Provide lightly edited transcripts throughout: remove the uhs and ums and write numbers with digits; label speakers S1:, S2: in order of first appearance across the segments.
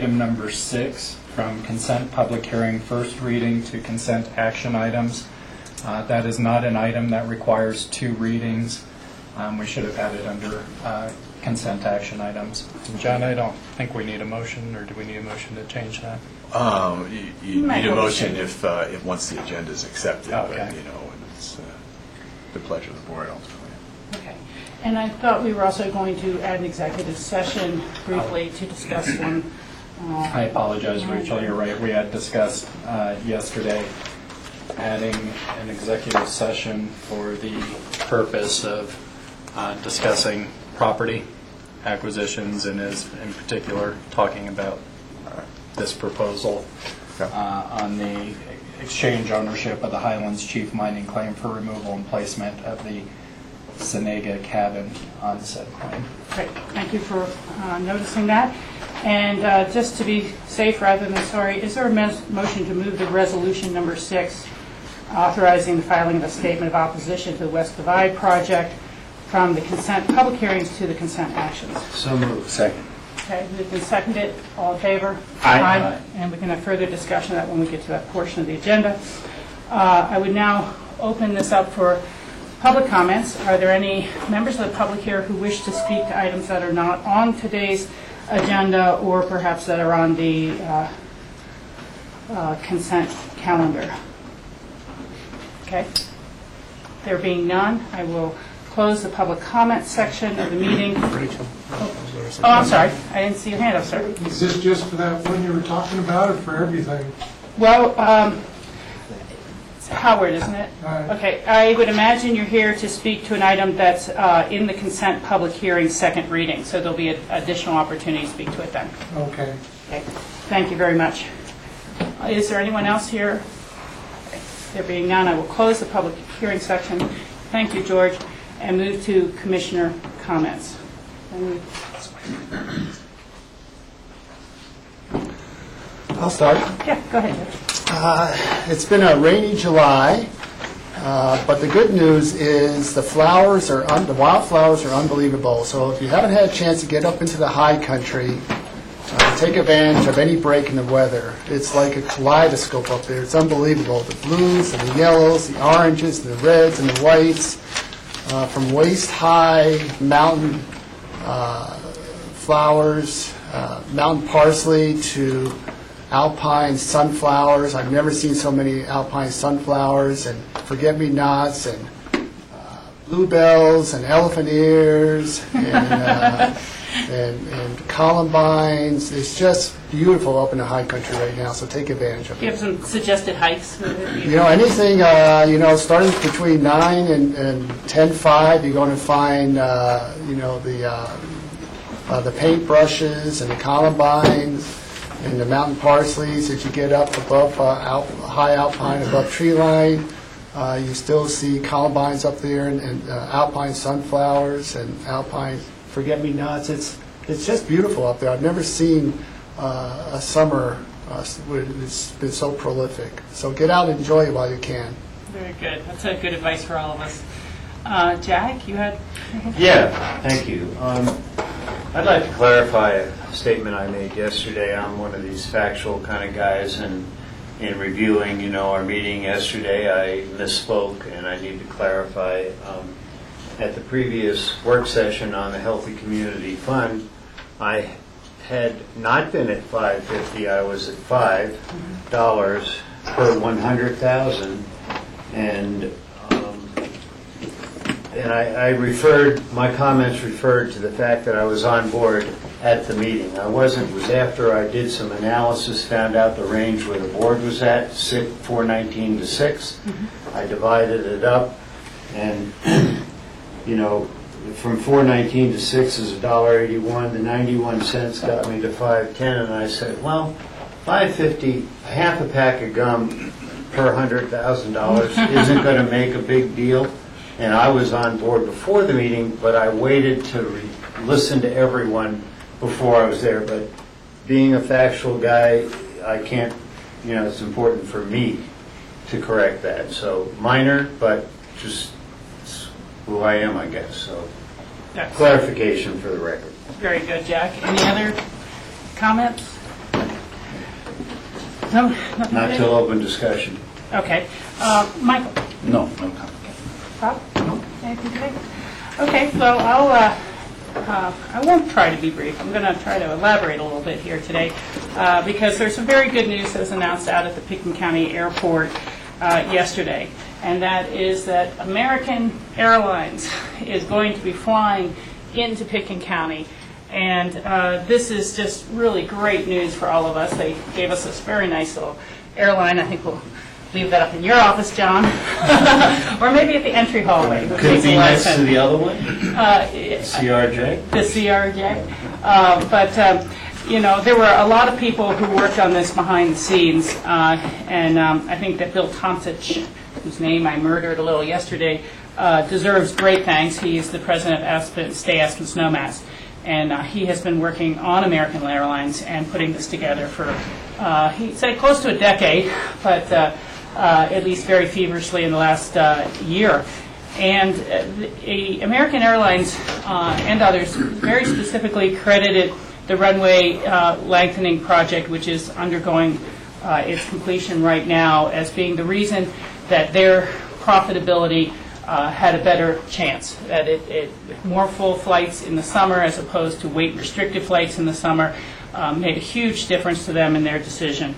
S1: item number 6, from consent public hearing first reading to consent action items. That is not an item that requires 2 readings. We should have had it under consent action items. John, I don't think we need a motion, or do we need a motion to change that?
S2: You need a motion if once the agenda is accepted,
S1: okay.
S2: But, and it's the pleasure of the board ultimately.
S3: Okay. And I thought we were also going to add an executive session briefly to discuss one.
S1: I apologize, Rachel, you're right. We had discussed yesterday adding an executive session for the purpose of discussing property acquisitions, and is in particular talking about this proposal on the exchange ownership of the Highlands Chief Mining Claim for removal and placement of the Senega cabin on said claim.
S3: Great. Thank you for noticing that. And just to be safe rather than sorry, is there a motion to move the resolution number 6, authorizing the filing of a statement of opposition to the West Divide project from the consent public hearings to the consent actions?
S4: So moved. Second.
S3: Okay, moved and seconded. All in favor?
S4: Aye.
S3: And we can have further discussion of that when we get to that portion of the agenda. I would now open this up for public comments. Are there any members of the public here who wish to speak to items that are not on today's agenda, or perhaps that are on the consent calendar? Okay. There being none, I will close the public comment section of the meeting.
S4: Rachel.
S3: Oh, I'm sorry. I didn't see your hand up, sir.
S5: Is this just for that one you were talking about, or for everything?
S3: Well, it's Howard, isn't it?
S5: Right.
S3: Okay. I would imagine you're here to speak to an item that's in the consent public hearing second reading, so there'll be an additional opportunity to speak to it then.
S5: Okay.
S3: Okay. Thank you very much. Is there anyone else here? Okay. There being none, I will close the public hearing section. Thank you, George, and move to commissioner comments.
S6: I'll start.
S3: Yeah, go ahead.
S6: It's been a rainy July, but the good news is the wildflowers are unbelievable. So if you haven't had a chance to get up into the high country, take advantage of any break in the weather. It's like a kaleidoscope up there. It's unbelievable. The blues and the yellows, the oranges, and the reds and the whites, from waist-high mountain flowers, mountain parsley, to alpine sunflowers. I've never seen so many alpine sunflowers, and forget-me-nots, and bluebells, and elephant ears, and columbines. It's just beautiful up in the high country right now, so take advantage of it.
S3: Do you have some suggested hikes?
S6: Anything, starting between 9 and 10:05, you're going to find, the paintbrushes and the columbines and the mountain parsleys. As you get up above high alpine, above tree line, you still see columbines up there, and alpine sunflowers and alpine forget-me-nots. It's just beautiful up there. I've never seen a summer it's been so prolific. So get out and enjoy it while you can.
S3: Very good. That's a good advice for all of us. Jack, you had?
S4: Yeah, thank you. I'd like to clarify a statement I made yesterday. I'm one of these factual kind of guys, and in reviewing, our meeting yesterday, I misspoke, and I need to clarify. At the previous work session on the Healthy Community Fund, I had not been at $550. I was at $5 per 100,000, and my comments referred to the fact that I was on board at the meeting. I wasn't. It was after I did some analysis, found out the range where the board was at, 419 to 6. I divided it up, and from 419 to 6 is $1.81. The 91 cents got me to 510, and I said, well, $5.50, half a pack of gum per $100,000 isn't going to make a big deal. And I was on board before the meeting, but I waited to listen to everyone before I was there. But being a factual guy, I can't, it's important for me to correct that. So minor, but just who I am, I guess. So clarification for the record.
S3: Very good, Jack. Any other comments? No, nothing
S4: Not
S3: today?
S4: till open discussion.
S3: Okay. Michael?
S2: No, no comment.
S3: Bob? Anything today? Okay, well, I won't try to be brief. I'm going to try to elaborate a little bit here today because there's some very good news that was announced out at the Pickens County Airport yesterday, and that is that American Airlines is going to be flying into Pickens County. And this is just really great news for all of us. They gave us this very nice little airline. I think we'll leave that up in your office, John, or maybe at the entry hallway. Which
S4: Could
S3: makes
S4: be
S3: a lot of
S4: next to
S3: sense.
S4: the other one,
S3: CRJ.
S4: CRJ.
S3: The CRJ. But there were a lot of people who worked on this behind the scenes, and I think that Bill Tomsich, whose name I murdered a little yesterday, deserves great thanks. He is the president of Stay Aspen Snowmass. And he has been working on American Airlines and putting this together for, he said, close to a decade, but at least very feverishly in the last year. And American Airlines and others very specifically credited the runway lengthening project, which is undergoing its completion right now, as being the reason that their profitability had a better chance, that it more full flights in the summer as opposed to weight-restricted flights in the summer made a huge difference to them in their decision.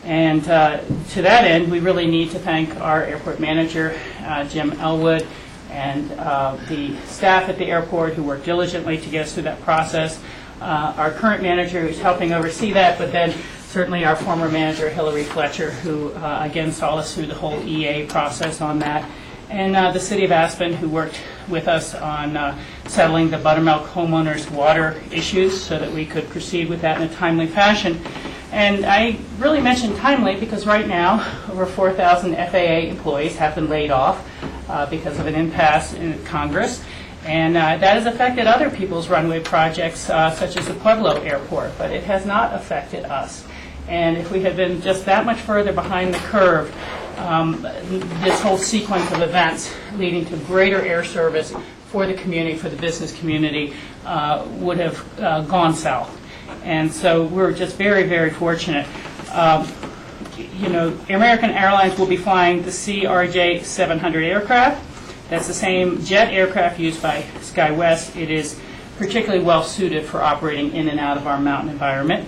S3: And to that end, we really need to thank our airport manager, Jim Elwood, and the staff at the airport who worked diligently to get us through that process, our current manager who's helping oversee that, but then certainly our former manager, Hillary Fletcher, who again saw us through the whole EA process on that, and the City of Aspen, who worked with us on settling the Buttermilk homeowners' water issues so that we could proceed with that in a timely fashion. And I really mention timely because right now over 4,000 FAA employees have been laid off because of an impasse in Congress. And that has affected other people's runway projects, such as the Pueblo Airport, but it has not affected us. And if we had been just that much further behind the curve, this whole sequence of events leading to greater air service for the community, for the business community, would have gone south. And so we're just very, very fortunate. American Airlines will be flying the CRJ 700 aircraft. That's the same jet aircraft used by SkyWest. It is particularly well suited for operating in and out of our mountain environment.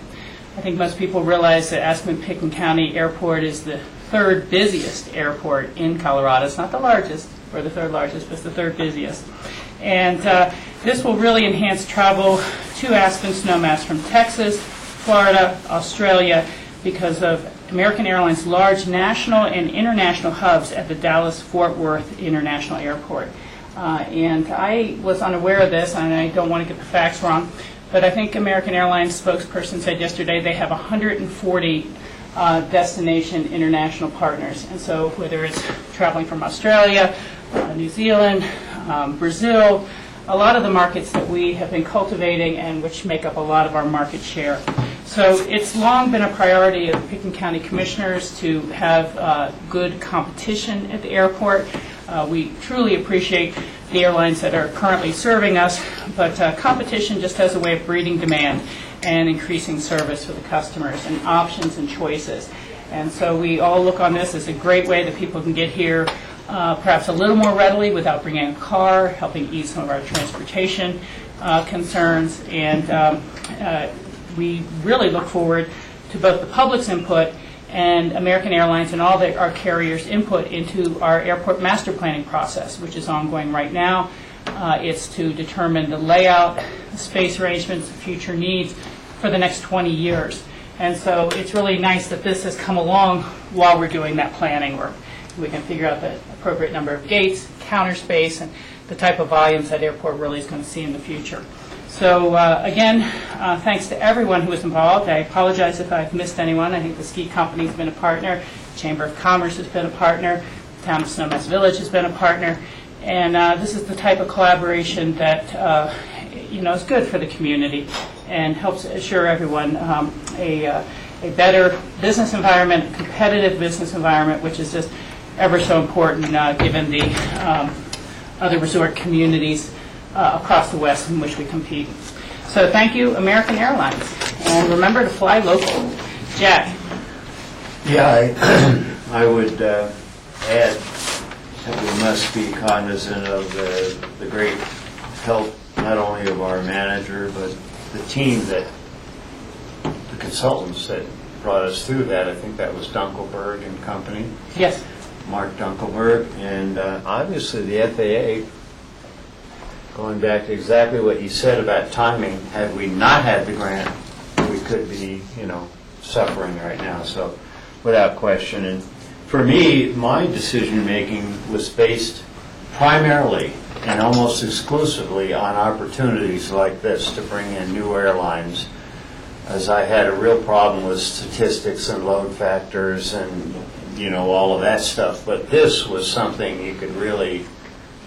S3: I think most people realize that Aspen-Pickens County Airport is the third busiest airport in Colorado. It's not the largest, or the third largest, but it's the third busiest. And this will really enhance travel to Aspen Snowmass from Texas, Florida, Australia, because of American Airlines' large national and international hubs at the Dallas-Fort Worth International Airport. And I was unaware of this, and I don't want to get the facts wrong, but I think American Airlines spokesperson said yesterday they have 140 destination international partners. And so whether it's traveling from Australia, New Zealand, Brazil, a lot of the markets that we have been cultivating and which make up a lot of our market share. So it's long been a priority of Pickens County commissioners to have good competition at the airport. We truly appreciate the airlines that are currently serving us, but competition just has a way of breeding demand and increasing service for the customers and options and choices. And so we all look on this as a great way that people can get here perhaps a little more readily without bringing a car, helping ease some of our transportation concerns. And we really look forward to both the public's input and American Airlines and all our carriers' input into our airport master planning process, which is ongoing right now. It's to determine the layout, the space arrangements, the future needs for the next 20 years. And so it's really nice that this has come along while we're doing that planning work. We can figure out the appropriate number of gates, counter space, and the type of volumes that airport really is going to see in the future. So again, thanks to everyone who was involved. I apologize if I've missed anyone. I think the ski company has been a partner, Chamber of Commerce has been a partner, the Town of Snowmass Village has been a partner, and this is the type of collaboration that is good for the community and helps assure everyone a better business environment, a competitive business environment, which is just ever so important given the other resort communities across the West in which we compete. So thank you, American Airlines. And remember to fly local. Jack.
S4: Yeah, I would add that we must be cognizant of the great help, not only of our manager, but the team the consultants that brought us through that. I think that was Dunkelberg and Company.
S3: Yes.
S4: Mark Dunkelberg, and obviously the FAA, going back to exactly what you said about timing, had we not had the grant, we could be, suffering right now. So, without question. And for me, my decision-making was based primarily and almost exclusively on opportunities like this to bring in new airlines, as I had a real problem with statistics and load factors and all of that stuff. But this was something you could really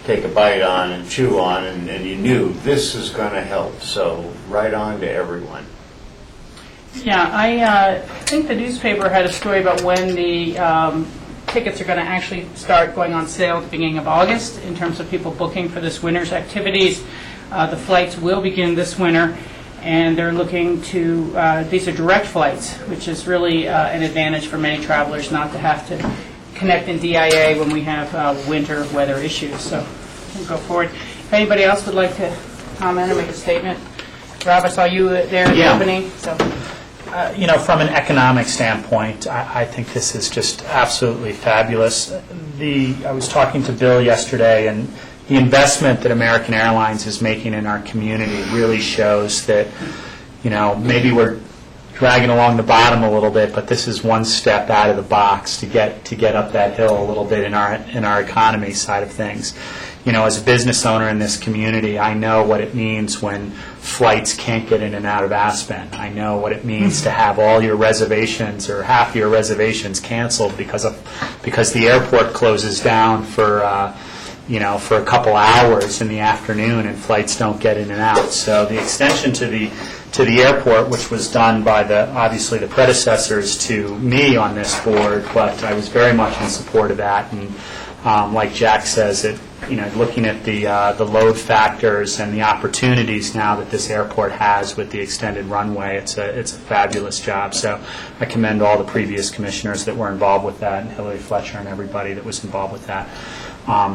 S4: take a bite on and chew on, and you knew this is going to help. So right on to everyone.
S3: Yeah, I think the newspaper had a story about when the tickets are going to actually start going on sale at the beginning of August in terms of people booking for this winter's activities. The flights will begin this winter, and they're looking to, these are direct flights, which is really an advantage for many travelers not to have to connect in DIA when we have winter weather issues. So we'll go forward. If anybody else would like to comment or make a statement. Rob, I saw you there at the opening. So.
S7: From an economic standpoint, I think this is just absolutely fabulous. I was talking to Bill yesterday, and the investment that American Airlines is making in our community really shows that, maybe we're dragging along the bottom a little bit, but this is one step out of the box to get up that hill a little bit in our economy side of things. As a business owner in this community, I know what it means when flights can't get in and out of Aspen. I know what it means to have all your reservations or half your reservations canceled because the airport closes down for a couple hours in the afternoon and flights don't get in and out. So the extension to the airport, which was done by obviously the predecessors to me on this board, but I was very much in support of that. And like Jack says, looking at the load factors and the opportunities now that this airport has with the extended runway, it's a fabulous job. So I commend all the previous commissioners that were involved with that, and Hillary Fletcher and everybody that was involved with that.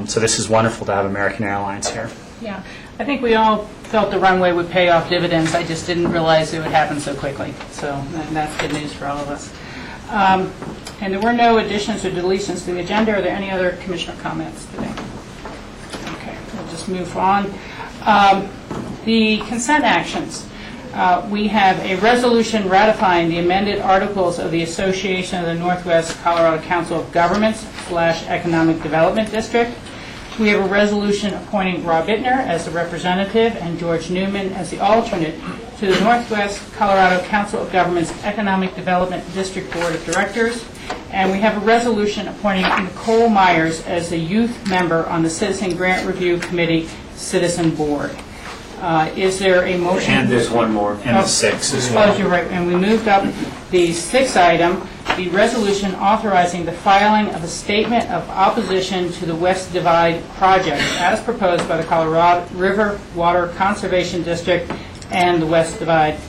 S7: So this is wonderful to have American Airlines here.
S3: Yeah, I think we all felt the runway would pay off dividends. I just didn't realize it would happen so quickly. So that's good news for all of us. And there were no additions or deletions to the agenda. Are there any other commissioner comments today? Okay, we'll just move on. The consent actions. We have a resolution ratifying the amended articles of the Association of the Northwest Colorado Council of Governments / Economic Development District. We have a resolution appointing Rob Bittner as the representative and George Newman as the alternate to the Northwest Colorado Council of Governments Economic Development District Board of Directors. And we have a resolution appointing Nicole Myers as the youth member on the Citizen Grant Review Committee Citizen Board. Is there a motion?
S4: And there's one more.
S7: And the 6 as well.
S3: Oh, you're right. And we moved up the 6th item, the resolution authorizing the filing of a statement of opposition to the West Divide project as proposed by the Colorado River Water Conservation District and the West Divide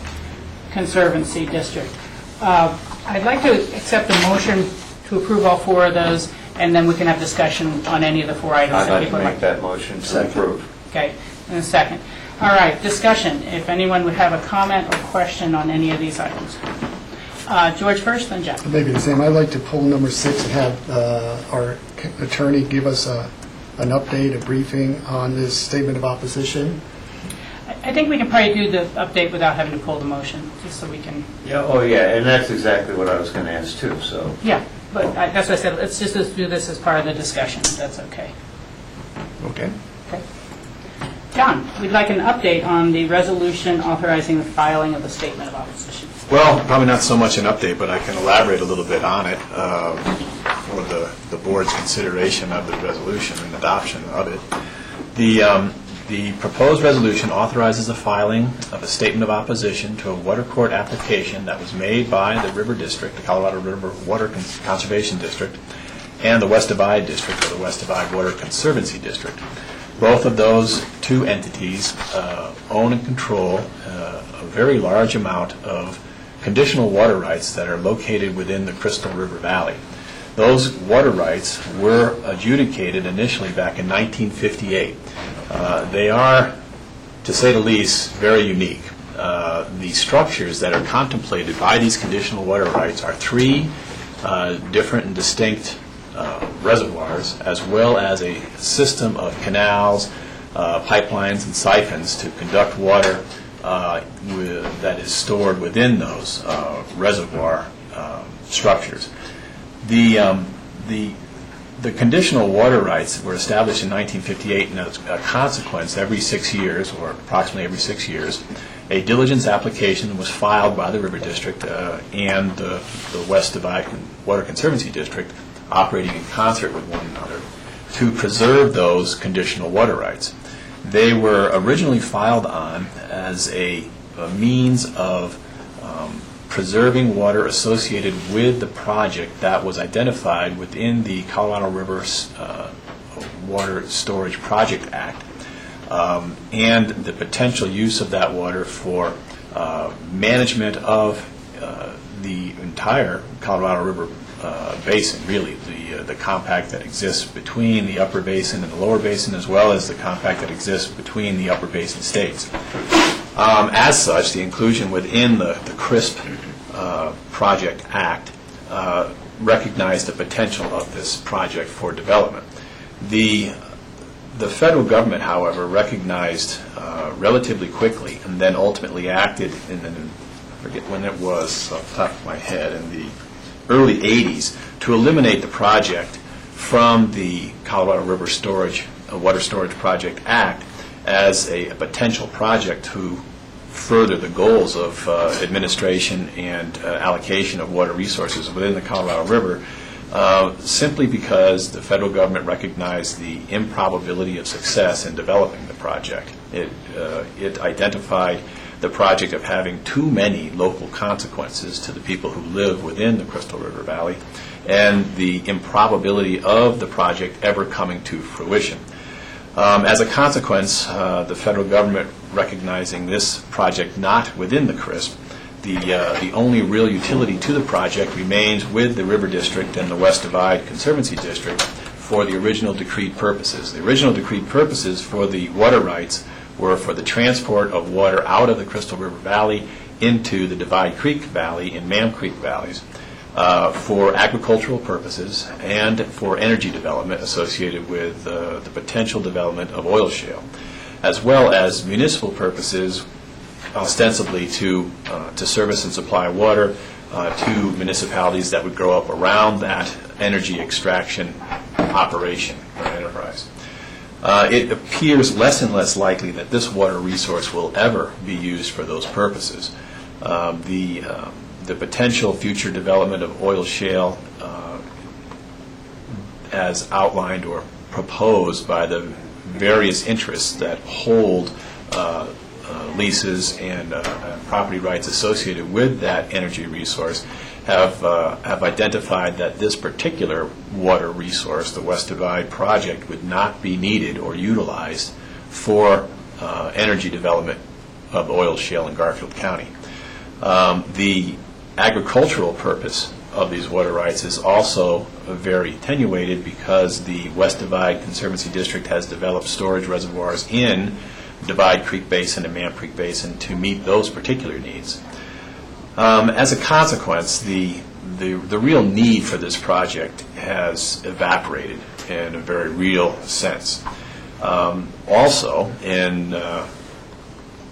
S3: Conservancy District. I'd like to accept a motion to approve all 4 of those, and then we can have discussion on any of the 4 items.
S4: I'd like to make that motion to approve.
S3: Okay, in a second. All right, discussion. If anyone would have a comment or question on any of these items. George first, then Jeff.
S6: Maybe the same. I'd like to pull number 6 and have our attorney give us an update, a briefing on this statement of opposition.
S3: I think we can probably do the update without having to pull the motion, just so we can...
S4: Yeah. Oh, yeah, and that's exactly what I was going to ask, too, so.
S3: Yeah, but that's what I said. Let's just do this as part of the discussion, if that's okay.
S6: Okay.
S3: Okay. John, we'd like an update on the resolution authorizing the filing of the statement of opposition.
S2: Well, probably not so much an update, but I can elaborate a little bit on it. For the board's consideration of the resolution and adoption of it. The proposed resolution authorizes the filing of a statement of opposition to a water court application that was made by the River District, the Colorado River Water Conservation District, and the West Divide District, or the West Divide Water Conservancy District. Both of those 2 entities own and control a very large amount of conditional water rights that are located within the Crystal River Valley. Those water rights were adjudicated initially back in 1958. They are, to say the least, very unique. The structures that are contemplated by these conditional water rights are three different and distinct reservoirs, as well as a system of canals, pipelines, and siphons to conduct water that is stored within those reservoir structures. The conditional water rights were established in 1958, and as a consequence, every 6 years, or approximately every 6 years, a diligence application was filed by the River District and the West Divide Water Conservancy District, operating in concert with one another, to preserve those conditional water rights. They were originally filed on as a means of preserving water associated with the project that was identified within the Colorado River Water Storage Project Act, and the potential use of that water for management of the entire Colorado River basin, really, the compact that exists between the upper basin and the lower basin, as well as the compact that exists between the upper basin states. As such, the inclusion within the CRISP Project Act recognized the potential of this project for development. The federal government, however, recognized relatively quickly, and then ultimately acted in, I forget when it was off the top of my head, in the early 80s, to eliminate the project from the Colorado River Water Storage Project Act as a potential project to further the goals of administration and allocation of water resources within the Colorado River, simply because the federal government recognized the improbability of success in developing the project. It identified the project of having too many local consequences to the people who live within the Crystal River Valley, and the improbability of the project ever coming to fruition. As a consequence, the federal government, recognizing this project not within the CRISP, the only real utility to the project remains with the River District and the West Divide Conservancy District for the original decreed purposes. The original decreed purposes for the water rights were for the transport of water out of the Crystal River Valley into the Divide Creek Valley and Mam Creek Valleys, for agricultural purposes and for energy development associated with the potential development of oil shale, as well as municipal purposes, ostensibly to service and supply water to municipalities that would grow up around that energy extraction operation or enterprise. It appears less and less likely that this water resource will ever be used for those purposes. The potential future development of oil shale, as outlined or proposed by the various interests that hold leases and property rights associated with that energy resource, have identified that this particular water resource, the West Divide project, would not be needed or utilized for energy development of oil shale in Garfield County. The agricultural purpose of these water rights is also very attenuated, because the West Divide Conservancy District has developed storage reservoirs in Divide Creek Basin and Mam Creek Basin to meet those particular needs. As a consequence, the real need for this project has evaporated in a very real sense. Also,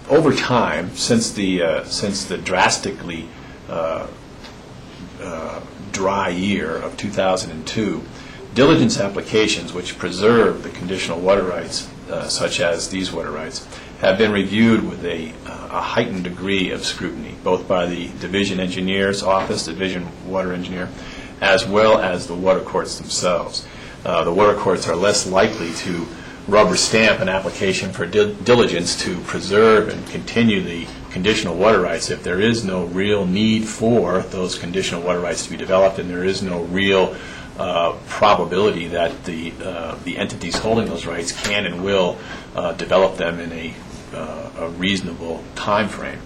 S2: over time, since the drastically dry year of 2002, diligence applications which preserve the conditional water rights, such as these water rights, have been reviewed with a heightened degree of scrutiny, both by the Division Engineer's Office, Division Water Engineer, as well as the water courts themselves. The water courts are less likely to rubber stamp an application for diligence to preserve and continue the conditional water rights if there is no real need for those conditional water rights to be developed, and there is no real probability that the entities holding those rights can and will develop them in a reasonable time frame.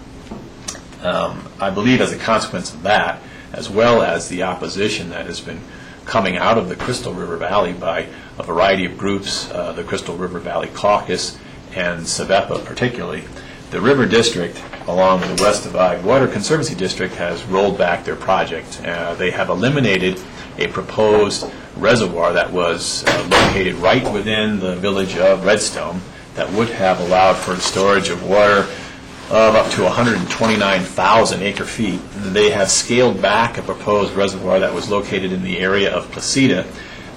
S2: I believe as a consequence of that, as well as the opposition that has been coming out of the Crystal River Valley by a variety of groups, the Crystal River Valley Caucus and SEVEPA particularly, the River District, along with the West Divide Water Conservancy District, has rolled back their project. They have eliminated a proposed reservoir that was located right within the village of Redstone that would have allowed for storage of water of up to 129,000 acre-feet. They have scaled back a proposed reservoir that was located in the area of Placida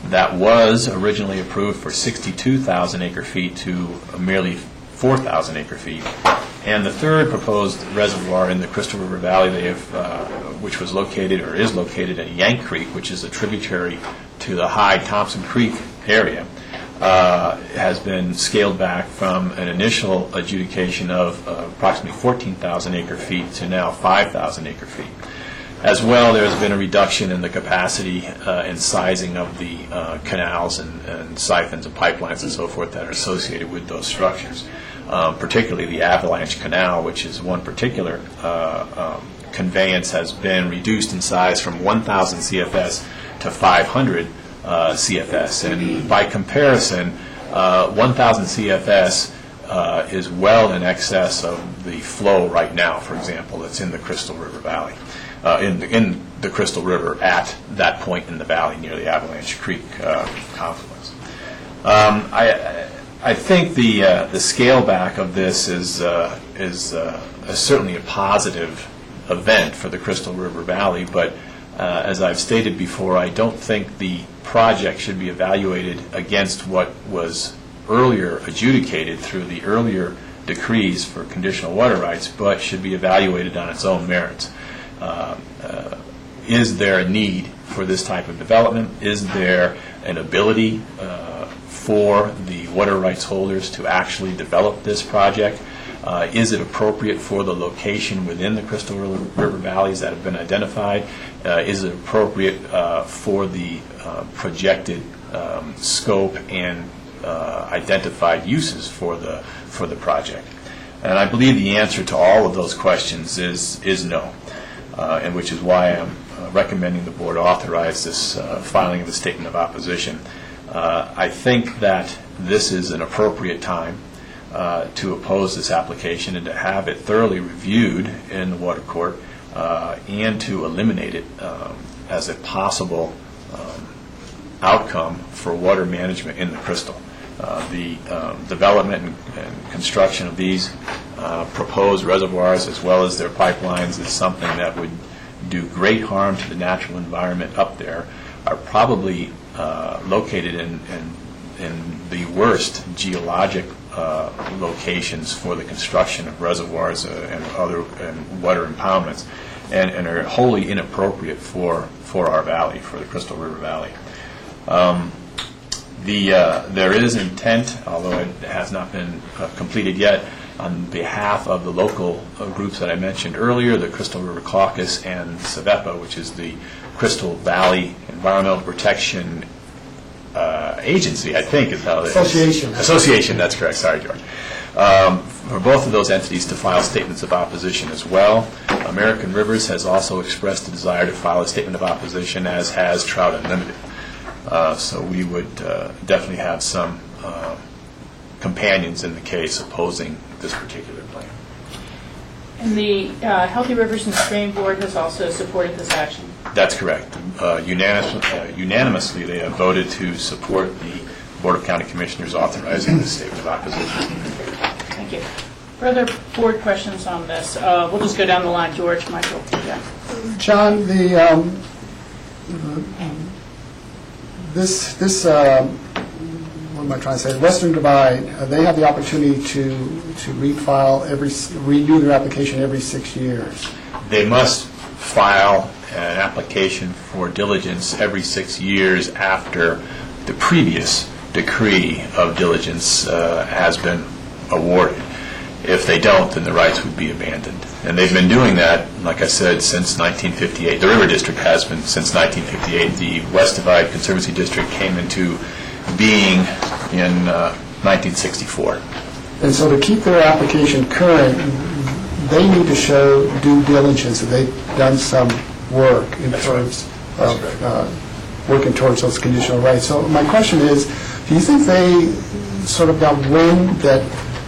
S2: that was originally approved for 62,000 acre-feet to merely 4,000 acre-feet. And the third proposed reservoir in the Crystal River Valley, which was located or is located in Yank Creek, which is a tributary to the Hyde Thompson Creek area, has been scaled back from an initial adjudication of approximately 14,000 acre-feet to now 5,000 acre-feet. As well, there has been a reduction in the capacity and sizing of the canals and siphons and pipelines and so forth that are associated with those structures. Particularly the Avalanche Canal, which is one particular conveyance, has been reduced in size from 1,000 CFS to 500 CFS. And by comparison, 1,000 CFS is well in excess of the flow right now, for example, that's in the Crystal River Valley, in the Crystal River at that point in the valley near the Avalanche Creek confluence. I think the scale back of this is certainly a positive event for the Crystal River Valley, but as I've stated before, I don't think the project should be evaluated against what was earlier adjudicated through the earlier decrees for conditional water rights, but should be evaluated on its own merits. Is there a need for this type of development? Is there an ability for the water rights holders to actually develop this project? Is it appropriate for the location within the Crystal River valleys that have been identified? Is it appropriate for the projected scope and identified uses for the project? And I believe the answer to all of those questions is no, and which is why I'm recommending the board authorize this filing of the statement of opposition. I think that this is an appropriate time to oppose this application and to have it thoroughly reviewed in the water court and to eliminate it as a possible outcome for water management in the Crystal. The development and construction of these proposed reservoirs as well as their pipelines is something that would do great harm to the natural environment up there, are probably located in the worst geologic locations for the construction of reservoirs and other water impoundments, and are wholly inappropriate for our valley, for the Crystal River Valley. There is intent, although it has not been completed yet, on behalf of the local groups that I mentioned earlier, the Crystal River Caucus and SEVEPA, which is the Crystal Valley Environmental Protection Agency, I think is how it is. Association, that's correct. Sorry, George. For both of those entities to file statements of opposition as well. American Rivers has also expressed a desire to file a statement of opposition, as has Trout Unlimited. So we would definitely have some companions in the case opposing this particular plan.
S3: And the Healthy Rivers and Stream Board has also supported this action.
S2: That's correct. Unanimously, they have voted to support the Board of County Commissioners authorizing the statement of opposition.
S3: Thank you. Further board questions on this? We'll just go down the line. George, Michael, yeah.
S6: John, this what am I trying to say? Western Divide, they have the opportunity to renew their application every 6 years.
S2: They must file an application for diligence every 6 years after the previous decree of diligence has been awarded. If they don't, then the rights would be abandoned. And they've been doing that, like I said, since 1958. The River District has been since 1958. The West Divide Conservancy District came into being in 1964.
S6: And so to keep their application current, they need to show due diligence that they've done some work in terms of working towards those conditional rights. So my question is, do you think they sort of got wind that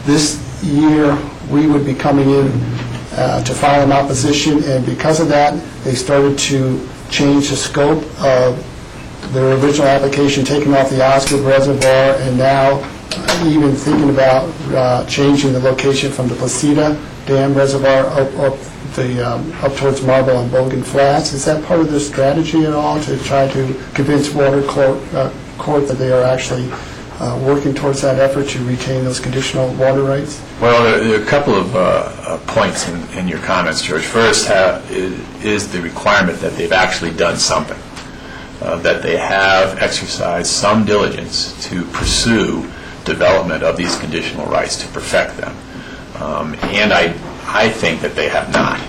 S6: this year we would be coming in to file an opposition, and because of that, they started to change the scope of their original application, taking off the Osgood Reservoir, and now even thinking about changing the location from the Placida Dam Reservoir up towards Marble and Bogan Flats? Is that part of their strategy at all, to try to convince Water Court that they are actually working towards that effort to retain those conditional water rights?
S2: Well, there are a couple of points in your comments, George. First is the requirement that they've actually done something, that they have exercised some diligence to pursue development of these conditional rights, to perfect them. And I think that they have not.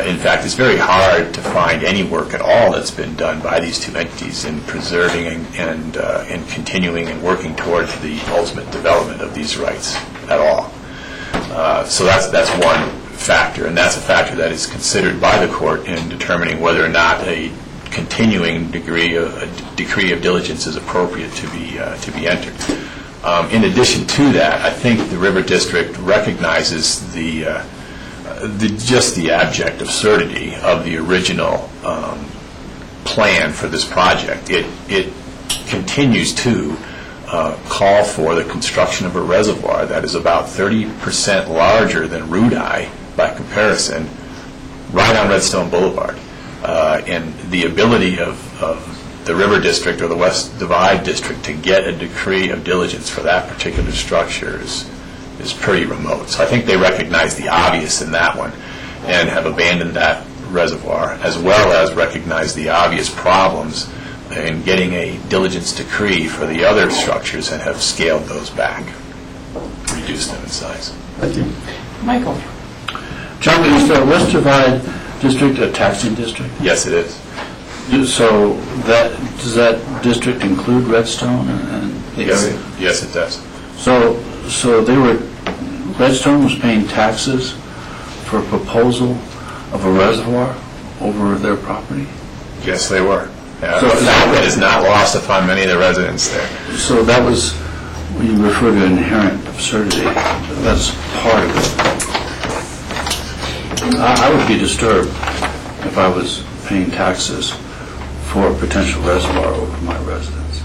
S2: In fact, it's very hard to find any work at all that's been done by these two entities in preserving and continuing and working towards the ultimate development of these rights at all. So that's one factor, and that's a factor that is considered by the court in determining whether or not a continuing decree of diligence is appropriate to be entered. In addition to that, I think the River District recognizes just the abject absurdity of the original plan for this project. It continues to call for the construction of a reservoir that is about 30% larger than Rudai by comparison, right on Redstone Boulevard. And the ability of the River District or the West Divide District to get a decree of diligence for that particular structure is pretty remote. So I think they recognize the obvious in that one and have abandoned that reservoir, as well as recognize the obvious problems in getting a diligence decree for the other structures and have scaled those back, reduced them in size.
S6: Thank you.
S3: Michael?
S8: John, is the West Divide District a taxing district?
S2: Yes, it is.
S8: So does that district include Redstone and the area?
S2: Yes, it does.
S8: So Redstone was paying taxes for a proposal of a reservoir over their property?
S2: Yes, they were.
S8: So
S2: that is not lost upon many of the residents there.
S8: So that was, when you refer to inherent absurdity, that's part of it. I would be disturbed if I was paying taxes for a potential reservoir over my residence.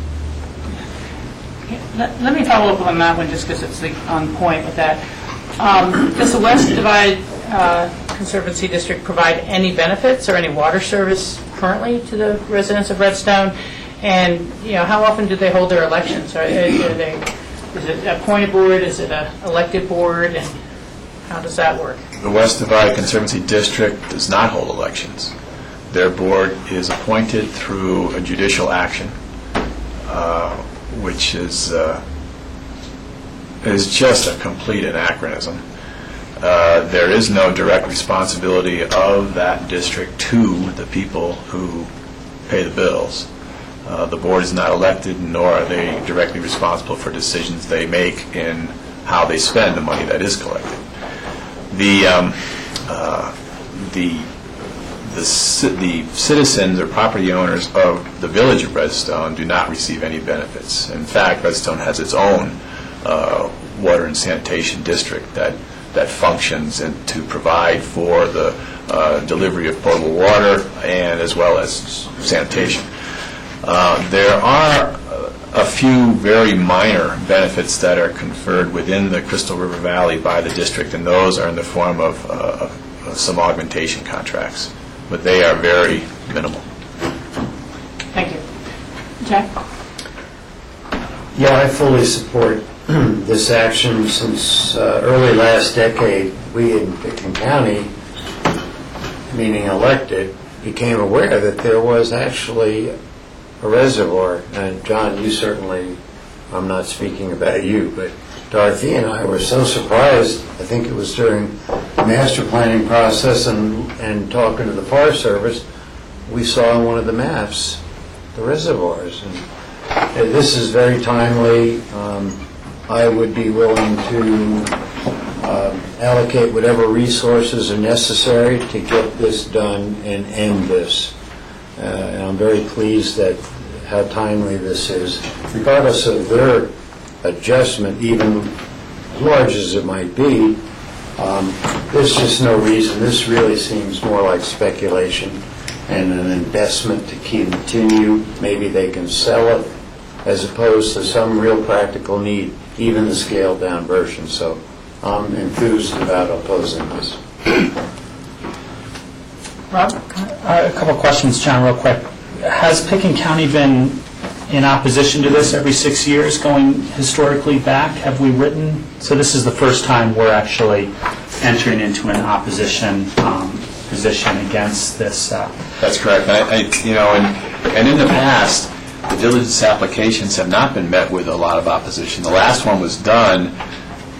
S3: Let me follow up on that one, just because it's on point with that. Does the West Divide Conservancy District provide any benefits or any water service currently to the residents of Redstone? And how often do they hold their elections? Is it a appointed board? Is it an elected board? And how does that work?
S2: The West Divide Conservancy District does not hold elections. Their board is appointed through a judicial action, which is just a complete anachronism. There is no direct responsibility of that district to the people who pay the bills. The board is not elected, nor are they directly responsible for decisions they make in how they spend the money that is collected. The citizens or property owners of the village of Redstone do not receive any benefits. In fact, Redstone has its own water and sanitation district that functions to provide for the delivery of potable water and as well as sanitation. There are a few very minor benefits that are conferred within the Crystal River Valley by the district, and those are in the form of some augmentation contracts, but they are very minimal.
S3: Thank you. Jack?
S4: Yeah, I fully support this action. Since early last decade, we in Pickton County, meaning elected, became aware that there was actually a reservoir. And John, you certainly, I'm not speaking about you, but Dorothy and I were so surprised. I think it was during the master planning process and talking to the Forest Service, we saw on one of the maps the reservoirs. And this is very timely. I would be willing to allocate whatever resources are necessary to get this done and end this. And I'm very pleased that how timely this is. Regardless of their adjustment, even large as it might be, there's just no reason. This really seems more like speculation and an investment to continue. Maybe they can sell it as opposed to some real practical need, even the scaled-down version. So I'm enthused about opposing this.
S7: Rob, a couple of questions, John, real quick. Has Pickens County been in opposition to this every 6 years, going historically back? Have we written? So this is the first time we're actually entering into an opposition position against this.
S2: That's correct. And in the past, the diligence applications have not been met with a lot of opposition. The last one was done,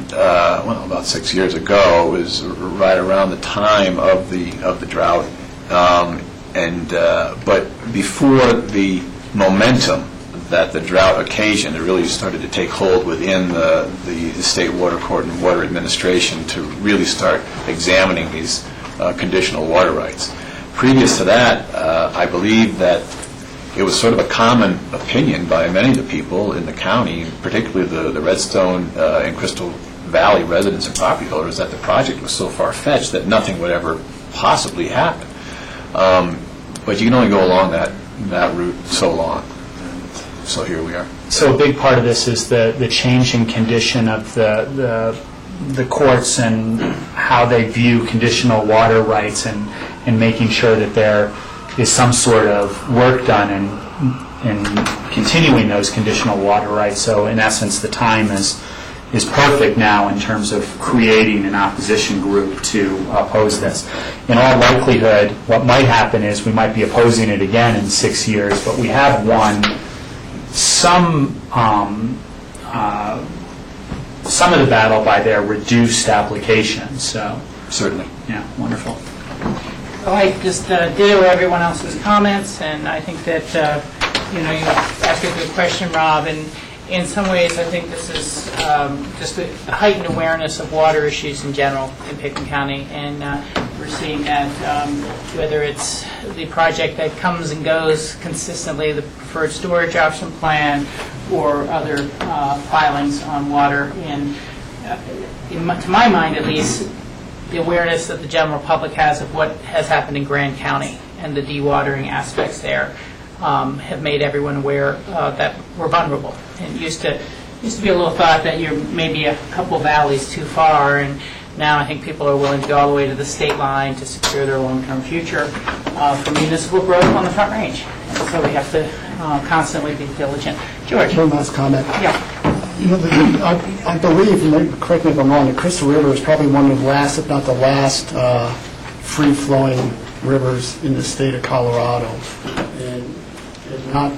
S2: about 6 years ago. It was right around the time of the drought, but before the momentum that the drought occasioned, it really started to take hold within the State Water Court and Water Administration to really start examining these conditional water rights. Previous to that, I believe that it was sort of a common opinion by many of the people in the county, particularly the Redstone and Crystal Valley residents and property owners, that the project was so far-fetched that nothing would ever possibly happen. But you can only go along that route so long. So here we are.
S7: So a big part of this is the changing condition of the courts and how they view conditional water rights, and making sure that there is some sort of work done in continuing those conditional water rights. So in essence, the time is perfect now in terms of creating an opposition group to oppose this. In all likelihood, what might happen is we might be opposing it again in 6 years, but we have won some of the battle by their reduced application. So
S2: Certainly.
S7: yeah, wonderful.
S3: Well, I just ditto everyone else's comments, and I think that, you asked a good question, Rob, and in some ways I think this is just a heightened awareness of water issues in general in Pickens County, and we're seeing that whether it's the project that comes and goes consistently, the preferred storage option plan, or other filings on water, and to my mind at least, the awareness that the general public has of what has happened in Grand County and the dewatering aspects there have made everyone aware that we're vulnerable. And it used to be a little thought that you're maybe a couple valleys too far, and now I think people are willing to go all the way to the state line to secure their long-term future for municipal growth on the Front Range. And so we have to constantly be diligent. George?
S6: One last comment.
S3: Yeah.
S6: I believe, and maybe correct me if I'm wrong, the Crystal River is probably one of the last, if not the last, free-flowing rivers in the state of Colorado. And if not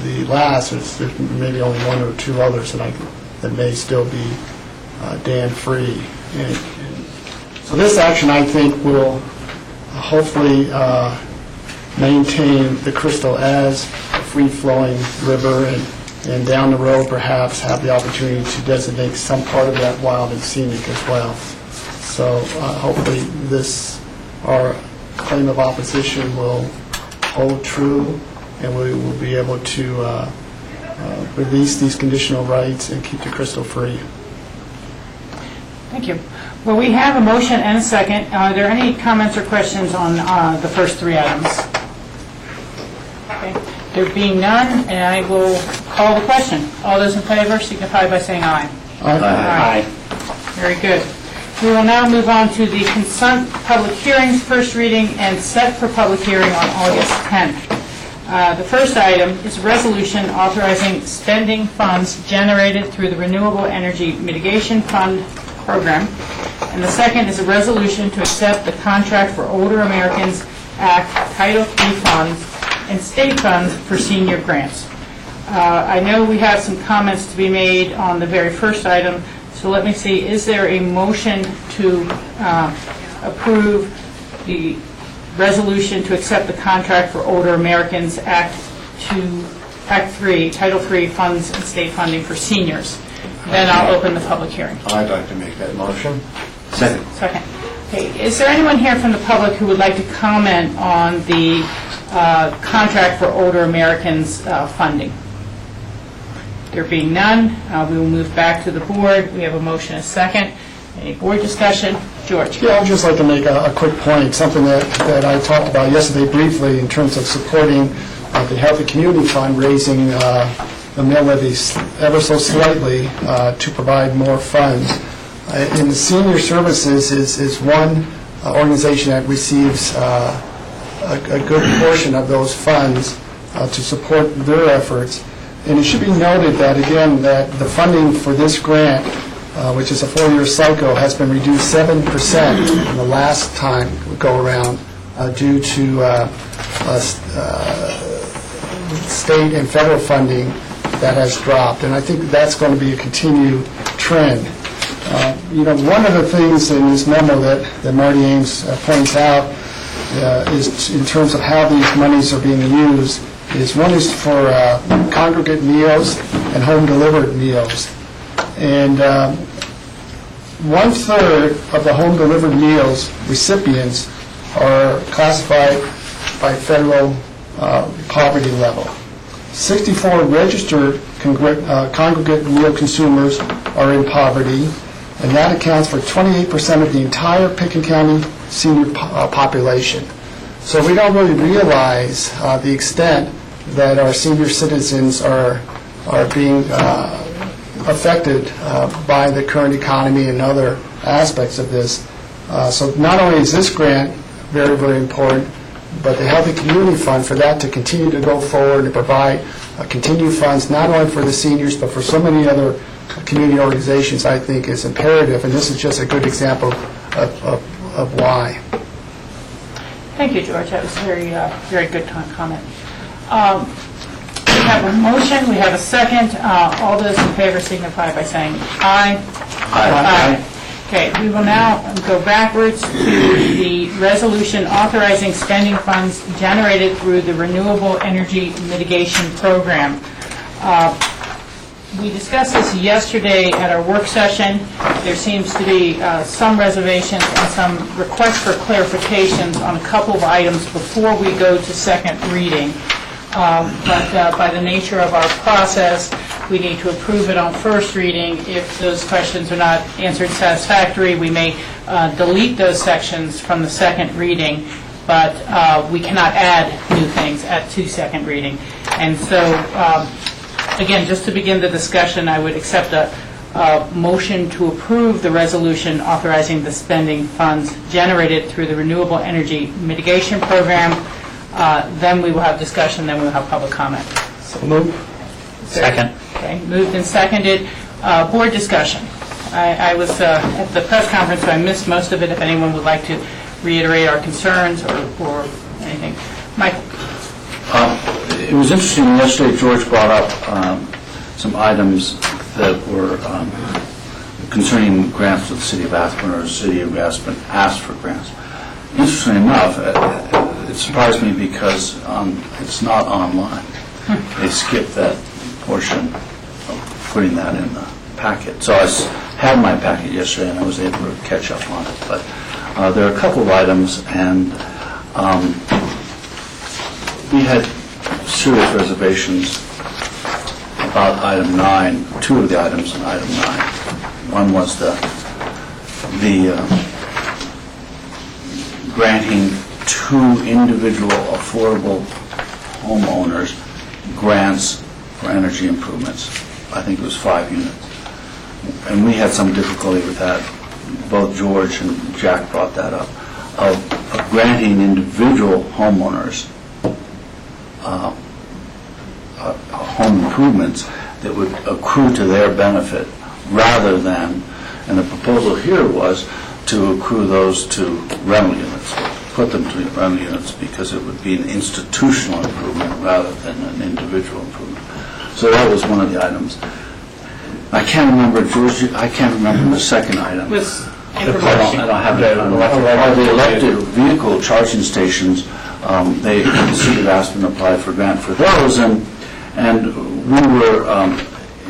S6: the last, there's maybe only one or two others that may still be dam-free. And so this action, I think, will hopefully maintain the Crystal as a free-flowing river, and down the road perhaps have the opportunity to designate some part of that wild and scenic as well. So hopefully our claim of opposition will hold true, and we will be able to release these conditional rights and keep the Crystal free.
S3: Thank you. Well, we have a motion and a second. Are there any comments or questions on the first three items? Okay. There being none, and I will call the question. All those in favor signify by saying aye.
S7: Aye.
S3: Very good. We will now move on to the consent public hearings, first reading, and set for public hearing on August 10th. The first item is a resolution authorizing spending funds generated through the Renewable Energy Mitigation Fund program. And the second is a resolution to accept the Contract for Older Americans Act Title III funds and state funds for senior grants. I know we have some comments to be made on the very first item, so let me see, is there a motion to approve the resolution to accept the Contract for Older Americans Act 3, Title III funds and state funding for seniors? Then I'll open the public hearing.
S4: I'd like to make that motion.
S8: Second.
S3: Second. Okay, is there anyone here from the public who would like to comment on the contract for older Americans funding? There being none, we will move back to the board. We have a motion, a second. Any board discussion? George?
S6: Yeah, I'd just like to make a quick point, something that I talked about yesterday briefly in terms of supporting the Healthy Community Fund, raising the mill levy ever so slightly to provide more funds. In the senior services is one organization that receives a good portion of those funds to support their efforts. And it should be noted that, again, that the funding for this grant, which is a 4-year cycle, has been reduced 7% in the last time we go around due to state and federal funding that has dropped. And I think that's going to be a continued trend. One of the things in this memo that Marty Ames points out is in terms of how these monies are being used, is one is for congregate meals and home-delivered meals. And 1/3 of the home-delivered meals recipients are classified by federal poverty level. 64 registered congregate meal consumers are in poverty, and that accounts for 28% of the entire Pickens County senior population. So we don't really realize the extent that our senior citizens are being affected by the current economy and other aspects of this. So not only is this grant very, very important, but the Healthy Community Fund, for that to continue to go forward and provide continued funds not only for the seniors but for so many other community organizations, I think is imperative, and this is just a good example of why.
S3: Thank you, George. That was very good comment. We have a motion. We have a second. All those in favor signify by saying aye. Aye. Okay, we will now go backwards to the resolution authorizing spending funds generated through the Renewable Energy Mitigation Program. We discussed this yesterday at our work session. There seems to be some reservations and some requests for clarifications on a couple of items before we go to second reading. But by the nature of our process, we need to approve it on first reading. If those questions are not answered satisfactorily, we may delete those sections from the second reading, but we cannot add new things to second reading. And so, again, just to begin the discussion, I would accept a motion to approve the resolution authorizing the spending funds generated through the Renewable Energy Mitigation Program. Then we will have discussion, then we will have public comment.
S6: So move.
S7: Second.
S3: Okay, moved and seconded. Board discussion. I was at the press conference, so I missed most of it. If anyone would like to reiterate our concerns or anything. Michael.
S8: It was interesting, yesterday George brought up some items that were concerning grants to the City of Aspen, or the City of Aspen asked for grants. Interestingly enough, it surprised me because it's not online. They skipped that portion of putting that in the packet. So I had my packet yesterday and I was able to catch up on it. But there are a couple of items, and we had serious reservations about item 9, two of the items in item 9. One was the granting to individual affordable homeowners grants for energy improvements. I think it was 5 units. And we had some difficulty with that. Both George and Jack brought that up, of granting individual homeowners home improvements that would accrue to their benefit rather than, and the proposal here was to accrue those to rental units, put them to rental units, because it would be an institutional improvement rather than an individual improvement. So that was one of the items. I can't remember, George, I can't remember the second item. I don't have it. The electric vehicle charging stations, the City of Aspen applied for grant for those, and we were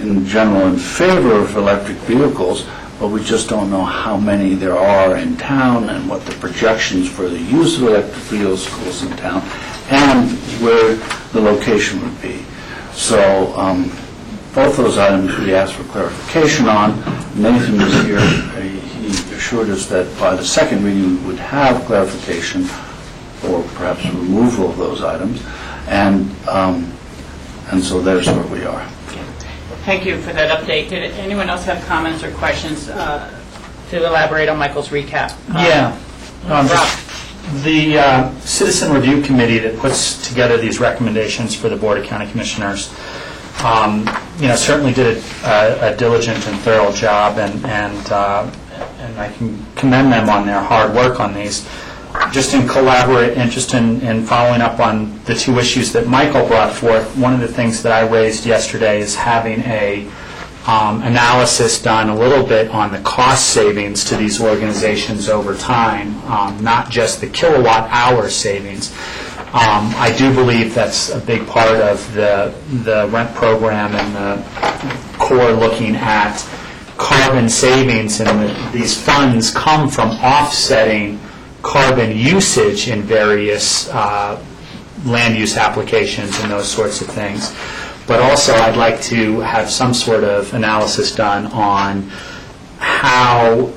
S8: in general in favor of electric vehicles, but we just don't know how many there are in town and what the projections for the use of electric vehicles in town and where the location would be. So both those items we asked for clarification on. Nathan was here. He assured us that by the second reading we would have clarification or perhaps removal of those items. And so there's where we are.
S3: Thank you for that update. Did anyone else have comments or questions to elaborate on Michael's recap?
S7: Yeah.
S3: Rob.
S7: The Citizen Review Committee that puts together these recommendations for the Board of County Commissioners, certainly did a diligent and thorough job, and I can commend them on their hard work on these. Just in following up on the two issues that Michael brought forth, one of the things that I raised yesterday is having a analysis done a little bit on the cost savings to these organizations over time, not just the kilowatt hour savings. I do believe that's a big part of the rent program and the core looking at carbon savings, and these funds come from offsetting carbon usage in various land use applications and those sorts of things. But also I'd like to have some sort of analysis done on how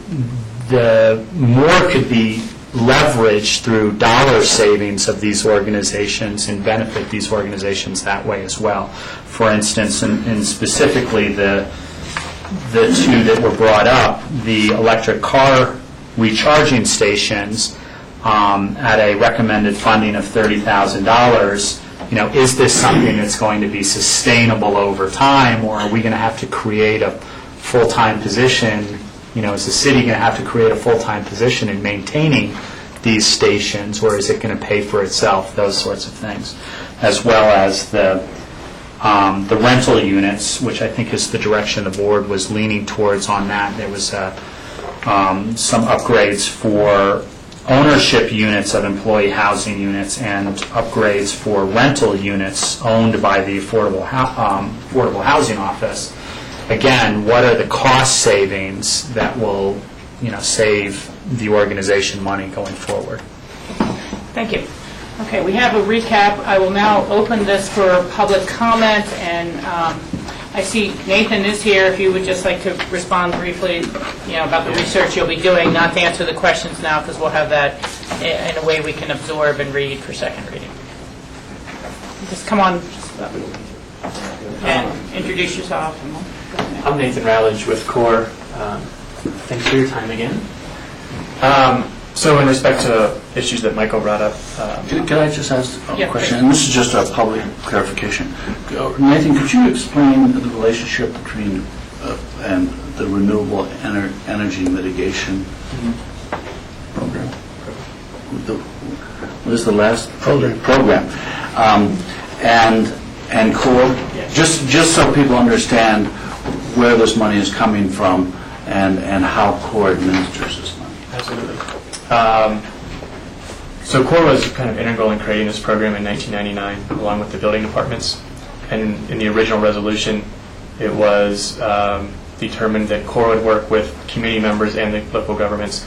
S7: the more could be leveraged through dollar savings of these organizations and benefit these organizations that way as well. For instance, and specifically the two that were brought up, the electric car recharging stations at a recommended funding of $30,000. Is this something that's going to be sustainable over time, or are we going to have to create a full-time position? Is the city going to have to create a full-time position in maintaining these stations, or is it going to pay for itself? Those sorts of things, as well as the rental units, which I think is the direction the board was leaning towards on that. There was some upgrades for ownership units of employee housing units and upgrades for rental units owned by the Affordable Housing Office. Again, what are the cost savings that will, save the organization money going forward?
S3: Thank you. Okay, we have a recap. I will now open this for public comment, and I see Nathan is here. If you would just like to respond briefly, about the research you'll be doing, not to answer the questions now, because we'll have that in a way we can absorb and read for second reading. Just come on and introduce yourself.
S9: I'm Nathan Rowledge with CORE. Thanks for your time again. So in respect to issues that Michael brought up...
S8: Can I just ask a
S3: Yeah,
S8: question?
S3: please.
S8: And this is just a public clarification. Nathan, could you explain the relationship between and the renewable energy mitigation program? What is the last program? And CORE? Just so people understand where this money is coming from and how CORE administers this money.
S9: Absolutely. So CORE was kind of integral in creating this program in 1999, along with the building departments. And in the original resolution, it was determined that CORE would work with community members and the local governments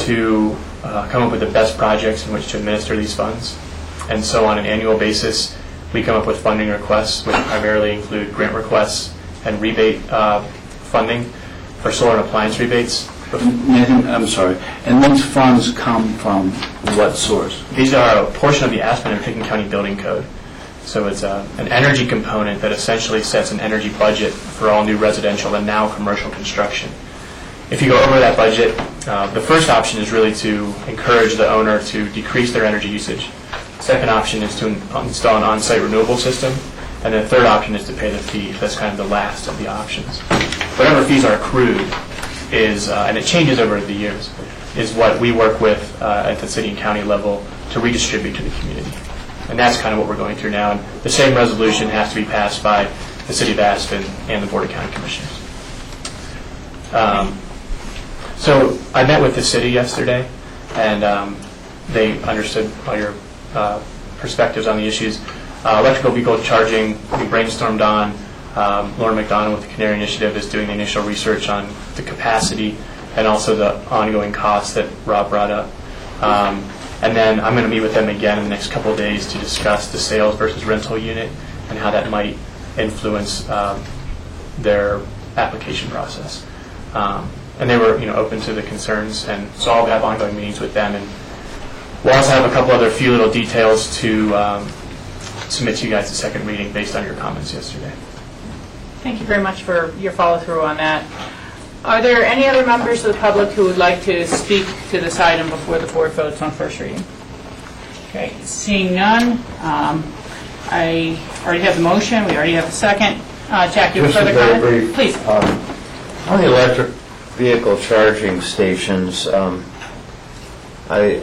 S9: to come up with the best projects in which to administer these funds. And so on an annual basis, we come up with funding requests, which primarily include grant requests and rebate funding for solar and appliance rebates.
S8: Nathan, I'm sorry. And these funds come from what source?
S9: These are a portion of the Aspen and Pickens County Building Code. So it's an energy component that essentially sets an energy budget for all new residential and now commercial construction. If you go over that budget, the first option is really to encourage the owner to decrease their energy usage. Second option is to install an on-site renewable system. And the third option is to pay the fee. That's kind of the last of the options. Whatever fees are accrued is, and it changes over the years, is what we work with at the city and county level to redistribute to the community. And that's kind of what we're going through now. And the same resolution has to be passed by the City of Aspen and the Board of County Commissioners. So I met with the city yesterday, and they understood all your perspectives on the issues. Electrical vehicle charging, we brainstormed on Lauren McDonald with the Canary Initiative is doing the initial research on the capacity and also the ongoing costs that Rob brought up. And then I'm going to meet with them again in the next couple of days to discuss the sales versus rental unit and how that might influence their application process. And they were, open to the concerns, and so I'll have ongoing meetings with them. And we'll also have a couple other few little details to submit to you guys the second reading based on your comments yesterday.
S3: Thank you very much for your follow-through on that. Are there any other members of the public who would like to speak to this item before the board votes on first reading? Okay, seeing none, I already have the motion, we already have the second. Jack, you have
S4: Just a
S3: further
S4: very
S3: comment?
S4: brief,
S3: Please.
S4: On the electric vehicle charging stations, I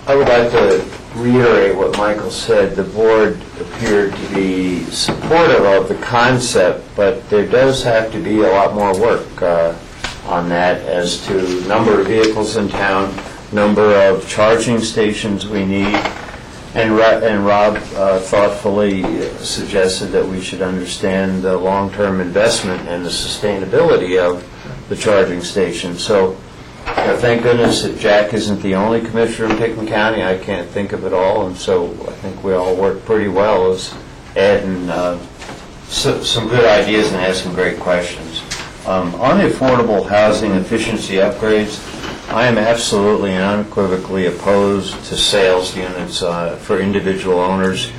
S4: would like to reiterate what Michael said. The board appeared to be supportive of the concept, but there does have to be a lot more work on that as to number of vehicles in town, number of charging stations we need. And Rob thoughtfully suggested that we should understand the long-term investment and the sustainability of the charging station. So, thank goodness that Jack isn't the only commissioner in Pickton County. I can't think of it all, and so I think we all work pretty well as adding some good ideas and ask some great questions. On the affordable housing efficiency upgrades, I am absolutely and unequivocally opposed to sales units for individual owners,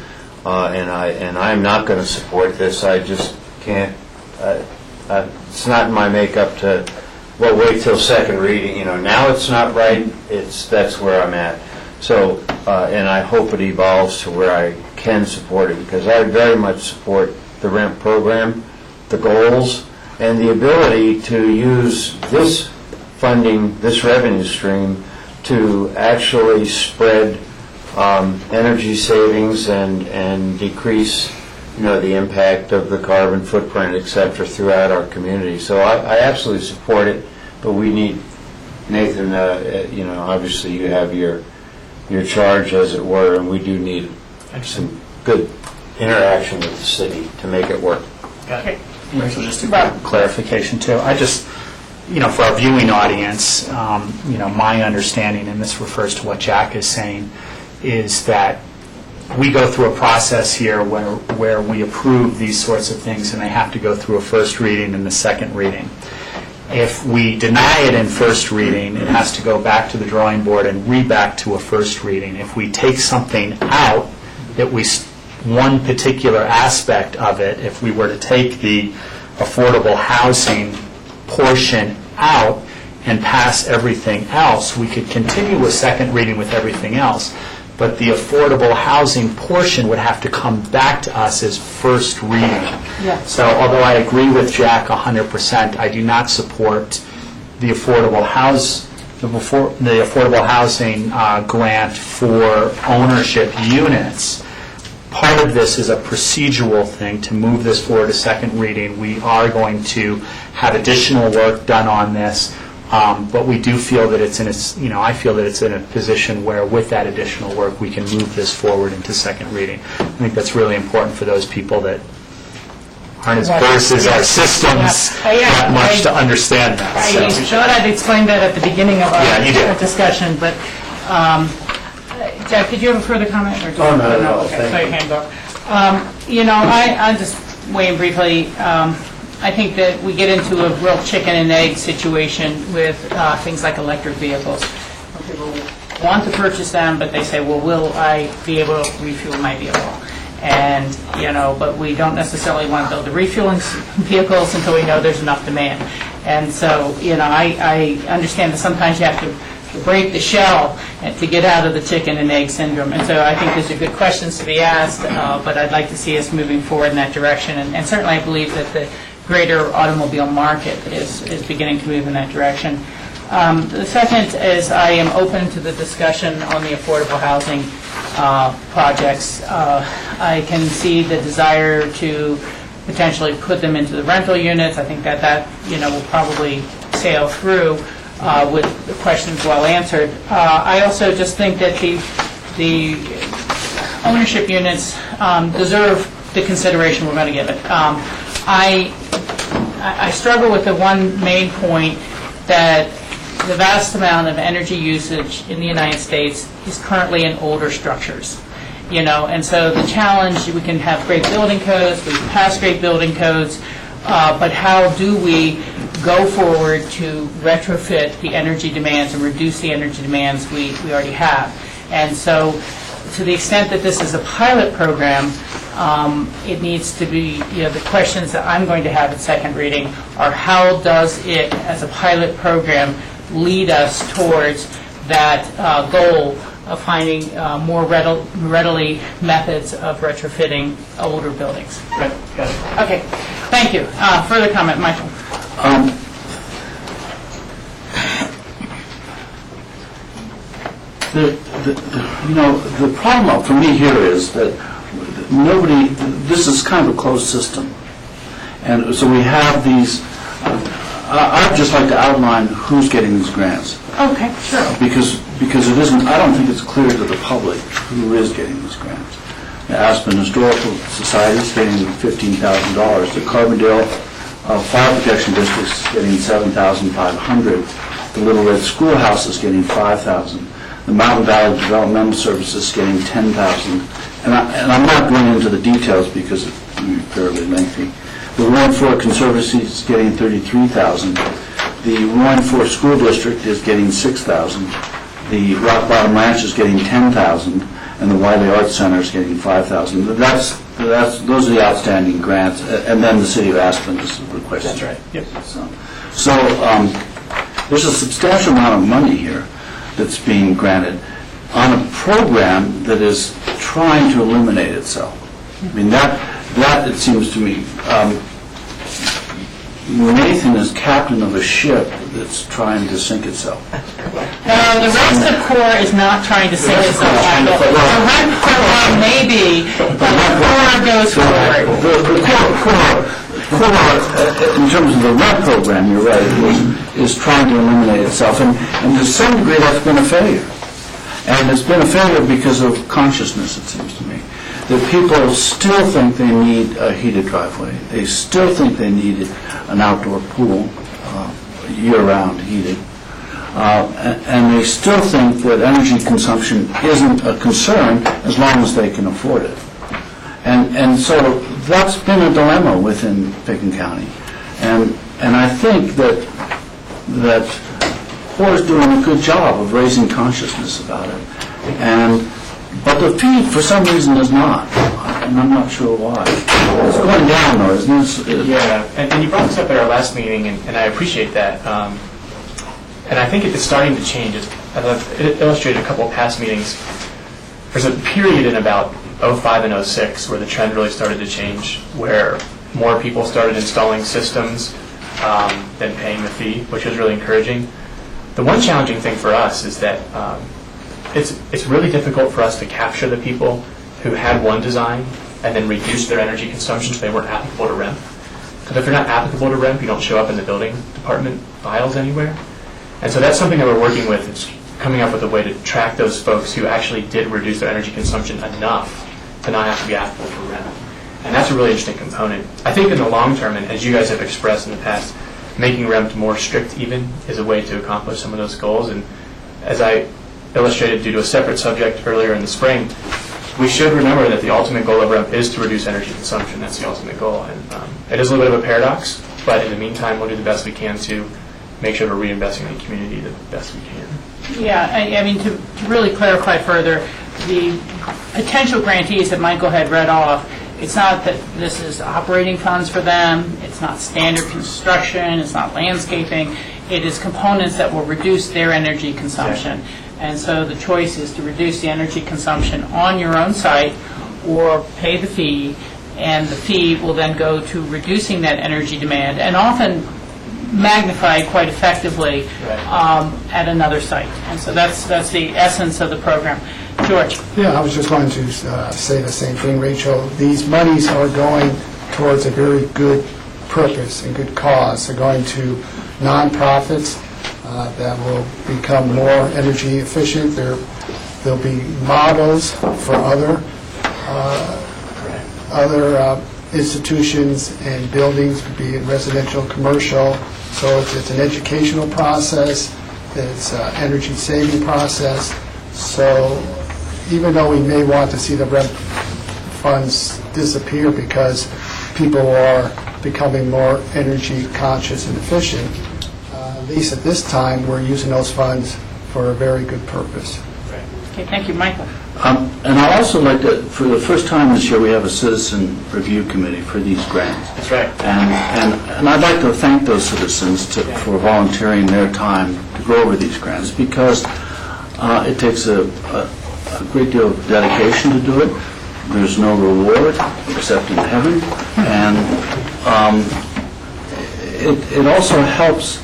S4: and I'm not going to support this. I just can't. It's not in my makeup to. Well, wait till second reading. Now it's not right. That's where I'm at. So, and I hope it evolves to where I can support it, because I very much support the REMP program, the goals, and the ability to use this funding, this revenue stream, to actually spread energy savings and decrease, the impact of the carbon footprint, et cetera, throughout our community. So I absolutely support it, but we need, Nathan, obviously you have your charge, as it were, and we do need some good interaction with the city to make it work.
S3: Okay.
S7: Rachel, just a clarification too. I just, for our viewing audience, my understanding, and this refers to what Jack is saying, is that we go through a process here where we approve these sorts of things, and they have to go through a first reading and the second reading. If we deny it in first reading, it has to go back to the drawing board and back to a first reading. If we take something out, one particular aspect of it, if we were to take the affordable housing portion out and pass everything else, we could continue with second reading with everything else, but the affordable housing portion would have to come back to us as first reading.
S3: Yeah.
S7: So although I agree with Jack 100%, I do not support the affordable housing grant for ownership units. Part of this is a procedural thing to move this forward to second reading. We are going to have additional work done on this, but we do feel that I feel that it's in a position where with that additional work we can move this forward into second reading. I think that's really important for those people that aren't as versed as our systems that much to understand that.
S3: I thought I'd explained that at the beginning of our discussion, but Jack, did you have a further comment? Or
S4: Oh, not at all.
S3: Okay,
S4: Thank
S3: so your hand up. I'll just weigh in briefly. I think that we get into a real chicken and egg situation with things like electric vehicles. People want to purchase them, but they say, well, will I be able to refuel my vehicle? And, but we don't necessarily want to build the refueling vehicles until we know there's enough demand. And so, I understand that sometimes you have to break the shell to get out of the chicken and egg syndrome. And so I think those are good questions to be asked, but I'd like to see us moving forward in that direction. And certainly I believe that the greater automobile market is beginning to move in that direction. The second is I am open to the discussion on the affordable housing projects. I can see the desire to potentially put them into the rental units. I think that will probably sail through with the questions well answered. I also just think that the ownership units deserve the consideration we're going to give it. I struggle with the one main point that the vast amount of energy usage in the United States is currently in older structures. And so the challenge, we can have great building codes, we can pass great building codes, but how do we go forward to retrofit the energy demands and reduce the energy demands we already have? And so to the extent that this is a pilot program, it needs to be, the questions that I'm going to have at second reading are how does it, as a pilot program, lead us towards that goal of finding more readily methods of retrofitting older buildings.
S9: Right, got it.
S3: Okay, thank you. Further comment, Michael?
S8: The problem for me here is that this is kind of a closed system. And so we have these, I'd just like to outline who's getting these grants.
S3: Okay, sure.
S8: Because it isn't, I don't think it's clear to the public who is getting these grants. The Aspen Historical Society is getting $15,000. The Carbondale Fire Protection District is getting $7,500. The Little Red Schoolhouse is getting $5,000. The Mountain Valley Developmental Services is getting $10,000. And I'm not going into the details because it would be fairly lengthy. The Roaring Fork Conservancy is getting $33,000. The Roaring Fork School District is getting $6,000. The Rock Bottom Ranch is getting $10,000, and the Wiley Arts Center is getting $5,000. Those are the outstanding grants, and then the City of Aspen is requesting.
S9: That's right. Yep.
S8: So there's a substantial amount of money here that's being granted on a program that is trying to eliminate itself. I mean, that it seems to me, Nathan is captain of a ship that's trying to sink itself.
S3: No, the rest of CORE is not trying to sink itself. The rent program may be, but CORE goes forward.
S8: The CORE, in terms of the rent program, you're right, is trying to eliminate itself. And to some degree, that's been a failure. And it's been a failure because of consciousness, it seems to me. That people still think they need a heated driveway. They still think they need an outdoor pool, year-round heated. And they still think that energy consumption isn't a concern as long as they can afford it. And so that's been a dilemma within Picken County. And I think that CORE is doing a good job of raising consciousness about it. But the fee, for some reason, is not, and I'm not sure why. It's going down, though, isn't it?
S9: Yeah, and you brought this up at our last meeting, and I appreciate that. And I think it's starting to change. I've illustrated a couple of past meetings. There's a period in about 05 and 06 where the trend really started to change, where more people started installing systems than paying the fee, which was really encouraging. The one challenging thing for us is that it's really difficult for us to capture the people who had one design and then reduced their energy consumption so they weren't applicable to REMP. Because if they're not applicable to REMP, you don't show up in the building department files anywhere. And so that's something that we're working with. It's coming up with a way to track those folks who actually did reduce their energy consumption enough to not have to be applicable for REMP. And that's a really interesting component. I think in the long term, and as you guys have expressed in the past, making REMP more strict even is a way to accomplish some of those goals. And as I illustrated due to a separate subject earlier in the spring, we should remember that the ultimate goal of REMP is to reduce energy consumption. That's the ultimate goal. And it is a little bit of a paradox, but in the meantime, we'll do the best we can to make sure we're reinvesting in the community the best we can.
S3: Yeah, I mean, to really clarify further, the potential grantees that Michael had read off, it's not that this is operating funds for them, it's not standard construction, it's not landscaping, it is components that will reduce their energy consumption.
S9: Exactly.
S3: And so the choice is to reduce the energy consumption on your own site or pay the fee, and the fee will then go to reducing that energy demand, and often magnified quite effectively at another site. And so that's the essence of the program. George?
S6: Yeah, I was just going to say the same thing, Rachel. These monies are going towards a very good purpose and good cause. They're going to nonprofits that will become more energy efficient. There'll be models for other other institutions and buildings, could be in residential, commercial. So it's an educational process, it's an energy saving process. So even though we may want to see the REP funds disappear because people are becoming more energy conscious and efficient, at least at this time, we're using those funds for a very good purpose.
S3: Okay, thank you, Michael.
S8: And I'd also like to, for the first time this year, we have a citizen review committee for these grants.
S9: That's right.
S8: And I'd like to thank those citizens for volunteering their time to go over these grants, because it takes a great deal of dedication to do it. There's no reward except in heaven. And it also helps,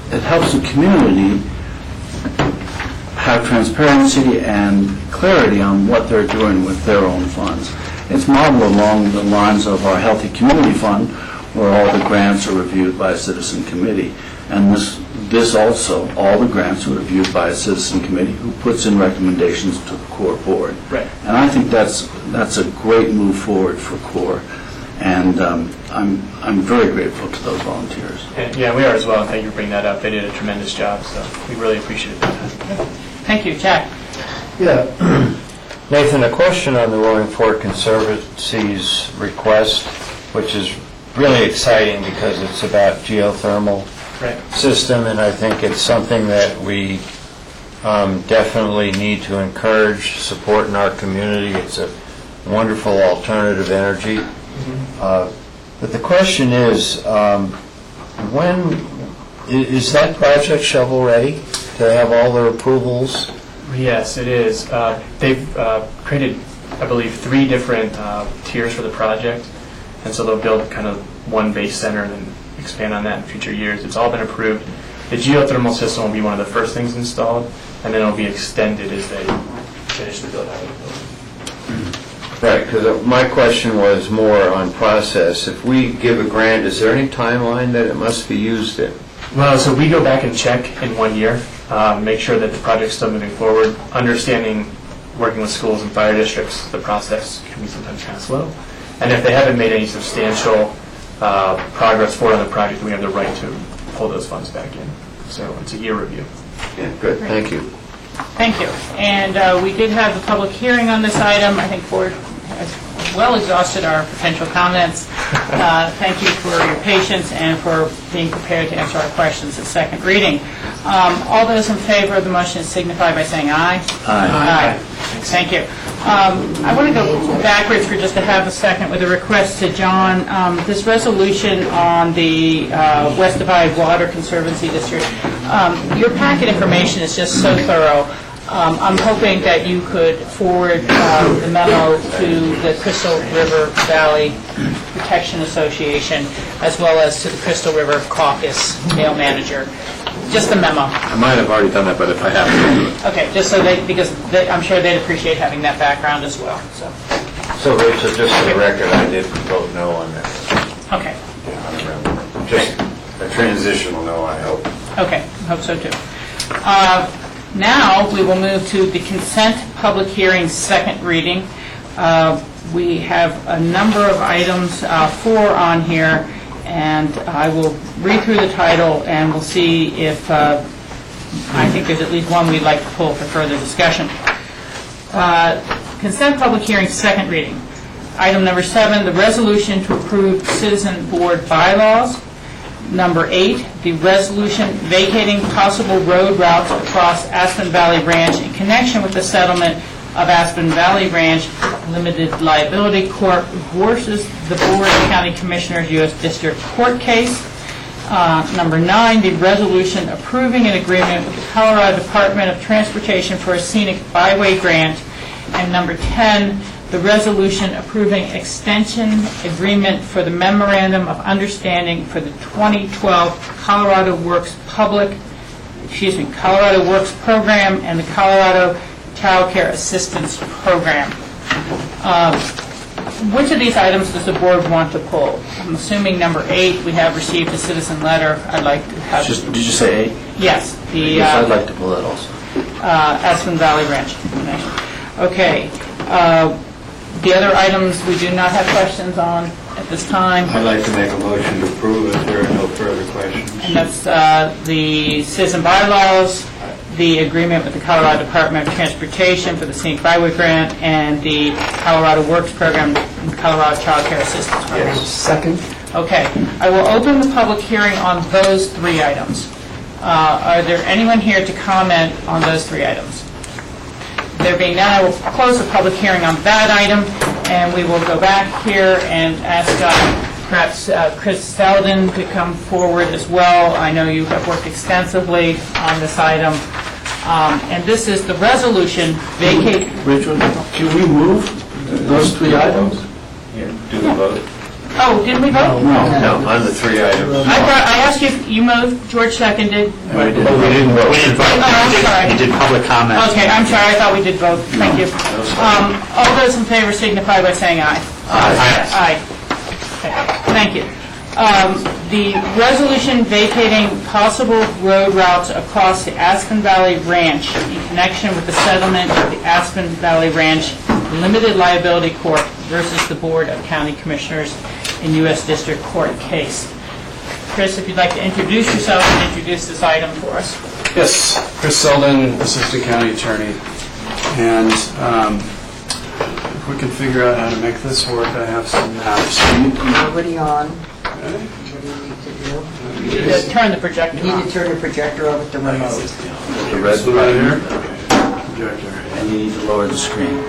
S8: the community have transparency and clarity on what they're doing with their own funds. It's modeled along the lines of our Healthy Community Fund, where all the grants are reviewed by a citizen committee. And this also, all the grants are reviewed by a citizen committee who puts in recommendations to the core board.
S9: Right.
S8: And I think that's a great move forward for core. And I'm very grateful to those volunteers.
S9: Yeah, we are as well. Thank you for bringing that up. They did a tremendous job, so we really appreciate that.
S3: Thank you, Jack.
S4: Yeah. Nathan, a question on the Roaring Fork Conservancy's request, which is really exciting because it's about geothermal system, and I think it's something that we definitely need to encourage, support in our community. It's a wonderful alternative energy. But the question is, when is that project shovel ready to have all their approvals?
S9: Yes, it is. They've created, I believe, 3 different tiers for the project, and so they'll build kind of one base center and then expand on that in future years. It's all been approved. The geothermal system will be one of the first things installed, and then it'll be extended as they finish the build out of the building.
S4: Right, because my question was more on process. If we give a grant, is there any timeline that it must be used in?
S9: Well, so we go back and check in 1 year, make sure that the project's still moving forward, understanding, working with schools and fire districts, the process can be sometimes kind of slow. And if they haven't made any substantial progress forward on the project, we have the right to pull those funds back in. So it's a year review.
S4: Yeah, good, thank you.
S3: Thank you. And we did have a public hearing on this item. I think Board has well exhausted our potential comments. Thank you for your patience and for being prepared to answer our questions at second reading. All those in favor of the motion signify by saying aye.
S8: Aye.
S3: Thank you. I want to go backwards for just a half a second with a request to John. This resolution on the West Divide Water Conservancy District, your packet information is just so thorough. I'm hoping that you could forward the memo to the Crystal River Valley Protection Association, as well as to the Crystal River Caucus mail manager. Just a memo.
S2: I might have already done that, but if I haven't, I'll do it.
S3: Okay, just so because I'm sure they'd appreciate having that background as well.
S4: So, Rachel, just for the record, I did vote no on that.
S3: Okay.
S4: Just a transitional no, I hope.
S3: Okay, I hope so too. Now, we will move to the consent public hearing second reading. We have a number of items, 4 on here, and I will read through the title and we'll see if I think there's at least one we'd like to pull for further discussion. Consent public hearing second reading. Item number 7, the resolution to approve citizen board bylaws. Number 8, the resolution vacating possible road routes across Aspen Valley Ranch in connection with the settlement of Aspen Valley Ranch Limited Liability Corp. versus the Board of County Commissioners U.S. District Court case. Number 9, the resolution approving an agreement with the Colorado Department of Transportation for a scenic byway grant. And number 10, the resolution approving extension agreement for the memorandum of understanding for the 2012 Colorado Works Program and the Colorado Child Care Assistance Program. Which of these items does the board want to pull? I'm assuming number 8, we have received a citizen letter. I'd like to have...
S8: Did you say 8?
S3: Yes.
S8: Yes, I'd like to pull that also.
S3: Aspen Valley Ranch information. Okay. The other items we do not have questions on at this time,
S4: I'd like to make a motion to approve if there are no further questions.
S3: and that's the citizen bylaws, the agreement with the Colorado Department of Transportation for the Scenic Byway Grant, and the Colorado Works Program and Colorado Child Care Assistance Program.
S6: Second?
S3: Okay, I will open the public hearing on those 3 items. Are there anyone here to comment on those 3 items? There being none, I will close the public hearing on that item, and we will go back here and ask perhaps Chris Selden to come forward as well. I know you have worked extensively on this item. And this is the resolution vacate.
S8: Richard, can we move those 3 items?
S4: Yeah, do the vote.
S3: Oh, didn't we vote?
S4: No, on the 3 items.
S3: I asked you if you moved, George seconded.
S8: We didn't vote.
S3: I'm sorry.
S7: You did public comment.
S3: Okay, I'm sorry, I thought we did vote. Thank you. All those in favor signify by saying aye. Aye. Okay, thank you. The resolution vacating possible road routes across the Aspen Valley Ranch in connection with the settlement of the Aspen Valley Ranch Limited Liability Court versus the Board of County Commissioners in U.S. District Court case. Chris, if you'd like to introduce yourself and introduce this item for us.
S10: Yes, Chris Selden, Assistant County Attorney. And if we can figure out how to make this work, I have some maps.
S11: Already on.
S10: Okay.
S11: What do you need to do?
S3: You need to turn the projector
S11: You need
S3: on.
S11: to turn the projector on with the remote.
S8: The red
S10: Right
S8: button,
S10: here? Projector.
S8: and you need to lower the screen.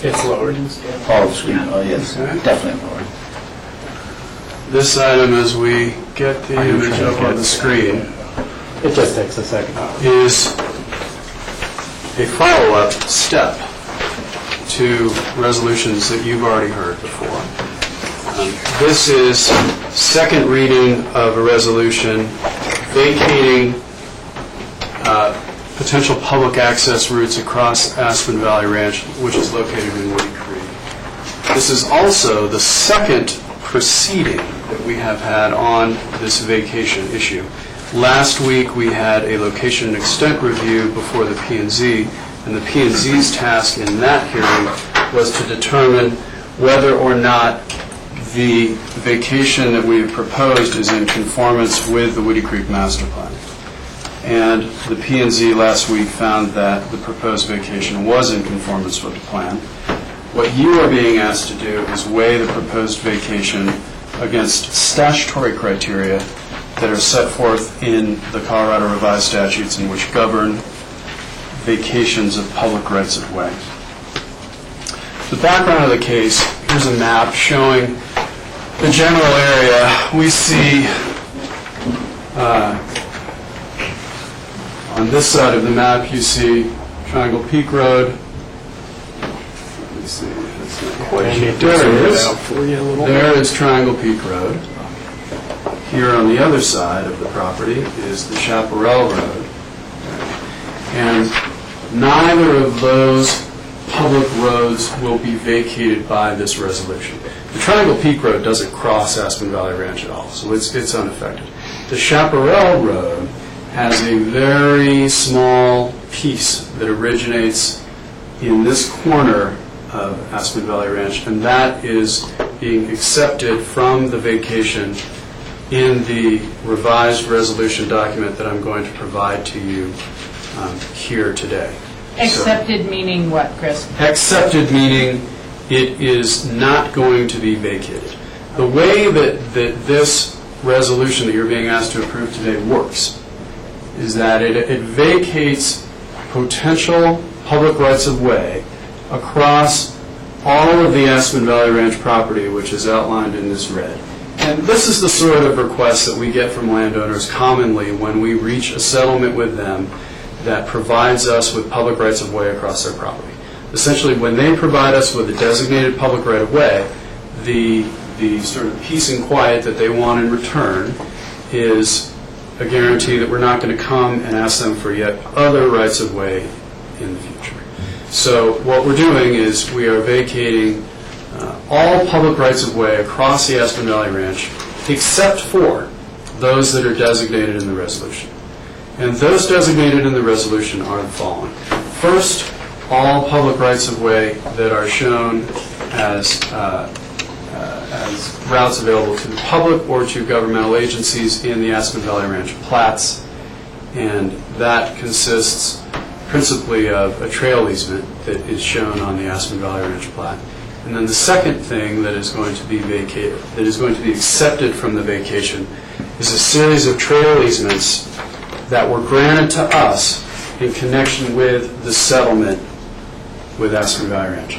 S10: It's lowered.
S8: Oh, the screen, oh, yes,
S10: Okay.
S8: definitely lower.
S10: This item, as we get the image up on the screen,
S1: It just takes a second.
S10: is a follow-up step to resolutions that you've already heard before. This is second reading of a resolution vacating potential public access routes across Aspen Valley Ranch, which is located in Woody Creek. This is also the second proceeding that we have had on this vacation issue. Last week, we had a location and extent review before the P&Z, and the P&Z's task in that hearing was to determine whether or not the vacation that we have proposed is in conformance with the Woody Creek Master Plan. And the P&Z last week found that the proposed vacation was in conformance with the plan. What you are being asked to do is weigh the proposed vacation against statutory criteria that are set forth in the Colorado Revised Statutes in which govern vacations of public rights-of-way. The background of the case, here's a map showing the general area. We see on this side of the map, you see Triangle Peak Road. Let me see if it's not quite. There it is. There is Triangle Peak Road. Here on the other side of the property is the Chaparral Road. And neither of those public roads will be vacated by this resolution. The Triangle Peak Road doesn't cross Aspen Valley Ranch at all, so it's unaffected. The Chaparral Road has a very small piece that originates in this corner of Aspen Valley Ranch, and that is being accepted from the vacation in the revised resolution document that I'm going to provide to you here today.
S3: Accepted meaning what, Chris?
S10: Accepted meaning it is not going to be vacated. The way that this resolution that you're being asked to approve today works is that it vacates potential public rights-of-way across all of the Aspen Valley Ranch property, which is outlined in this red. And this is the sort of request that we get from landowners commonly when we reach a settlement with them that provides us with public rights-of-way across their property. Essentially, when they provide us with a designated public right-of-way, the sort of peace and quiet that they want in return is a guarantee that we're not going to come and ask them for yet other rights-of-way in the future. So what we're doing is we are vacating all public rights-of-way across the Aspen Valley Ranch except for those that are designated in the resolution. And those designated in the resolution are the following. First, all public rights-of-way that are shown as routes available to the public or to governmental agencies in the Aspen Valley Ranch plats. And that consists principally of a trail easement that is shown on the Aspen Valley Ranch plat. And then the second thing that is going to be vacated, that is going to be accepted from the vacation, is a series of trail easements that were granted to us in connection with the settlement with Aspen Valley Ranch.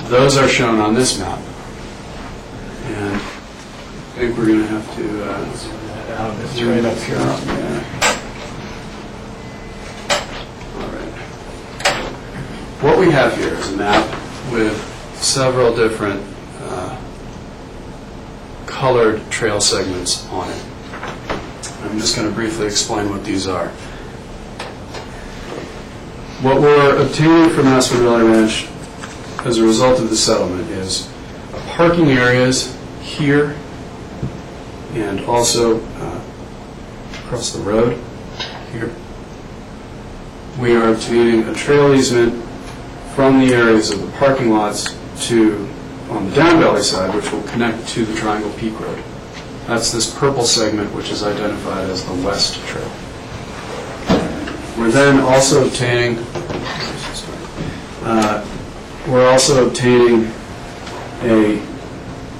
S10: Those are shown on this map. And I think we're going to have to...
S1: It's right up here.
S10: All right. What we have here is a map with several different colored trail segments on it. I'm just going to briefly explain what these are. What we're obtaining from Aspen Valley Ranch as a result of the settlement is parking areas here and also across the road here. We are obtaining a trail easement from the areas of the parking lots to on the Down Valley side, which will connect to the Triangle Peak Road. That's this purple segment, which is identified as the West Trail. We're then also obtaining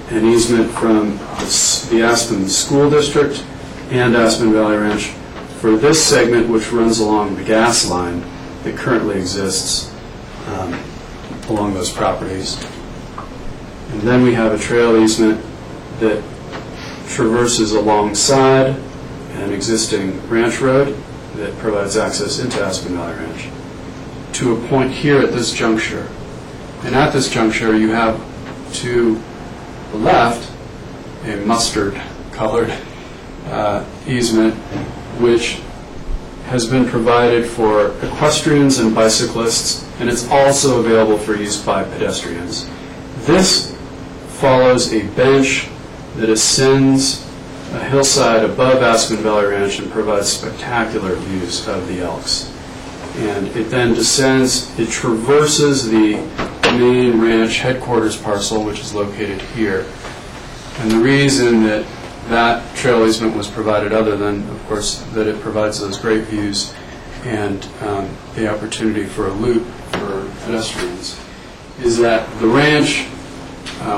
S10: an easement from the Aspen School District and Aspen Valley Ranch for this segment, which runs along the gas line that currently exists along those properties. And then we have a trail easement that traverses alongside an existing ranch road that provides access into Aspen Valley Ranch to a point here at this juncture. And at this juncture, you have to the left a mustard-colored easement, which has been provided for equestrians and bicyclists, and it's also available for use by pedestrians. This follows a bench that ascends a hillside above Aspen Valley Ranch and provides spectacular views of the elks. And it then descends, it traverses the main ranch headquarters parcel, which is located here. And the reason that that trail easement was provided, other than, of course, that it provides those great views and the opportunity for a loop for pedestrians, is that the ranch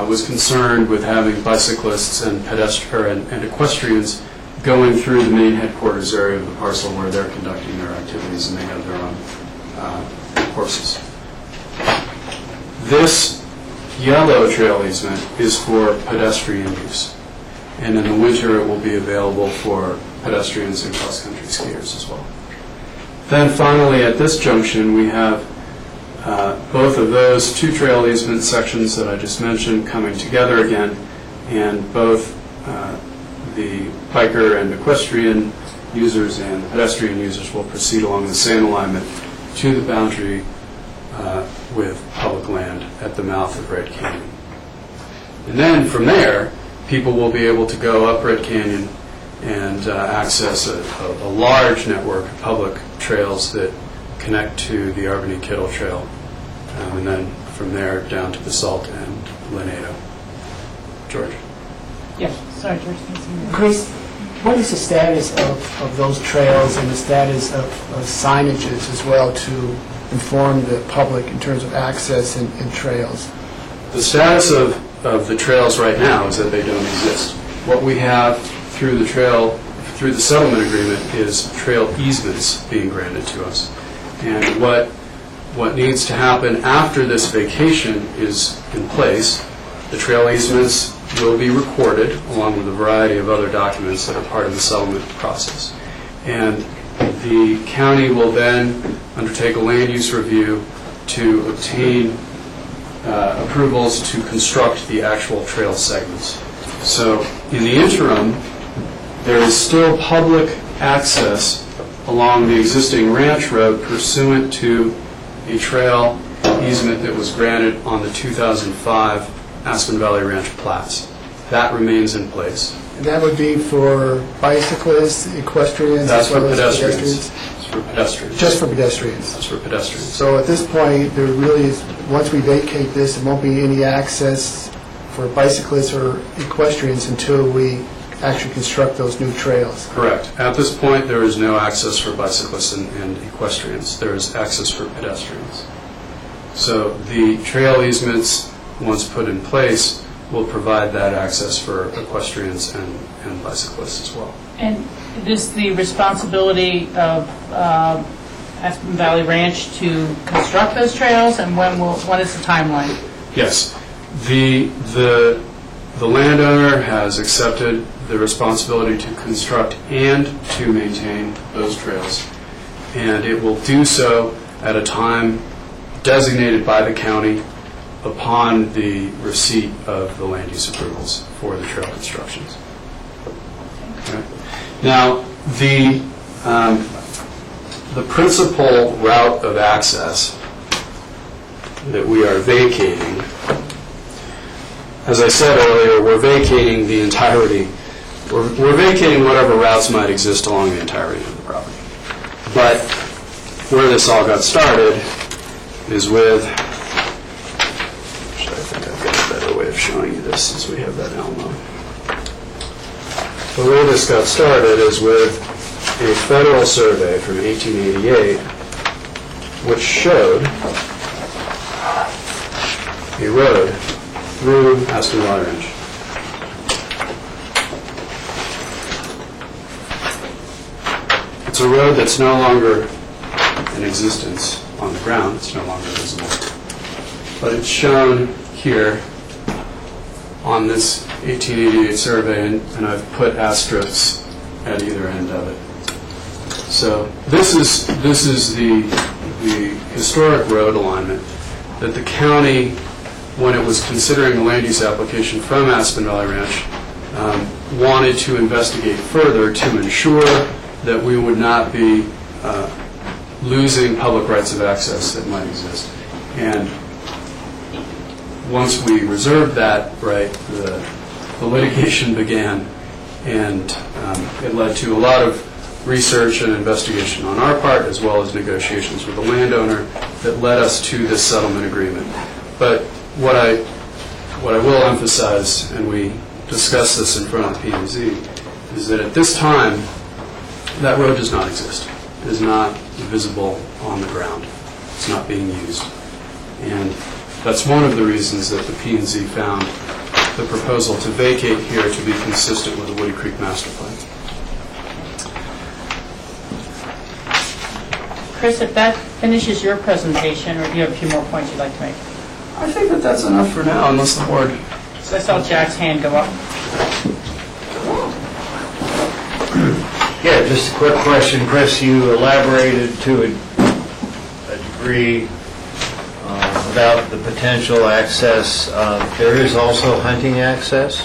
S10: was concerned with having bicyclists and equestrians going through the main headquarters area of the parcel where they're conducting their activities and they have their own courses. This yellow trail easement is for pedestrian use, and in the winter it will be available for pedestrians and cross-country skiers as well. Then finally at this junction we have both of those two trail easement sections that I just mentioned coming together again, and both the biker and equestrian users and pedestrian users will proceed along the same alignment to the boundary with public land at the mouth of Red Canyon. And then from there, people will be able to go up Red Canyon and access a large network of public trails that connect to the Albany-Kittle Trail, and then from there down to Basalt and Lanedo. George?
S3: Yes, sorry, George.
S6: Chris, what is the status of those trails and the status of signages as well to inform the public in terms of access and trails?
S10: The status of the trails right now is that they don't exist. What we have through the settlement agreement is trail easements being granted to us. And what needs to happen after this vacation is in place. The trail easements will be recorded along with a variety of other documents that are part of the settlement process. And the county will then undertake a land use review to obtain approvals to construct the actual trail segments. So in the interim, there is still public access along the existing ranch road pursuant to a trail easement that was granted on the 2005 Aspen Valley Ranch plats. That remains in place.
S6: And that would be for bicyclists, equestrians,
S10: That's
S6: as well
S10: for
S6: as
S10: pedestrians. for pedestrians.
S6: just for pedestrians.
S10: Just for pedestrians.
S6: So at this point, there really is, once we vacate this, there won't be any access for bicyclists or equestrians until we actually construct those new trails.
S10: Correct. At this point, there is no access for bicyclists and equestrians. There is access for pedestrians. So the trail easements, once put in place, will provide that access for equestrians and bicyclists as well.
S3: And is the responsibility of Aspen Valley Ranch to construct those trails, and when is the timeline?
S10: Yes. The landowner has accepted the responsibility to construct and to maintain those trails. And it will do so at a time designated by the county upon the receipt of the land use approvals for the trail constructions. Okay. Now, the principal route of access that we are vacating, as I said earlier, we're vacating the entirety, we're vacating whatever routes might exist along the entirety of the property. But where this all got started is with, actually I think I've got a better way of showing you this since we have that Elmo. The way this got started is with a federal survey from 1888 which showed a road through Aspen Valley Ranch. It's a road that's no longer in existence on the ground, it's no longer visible. But it's shown here on this 1888 survey, and I've put asterisks at either end of it. So this is the historic road alignment that the county, when it was considering the land use application from Aspen Valley Ranch, wanted to investigate further to ensure that we would not be losing public rights of access that might exist. And once we reserved that right, the litigation began, and it led to a lot of research and investigation on our part, as well as negotiations with the landowner that led us to this settlement agreement. But what I will emphasize, and we discussed this in front of P&Z, is that at this time, that road does not exist. It is not visible on the ground. It's not being used. And that's one of the reasons that the P&Z found the proposal to vacate here to be consistent with the Woody Creek Master Plan.
S3: Chris, if that finishes your presentation, or do you have a few more points you'd like to make?
S10: I think that that's enough for now, unless the board...
S3: So I saw Jack's hand go up.
S4: Yeah, just a quick question, Chris. You elaborated to a degree about the potential access. There is also hunting access?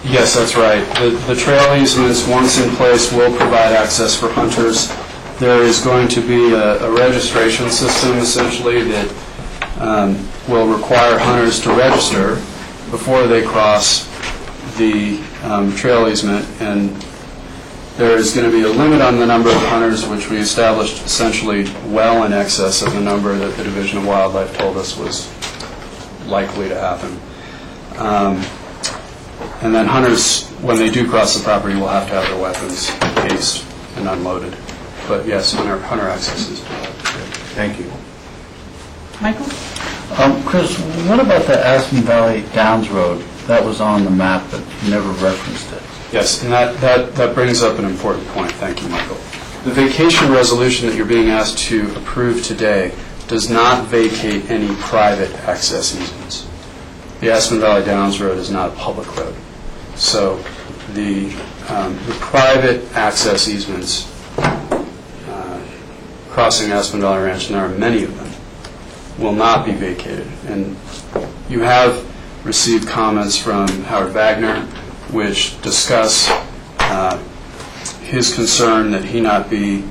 S10: Yes, that's right. The trail easements, once in place, will provide access for hunters. There is going to be a registration system, essentially, that will require hunters to register before they cross the trail easement, and there is going to be a limit on the number of hunters, which we established essentially well in excess of the number that the Division of Wildlife told us was likely to happen. And then hunters, when they do cross the property, will have to have their weapons cased and unloaded. But yes, hunter access is provided.
S4: Thank you.
S3: Michael?
S8: Chris, what about the Aspen Valley Downs Road? That was on the map, but you never referenced it.
S10: Yes, and that brings up an important point. Thank you, Michael. The vacation resolution that you're being asked to approve today does not vacate any private access easements. The Aspen Valley Downs Road is not a public road. So the private access easements crossing Aspen Valley Ranch, and there are many of them, will not be vacated. And you have received comments from Howard Wagner, which discuss his concern that he not be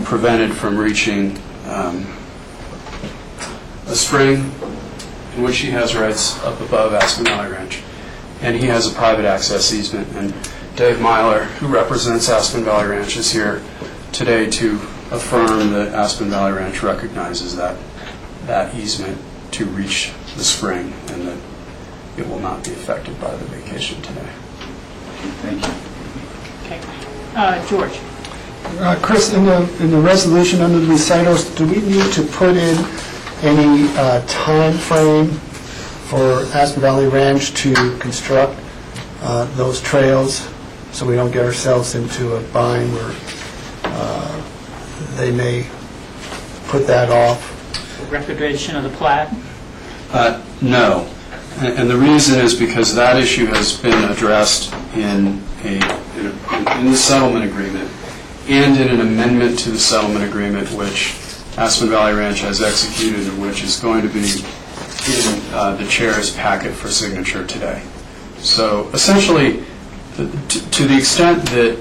S10: prevented from reaching a spring in which he has rights up above Aspen Valley Ranch. And he has a private access easement. And Dave Myler, who represents Aspen Valley Ranch, is here today to affirm that Aspen Valley Ranch recognizes that easement to reach the spring and that it will not be affected by the vacation today.
S8: Thank you.
S3: Okay. George?
S6: Chris, in the resolution under the recitals, do we need to put in any time frame for Aspen Valley Ranch to construct those trails so we don't get ourselves into a bind where they may put that off?
S3: Recordation of the plat?
S10: No. And the reason is because that issue has been addressed in the settlement agreement and in an amendment to the settlement agreement which Aspen Valley Ranch has executed and which is going to be in the chair's packet for signature today. So essentially, to the extent that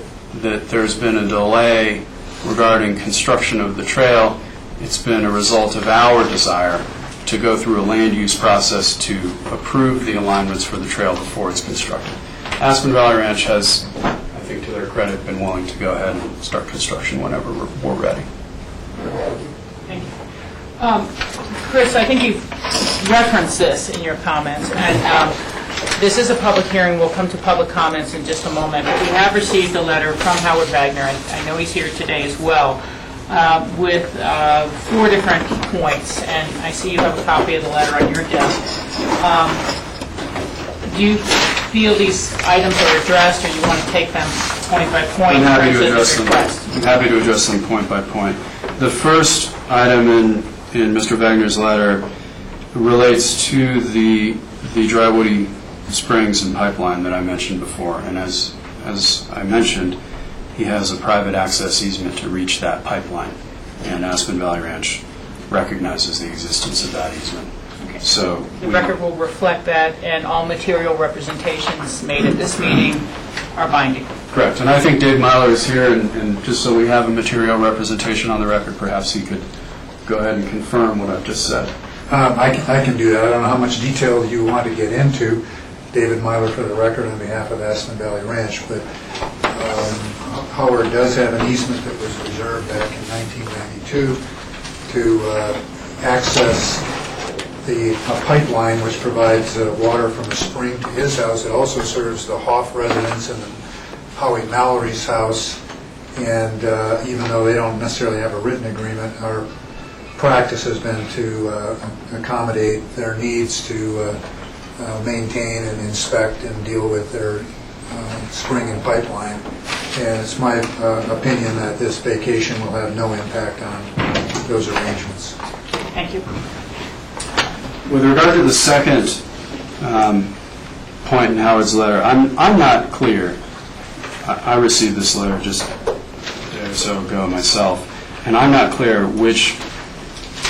S10: there's been a delay regarding construction of the trail, it's been a result of our desire to go through a land use process to approve the alignments for the trail before it's constructed. Aspen Valley Ranch has, I think to their credit, been willing to go ahead and start construction whenever we're ready.
S3: Thank you. Chris, I think you've referenced this in your comments, and this is a public hearing. We'll come to public comments in just a moment, but we have received a letter from Howard Wagner, and I know he's here today as well, with 4 different points, and I see you have a copy of the letter on your desk. Do you feel these items are addressed, or you want to take them point by point?
S10: I'm happy to address them point by point. The first item in Mr. Wagner's letter relates to the Dry Woody Springs and pipeline that I mentioned before, and as I mentioned, he has a private access easement to reach that pipeline, and Aspen Valley Ranch recognizes the existence of that easement.
S3: Okay.
S10: So
S3: the record will reflect that, and all material representations made at this meeting are binding.
S10: Correct, and I think Dave Myler is here, and just so we have a material representation on the record, perhaps he could go ahead and confirm what I've just said.
S5: I can do that. I don't know how much detail you want to get into. David Myler for the record on behalf of Aspen Valley Ranch, but Howard does have an easement that was reserved back in 1992 to access the pipeline which provides water from a spring to his house. It also serves the Hoff residence and the Howie Mallory's house, and even though they don't necessarily have a written agreement, our practice has been to accommodate their needs to maintain and inspect and deal with their spring and pipeline. And it's my opinion that this vacation will have no impact on those arrangements.
S3: Thank you.
S10: With regard to the second point in Howard's letter, I'm not clear. I received this letter just a day or so ago myself, and I'm not clear which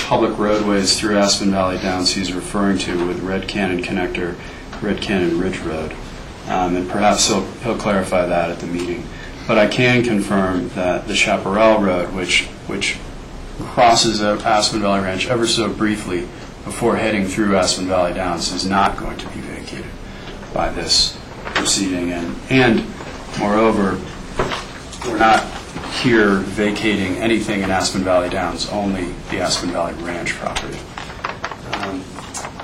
S10: public roadways through Aspen Valley Downs he's referring to with Red Cannon Connector, Red Cannon Ridge Road, and perhaps he'll clarify that at the meeting. But I can confirm that the Chaparral Road, which crosses Aspen Valley Ranch ever so briefly before heading through Aspen Valley Downs, is not going to be vacated by this proceeding. And moreover, we're not here vacating anything in Aspen Valley Downs, only the Aspen Valley Ranch property.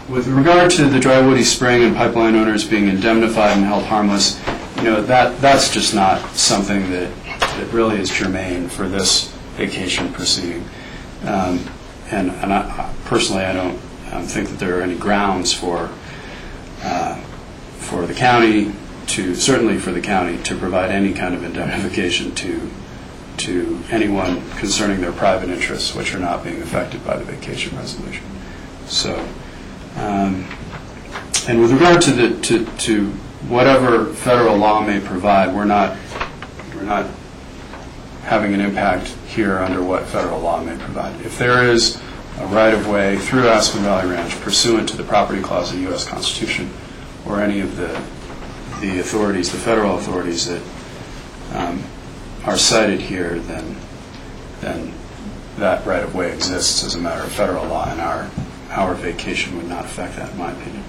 S10: With regard to the Dry Woody Spring and pipeline owners being indemnified and held harmless, that's just not something that really is germane for this vacation proceeding. And personally, I don't think that there are any grounds for the county certainly for the county to provide any kind of indemnification to anyone concerning their private interests, which are not being affected by the vacation resolution. So, and with regard to whatever federal law may provide, we're not having an impact here under what federal law may provide. If there is a right-of-way through Aspen Valley Ranch pursuant to the property clause of the U.S. Constitution or any of the authorities, the federal authorities that are cited here, then that right-of-way exists as a matter of federal law, and our vacation would not affect that, in my opinion.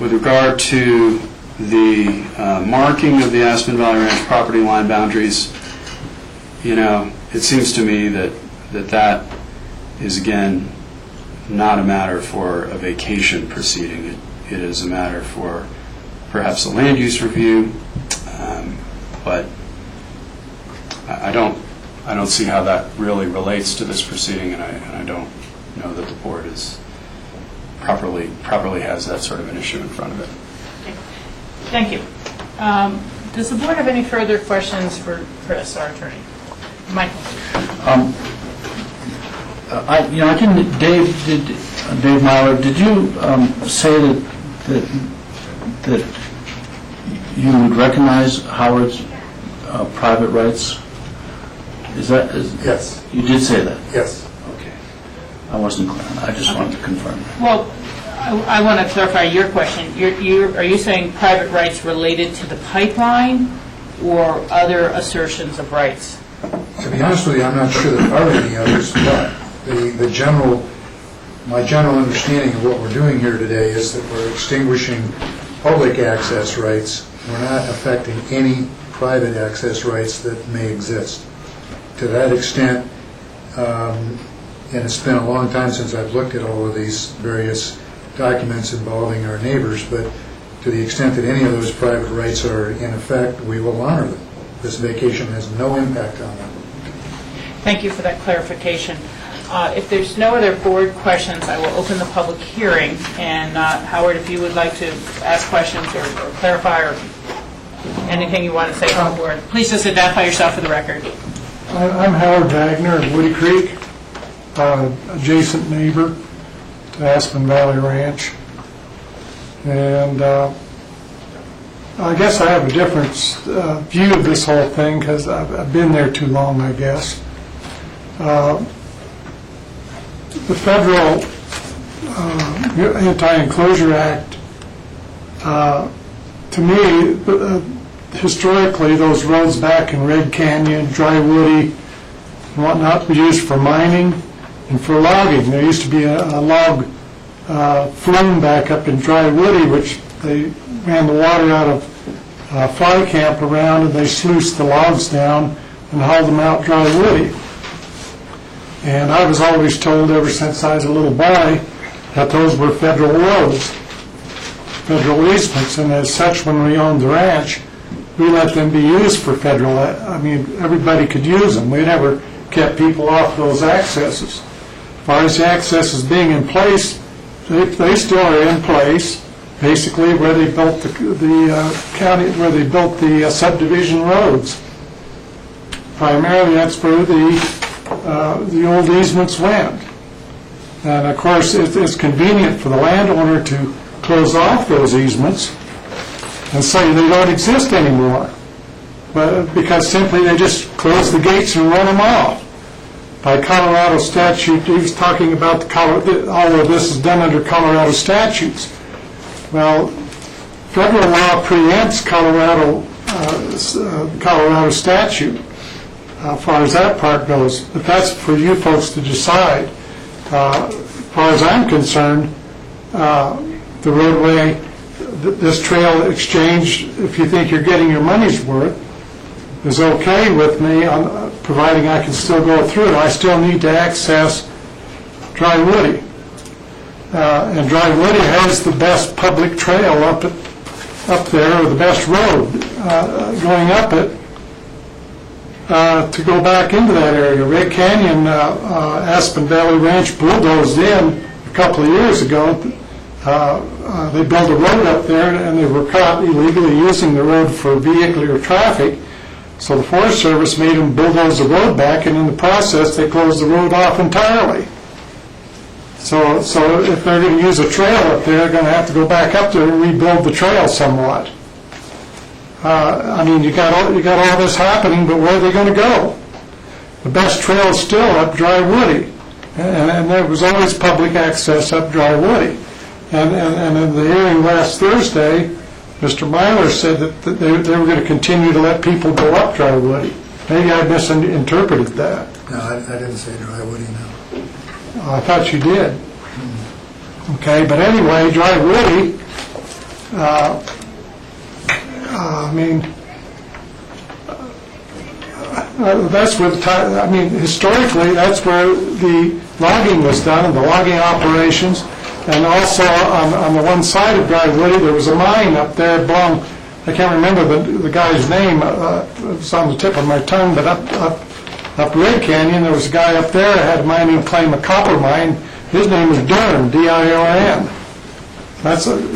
S10: With regard to the marking of the Aspen Valley Ranch property line boundaries, it seems to me that that is, again, not a matter for a vacation proceeding. It is a matter for perhaps a land use review, but I don't see how that really relates to this proceeding, and I don't know that the board is properly has that sort of an issue in front of it.
S3: Okay. Thank you. Does the board have any further questions for Chris, our attorney? Michael?
S8: I didn't. Dave Myler, did you say that you would recognize Howard's private rights?
S5: Yes.
S8: You did say that?
S5: Yes.
S8: Okay. I wasn't clear. I just wanted to confirm that.
S3: Well, I want to clarify your question. Are you saying private rights related to the pipeline or other assertions of rights?
S5: To be honest with you, I'm not sure there are any others, but my general understanding of what we're doing here today is that we're extinguishing public access rights. We're not affecting any private access rights that may exist. To that extent, and it's been a long time since I've looked at all of these various documents involving our neighbors, but to the extent that any of those private rights are in effect, we will honor them. This vacation has no impact on them.
S3: Thank you for that clarification. If there's no other board questions, I will open the public hearing. And Howard, if you would like to ask questions or clarify or anything you want to say to the board, please just identify yourself for the record.
S12: I'm Howard Wagner of Woody Creek, adjacent neighbor to Aspen Valley Ranch. And I guess I have a different view of this whole thing because I've been there too long, I guess. The Federal Anti-Enclosure Act, to me, historically, those roads back in Red Canyon, Dry Woody, and whatnot were used for mining and for logging. There used to be a log flume back up in Dry Woody, which they ran the water out of fly camp around, and they sluiced the logs down and hauled them out Dry Woody. And I was always told ever since I was a little boy that those were federal roads, federal easements, and as such, when we owned the ranch, we let them be used for federal. I mean, everybody could use them. We never kept people off those accesses. As far as the accesses being in place, they still are in place, basically where they built the county, where they built the subdivision roads. Primarily, that's where the old easements went. And of course, it's convenient for the landowner to close off those easements and say they don't exist anymore, but because simply they just close the gates and run them off. By Colorado statute, he was talking about all of this is done under Colorado statutes. Well, federal law preempts Colorado statute as far as that part goes, but that's for you folks to decide. As far as I'm concerned, the roadway, this trail exchange, if you think you're getting your money's worth, is okay with me, providing I can still go through it. I still need to access Dry Woody. And Dry Woody has the best public trail up there, or the best road going up it, to go back into that area. Red Canyon, Aspen Valley Ranch bulldozed in a couple of years ago. They built a road up there, and they were caught illegally using the road for vehicular traffic. So the Forest Service made them bulldoze the road back, and in the process, they closed the road off entirely. So if they're going to use a trail up there, they're going to have to go back up there and rebuild the trail somewhat. I mean, you got all this happening, but where are they going to go? The best trail is still up Dry Woody, and there was always public access up Dry Woody. And in the hearing last Thursday, Mr. Myler said that they were going to continue to let people go up Dry Woody. Maybe I misinterpreted that.
S5: No, I didn't say Dry Woody, no.
S12: I thought you did. Okay, but anyway, Dry Woody, I mean, That's where historically, that's where the logging was done, and the logging operations. And also on the one side of Dry Woody, there was a mine up there belonged, I can't remember the guy's name, it's on the tip of my tongue, but up Red Canyon, there was a guy up there that had a mining claim, a copper mine. His name was Dillon, D-I-O-N.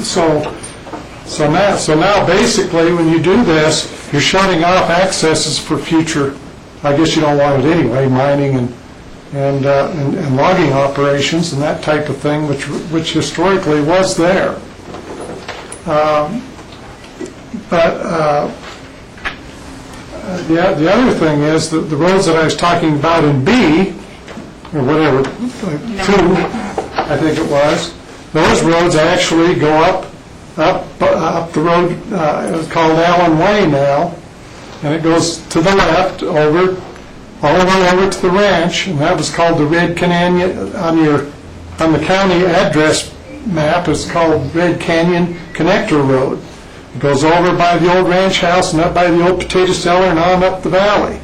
S12: So now basically when you do this, you're shutting off accesses for future, I guess you don't want it anyway, mining and logging operations and that type of thing, which historically was there. The other thing is that the roads that I was talking about in B, or whatever, 2, I think it was, those roads actually go up the road, it's called Allen Way now, and it goes to the left all the way over to the ranch, and that was called the Red Canyon, on the county address map, it's called Red Canyon Connector Road. It goes over by the old ranch house and up by the old potato cellar and on up the valley.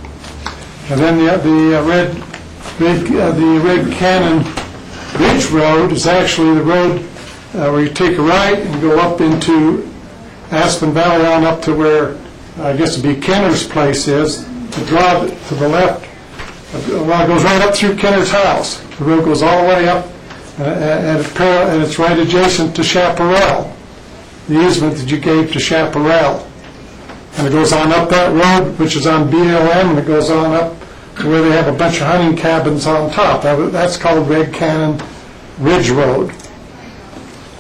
S12: And then the Red Canyon Ridge Road is actually the road where you take a right and go up into Aspen Valley on up to where I guess it'd be Kenner's place is. To draw to the left, well, it goes right up through Kenner's house. The road goes all the way up, and it's right adjacent to Chaparral, the easement that you gave to Chaparral. And it goes on up that road, which is on BLM, and it goes on up to where they have a bunch of hunting cabins on top. That's called Red Canyon Ridge Road.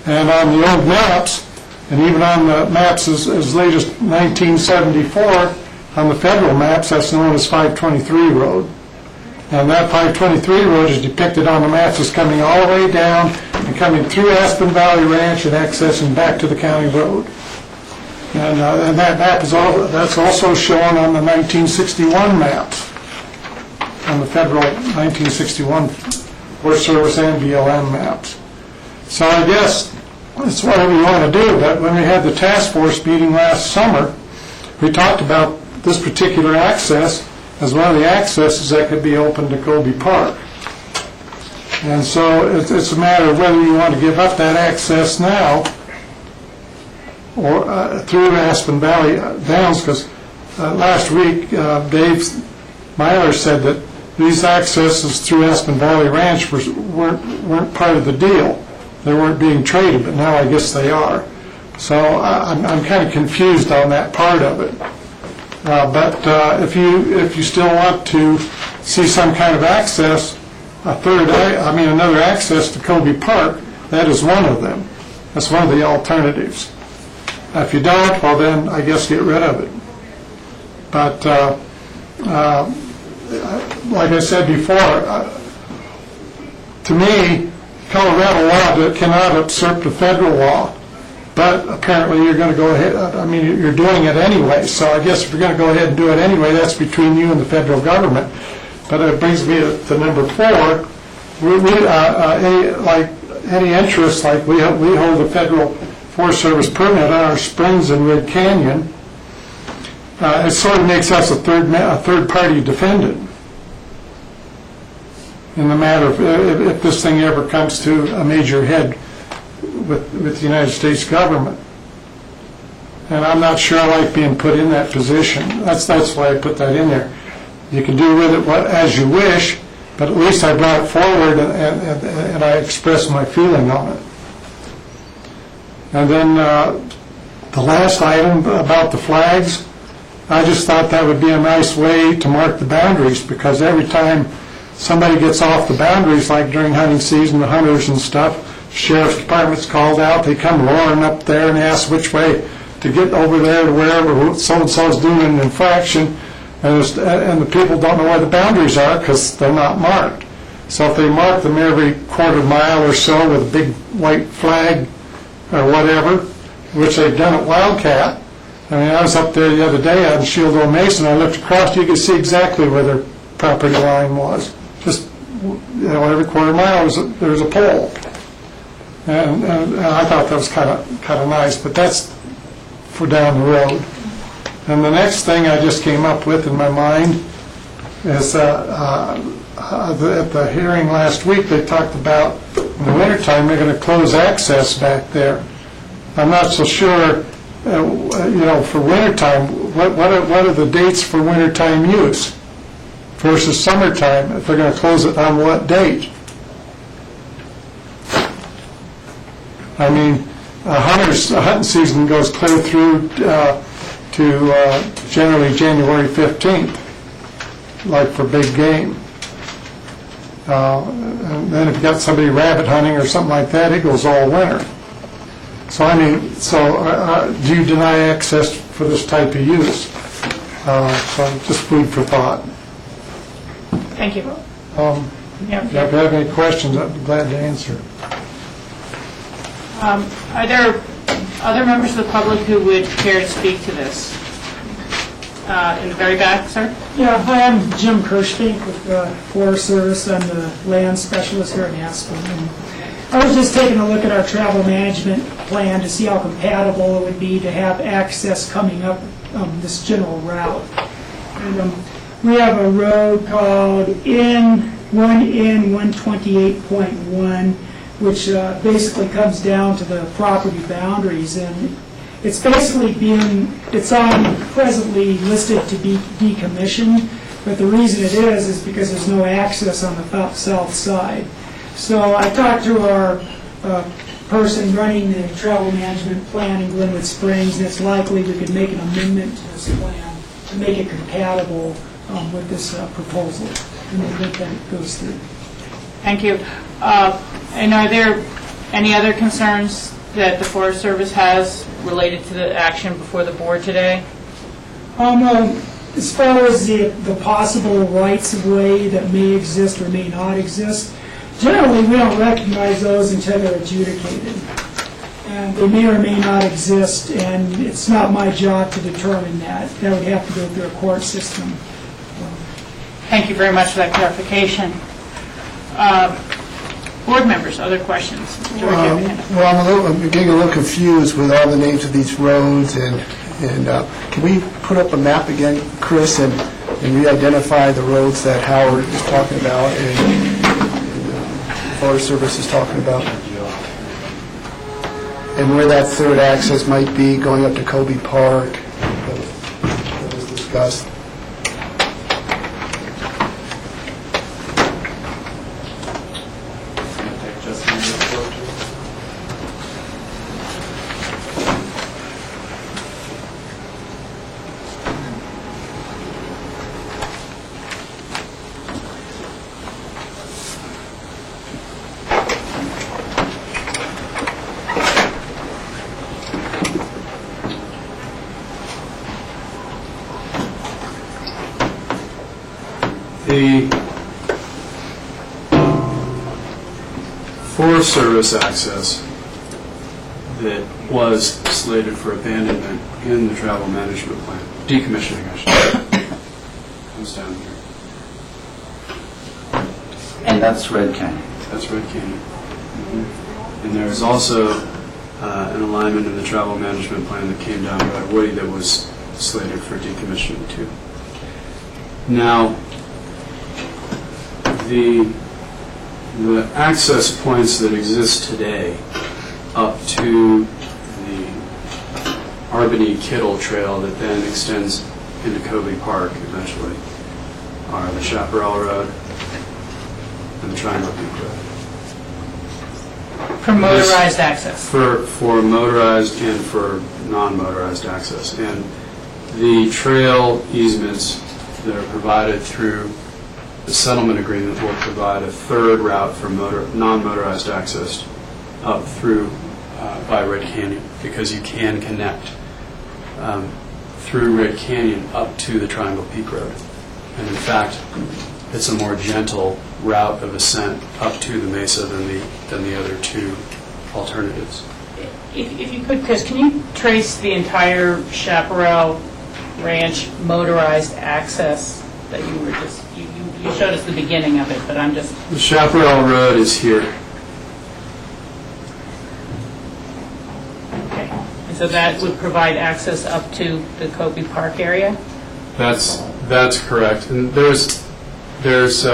S12: And on the old maps, and even on the maps as late as 1974, on the federal maps, that's known as 523 Road. And that 523 Road is depicted on the maps as coming all the way down and coming through Aspen Valley Ranch and accessing back to the county road. And that map that's also shown on the 1961 maps, on the federal 1961 Forest Service and BLM maps. So I guess it's whatever you want to do, but when we had the task force meeting last summer, we talked about this particular access as one of the accesses that could be open to Colby Park. And so it's a matter of whether you want to give up that access now or through Aspen Valley Downs, because last week Dave Myler said that these accesses through Aspen Valley Ranch weren't part of the deal. They weren't being traded, but now I guess they are. So I'm kind of confused on that part of it. But if you still want to see some kind of access, another access to Colby Park, that is one of them. That's one of the alternatives. If you don't, well then I guess get rid of it. But like I said before, to me, Colorado law cannot usurp the federal law. But apparently you're going to go ahead, you're doing it anyway, so I guess if you're going to go ahead and do it anyway, that's between you and the federal government. But it brings me to number 4. Any interest, like we hold a federal Forest Service permit on our springs in Red Canyon, it sort of makes us a third party defendant in the matter of if this thing ever comes to a major head with the United States government. And I'm not sure I like being put in that position. That's why I put that in there. You can do with it as you wish, but at least I brought it forward and I expressed my feeling on it. And then the last item about the flags, I just thought that would be a nice way to mark the boundaries, because every time somebody gets off the boundaries, like during hunting season, the hunters and stuff, sheriff's department's called out, they come roaring up there and ask which way to get over there to wherever so-and-so's doing an infraction, and the people don't know where the boundaries are because they're not marked. So if they mark them every quarter mile or so with a big white flag or whatever, which they've done at Wildcat. I was up there the other day on Shield Old Mesa, and I looked across, you could see exactly where their property line was. Just, every quarter mile there was a pole. And I thought that was kind of nice, but that's for down the road. And the next thing I just came up with in my mind is at the hearing last week, they talked about in the wintertime, they're going to close access back there. I'm not so sure, for wintertime, what are the dates for wintertime use versus summertime? If they're going to close it on what date? I mean, hunting season goes clear through to generally January 15th, like for big game. And then if you got somebody rabbit hunting or something like that, it goes all winter. So I mean, do you deny access for this type of use? So just food for thought.
S3: Thank you.
S12: If you have any questions, I'd be glad to answer.
S3: Are there other members of the public who would care to speak to this? In the very back, sir?
S13: Yeah, hi, I'm Jim Kirschbank with the Forest Service. I'm the land specialist here in Aspen. And I was just taking a look at our travel management plan to see how compatible it would be to have access coming up this general route. And we have a road called N128.1, which basically comes down to the property boundaries, and it's basically it's presently listed to be decommissioned, but the reason it is because there's no access on the south side. So I talked to our person running the travel management plan in Glenwood Springs, and it's likely we could make an amendment to this plan to make it compatible with this proposal, and I think that it goes through.
S3: Thank you. And are there any other concerns that the Forest Service has related to the action before the board today?
S13: As far as the possible rights of way that may exist or may not exist, generally we don't recognize those until they're adjudicated. And they may or may not exist, and it's not my job to determine that. That would have to go through a court system.
S3: Thank you very much for that clarification. Board members, other questions? George, you have your hand up.
S6: Well, I'm getting a little confused with all the names of these roads, and can we put up a map again, Chris, and re-identify the roads that Howard is talking about and the Forest Service is talking about? And where that third access might be going up to Kobe Park that was discussed.
S10: The Forest Service access that was slated for abandonment in the travel management plan, decommissioning, I should say, comes down here.
S8: And that's Red Canyon.
S10: That's Red Canyon. And there's also an alignment in the travel management plan that came down by Woody that was slated for decommissioning too. Now, the access points that exist today up to the Albany-Kittle Trail that then extends into Kobe Park eventually are the Chaparral Road and the Triangle Peak Road.
S3: For motorized access?
S10: For motorized and for non-motorized access. And the trail easements that are provided through the settlement agreement will provide a third route for non-motorized access up through by Red Canyon, because you can connect through Red Canyon up to the Triangle Peak Road. And in fact, it's a more gentle route of ascent up to the mesa than the other two alternatives.
S3: If you could, Chris, can you trace the entire Chaparral Ranch motorized access that you were just, you showed us the beginning of it, but I'm just...
S10: The Chaparral Road is here.
S3: Okay. And so that would provide access up to the Kobe Park area?
S10: That's correct. And there's there's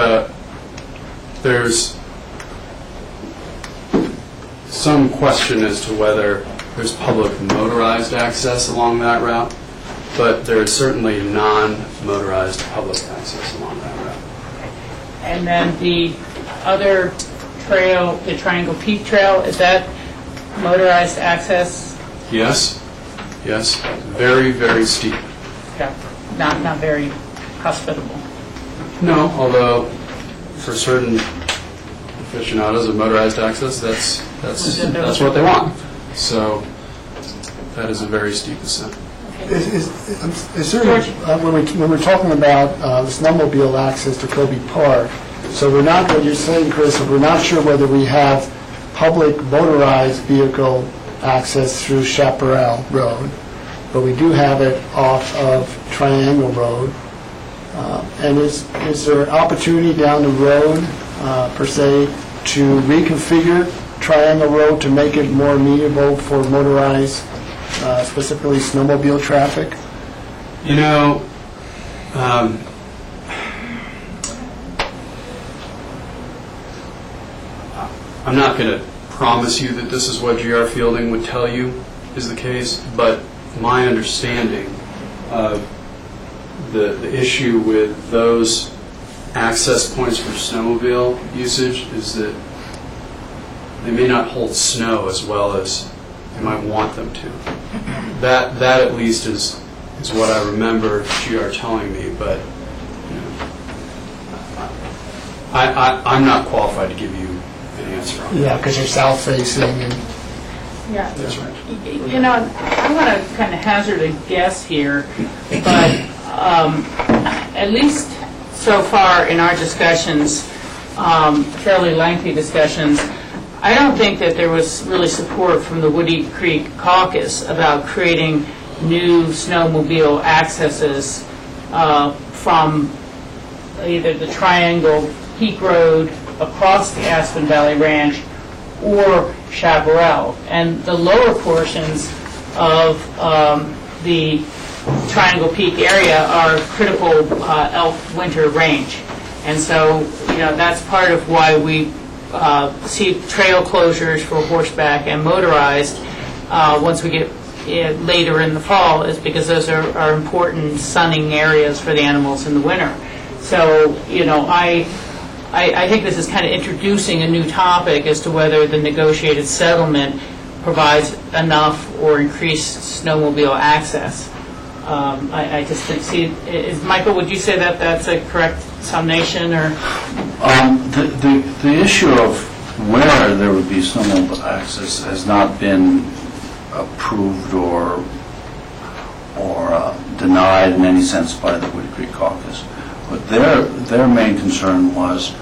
S10: some question as to whether there's public motorized access along that route, but there is certainly non-motorized public access along that route.
S3: And then the other trail, the Triangle Peak Trail, is that motorized access?
S10: Yes, yes, very, very steep.
S3: Yeah, not very hospitable.
S10: No, although for certain aficionados of motorized access, that's what they want. So that is a very steep ascent.
S6: Is there, when we're talking about the snowmobile access to Kobe Park, so we're not, what you're saying, Chris, we're not sure whether we have public motorized vehicle access through Chaparral Road, but we do have it off of Triangle Road. And is there an opportunity down the road, per se, to reconfigure Triangle Road to make it more amenable for motorized, specifically snowmobile traffic?
S10: You know, I'm not going to promise you that this is what GR Fielding would tell you is the case, but my understanding of the issue with those access points for snowmobile usage is that they may not hold snow as well as you might want them to. That at least is what I remember GR telling me, but you know, I'm not qualified to give you an answer on that.
S6: Yeah, because you're south-facing and...
S3: Yeah.
S10: That's right.
S3: You know, I want to kind of hazard a guess here, but at least so far in our discussions, fairly lengthy discussions, I don't think that there was really support from the Woody Creek Caucus about creating new snowmobile accesses from either the Triangle Peak Road across the Aspen Valley Ranch or Chaparral. And the lower portions of the Triangle Peak area are critical elk winter range. And so, you know, that's part of why we see trail closures for horseback and motorized once we get later in the fall, is because those are important sunning areas for the animals in the winter. So, you know, I think this is kind of introducing a new topic as to whether the negotiated settlement provides enough or increased snowmobile access. I just didn't see, Michael, would you say that that's a correct summation, or?
S8: The issue of where there would be snowmobile access has not been approved or denied in any sense by the Wood Creek Caucus. But their main concern was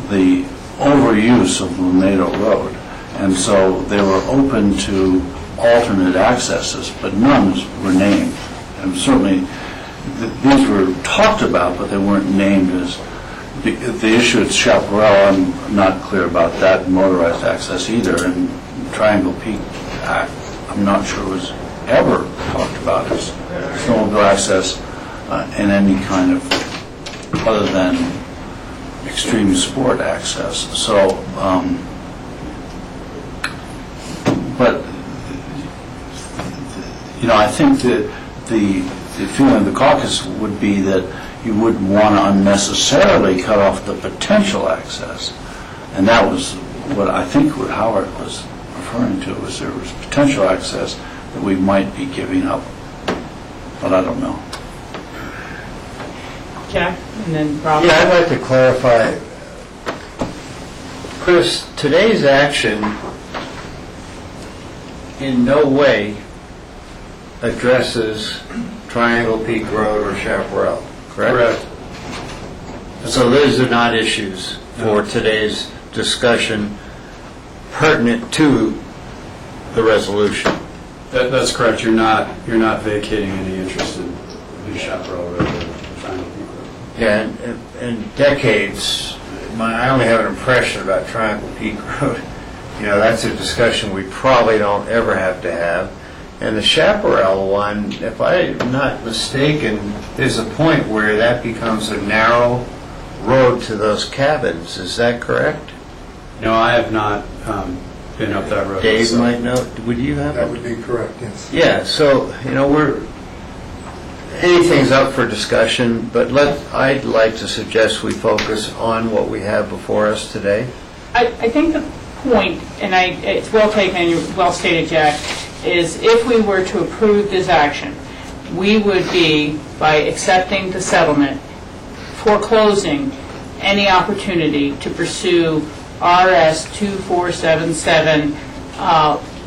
S8: the overuse of Lunado Road. And so they were open to alternate accesses, but none were named. And certainly, these were talked about, but they weren't named as the issue at Chaparral. I'm not clear about that motorized access either. And Triangle Peak, I'm not sure was ever talked about as snowmobile access in any kind of other than extreme sport access. So, but you know, I think that the feeling of the caucus would be that you wouldn't want to unnecessarily cut off the potential access, and that was what I think what Howard was referring to, was there was potential access that we might be giving up, but I don't know.
S3: Jack, and then Rob.
S4: Yeah, I'd like to clarify. Chris, today's action in no way addresses Triangle Peak Road or Chaparral, correct?
S10: Correct.
S4: So those are not issues for today's discussion pertinent to the resolution.
S10: That's correct. You're not vacating any interest in Chaparral Road or Triangle Peak Road.
S4: Yeah, in decades, I only have an impression about Triangle Peak Road. You know, that's a discussion we probably don't ever have to have. And the Chaparral one, if I'm not mistaken, there's a point where that becomes a narrow road to those cabins, is that correct?
S10: No, I have not been up that road.
S4: Dave
S10: myself.
S4: might know, would you have?
S5: That would be correct, yes.
S4: Yeah, so, anything's up for discussion, but I'd like to suggest we focus on what we have before us today.
S3: I think the point, and it's well taken and you're well stated, Jack, is if we were to approve this action, we would be, by accepting the settlement, foreclosing any opportunity to pursue RS 2477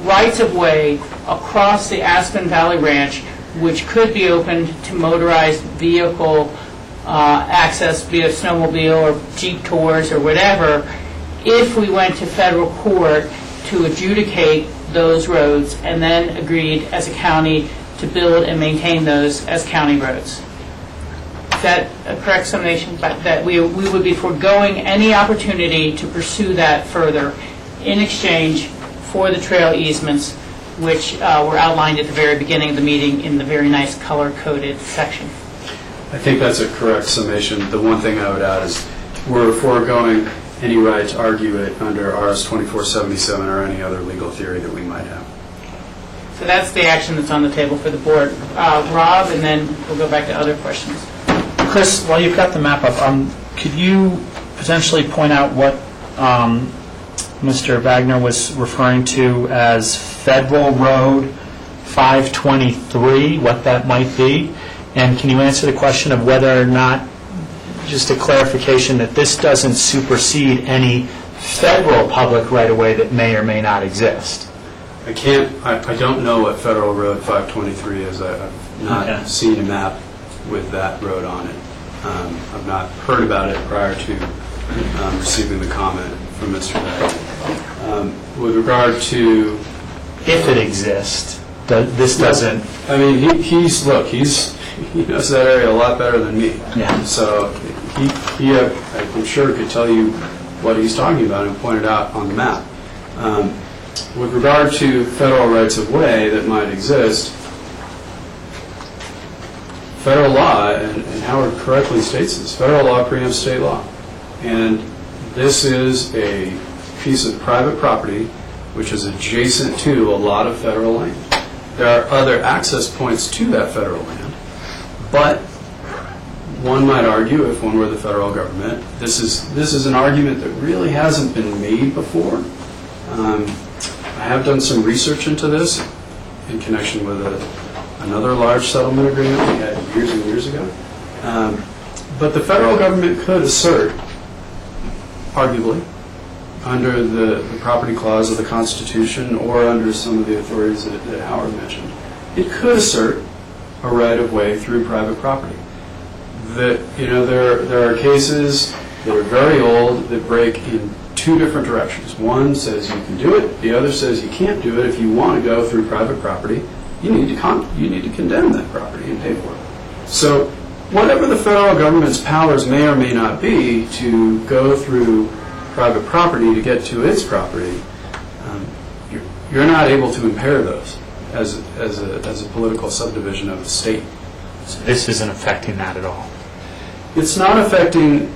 S3: rights-of-way across the Aspen Valley Ranch, which could be opened to motorized vehicle access, be it snowmobile or Jeep tours or whatever, if we went to federal court to adjudicate those roads and then agreed as a county to build and maintain those as county roads. Is that a correct summation? That we would be foregoing any opportunity to pursue that further in exchange for the trail easements, which were outlined at the very beginning of the meeting in the very nice color-coded section.
S10: I think that's a correct summation. The one thing I would add is we're foregoing any right to argue it under RS 2477 or any other legal theory that we might have.
S3: So that's the action that's on the table for the board. Rob, and then we'll go back to other questions.
S7: Chris, while you've got the map up, could you potentially point out what Mr. Wagner was referring to as Federal Road 523, what that might be? And can you answer the question of whether or not, just a clarification, that this doesn't supersede any federal public right-of-way that may or may not exist?
S10: I don't know what Federal Road 523 is. I've not seen a map with that road on it. I've not heard about it prior to receiving the comment from Mr. Wagner. With regard to...
S7: If it exists, this doesn't...
S10: I mean, he knows that area a lot better than me.
S7: Yeah.
S10: So he I'm sure, could tell you what he's talking about and point it out on the map. With regard to federal rights-of-way that might exist, federal law, and Howard correctly states this, federal law preempts state law. And this is a piece of private property which is adjacent to a lot of federal land. There are other access points to that federal land, but one might argue, if one were the federal government, this is an argument that really hasn't been made before. I have done some research into this in connection with another large settlement agreement we had years and years ago. But the federal government could assert, arguably, under the property clause of the Constitution or under some of the authorities that Howard mentioned, it could assert a right-of-way through private property. That, there are cases that are very old that break in two different directions. One says you can do it, the other says you can't do it. If you want to go through private property, you need to condemn that property and pay for it. So whatever the federal government's powers may or may not be to go through private property to get to its property, you're not able to impair those as a political subdivision of the state.
S7: So this isn't affecting that at all?
S10: It's not affecting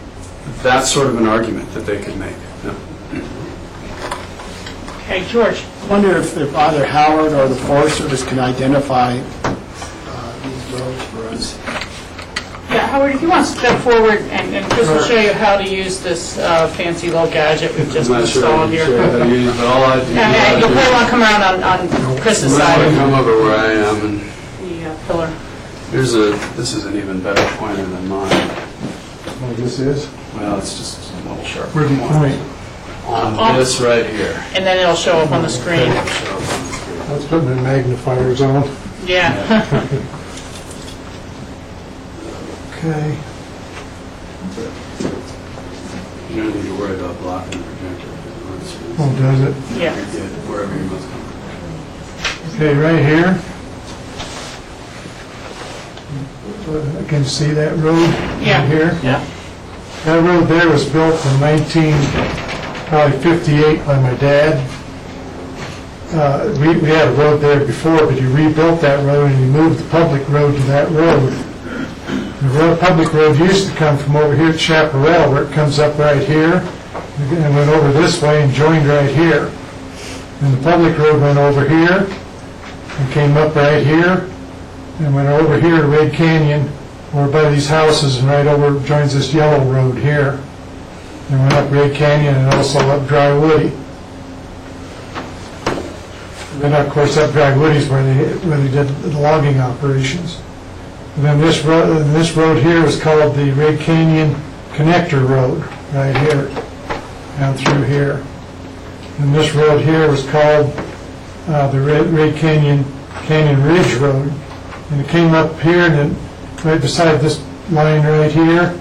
S10: that sort of an argument that they could make, no.
S3: Okay, George.
S6: I wonder if either Howard or the Forest Service can identify these roads for us.
S3: Yeah, Howard, if you want to step forward, and Chris will show you how to use this fancy little gadget we've just installed here.
S10: But all I do
S3: Yeah, you'll probably want to come around on Chris's side.
S10: come over where I am, and
S3: The pillar.
S10: this is an even better pointer than mine.
S12: What this is?
S10: Well, it's just a little sharp.
S12: Where do you point?
S10: On this right here.
S3: And then it'll show up on the screen.
S12: Let's put it in magnifier zone.
S3: Yeah.
S12: Okay.
S10: You don't need to worry about blocking the projector.
S12: Oh, does it?
S3: Yeah.
S10: You're good, wherever you're most comfortable.
S12: Okay, right here. I can see that road
S3: Yeah.
S12: right here.
S7: Yeah.
S12: That road there was built in 1958 by my dad. We had a road there before, but he rebuilt that road and he moved the public road to that road. Public road used to come from over here at Chaparral, where it comes up right here, and went over this way and joined right here. And the public road went over here, and came up right here, and went over here to Red Canyon, over by these houses, and right over, joins this yellow road here. And went up Red Canyon and also up Dry Woody. And then, of course, up Dry Woody's where they did the logging operations. And then this road here is called the Red Canyon Connector Road, right here, down through here. And this road here was called the Red Canyon Ridge Road. And it came up here and then right beside this line right here,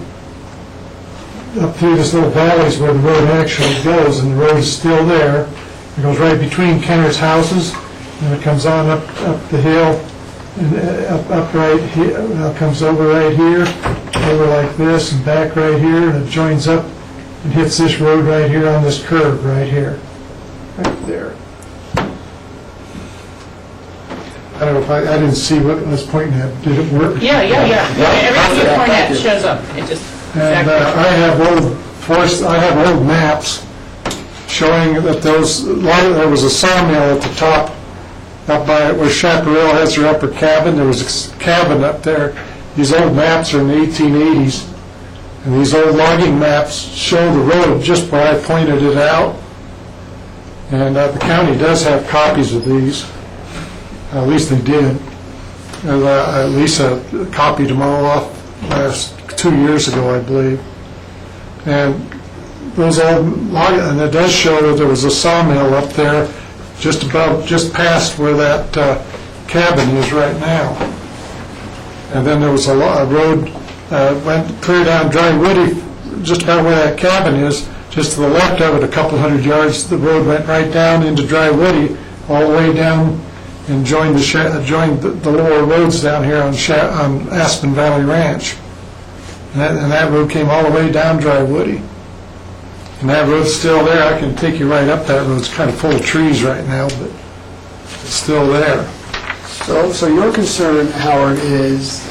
S12: up through this little valleys where the road actually goes, and the road is still there. It goes right between Kenner's houses, and it comes on up the hill, and up right here, comes over right here, over like this, and back right here, and it joins up and hits this road right here on this curve right here, right there. I don't know if I didn't see what I was pointing at. Did it work?
S3: Yeah. Everything you point at shows up. It just
S12: And I have old maps showing that there was a sawmill at the top, up by where Chaparral has their upper cabin. There was a cabin up there. These old maps are in the 1880s, and these old logging maps show the road just where I pointed it out. And the county does have copies of these. At least they did. And, Lisa copied them all off last 2 years ago, I believe. And those old and it does show that there was a sawmill up there just past where that cabin is right now. And then there was a road went clear down Dry Woody, just about where that cabin is. Just to the left of it, a couple hundred yards, the road went right down into Dry Woody, all the way down, and joined the lower roads down here on Aspen Valley Ranch. And that road came all the way down Dry Woody. And that road's still there. I can take you right up that road. It's kind of full of trees right now, but it's still there.
S6: So your concern, Howard, is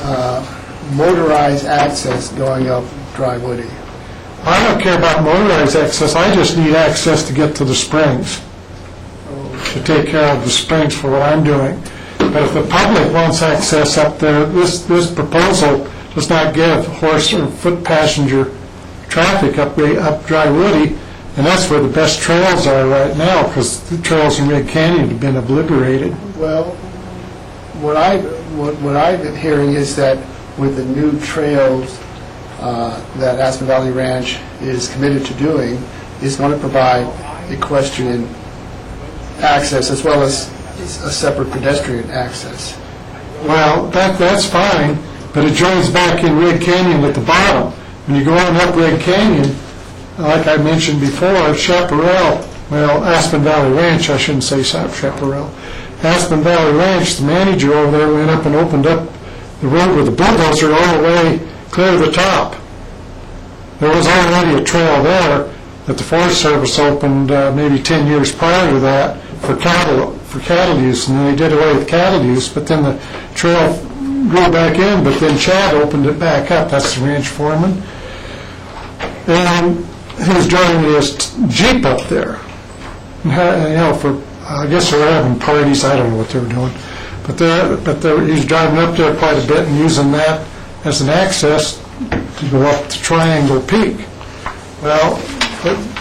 S6: motorized access going up Dry Woody?
S12: I don't care about motorized access. I just need access to get to the springs, to take care of the springs for what I'm doing. But if the public wants access up there, this proposal does not give horse or foot passenger traffic up Dry Woody, and that's where the best trails are right now, because the trails in Red Canyon have been obliterated.
S6: Well, what I've been hearing is that with the new trails that Aspen Valley Ranch is committed to doing, is going to provide equestrian access as well as a separate pedestrian access.
S12: Well, that's fine, but it joins back in Red Canyon at the bottom. When you go on up Red Canyon, like I mentioned before, Chaparral, well, Aspen Valley Ranch, I shouldn't say Chaparral. Aspen Valley Ranch, the manager over there went up and opened up the road with a bulldozer all the way clear to the top. There was already a trail there that the Forest Service opened maybe 10 years prior to that for cattle use, and then they did away with cattle use, but then the trail grew back in, but then Chad opened it back up. That's the ranch foreman. And he was driving his Jeep up there. And, I guess they were having parties. I don't know what they were doing. But he was driving up there quite a bit and using that as an access to go up to Triangle Peak. Well,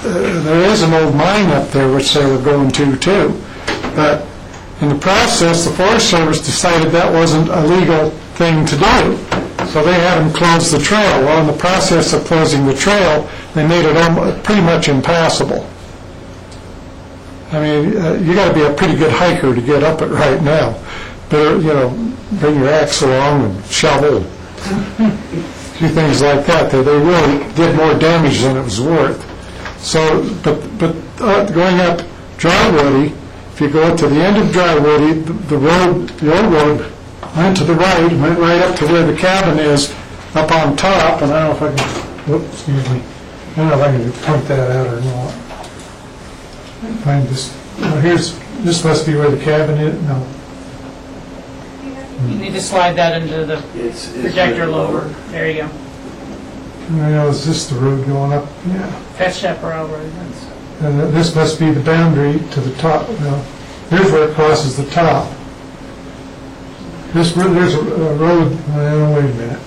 S12: there is an old mine up there which they were going to too. But in the process, the Forest Service decided that wasn't a legal thing to do. So they had them close the trail. Well, in the process of closing the trail, they made it pretty much impassable. I mean, you got to be a pretty good hiker to get up it right now. Better, bring your axe along and shovel. A few things like that. They really did more damage than it was worth. So, but going up Dry Woody, if you go to the end of Dry Woody, the old road went to the right, went right up to where the cabin is, up on top. And I don't know if I can. Excuse me. I don't know if I can point that out or not. Find this. This must be where the cabin is. No.
S3: You need to slide that into the
S4: It's
S3: projector
S4: really
S3: lower. There you go.
S12: I know, is this the road going up? Yeah.
S3: Fetch Chaparral Road.
S12: And this must be the boundary to the top. Now, here's where it crosses the top. There's a road, wait a minute.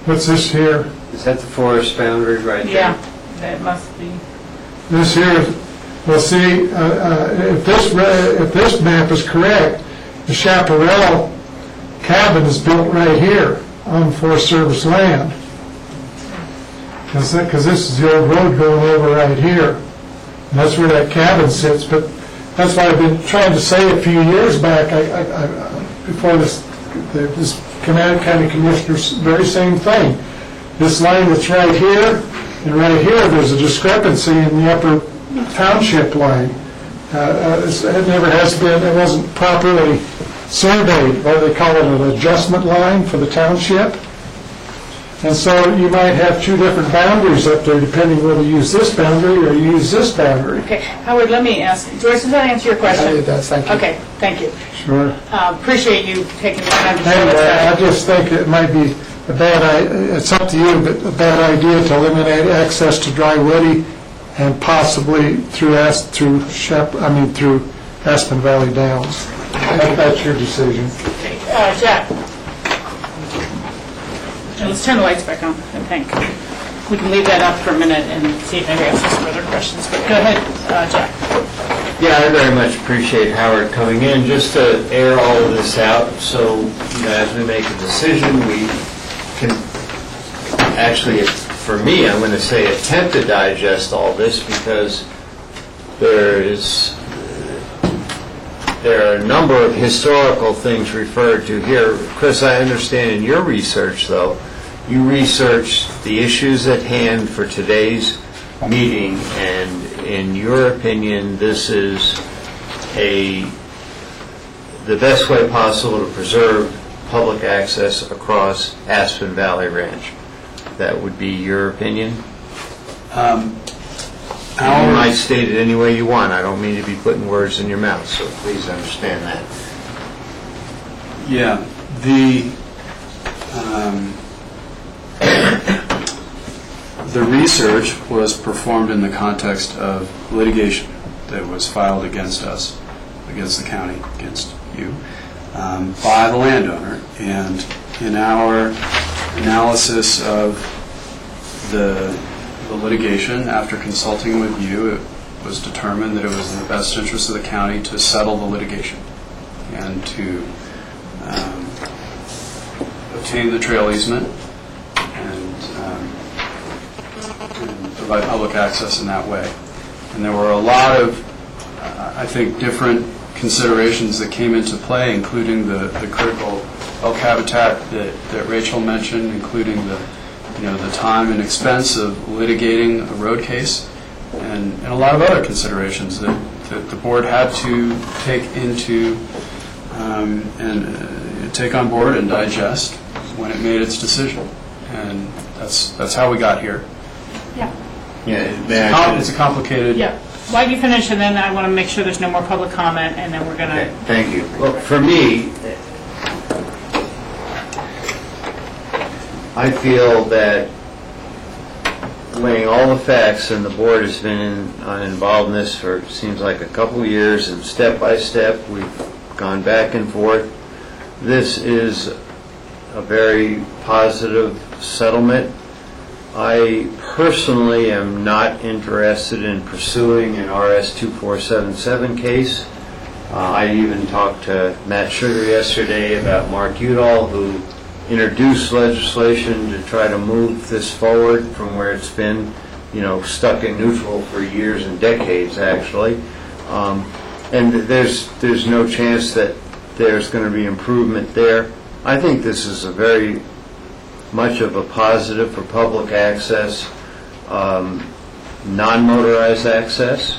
S12: What's this here?
S4: Is that the forest boundary right there?
S3: Yeah, that must be.
S12: This here, well, see, if this map is correct, the Chaparral cabin is built right here on Forest Service land. Because this is the old road going over right here. And that's where that cabin sits. But that's why I've been trying to say a few years back, before this county commissioners, very same thing. This line that's right here, and right here, there's a discrepancy in the upper township line. It never has been, it wasn't properly surveyed, what do they call it, an adjustment line for the township. And so you might have two different boundaries up there, depending whether you use this boundary or you use this boundary.
S3: Okay, Howard, let me ask, Joyce, does that answer your question?
S6: It does, thank you.
S3: Okay, thank you.
S12: Sure.
S3: Appreciate you taking the time to show us
S12: Anyway, I
S3: that.
S12: just think it might be a bad, it's up to you, but a bad idea to eliminate access to Dry Woody and possibly through Aspen Valley Downs. That's your decision.
S3: Okay, Jack. And let's turn the lights back on, I think. We can leave that up for a minute and see if anybody else has some other questions. But go ahead, Jack.
S4: Yeah, I very much appreciate Howard coming in, just to air all of this out, so, as we make a decision, we can actually, for me, I'm going to say attempt to digest all this, because there are a number of historical things referred to here. Chris, I understand in your research, though, you researched the issues at hand for today's meeting, and in your opinion, this is the best way possible to preserve public access across Aspen Valley Ranch. That would be your opinion? You might state it any way you want. I don't mean to be putting words in your mouth, so please understand that.
S10: Yeah, the research was performed in the context of litigation that was filed against us, against the county, against you, by the landowner. And in our analysis of the litigation, after consulting with you, it was determined that it was in the best interest of the county to settle the litigation and to obtain the trail easement and provide public access in that way. And there were a lot of, I think, different considerations that came into play, including the critical elk habitat that Rachel mentioned, including the time and expense of litigating a road case, and a lot of other considerations that the board had to take into and take on board and digest when it made its decision. And that's how we got here.
S3: Yeah.
S4: Yeah,
S10: It's a complicated...
S3: Yeah. Why don't you finish, and then I want to make sure there's no more public comment, and then we're going to...
S4: Okay, thank you. Well, for me, I feel that weighing all the facts, and the board has been involved in this for, seems like a couple of years, and step by step, we've gone back and forth. This is a very positive settlement. I personally am not interested in pursuing an RS 2477 case. I even talked to Matt Sugar yesterday about Mark Udall, who introduced legislation to try to move this forward from where it's been, stuck in neutral for years and decades, actually. And there's no chance that there's going to be improvement there. I think this is a very much of a positive for public access, non-motorized access.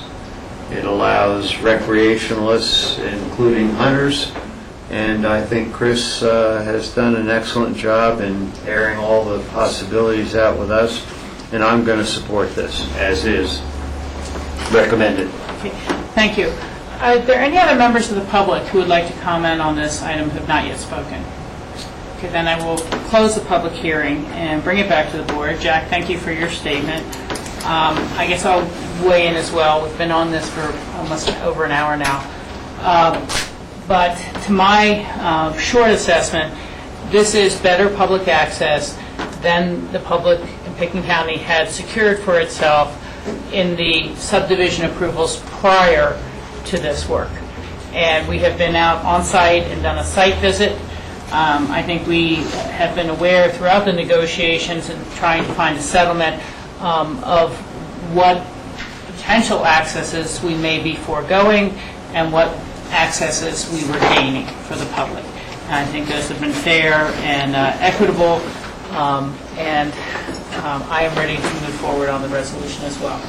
S4: It allows recreationalists, including hunters, and I think Chris has done an excellent job in airing all the possibilities out with us, and I'm going to support this, as is recommended.
S3: Thank you. Are there any other members of the public who would like to comment on this item who have not yet spoken? Okay, then I will close the public hearing and bring it back to the board. Jack, thank you for your statement. I guess I'll weigh in as well. We've been on this for almost over an hour now. But to my short assessment, this is better public access than the public in Pickens County had secured for itself in the subdivision approvals prior to this work. And we have been out on site and done a site visit. I think we have been aware throughout the negotiations and trying to find a settlement of what potential accesses we may be foregoing and what accesses we were gaining for the public. And I think those have been fair and equitable, and I am ready to move forward on the resolution as well.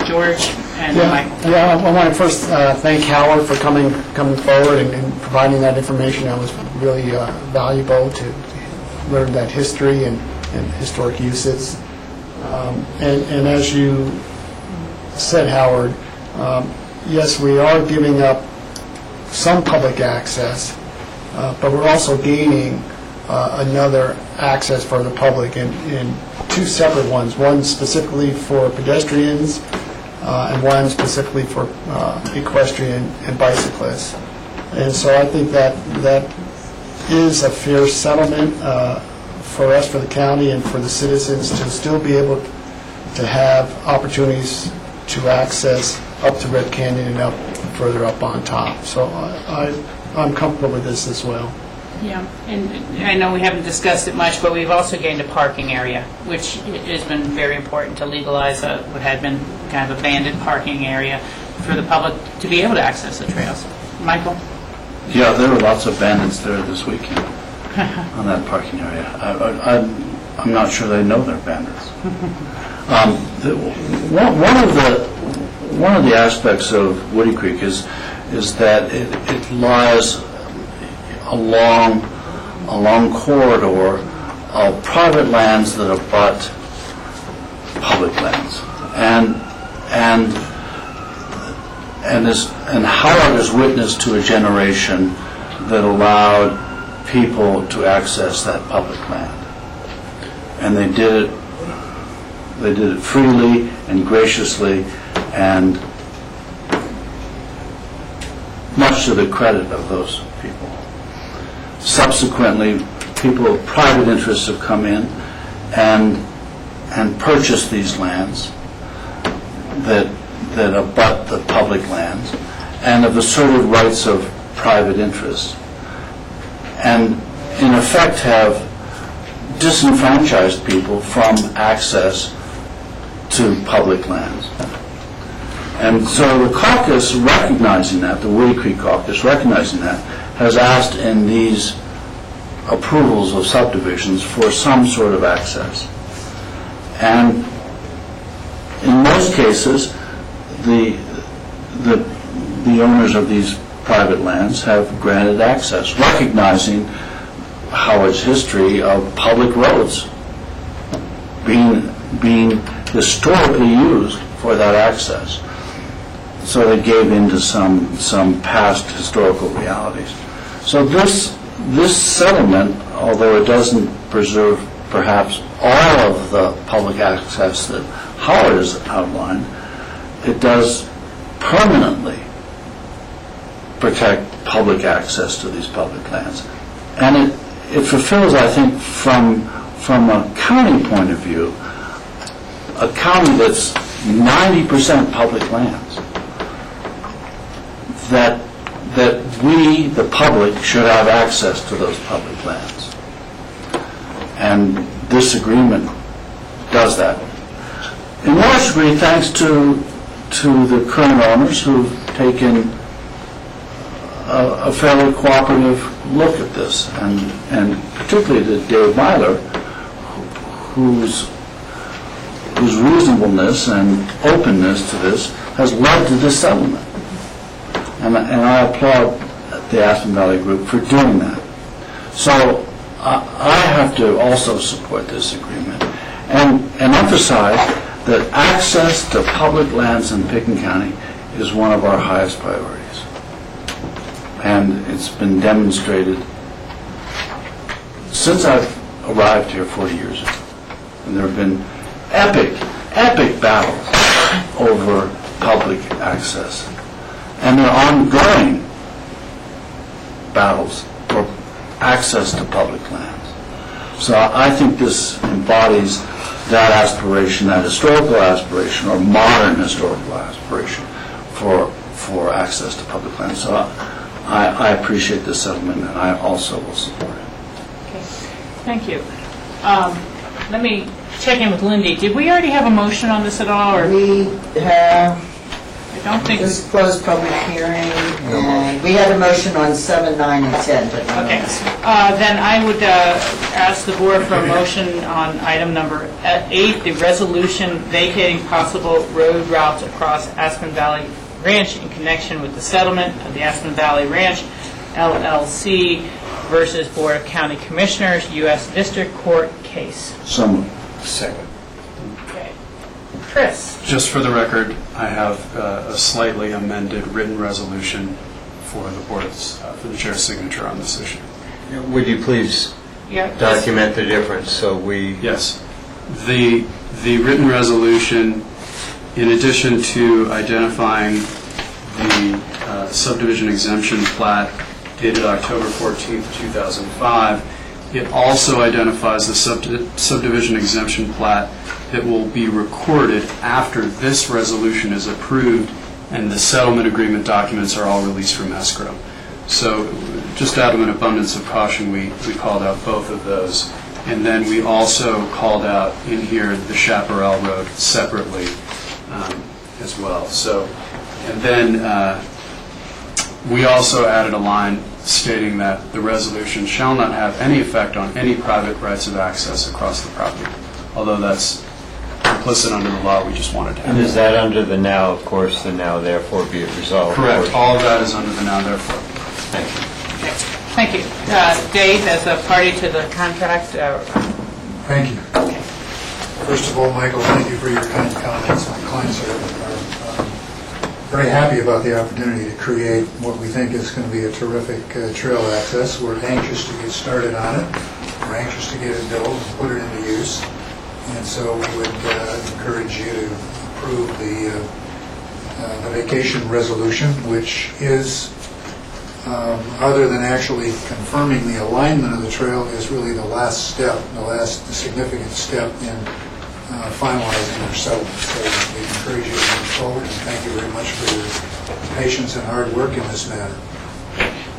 S3: George and Michael.
S6: Yeah, I want to first thank Howard for coming forward and providing that information. That was really valuable to learn that history and historic uses. And as you said, Howard, yes, we are giving up some public access, but we're also gaining another access for the public in two separate ones, one specifically for pedestrians and one specifically for equestrian and bicyclists. And so I think that is a fair settlement for us, for the county, and for the citizens to still be able to have opportunities to access up to Red Canyon and up further up on top. So I'm comfortable with this as well.
S3: Yeah, and I know we haven't discussed it much, but we've also gained a parking area, which has been very important to legalize what had been kind of abandoned parking area for the public to be able to access the trails. Michael?
S8: Yeah, there were lots of bandits there this weekend on that parking area. I'm not sure they know they're bandits. One of the aspects of Woody Creek is that it lies along a long corridor of private lands that abut public lands, and Howard is witness to a generation that allowed people to access that public land, and they did it freely and graciously, and much to the credit of those people. Subsequently, people of private interests have come in and purchased these lands that abut the public lands and have asserted rights of private interest, and in effect have disenfranchised people from access to public lands. And so the caucus, recognizing that, the Woody Creek caucus, recognizing that, has asked in these approvals of subdivisions for some sort of access. And in most cases, the owners of these private lands have granted access, recognizing Howard's history of public roads being historically used for that access. So they gave in to some past historical realities. So this settlement, although it doesn't preserve perhaps all of the public access that Howard has outlined, it does permanently protect public access to these public lands. And it fulfills, I think, from a county point of view, a county that's 90% public lands, that we, the public, should have access to those public lands. And this agreement does that. In large degree, thanks to the current owners who've taken a fairly cooperative look at this, and particularly to Dave Myler, whose reasonableness and openness to this has led to this settlement. And I applaud the Aspen Valley Group for doing that. So I have to also support this agreement and emphasize that access to public lands in Pickens County is one of our highest priorities. And it's been demonstrated since I've arrived here 40 years ago. And there have been epic battles over public access. And there are ongoing battles for access to public lands. So I think this embodies that aspiration, that historical aspiration, or modern historical aspiration for access to public lands. So I appreciate this settlement, and I also will support it.
S3: Okay, thank you. Let me check in with Lindy. Did we already have a motion on this at all, or?
S11: We have
S3: I don't think.
S11: this closed public hearing, and we had a motion on 7, 9, and 10, but no.
S3: Okay, then I would ask the board for a motion on item number 8, the resolution vacating possible road routes across Aspen Valley Ranch in connection with the settlement of the Aspen Valley Ranch LLC versus Board of County Commissioners, U.S. District Court case.
S8: So moved.
S2: Second.
S3: Okay. Chris?
S10: Just for the record, I have a slightly amended written resolution for the board's, for the chair's signature on this issue.
S4: Would you please
S3: Yeah.
S4: document the difference so we...
S10: Yes. The written resolution, in addition to identifying the subdivision exemption plat dated October 14th, 2005, it also identifies the subdivision exemption plat that will be recorded after this resolution is approved and the settlement agreement documents are all released from escrow. So just out of an abundance of caution, we called out both of those. And then we also called out in here the Chaparral Road separately as well. So, and then we also added a line stating that the resolution shall not have any effect on any private rights of access across the property. Although that's implicit under the law, we just wanted to have
S4: And is that under the now, of course, the now therefore be it resolved?
S10: correct. All of that is under the now therefore.
S4: Thank you.
S3: Thank you. Dave, as a party to the contract.
S5: Thank you. First of all, Michael, thank you for your kind comments. My clients are very happy about the opportunity to create what we think is going to be a terrific trail access. We're anxious to get started on it. We're anxious to get it built and put it into use. And so we would encourage you to approve the vacation resolution, which is, other than actually confirming the alignment of the trail, is really the last step, the last significant step in finalizing our settlement. So we encourage you to move forward, and thank you very much for your patience and hard work in this matter.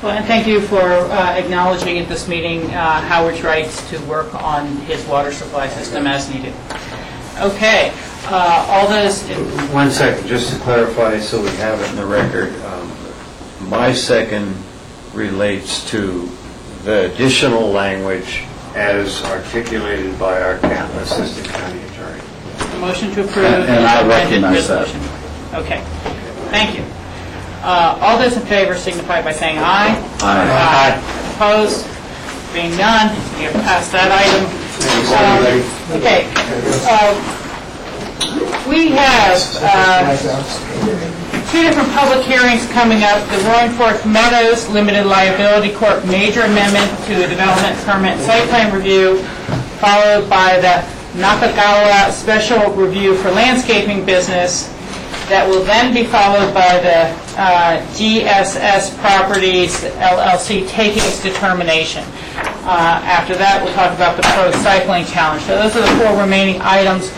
S3: Well, and thank you for acknowledging at this meeting Howard's rights to work on his water supply system as needed. Okay, all those...
S4: 1 second, just to clarify so we have it in the record. My second relates to the additional language as articulated by our Assistant County Attorney.
S3: A motion to approve
S8: And
S3: the
S8: I
S3: amended
S8: recognize that.
S3: resolution. Okay, thank you. All those in favor signify by saying aye.
S8: Aye.
S3: Opposed? Being none, we have passed that item. Okay. We have two different public hearings coming up. The Roaring Fork Meadows Limited Liability Corp. Major Amendment to a Development Permit Site Plan Review, followed by the Nakagawa Special Review for Landscaping Business. That will then be followed by the GSS Properties LLC takings determination. After that, we'll talk about the pro-cycling challenge. So those are the 4 remaining items.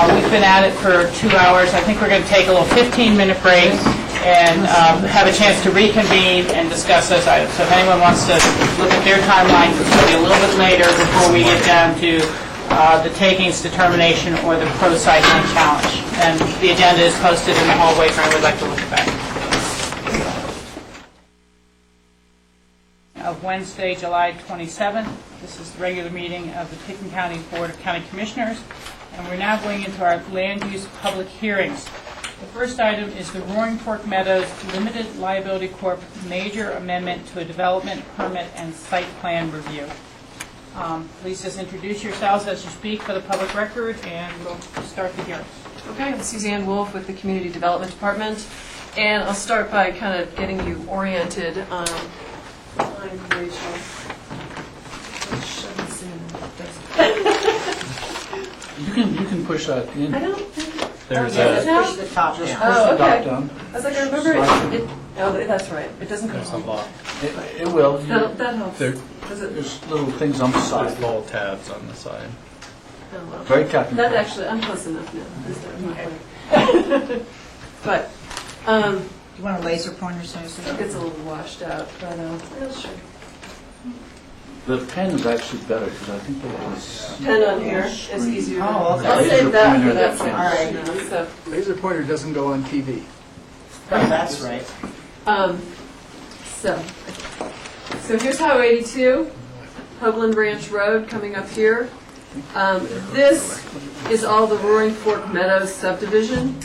S3: We've been at it for 2 hours. I think we're going to take a little 15-minute break and have a chance to reconvene and discuss those items. So if anyone wants to look at their timeline, it's going to be a little bit later before we get down to the takings determination or the pro-cycling challenge. And the agenda is posted in the hallway if anyone would like to look at that. Of Wednesday, July 27th. This is the regular meeting of the Pickens County Board of County Commissioners. And we're now going into our land use public hearings. The first item is the Roaring Fork Meadows Limited Liability Corp. Major Amendment to a Development Permit and Site Plan Review. Please just introduce yourselves as you speak for the public record, and we'll start the hearing.
S14: Okay, I'm Suzanne Wolf with the Community Development Department. And I'll start by kind of getting you oriented. I'm Rachel. Shove this in.
S8: You can push that in.
S14: I don't think.
S1: There's
S11: Just
S1: a,
S11: push the top
S8: Just
S11: down.
S8: push the
S14: okay.
S8: dot down.
S14: I was like, I remember it. Oh, that's right. It doesn't come
S1: there's a
S14: on.
S1: lot,
S8: It will.
S14: That helps.
S1: there,
S14: Does it?
S8: There's little things on the
S1: there's
S8: side.
S1: little tabs on the side.
S14: Oh, well.
S8: Very technical.
S14: That actually, I'm close enough now. This is not quite. But,
S11: Do you want a laser pointer so you see?
S14: it gets a little washed out, but, yeah, sure.
S8: The pen is actually better because I think that was.
S14: Pen on here is easier.
S11: Oh, okay.
S14: I'll
S8: Laser
S14: save that
S8: pointer,
S14: for that
S8: that's
S14: one.
S11: all right.
S14: No, so,
S10: Laser pointer doesn't go on TV.
S11: That's right.
S14: So here's Highway 82, Hoagland Ranch Road coming up here. This is all the Roaring Fork Meadows subdivision.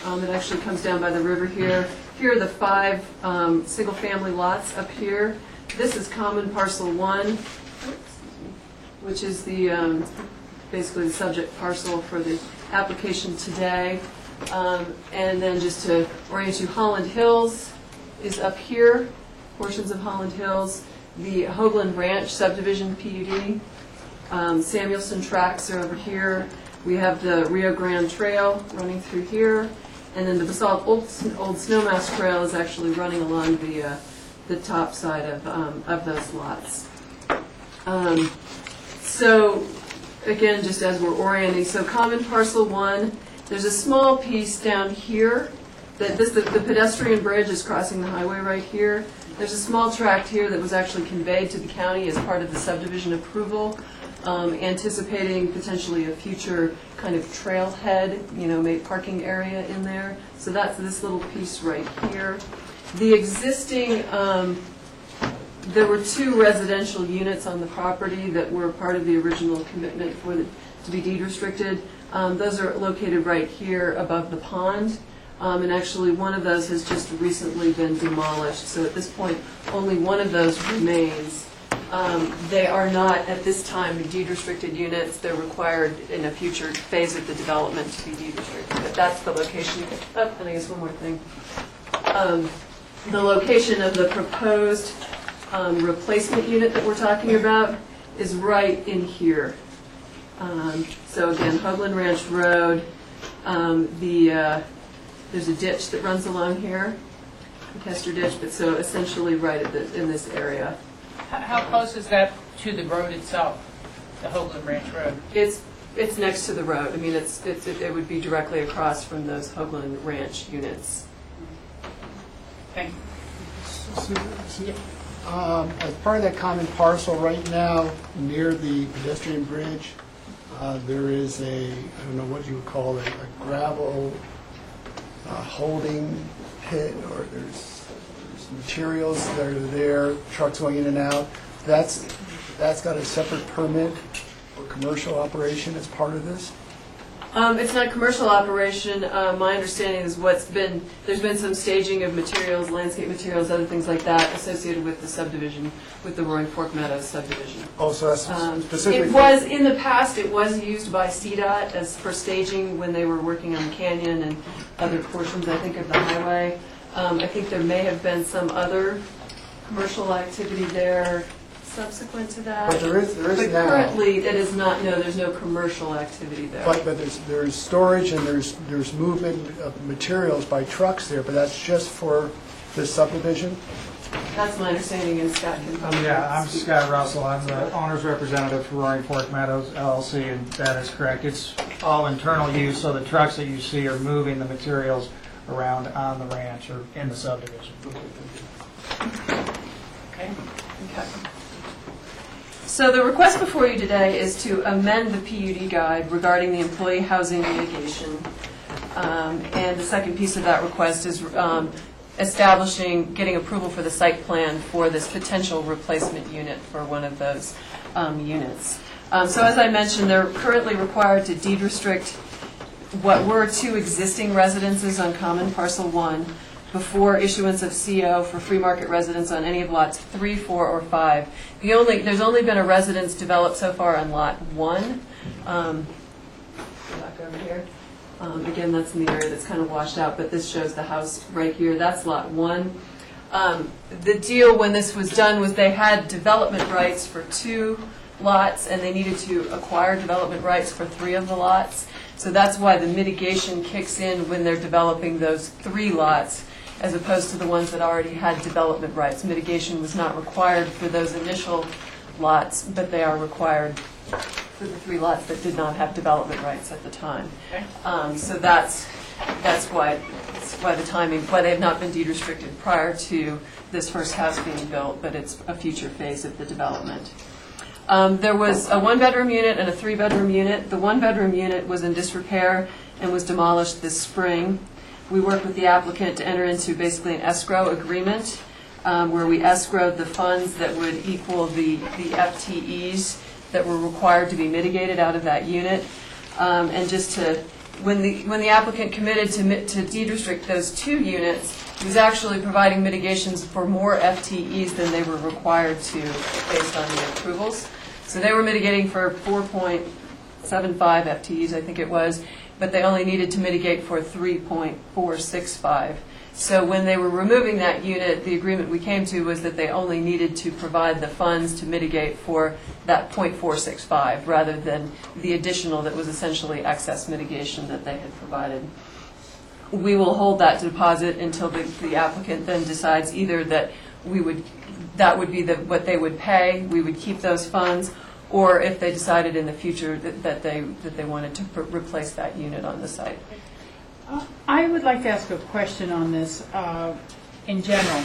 S14: It actually comes down by the river here. Here are the 5 single-family lots up here. This is common parcel 1, which is the basically the subject parcel for the application today. And then just to orient you, Holland Hills is up here, portions of Holland Hills. The Hoagland Ranch subdivision PUD. Samuelson Tracks are over here. We have the Rio Grande Trail running through here. And then the Basalt Old Snowmass Trail is actually running along the top side of those lots. So again, just as we're orienting, so common parcel 1, there's a small piece down here that the pedestrian bridge is crossing the highway right here. There's a small tract here that was actually conveyed to the county as part of the subdivision approval, anticipating potentially a future kind of trailhead, maybe parking area in there. So that's this little piece right here. The existing, there were 2 residential units on the property that were part of the original commitment to be deed restricted. Those are located right here above the pond. And actually one of those has just recently been demolished. So at this point, only one of those remains. They are not, at this time, deed restricted units. They're required in a future phase of the development to be deed restricted. But that's the location. Oh, and I guess one more thing. The location of the proposed replacement unit that we're talking about is right in here. So again, Hoagland Ranch Road, there's a ditch that runs along here, the Kester ditch, but so essentially right in this area.
S3: How close is that to the road itself, the Hoagland Ranch Road?
S14: It's next to the road. I mean, it would be directly across from those Hoagland Ranch units.
S3: Thank you.
S6: As part of that common parcel, right now, near the pedestrian bridge, there is I don't know what you would call it, a gravel holding pit, or there's materials that are there, trucks going in and out. That's got a separate permit for commercial operation as part of this?
S14: It's not commercial operation. My understanding is there's been some staging of materials, landscape materials, other things like that associated with the subdivision, with the Roaring Fork Meadows subdivision.
S6: Oh, so that's specifically...
S14: In the past, it was used by CDOT as for staging when they were working on the canyon and other portions, I think, of the highway. I think there may have been some other commercial activity there subsequent to that.
S6: But there is now.
S14: Currently, it is not, no, there's no commercial activity there.
S6: But there's storage and there's movement of materials by trucks there, but that's just for this subdivision?
S14: That's my understanding, and Scott can probably...
S15: Yeah, I'm Scott Russell. I'm the owner's representative for Roaring Fork Meadows LLC, and that is correct. It's all internal use, so the trucks that you see are moving the materials around on the ranch or in the subdivision.
S14: Okay. So the request before you today is to amend the PUD guide regarding the employee housing mitigation. And the second piece of that request is getting approval for the site plan for this potential replacement unit for one of those units. So as I mentioned, they're currently required to deed restrict what were 2 existing residences on common parcel 1 before issuance of CO for free market residence on any of lots 3, 4, or 5. There's only been a residence developed so far on lot 1. Go back over here. Again, that's in the area that's kind of washed out, but this shows the house right here. That's lot 1. The deal when this was done was they had development rights for 2 lots, and they needed to acquire development rights for 3 of the lots. So that's why the mitigation kicks in when they're developing those 3 lots, as opposed to the ones that already had development rights. Mitigation was not required for those initial lots, but they are required for the 3 lots that did not have development rights at the time. So that's why the timing, why they have not been deed restricted prior to this first house being built, but it's a future phase of the development. There was a 1-bedroom unit and a 3-bedroom unit. The 1-bedroom unit was in disrepair and was demolished this spring. We worked with the applicant to enter into basically an escrow agreement where we escrowed the funds that would equal the FTEs that were required to be mitigated out of that unit. And just to, when the applicant committed to deed restrict those 2 units, he was actually providing mitigations for more FTEs than they were required to based on the approvals. So they were mitigating for 4.75 FTEs, I think it was, but they only needed to mitigate for 3.465. So when they were removing that unit, the agreement we came to was that they only needed to provide the funds to mitigate for that 0.465 rather than the additional that was essentially excess mitigation that they had provided. We will hold that deposit until the applicant then decides either that that would be what they would pay, we would keep those funds, or if they decided in the future that they wanted to replace that unit on the site.
S3: I would like to ask a question on this in general,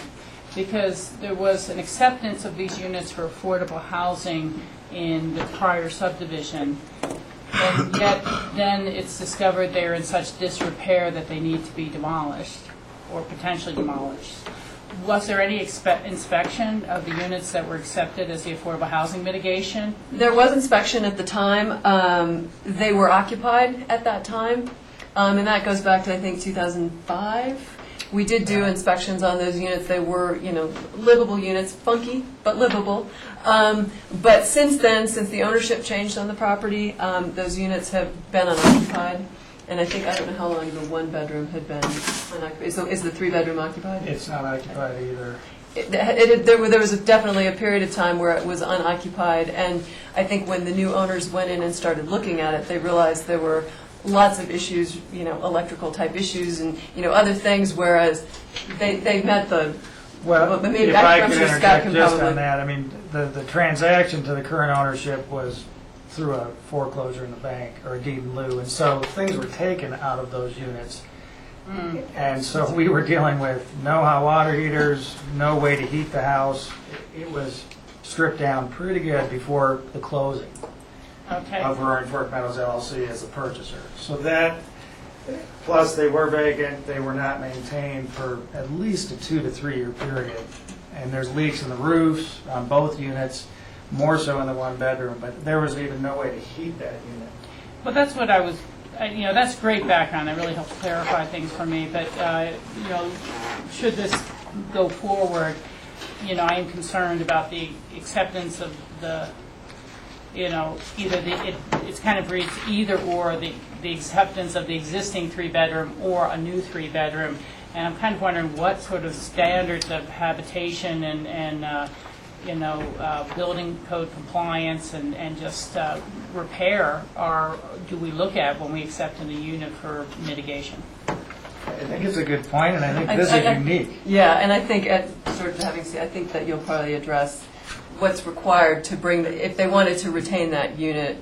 S3: because there was an acceptance of these units for affordable housing in the prior subdivision, and yet then it's discovered they're in such disrepair that they need to be demolished or potentially demolished. Was there any inspection of the units that were accepted as the affordable housing mitigation?
S14: There was inspection at the time. They were occupied at that time. And that goes back to, I think, 2005. We did do inspections on those units. They were, livable units, funky, but livable. But since then, since the ownership changed on the property, those units have been unoccupied. And I don't know how long the 1-bedroom had been unoccupied. Is the 3-bedroom occupied?
S15: It's not occupied either.
S14: There was definitely a period of time where it was unoccupied. And I think when the new owners went in and started looking at it, they realized there were lots of issues, electrical type issues and, other things, whereas they met the, maybe
S15: if I could
S14: Scott
S15: interject
S14: can
S15: just
S14: probably.
S15: on that, I mean, the transaction to the current ownership was through a foreclosure in the bank or a deed in lieu, and so things were taken out of those units. And so we were dealing with no hot water heaters, no way to heat the house. It was stripped down pretty good before the closing.
S3: Okay.
S15: Of Roaring Fork Meadows LLC as a purchaser. So that, plus they were vacant, they were not maintained for at least a 2 to 3 year period. And there's leaks in the roofs on both units, more so in the 1-bedroom, but there was even no way to heat that unit.
S3: Well, that's what I was, that's great background. That really helps clarify things for me. But, should this go forward, I am concerned about the acceptance of the, it's kind of reads either or, the acceptance of the existing 3-bedroom or a new 3-bedroom. And I'm kind of wondering what sort of standards of habitation and building code compliance and just repair do we look at when we accept a new unit for mitigation?
S15: I think it's a good point, and I think this is unique.
S14: Yeah, and I think I think that you'll probably address what's required to bring, if they wanted to retain that unit.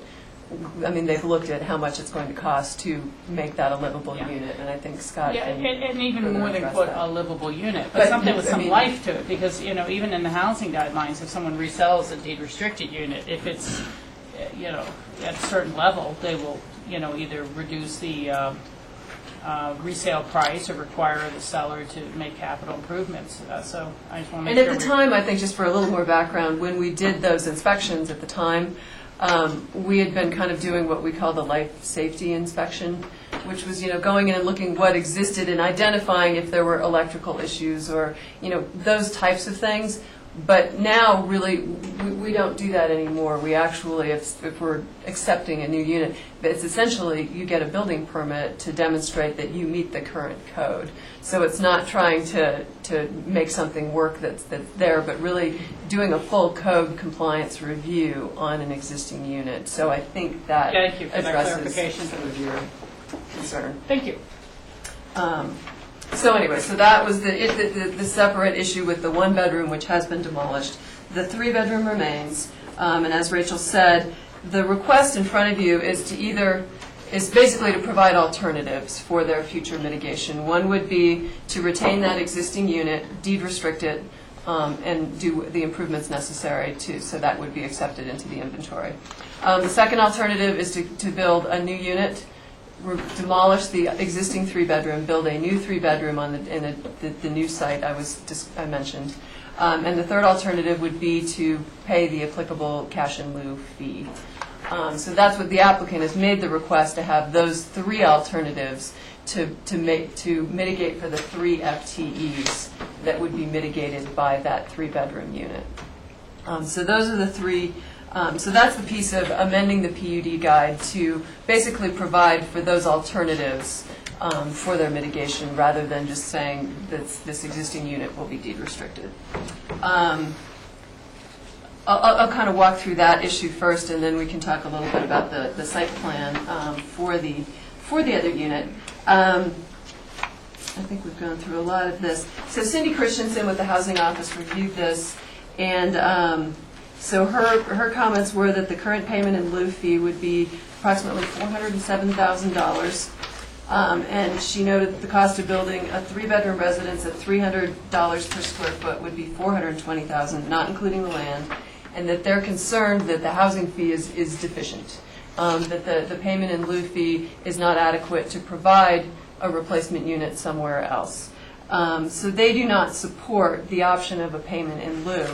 S14: I mean, they've looked at how much it's going to cost to make that a livable unit, and I think Scott can
S3: and even more than
S14: address that.
S3: a livable unit, but something with some life to it, because, even in the housing guidelines, if someone resells a deed restricted unit, if it's, at a certain level, they will, either reduce the resale price or require the seller to make capital improvements. So I just want to make
S14: sure. And at the time, I think, just for a little more background, when we did those inspections at the time, we had been kind of doing what we call the life safety inspection, which was, going in and looking what existed and identifying if there were electrical issues or, those types of things. But now, really, we don't do that anymore. We actually, if we're accepting a new unit, it's essentially you get a building permit to demonstrate that you meet the current code. So it's not trying to make something work that's there, but really doing a full code compliance review on an existing unit. So I think that
S3: Thank you for that
S14: addresses
S3: clarification.
S14: some of your concern.
S3: Thank you.
S14: So anyway, so that was the separate issue with the one bedroom, which has been demolished. The 3-bedroom remains, and as Rachel said, the request in front of you is basically to provide alternatives for their future mitigation. One would be to retain that existing unit, deed restrict it, and do the improvements necessary so that would be accepted into the inventory. The second alternative is to build a new unit, demolish the existing 3-bedroom, build a new 3-bedroom on the new site I mentioned. And the third alternative would be to pay the applicable cash in lieu fee. So that's what the applicant has made the request, to have those 3 alternatives to mitigate for the 3 FTEs that would be mitigated by that 3-bedroom unit. So those are the 3. So that's the piece of amending the PUD guide to basically provide for those alternatives for their mitigation, rather than just saying that this existing unit will be deed restricted. I'll kind of walk through that issue first, and then we can talk a little bit about the site plan for the other unit. I think we've gone through a lot of this. So Cindy Christensen with the Housing Office reviewed this, and so her comments were that the current payment in lieu fee would be approximately $407,000. And she noted that the cost of building a 3-bedroom residence at $300 per square foot would be $420,000, not including the land, and that they're concerned that the housing fee is deficient, that the payment in lieu fee is not adequate to provide a replacement unit somewhere else. So they do not support the option of a payment in lieu,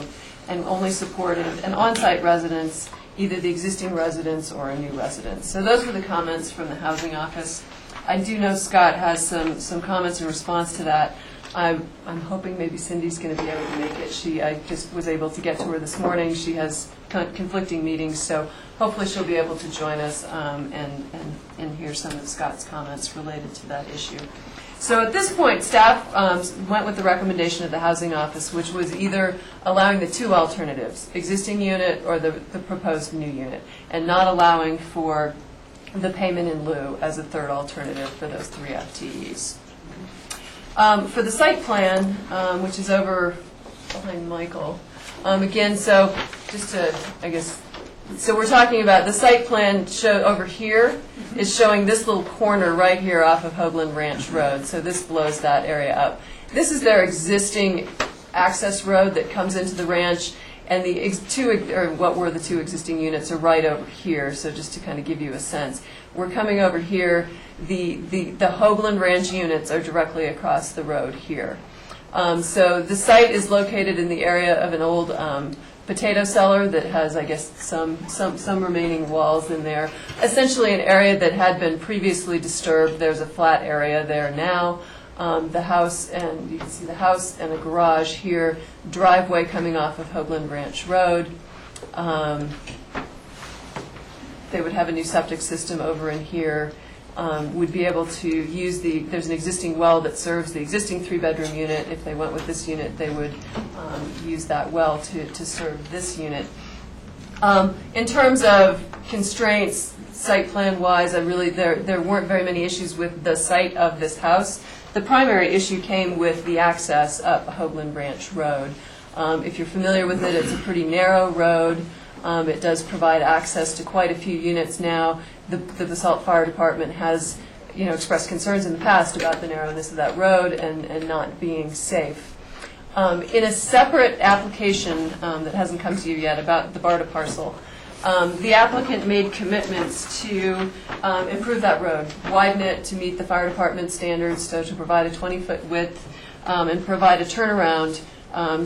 S14: and only support an on-site residence, either the existing residence or a new residence. So those were the comments from the Housing Office. I do know Scott has some comments in response to that. I'm hoping maybe Cindy's going to be able to make it. I just was able to get to her this morning. She has conflicting meetings, so hopefully she'll be able to join us and hear some of Scott's comments related to that issue. So at this point, staff went with the recommendation of the Housing Office, which was either allowing the 2 alternatives, existing unit or the proposed new unit, and not allowing for the payment in lieu as a third alternative for those 3 FTEs. For the site plan, which is over behind Michael, again, so just to, I guess, so we're talking about the site plan over here is showing this little corner right here off of Hoagland Ranch Road. So this blows that area up. This is their existing access road that comes into the ranch, and what were the 2 existing units are right over here. So just to kind of give you a sense, we're coming over here. The Hoagland Ranch units are directly across the road here. So the site is located in the area of an old potato cellar that has, I guess, some remaining walls in there. Essentially an area that had been previously disturbed. There's a flat area there now. The house, and you can see the house and a garage here, driveway coming off of Hoagland Ranch Road. They would have a new septic system over in here. Would be able to use there's an existing well that serves the existing 3-bedroom unit. If they went with this unit, they would use that well to serve this unit. In terms of constraints, site plan wise, there weren't very many issues with the site of this house. The primary issue came with the access up Hoagland Ranch Road. If you're familiar with it, it's a pretty narrow road. It does provide access to quite a few units now. The Basalt Fire Department has, expressed concerns in the past about the narrowness of that road and not being safe. In a separate application that hasn't come to you yet about the BARDA parcel, the applicant made commitments to improve that road, widen it to meet the fire department standards, so to provide a 20-foot width and provide a turnaround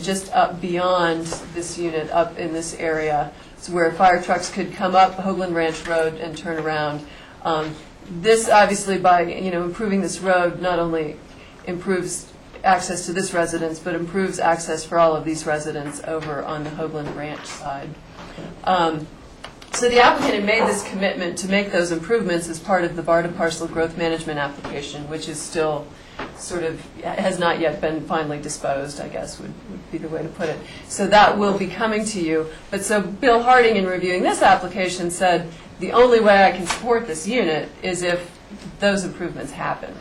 S14: just up beyond this unit, up in this area, so where fire trucks could come up Hoagland Ranch Road and turn around. This obviously, by improving this road, not only improves access to this residence, but improves access for all of these residents over on the Hoagland Ranch side. So the applicant had made this commitment to make those improvements as part of the BARDA parcel growth management application, which is still sort of, has not yet been finally disposed, I guess would be the way to put it. So that will be coming to you. But so Bill Harding, in reviewing this application, said the only way I can support this unit is if those improvements happen.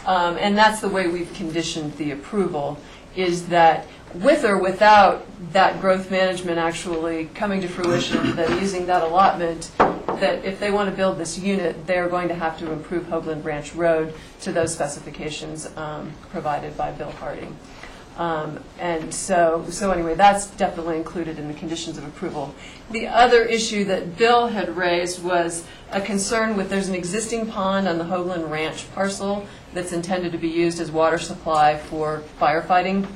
S14: And that's the way we've conditioned the approval, is that with or without that growth management actually coming to fruition, that using that allotment, that if they want to build this unit, they're going to have to improve Hoagland Branch Road to those specifications provided by Bill Harding. And so anyway, that's definitely included in the conditions of approval. The other issue that Bill had raised was a concern with, there's an existing pond on the Hoagland Ranch parcel that's intended to be used as water supply for firefighting.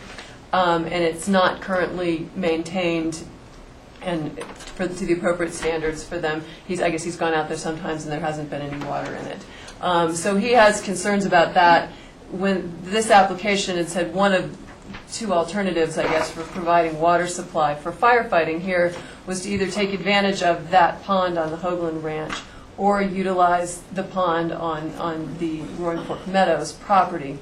S14: And it's not currently maintained and to the appropriate standards for them. I guess he's gone out there sometimes and there hasn't been any water in it. So he has concerns about that. When this application had said one of two alternatives, I guess, for providing water supply for firefighting here was to either take advantage of that pond on the Hoagland Ranch or utilize the pond on the Roaring Fork Meadows property.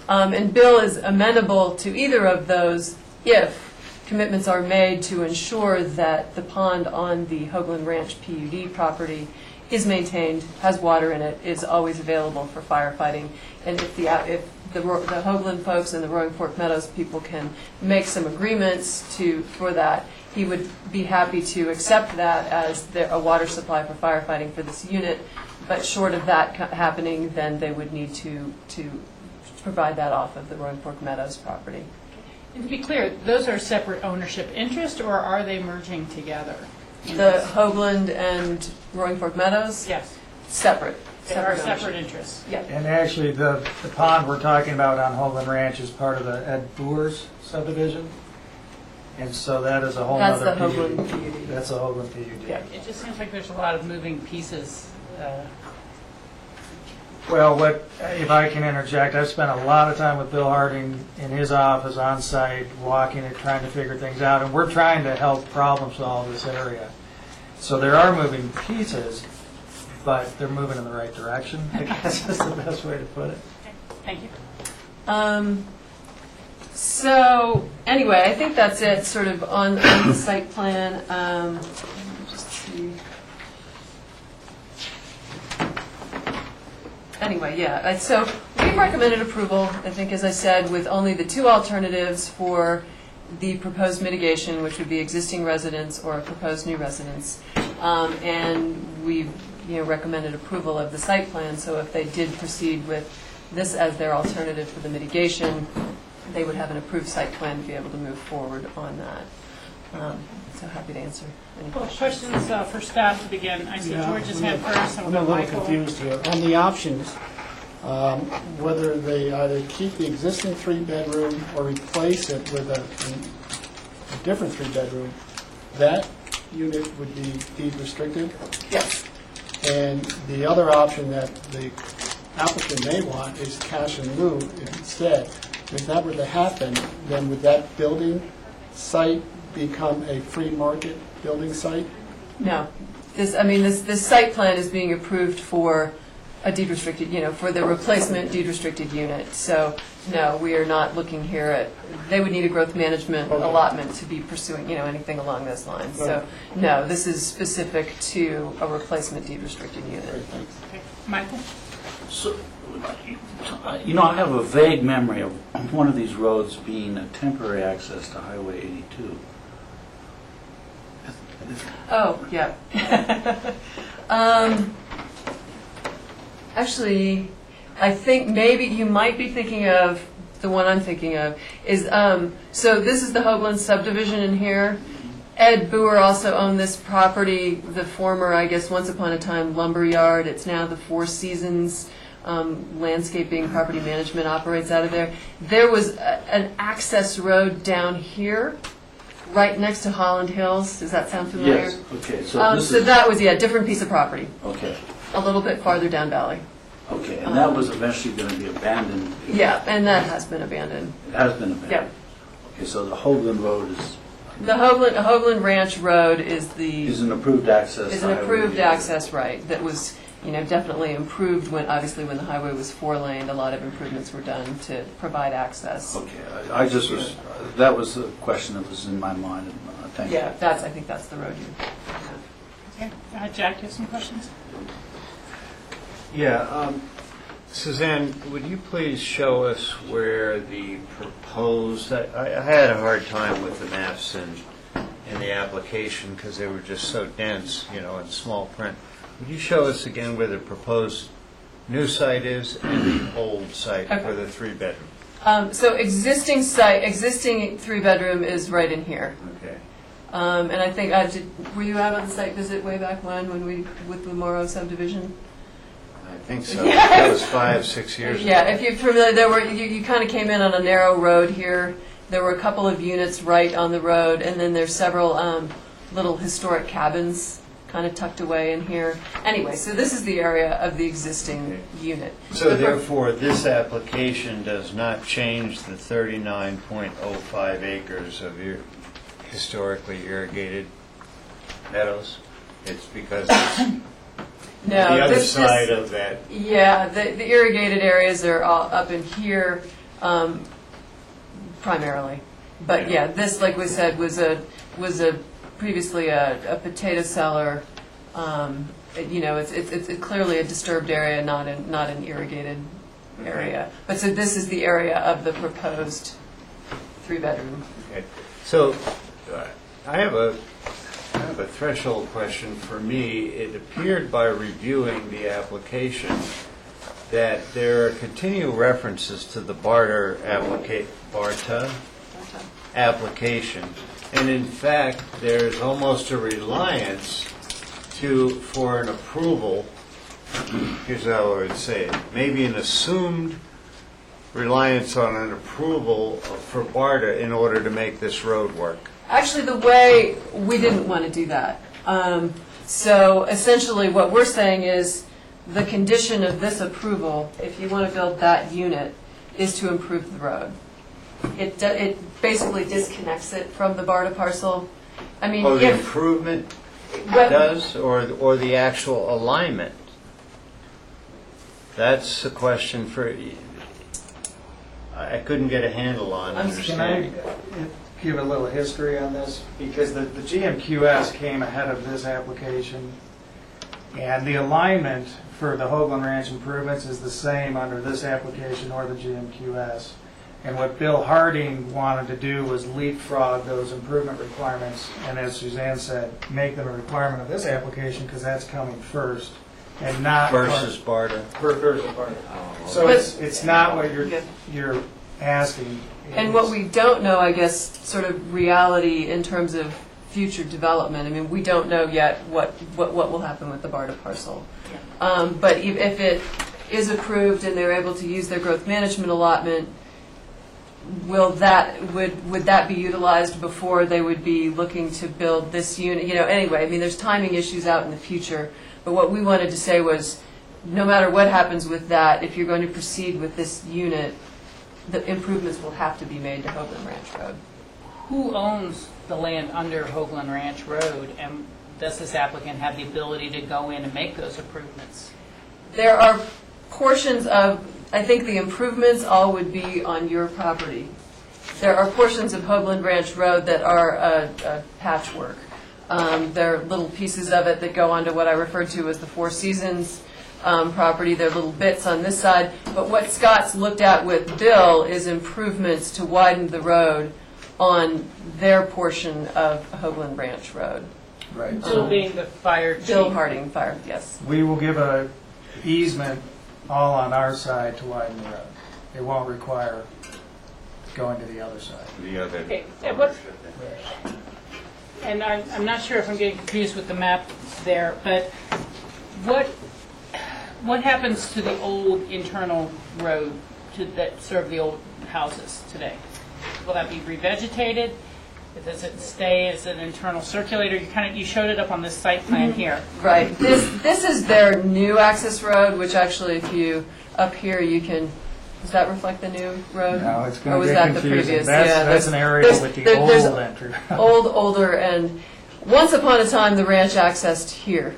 S14: And Bill is amenable to either of those if commitments are made to ensure that the pond on the Hoagland Ranch PUD property is maintained, has water in it, is always available for firefighting. And if the Hoagland folks and the Roaring Fork Meadows people can make some agreements for that, he would be happy to accept that as a water supply for firefighting for this unit. But short of that happening, then they would need to provide that off of the Roaring Fork Meadows property.
S3: And to be clear, those are separate ownership interests, or are they merging together?
S14: The Hoagland and Roaring Fork Meadows?
S3: Yes.
S14: Separate.
S3: They are separate interests.
S14: Yeah.
S15: And actually, the pond we're talking about on Hoagland Ranch is part of the Ed Boers subdivision. And so that is a whole other
S14: That's the
S15: PUD.
S14: Hoagland PUD.
S15: That's a Hoagland PUD.
S14: Yeah.
S3: It just seems like there's a lot of moving pieces.
S15: Well, if I can interject, I've spent a lot of time with Bill Harding in his office on site, walking it, trying to figure things out, and we're trying to help problem solve this area. So there are moving pieces, but they're moving in the right direction, I guess is the best way to put it.
S3: Thank you.
S14: So anyway, I think that's it sort of on the site plan. Let me just see. Anyway, yeah, so we recommended approval, I think, as I said, with only the two alternatives for the proposed mitigation, which would be existing residents or a proposed new residence. And we've recommended approval of the site plan, so if they did proceed with this as their alternative for the mitigation, they would have an approved site plan to be able to move forward on that. So happy to answer any questions.
S3: Questions for staff to begin. I see George's hand first.
S6: I'm a little confused here. On the options, whether they either keep the existing three-bedroom or replace it with a different three-bedroom, that unit would be deed restricted?
S14: Yes.
S6: And the other option that the applicant may want is cash in lieu instead. If that were to happen, then would that building site become a free market building site?
S14: No. This site plan is being approved for a deed restricted, for the replacement deed restricted unit. So, no, we are not looking here at, they would need a growth management allotment to be pursuing, anything along those lines. So, no, this is specific to a replacement deed restricted unit.
S3: Okay. Michael?
S8: So, I have a vague memory of one of these roads being a temporary access to Highway 82.
S14: Oh, yeah. Actually, I think maybe you might be thinking of, the one I'm thinking of, is, so this is the Hoagland subdivision in here. Ed Boer also owned this property, the former, I guess, once upon a time lumber yard. It's now the Four Seasons Landscaping Property Management operates out of there. There was an access road down here, right next to Holland Hills. Does that sound familiar?
S8: Yes, okay. So
S14: that was, different piece of property.
S8: Okay.
S14: A little bit farther down valley.
S8: Okay, and that was eventually going to be abandoned?
S14: Yeah, and that has been abandoned.
S8: It has been abandoned?
S14: Yep.
S8: Okay, so the Hoagland Road is...
S14: The Hoagland Ranch Road is
S8: Is an approved access
S14: Is an
S8: highway.
S14: approved access right that was, definitely improved when the highway was 4-lane. A lot of improvements were done to provide access.
S8: Okay, I just was, that was the question that was in my mind. Thank you.
S14: Yeah, I think that's the road you.
S3: Okay. Jack, you have some questions?
S4: Yeah, Suzanne, would you please show us where the proposed, I had a hard time with the maps in the application because they were just so dense, in small print. Would you show us again where the proposed new site is and the old site for the 3-bedroom?
S14: So existing 3-bedroom is right in here.
S4: Okay.
S14: And I think, were you out on the site visit way back with the Morrow subdivision?
S4: I think so. That was 5-6 years ago.
S14: Yeah, if you're familiar, you kind of came in on a narrow road here. There were a couple of units right on the road, and then there's several little historic cabins kind of tucked away in here. Anyway, so this is the area of the existing unit.
S4: So therefore, this application does not change the 39.05 acres of your historically irrigated meadows? It's because it's
S14: No,
S4: the other side of that.
S14: Yeah, the irrigated areas are all up in here primarily. But yeah, this, like we said, was previously a potato cellar. It's clearly a disturbed area, not an irrigated area. But so this is the area of the proposed 3-bedroom.
S4: Okay. So I have a threshold question for me. It appeared by reviewing the application that there are continual references to the BARTA application. And in fact, there's almost a reliance for an approval, here's how I would say it, maybe an assumed reliance on an approval for BARTA in order to make this road work.
S14: Actually, we didn't want to do that. So essentially what we're saying is the condition of this approval, if you want to build that unit, is to improve the road. It basically disconnects it from the BARTA parcel. I mean,
S4: the improvement does, or the actual alignment? That's the question for, I couldn't get a handle on understanding.
S15: Can I give a little history on this? Because the GMQS came ahead of this application, and the alignment for the Hoagland Ranch improvements is the same under this application or the GMQS. And what Bill Harding wanted to do was leapfrog those improvement requirements, and as Suzanne said, make them a requirement of this application because that's coming first, and not
S4: versus BARTA.
S15: Versus BARTA. So it's not what you're asking.
S14: And what we don't know, I guess, sort of reality in terms of future development. I mean, we don't know yet what will happen with the BARTA parcel. But if it is approved and they're able to use their growth management allotment, would that be utilized before they would be looking to build this unit? Anyway, I mean, there's timing issues out in the future. But what we wanted to say was, no matter what happens with that, if you're going to proceed with this unit, the improvements will have to be made to Hoagland Ranch Road.
S3: Who owns the land under Hoagland Ranch Road, and does this applicant have the ability to go in and make those improvements?
S14: There are portions of, I think the improvements all would be on your property. There are portions of Hoagland Ranch Road that are a patchwork. There are little pieces of it that go onto what I referred to as the Four Seasons property. There are little bits on this side. But what Scott's looked at with Bill is improvements to widen the road on their portion of Hoagland Ranch Road.
S15: Right.
S3: Bill being the fire chief.
S14: Bill Harding, fire, yes.
S15: We will give a easement all on our side to widen the road. It won't require going to the other side.
S4: The other.
S3: Okay. And I'm not sure if I'm getting confused with the map there, but what happens to the old internal road that served the old houses today? Will that be revegetated? Does it stay as an internal circulator? You showed it up on this site plan here.
S14: Right. This is their new access road, which actually, if you, up here, you can, does that reflect the new road?
S15: No, it's
S14: Or
S15: going
S14: was
S15: to
S14: that
S15: get
S14: the
S15: confusing.
S14: previous?
S15: That's an area with the old
S14: there's
S15: entry.
S14: older, and once upon a time, the ranch accessed here.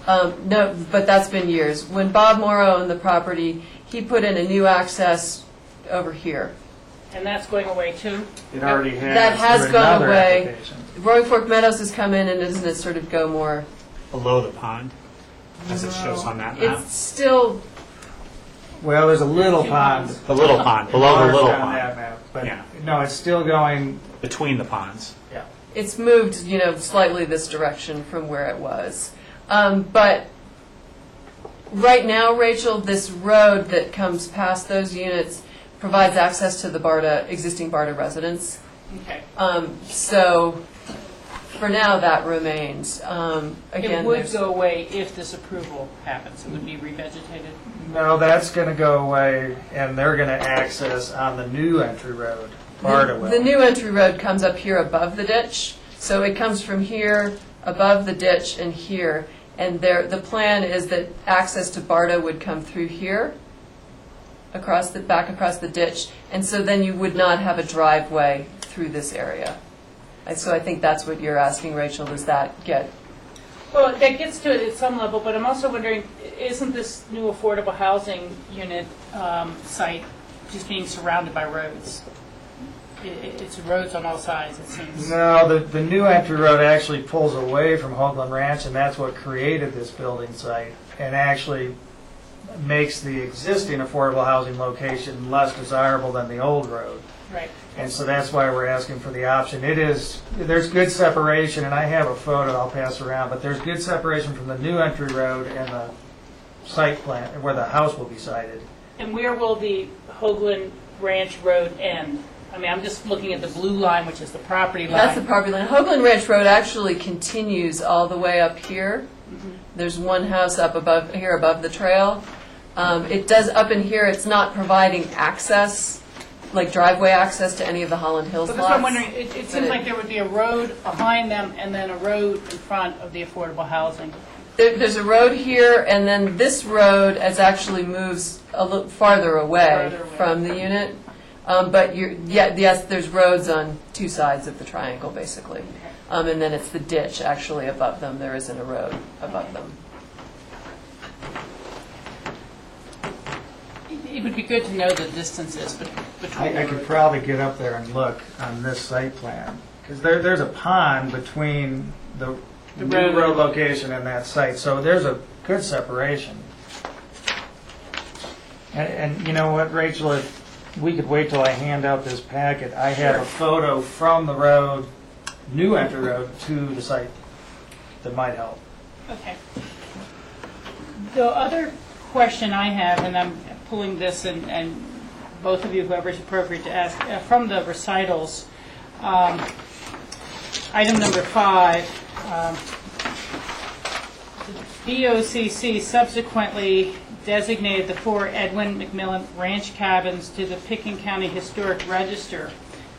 S14: No, but that's been years. When Bob Morrow owned the property, he put in a new access over here.
S3: And that's going away too?
S15: It already has.
S14: That has
S15: through
S14: gone
S15: another
S14: away.
S15: application.
S14: Roaring Fork Meadows has come in, and doesn't it sort of go more?
S7: Below the pond, as it shows on that map.
S14: It's still,
S15: Well, there's a little pond.
S7: The little pond, below the little
S15: on that
S7: pond,
S15: map, but
S7: Yeah.
S15: no, it's still going.
S7: between the ponds.
S15: Yeah.
S14: it's moved, slightly this direction from where it was. But right now, Rachel, this road that comes past those units provides access to the existing BARDA residents.
S3: Okay.
S14: So for now, that remains. Again,
S3: It would
S14: there's-
S3: go away if this approval happens. It would be revegetated.
S15: No, that's going to go away, and they're going to access on the new entry road, Bardawell.
S14: The new entry road comes up here above the ditch. So it comes from here, above the ditch, and here. And the plan is that access to BARDA would come through here, back across the ditch. And so then you would not have a driveway through this area. And so I think that's what you're asking, Rachel, does that get?
S3: Well, that gets to it at some level, but I'm also wondering, isn't this new affordable housing unit site just being surrounded by roads? It's roads on all sides, it seems.
S15: No, the new entry road actually pulls away from Hoagland Ranch, and that's what created this building site, and actually makes the existing affordable housing location less desirable than the old road.
S3: Right.
S15: And so that's why we're asking for the option. There's good separation, and I have a photo I'll pass around, but there's good separation from the new entry road and the site plan, where the house will be sited.
S3: And where will the Hoagland Ranch Road end? I mean, I'm just looking at the blue line, which is the property line.
S14: That's the property line. Hoagland Ranch Road actually continues all the way up here. There's one house up above here, above the trail. It does up in here. It's not providing access, like driveway access to any of the Holland Hills
S3: But
S14: lots.
S3: that's what I'm wondering. It seems like there would be a road behind them and then a road in front of the affordable housing.
S14: There's a road here, and then this road actually moves a little farther away from the unit. But yes, there's roads on two sides of the triangle, basically. And then it's the ditch actually above them. There isn't a road above them.
S3: It would be good to know the distances between.
S15: I could probably get up there and look on this site plan, because there's a pond between the new road location and that site, so there's a good separation. And you know what, Rachel, if we could wait till I hand out this packet, I have a photo from the road, new entry road, to the site that might help.
S3: Okay. The other question I have, and I'm pulling this, and both of you, whoever is appropriate to ask, from the recitals, item number 5, the BOCC subsequently designated the 4 Edwin McMillan Ranch cabins to the Pickens County Historic Register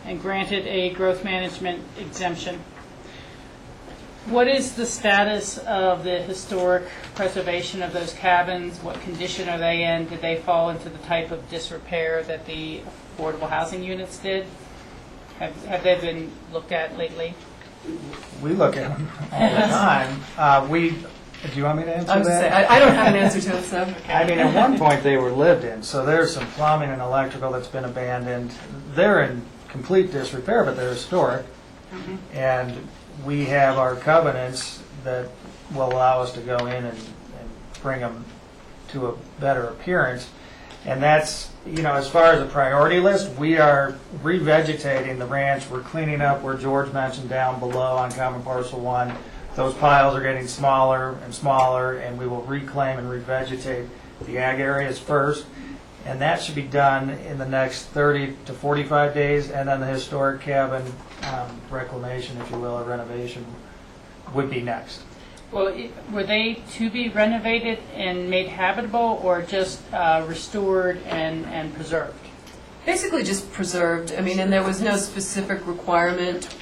S3: and granted a growth management exemption. What is the status of the historic preservation of those cabins? What condition are they in? Did they fall into the type of disrepair that the affordable housing units did? Have they been looked at lately?
S15: We look at them all the time. Do you want me to answer
S14: I was
S15: that?
S14: gonna say, I don't have an answer to it, so.
S15: I mean, at one point they were lived in, so there's some plumbing and electrical that's been abandoned. They're in complete disrepair, but they're historic. And we have our covenants that will allow us to go in and bring them to a better appearance. And that's, as far as a priority list, we are revegetating the ranch. We're cleaning up where George mentioned down below on Common Parcel 1. Those piles are getting smaller and smaller, and we will reclaim and revegetate the ag areas first. And that should be done in the next 30 to 45 days, and then the historic cabin reclamation, if you will, or renovation, would be next.
S3: Well, were they to be renovated and made habitable, or just restored and preserved?
S14: Basically just preserved. I mean, and there was no specific requirement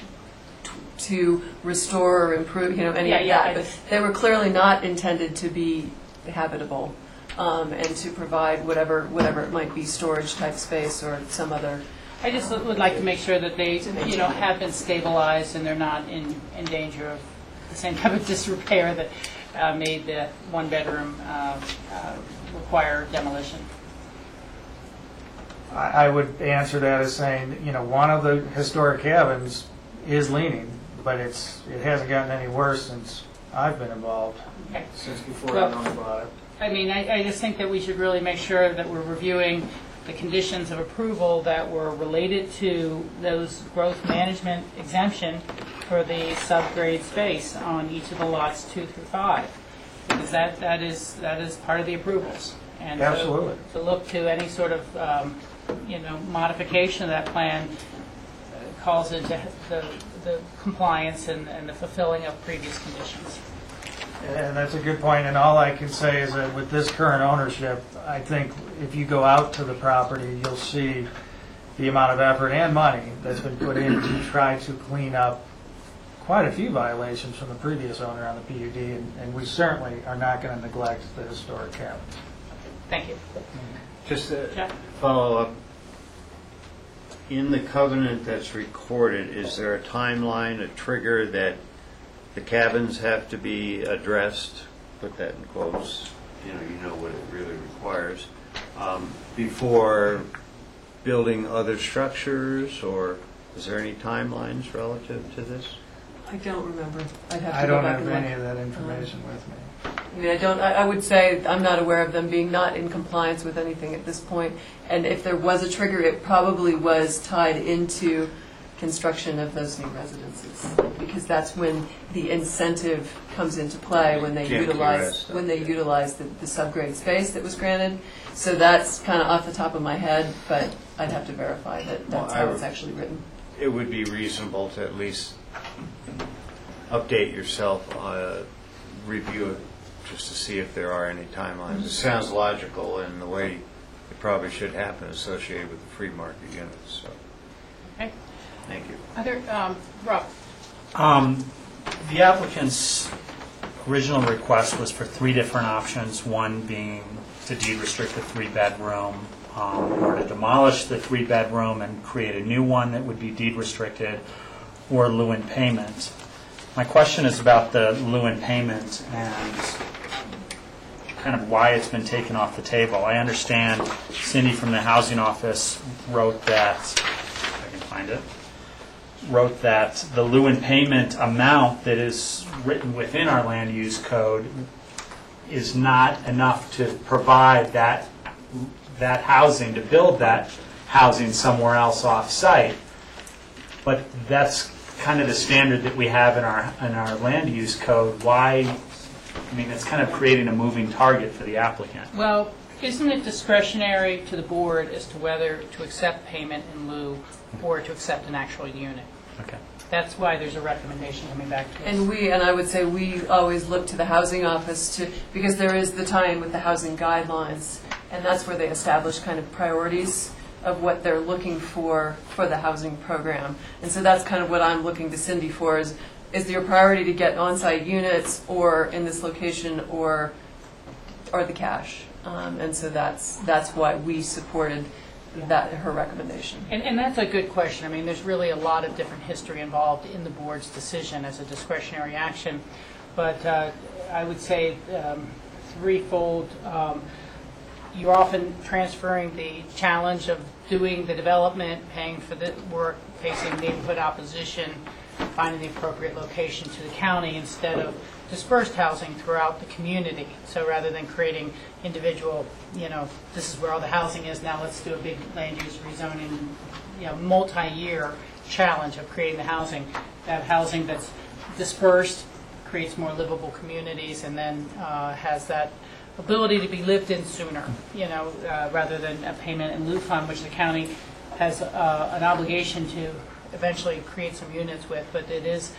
S14: to restore or improve, any of
S3: Yeah,
S14: that. But they were clearly not intended to be habitable, and to provide whatever it might be, storage type space or some other.
S3: I just would like to make sure that they, have been stabilized and they're not in danger of the same type of disrepair that made the one-bedroom require demolition.
S15: I would answer that as saying, one of the historic cabins is leaning, but it hasn't gotten any worse since I've been involved,
S3: Okay.
S15: since before I known about it.
S3: I mean, I just think that we should really make sure that we're reviewing the conditions of approval that were related to those growth management exemption for the subgrade space on each of the lots 2 through 5, because that is part of the approvals. And
S15: Absolutely.
S3: to look to any sort of modification of that plan calls into the compliance and the fulfilling of previous conditions.
S15: And that's a good point, and all I can say is that with this current ownership, I think if you go out to the property, you'll see the amount of effort and money that's been put in to try to clean up quite a few violations from the previous owner on the PUD, and we certainly are not going to neglect the historic cabins.
S3: Thank you.
S4: Just to
S3: Jack?
S4: follow up, in the covenant that's recorded, is there a timeline, a trigger that the cabins have to be addressed, put that in quotes, you know what it really requires, before building other structures, or is there any timelines relative to this?
S14: I don't remember. I'd have to
S15: I
S14: go
S15: don't
S14: back
S15: have
S14: and look.
S15: any of that information with me.
S14: I mean, I would say I'm not aware of them being not in compliance with anything at this point. And if there was a trigger, it probably was tied into construction of those new residences, because that's when the incentive comes into play, when they utilize the subgrade space that was granted. So that's kind of off the top of my head, but I'd have to verify that that's how it's actually written.
S4: It would be reasonable to at least update yourself, review it, just to see if there are any timelines. It sounds logical in the way it probably should happen associated with the free market units. So,
S3: Okay.
S4: thank you.
S3: Other, Rob?
S7: The applicant's original request was for 3 different options, one being to deed restrict the 3-bedroom, or to demolish the 3-bedroom and create a new one that would be deed restricted, or lieu in payment. My question is about the lieu in payment and kind of why it's been taken off the table. I understand Cindy from the housing office wrote that, if I can find it, wrote that the lieu in payment amount that is written within our land use code is not enough to provide that housing, to build that housing somewhere else off-site. But that's kind of the standard that we have in our land use code. Why? I mean, it's kind of creating a moving target for the applicant.
S3: Well, isn't it discretionary to the board as to whether to accept payment in lieu or to accept an actual unit?
S7: Okay.
S3: That's why there's a recommendation coming back to us.
S14: And I would say we always look to the housing office because there is the tie-in with the housing guidelines, and that's where they establish kind of priorities of what they're looking for the housing program. And so that's kind of what I'm looking to Cindy for is your priority to get on-site units or in this location or the cash. And so that's why we supported her recommendation.
S3: And that's a good question. I mean, there's really a lot of different history involved in the board's decision as a discretionary action. But I would say threefold. You're often transferring the challenge of doing the development, paying for the work, facing neighborhood opposition, finding the appropriate location to the county instead of dispersed housing throughout the community. So rather than creating individual, this is where all the housing is, now let's do a big land use rezoning, multi-year challenge of creating the housing. That housing that's dispersed creates more livable communities and then has that ability to be lived in sooner, rather than a payment in lieu fund, which the county has an obligation to eventually create some units with. But it is,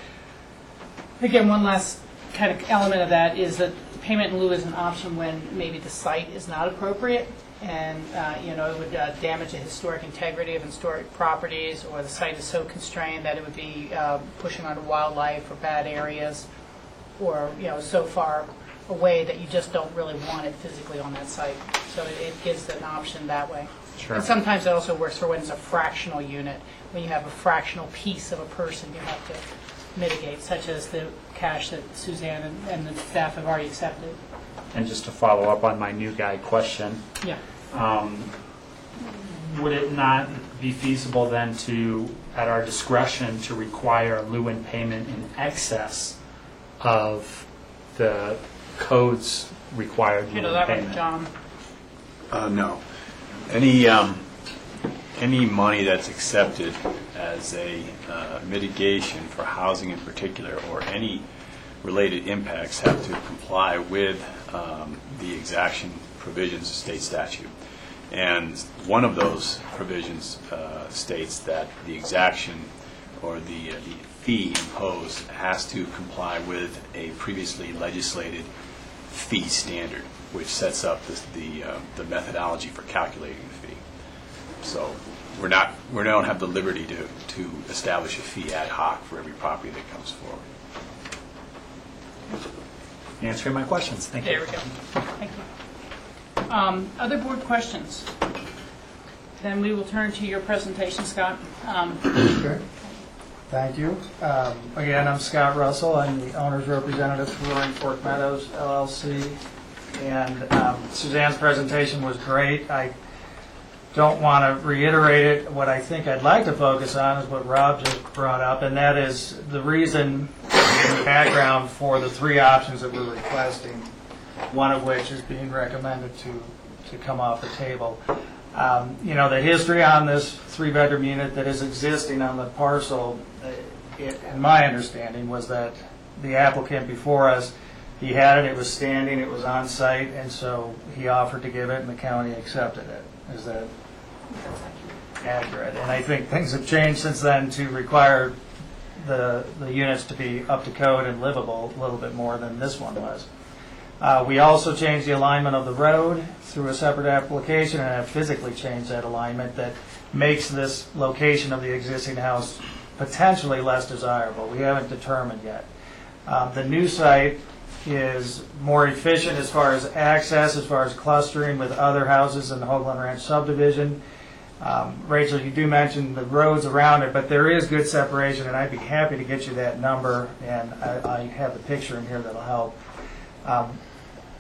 S3: again, one last kind of element of that is that payment in lieu is an option when maybe the site is not appropriate, and it would damage the historic integrity of historic properties, or the site is so constrained that it would be pushing onto wildlife or bad areas, or so far away that you just don't really want it physically on that site. So it gives an option that way.
S7: Sure.
S3: And sometimes it also works for when it's a fractional unit. When you have a fractional piece of a person, you have to mitigate, such as the cash that Suzanne and the staff have already accepted.
S7: And just to follow up on my new guy question,
S3: Yeah.
S7: would it not be feasible then to, at our discretion, to require a lieu-in payment in excess of the code's required
S3: You know
S7: lieu-in
S3: that
S7: payment?
S3: one, John?
S2: No. Any money that's accepted as a mitigation for housing in particular, or any related impacts, have to comply with the exaction provisions of state statute. And one of those provisions states that the exaction or the fee imposed has to comply with a previously legislated fee standard, which sets up the methodology for calculating the fee. So we don't have the liberty to establish a fee ad hoc for every property that comes forward.
S7: Answering my questions. Thank you.
S3: There we go. Thank you. Other board questions? Then we will turn to your presentation, Scott.
S15: Okay. Thank you. Again, I'm Scott Russell. I'm the owner's representative for Roaring Fork Meadows, LLC. And Suzanne's presentation was great. I don't want to reiterate it. What I think I'd like to focus on is what Rob just brought up, and that is the reason, the background for the three options that we're requesting, one of which is being recommended to come off the table. The history on this three-bedroom unit that is existing on the parcel, in my understanding, was that the applicant before us, he had it, it was standing, it was on site, and so he offered to give it, and the county accepted it. Is that accurate? And I think things have changed since then to require the units to be up to code and livable a little bit more than this one was. We also changed the alignment of the road through a separate application, and have physically changed that alignment that makes this location of the existing house potentially less desirable. We haven't determined yet. The new site is more efficient as far as access, as far as clustering with other houses in the Hoagland Ranch subdivision. Rachel, you do mention the roads around it, but there is good separation, and I'd be happy to get you that number, and I have the picture in here that'll help.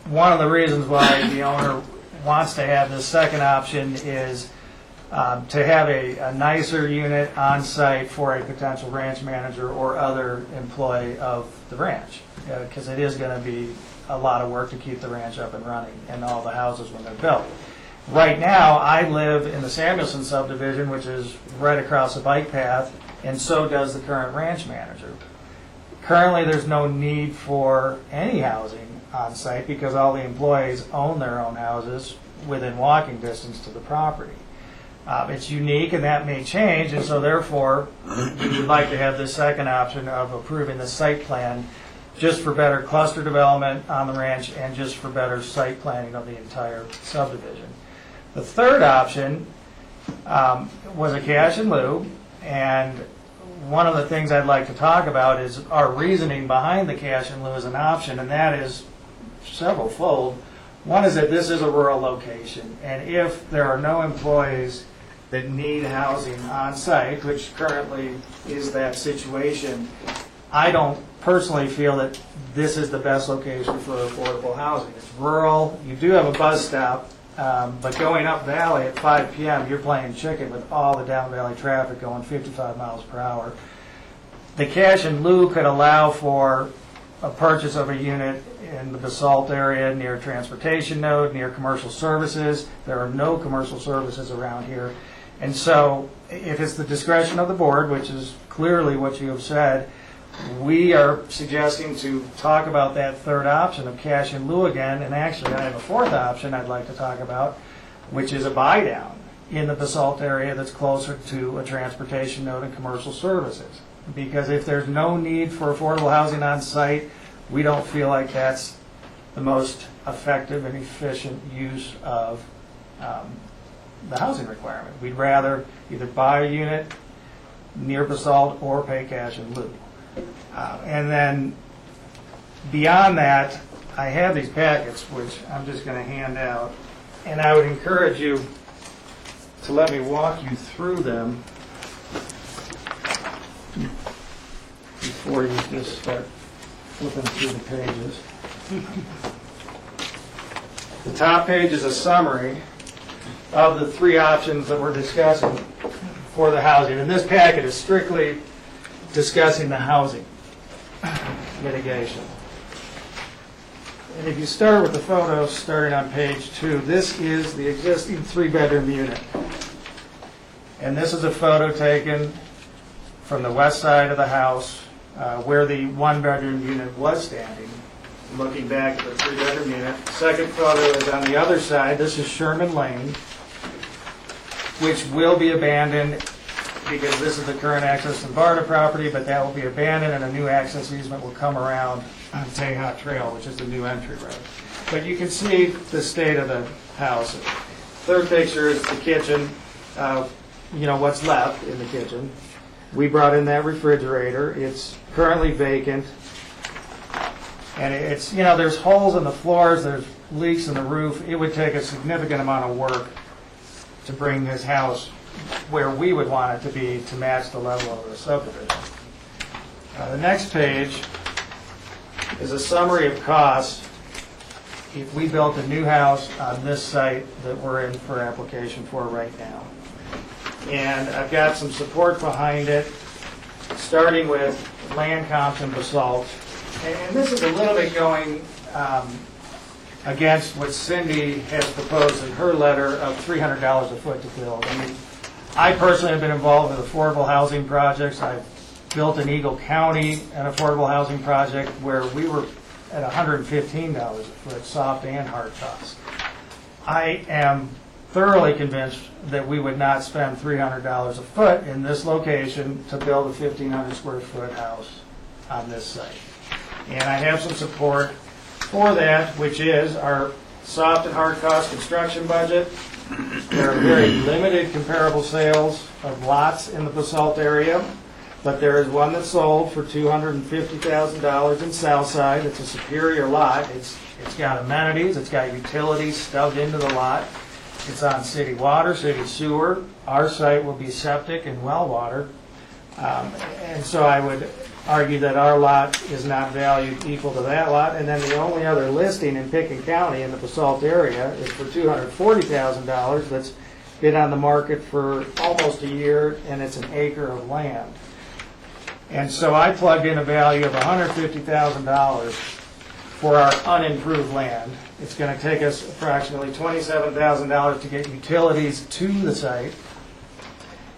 S15: One of the reasons why the owner wants to have this second option is to have a nicer unit on site for a potential ranch manager or other employee of the ranch, because it is going to be a lot of work to keep the ranch up and running and all the houses when they're built. Right now, I live in the Samuelson subdivision, which is right across the bike path, and so does the current ranch manager. Currently, there's no need for any housing on site because all the employees own their own houses within walking distance to the property. It's unique, and that may change, and so therefore, we would like to have this second option of approving the site plan just for better cluster development on the ranch and just for better site planning of the entire subdivision. The third option was a cash in lieu, and one of the things I'd like to talk about is our reasoning behind the cash in lieu as an option, and that is several-fold. One is that this is a rural location, and if there are no employees that need housing on site, which currently is that situation, I don't personally feel that this is the best location for affordable housing. It's rural, you do have a bus stop, but going up valley at 5 p.m., you're playing chicken with all the down valley traffic going 55 miles per hour. The cash in lieu could allow for a purchase of a unit in the Basalt area near a transportation node, near commercial services. There are no commercial services around here. And so if it's the discretion of the board, which is clearly what you have said, we are suggesting to talk about that third option of cash in lieu again. And actually, I have a fourth option I'd like to talk about, which is a buy down in the Basalt area that's closer to a transportation node and commercial services. Because if there's no need for affordable housing on site, We don't feel like that's the most effective and efficient use of the housing requirement. We'd rather either buy a unit near Basalt or pay cash in lieu. And then beyond that, I have these packets, which I'm just going to hand out, and I would encourage you to let me walk you through them before you just start flipping through the pages. The top page is a summary of the three options that we're discussing for the housing. And this packet is strictly discussing the housing mitigation. And if you start with the photos starting on page 2, this is the existing 3-bedroom unit. And this is a photo taken from the west side of the house where the 1-bedroom unit was standing, looking back at the 3-bedroom unit. The second photo is on the other side. This is Sherman Lane, which will be abandoned because this is the current access to the BARDA property, but that will be abandoned and a new access easement will come around on Teja Trail, which is the new entry road. But you can see the state of the house. Third picture is the kitchen, what's left in the kitchen. We brought in that refrigerator. It's currently vacant. And it's, there's holes in the floors, there's leaks in the roof. It would take a significant amount of work to bring this house where we would want it to be to match the level of the subdivision. The next page is a summary of costs if we built a new house on this site that we're in for application for right now. And I've got some support behind it, starting with land comps and basalt. And this is a little bit going against what Cindy has proposed in her letter of $300 a foot to build. I mean, I personally have been involved with affordable housing projects. I've built in Eagle County an affordable housing project where we were at $115 a foot, soft and hard costs. I am thoroughly convinced that we would not spend $300 a foot in this location to build a 1,500 square foot house on this site. And I have some support for that, which is our soft and hard cost construction budget. There are very limited comparable sales of lots in the Basalt area, but there is one that sold for $250,000 in Southside. It's a superior lot. It's got amenities. It's got utilities stubbed into the lot. It's on city water, city sewer. Our site will be septic and well water. And so I would argue that our lot is not valued equal to that lot. And then the only other listing in Pickens County in the Basalt area is for $240,000 that's been on the market for almost a year, and it's an acre of land. And so I plugged in a value of $150,000 for our unimproved land. It's going to take us approximately $27,000 to get utilities to the site.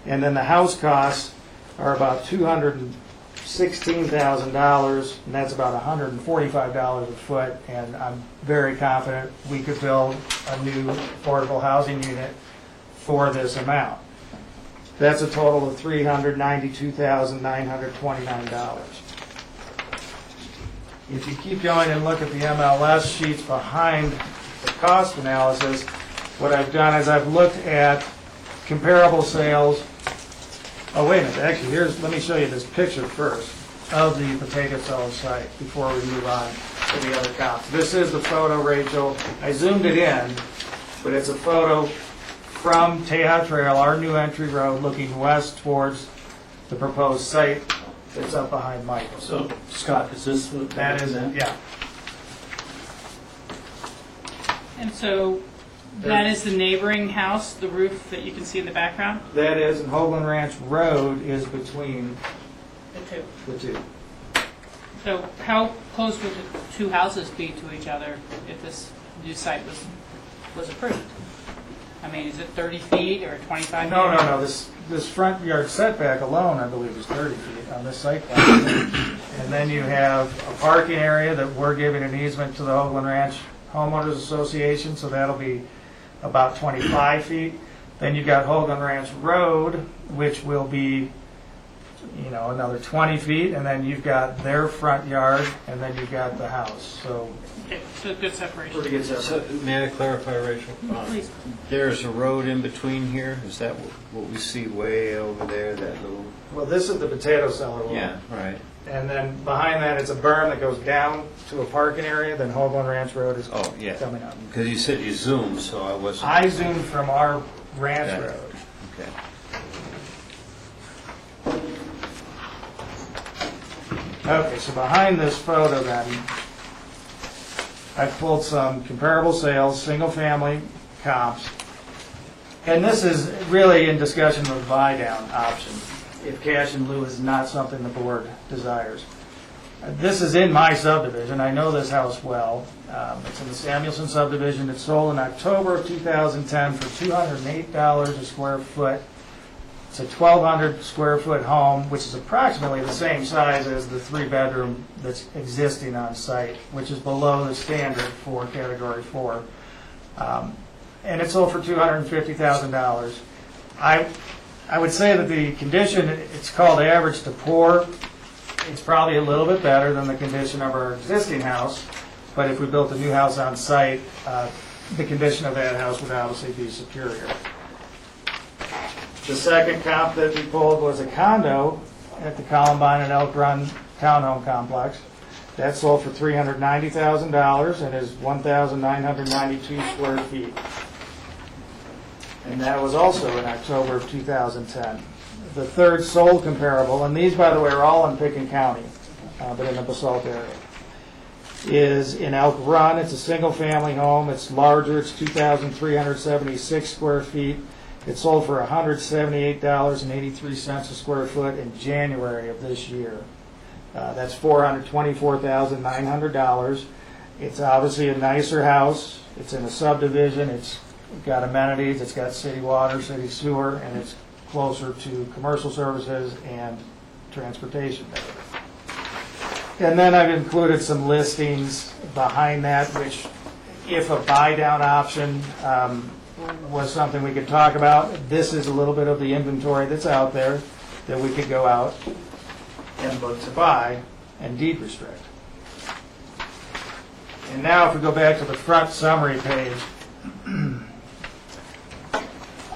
S15: And then the house costs are about $216,000, and that's about $145 a foot. And I'm very confident we could build a new affordable housing unit for this amount. That's a total of $392,929. If you keep going and look at the MLS sheets behind the cost analysis, what I've done is I've looked at comparable sales. Oh, wait a minute. Actually, let me show you this picture first of the potato salad site before we move on to the other comps. This is the photo, Rachel. I zoomed it in, but it's a photo from Teja Trail, our new entry road, looking west towards the proposed site that's up behind Michael.
S8: So, Scott, is this what
S15: That is it, yeah.
S3: And so that is the neighboring house, the roof that you can see in the background?
S15: That is, and Hoagland Ranch Road is between the two.
S3: So how close would the two houses be to each other if this new site was approved? I mean, is it 30 feet or 25 feet?
S15: No. This front yard setback alone, I believe, is 30 feet on this site plan. And then you have a parking area that we're giving an easement to the Hoagland Ranch Homeowners Association, so that'll be about 25 feet. Then you've got Hoagland Ranch Road, which will be another 20 feet, and then you've got their front yard, and then you've got the house. So
S3: So good separation.
S15: pretty good
S4: So,
S15: separation.
S4: may I clarify, Rachel?
S3: Please.
S4: There's a road in between here? Is that what we see way over there, that little?
S15: Well, this is the potato cellar wall.
S4: Yeah, right.
S15: And then behind that, it's a berm that goes down to a parking area, then Hoagland Ranch Road is
S4: Oh, yeah.
S15: coming up.
S4: Because you said you zoomed, so I wasn't.
S15: I zoomed from our ranch
S4: Got it.
S15: road.
S4: Okay.
S15: Okay, so behind this photo then, I pulled some comparable sales, single-family comps. And this is really in discussion of a buy-down option, if cash in lieu is not something the board desires. This is in my subdivision. I know this house well. It's in the Samuelson subdivision. It sold in October of 2010 for $208 a square foot. It's a 1,200 square foot home, which is approximately the same size as the 3-bedroom that's existing on site, which is below the standard for Category 4. And it sold for $250,000. I would say that the condition, it's called average to poor. It's probably a little bit better than the condition of our existing house, but if we built a new house on site, the condition of that house would obviously be superior. The second comp that we pulled was a condo at the Columbine and Elk Run Townhome Complex. That sold for $390,000 and is 1,992 square feet. And that was also in October of 2010. The third sold comparable, and these, by the way, are all in Pickens County, but in the Basalt area, is in Elk Run. It's a single-family home. It's larger. It's 2,376 square feet. It sold for $178.83 a square foot in January of this year. That's $424,900. It's obviously a nicer house. It's in a subdivision. It's got amenities. It's got city water, city sewer, and it's closer to commercial services and transportation. And then I've included some listings behind that, which, if a buy-down option was something we could talk about, this is a little bit of the inventory that's out there that we could go out and look to buy and deed restrict. And now if we go back to the front summary page,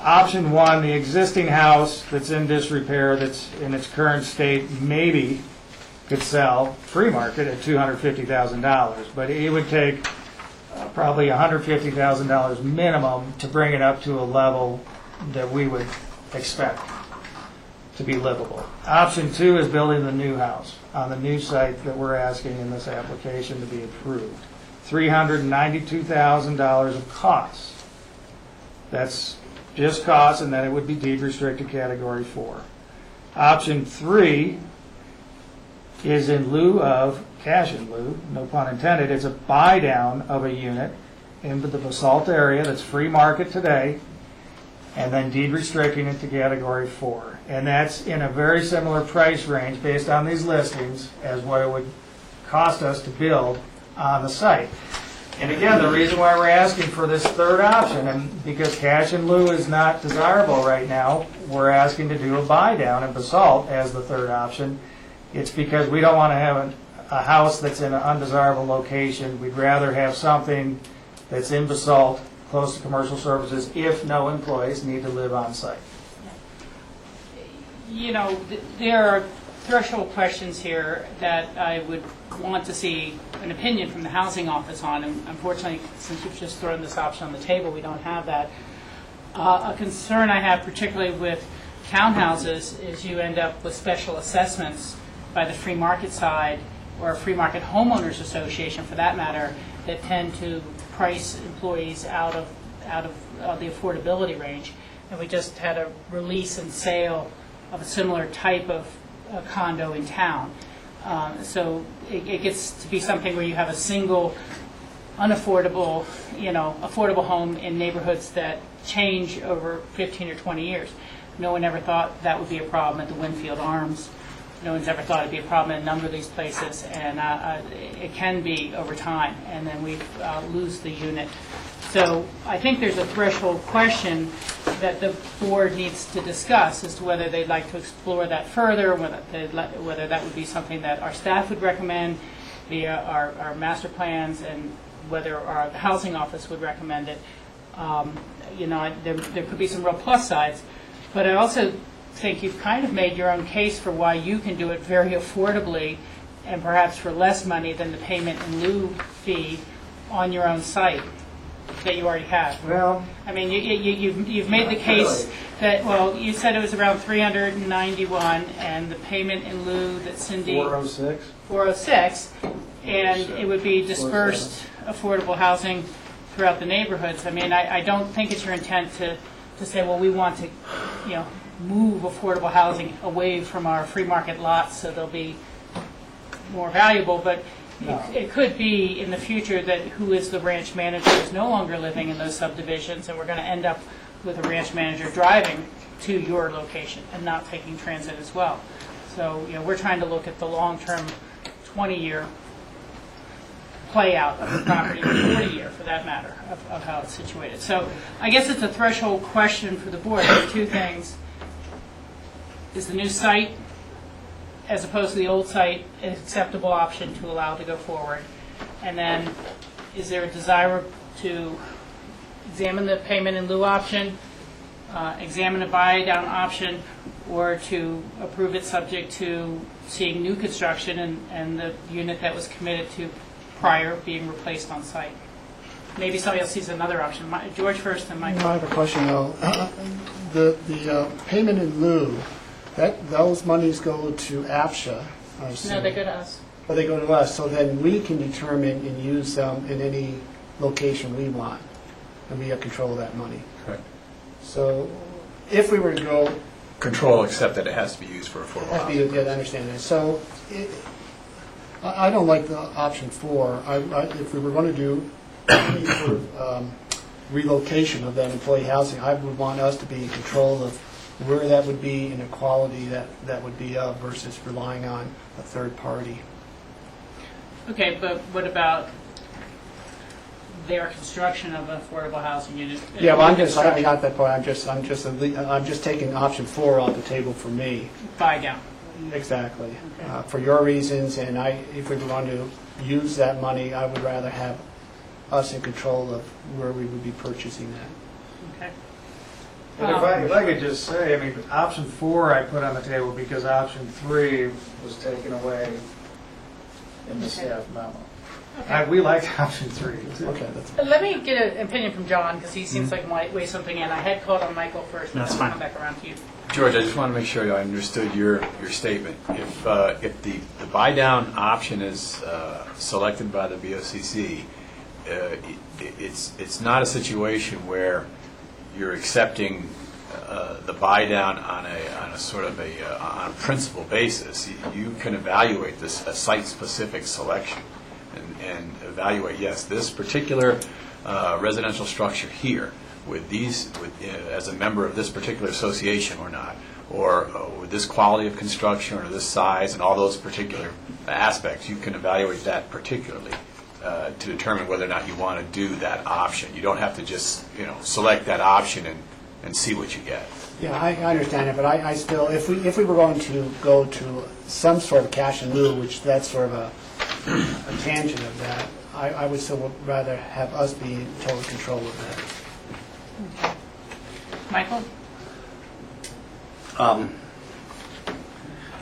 S15: option 1, the existing house that's in disrepair, that's in its current state, maybe could sell free market at $250,000, but it would take probably $150,000 minimum to bring it up to a level that we would expect to be livable. Option 2 is building the new house on the new site that we're asking in this application to be approved. $392,000 of costs. That's just costs, and then it would be deed restricted Category 4. Option 3 is in lieu of, cash in lieu, no pun intended, it's a buy down of a unit into the Basalt area that's free market today, and then deed restricting it to Category 4. And that's in a very similar price range based on these listings as what it would cost us to build on the site. And again, the reason why we're asking for this third option, and because cash in lieu is not desirable right now, we're asking to do a buy down in Basalt as the third option. It's because we don't want to have a house that's in an undesirable location. We'd rather have something that's in Basalt, close to commercial services, if no employees need to live on site.
S3: You know, there are threshold questions here that I would want to see an opinion from the housing office on, and unfortunately, since you've just thrown this option on the table, we don't have that. A concern I have particularly with townhouses is you end up with special assessments by the free market side, or free market homeowners association for that matter, that tend to price employees out of the affordability range. And we just had a release and sale of a similar type of condo in town. So it gets to be something where you have a single unaffordable, affordable home in neighborhoods that change over 15 or 20 years. No one ever thought that would be a problem at the Winfield Arms. No one's ever thought it'd be a problem in a number of these places, and it can be over time, and then we lose the unit So I think there's a threshold question that the board needs to discuss as to whether they'd like to explore that further, whether that would be something that our staff would recommend via our master plans, and whether our housing office would recommend it. There could be some real plus sides, but I also think you've kind of made your own case for why you can do it very affordably and perhaps for less money than the payment in lieu fee on your own site that you already have.
S15: Well,
S3: I mean, you've made the case that, well, you said it was around 391, and the payment in lieu that Cindy...
S15: 406.
S3: 406, and it would be dispersed affordable housing throughout the neighborhoods. I mean, I don't think it's your intent to say, well, we want to, move affordable housing away from our free market lots so they'll be more valuable, but it could be in the future that who is the ranch manager is no longer living in those subdivisions, and we're going to end up with a ranch manager driving to your location and not taking transit as well. So, we're trying to look at the long-term 20-year play out of the property, or 40-year for that matter, of how it's situated. So I guess it's a threshold question for the board. There's two things. Is the new site, as opposed to the old site, an acceptable option to allow to go forward? And then, is there a desire to examine the payment in lieu option, examine a buy-down option, or to approve it subject to seeing new construction and the unit that was committed to prior being replaced on site? Maybe somebody else sees another option. George first, and Mike.
S6: I have a question, though. The payment in lieu, those monies go to APSHA, I assume.
S3: No, they go to us.
S6: Oh, they go to us, so then we can determine and use them in any location we want, and we have control of that money.
S2: Correct.
S6: So if we were to go...
S2: Control, except that it has to be used for affordable housing.
S6: Yeah, I understand that. So I don't like the option 4. If we were going to do any sort of relocation of that employee housing, I would want us to be in control of where that would be and the quality that would be of versus relying on a third party.
S3: Okay, but what about their construction of an affordable housing unit?
S6: Yeah, well, I'm not that part. I'm just taking option 4 off the table for me.
S3: Buy down.
S6: Exactly.
S3: Okay.
S6: For your reasons, and if we were going to use that money, I would rather have us in control of where we would be purchasing that.
S3: Okay.
S15: And if I could just say, I mean, option 4 I put on the table because option 3 was taken away in the staff memo.
S3: Okay.
S15: We liked option 3.
S6: Okay, that's
S3: Let me get an opinion from John, because he seems like he might weigh something in. I had called on Michael first, and
S7: That's
S3: then I'll
S7: fine.
S3: come back around to you.
S2: George, I just want to make sure I understood your statement. If the buy-down option is selected by the BOCC, it's not a situation where you're accepting the buy-down on a sort of on a principal basis. You can evaluate this a site-specific selection and evaluate, yes, this particular residential structure here, as a member of this particular association or not, or with this quality of construction or this size and all those particular aspects, you can evaluate that particularly to determine whether or not you want to do that option. You don't have to just select that option and see what you get.
S6: Yeah, I understand it, but I still, if we were going to go to some sort of cash in lieu, which that's sort of a tangent of that, I would still rather have us be in total control of that.
S3: Okay. Michael?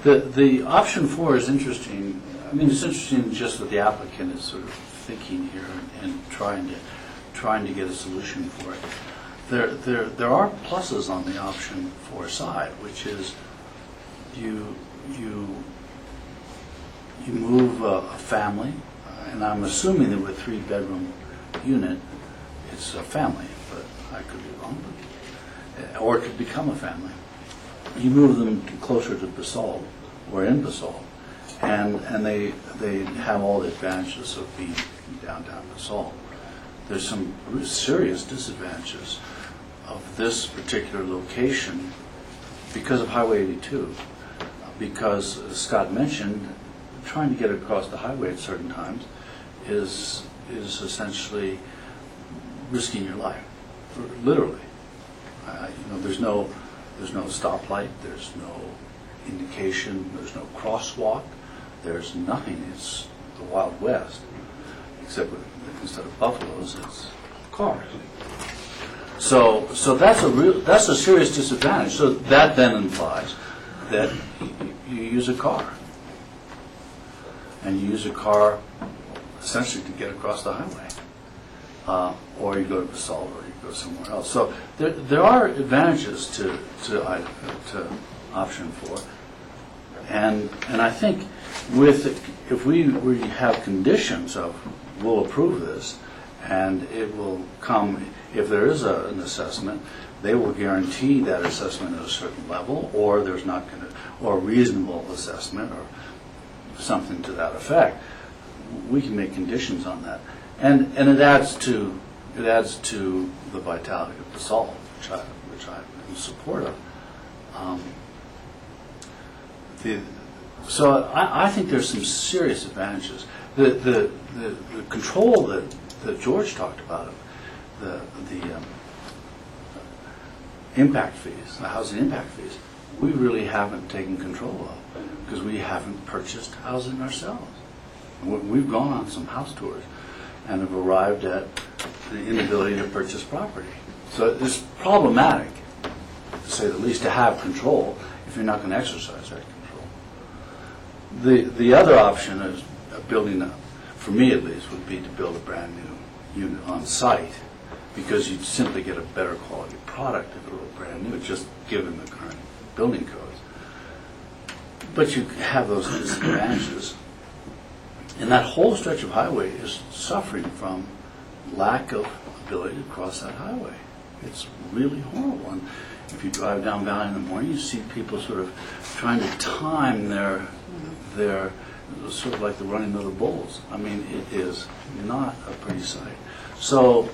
S8: The option 4 is interesting. I mean, it's interesting just that the applicant is sort of thinking here and trying to get a solution for it. There are pluses on the option 4 side, which is you move a family, and I'm assuming that with a 3-bedroom unit, it's a family, but I could be wrong. Or it could become a family. You move them closer to Basalt or in Basalt, and they have all the advantages of being downtown Basalt. There's some serious disadvantages of this particular location because of Highway 82. Because, as Scott mentioned, trying to get across the highway at certain times is essentially risking your life, literally. There's no stoplight, there's no indication, there's no crosswalk, there's nothing. It's the Wild West, except instead of buffaloes, it's cars. So that's a serious disadvantage. So that then implies that you use a car, and you use a car essentially to get across the highway, or you go to Basalt, or you go somewhere else. So there are advantages to option 4, and I think if we have conditions of we'll approve this, and it will come if there is an assessment, they will guarantee that assessment at a certain level, or there's not going to, or a reasonable assessment, or something to that effect. We can make conditions on that, and it adds to the vitality of Basalt, which I'm in support of. So I think there's some serious advantages. The control that George talked about, the impact fees, the housing impact fees, we really haven't taken control of because we haven't purchased housing ourselves. We've gone on some house tours and have arrived at the inability to purchase property. So it's problematic, to say the least, to have control if you're not going to exercise that control. The other option is building, for me at least, would be to build a brand new unit on site, because you'd simply get a better quality product if it were brand new, just given the current building codes. But you have those disadvantages. And that whole stretch of highway is suffering from lack of ability to cross that highway. It's really horrible. And if you drive down Valley in the morning, you see people sort of trying to time their sort of like the running of the bulls. I mean, it is not a pretty sight. So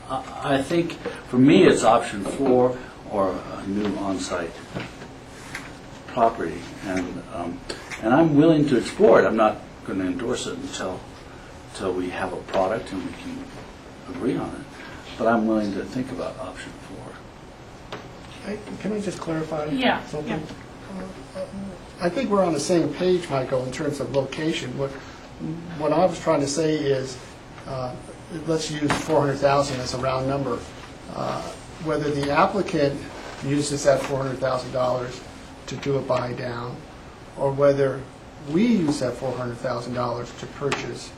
S8: I think for me it's option 4 or a new on-site property, and I'm willing to explore it. I'm not going to endorse it until we have a product and we can agree on it. But I'm willing to think about option 4.
S6: Can I just clarify something?
S3: Yeah.
S6: I think we're on the same page, Michael, in terms of location. What I was trying to say is, let's use 400,000 as a round number. Whether the applicant uses that $400,000 to do a buy down, or whether we use that $400,000 to purchase,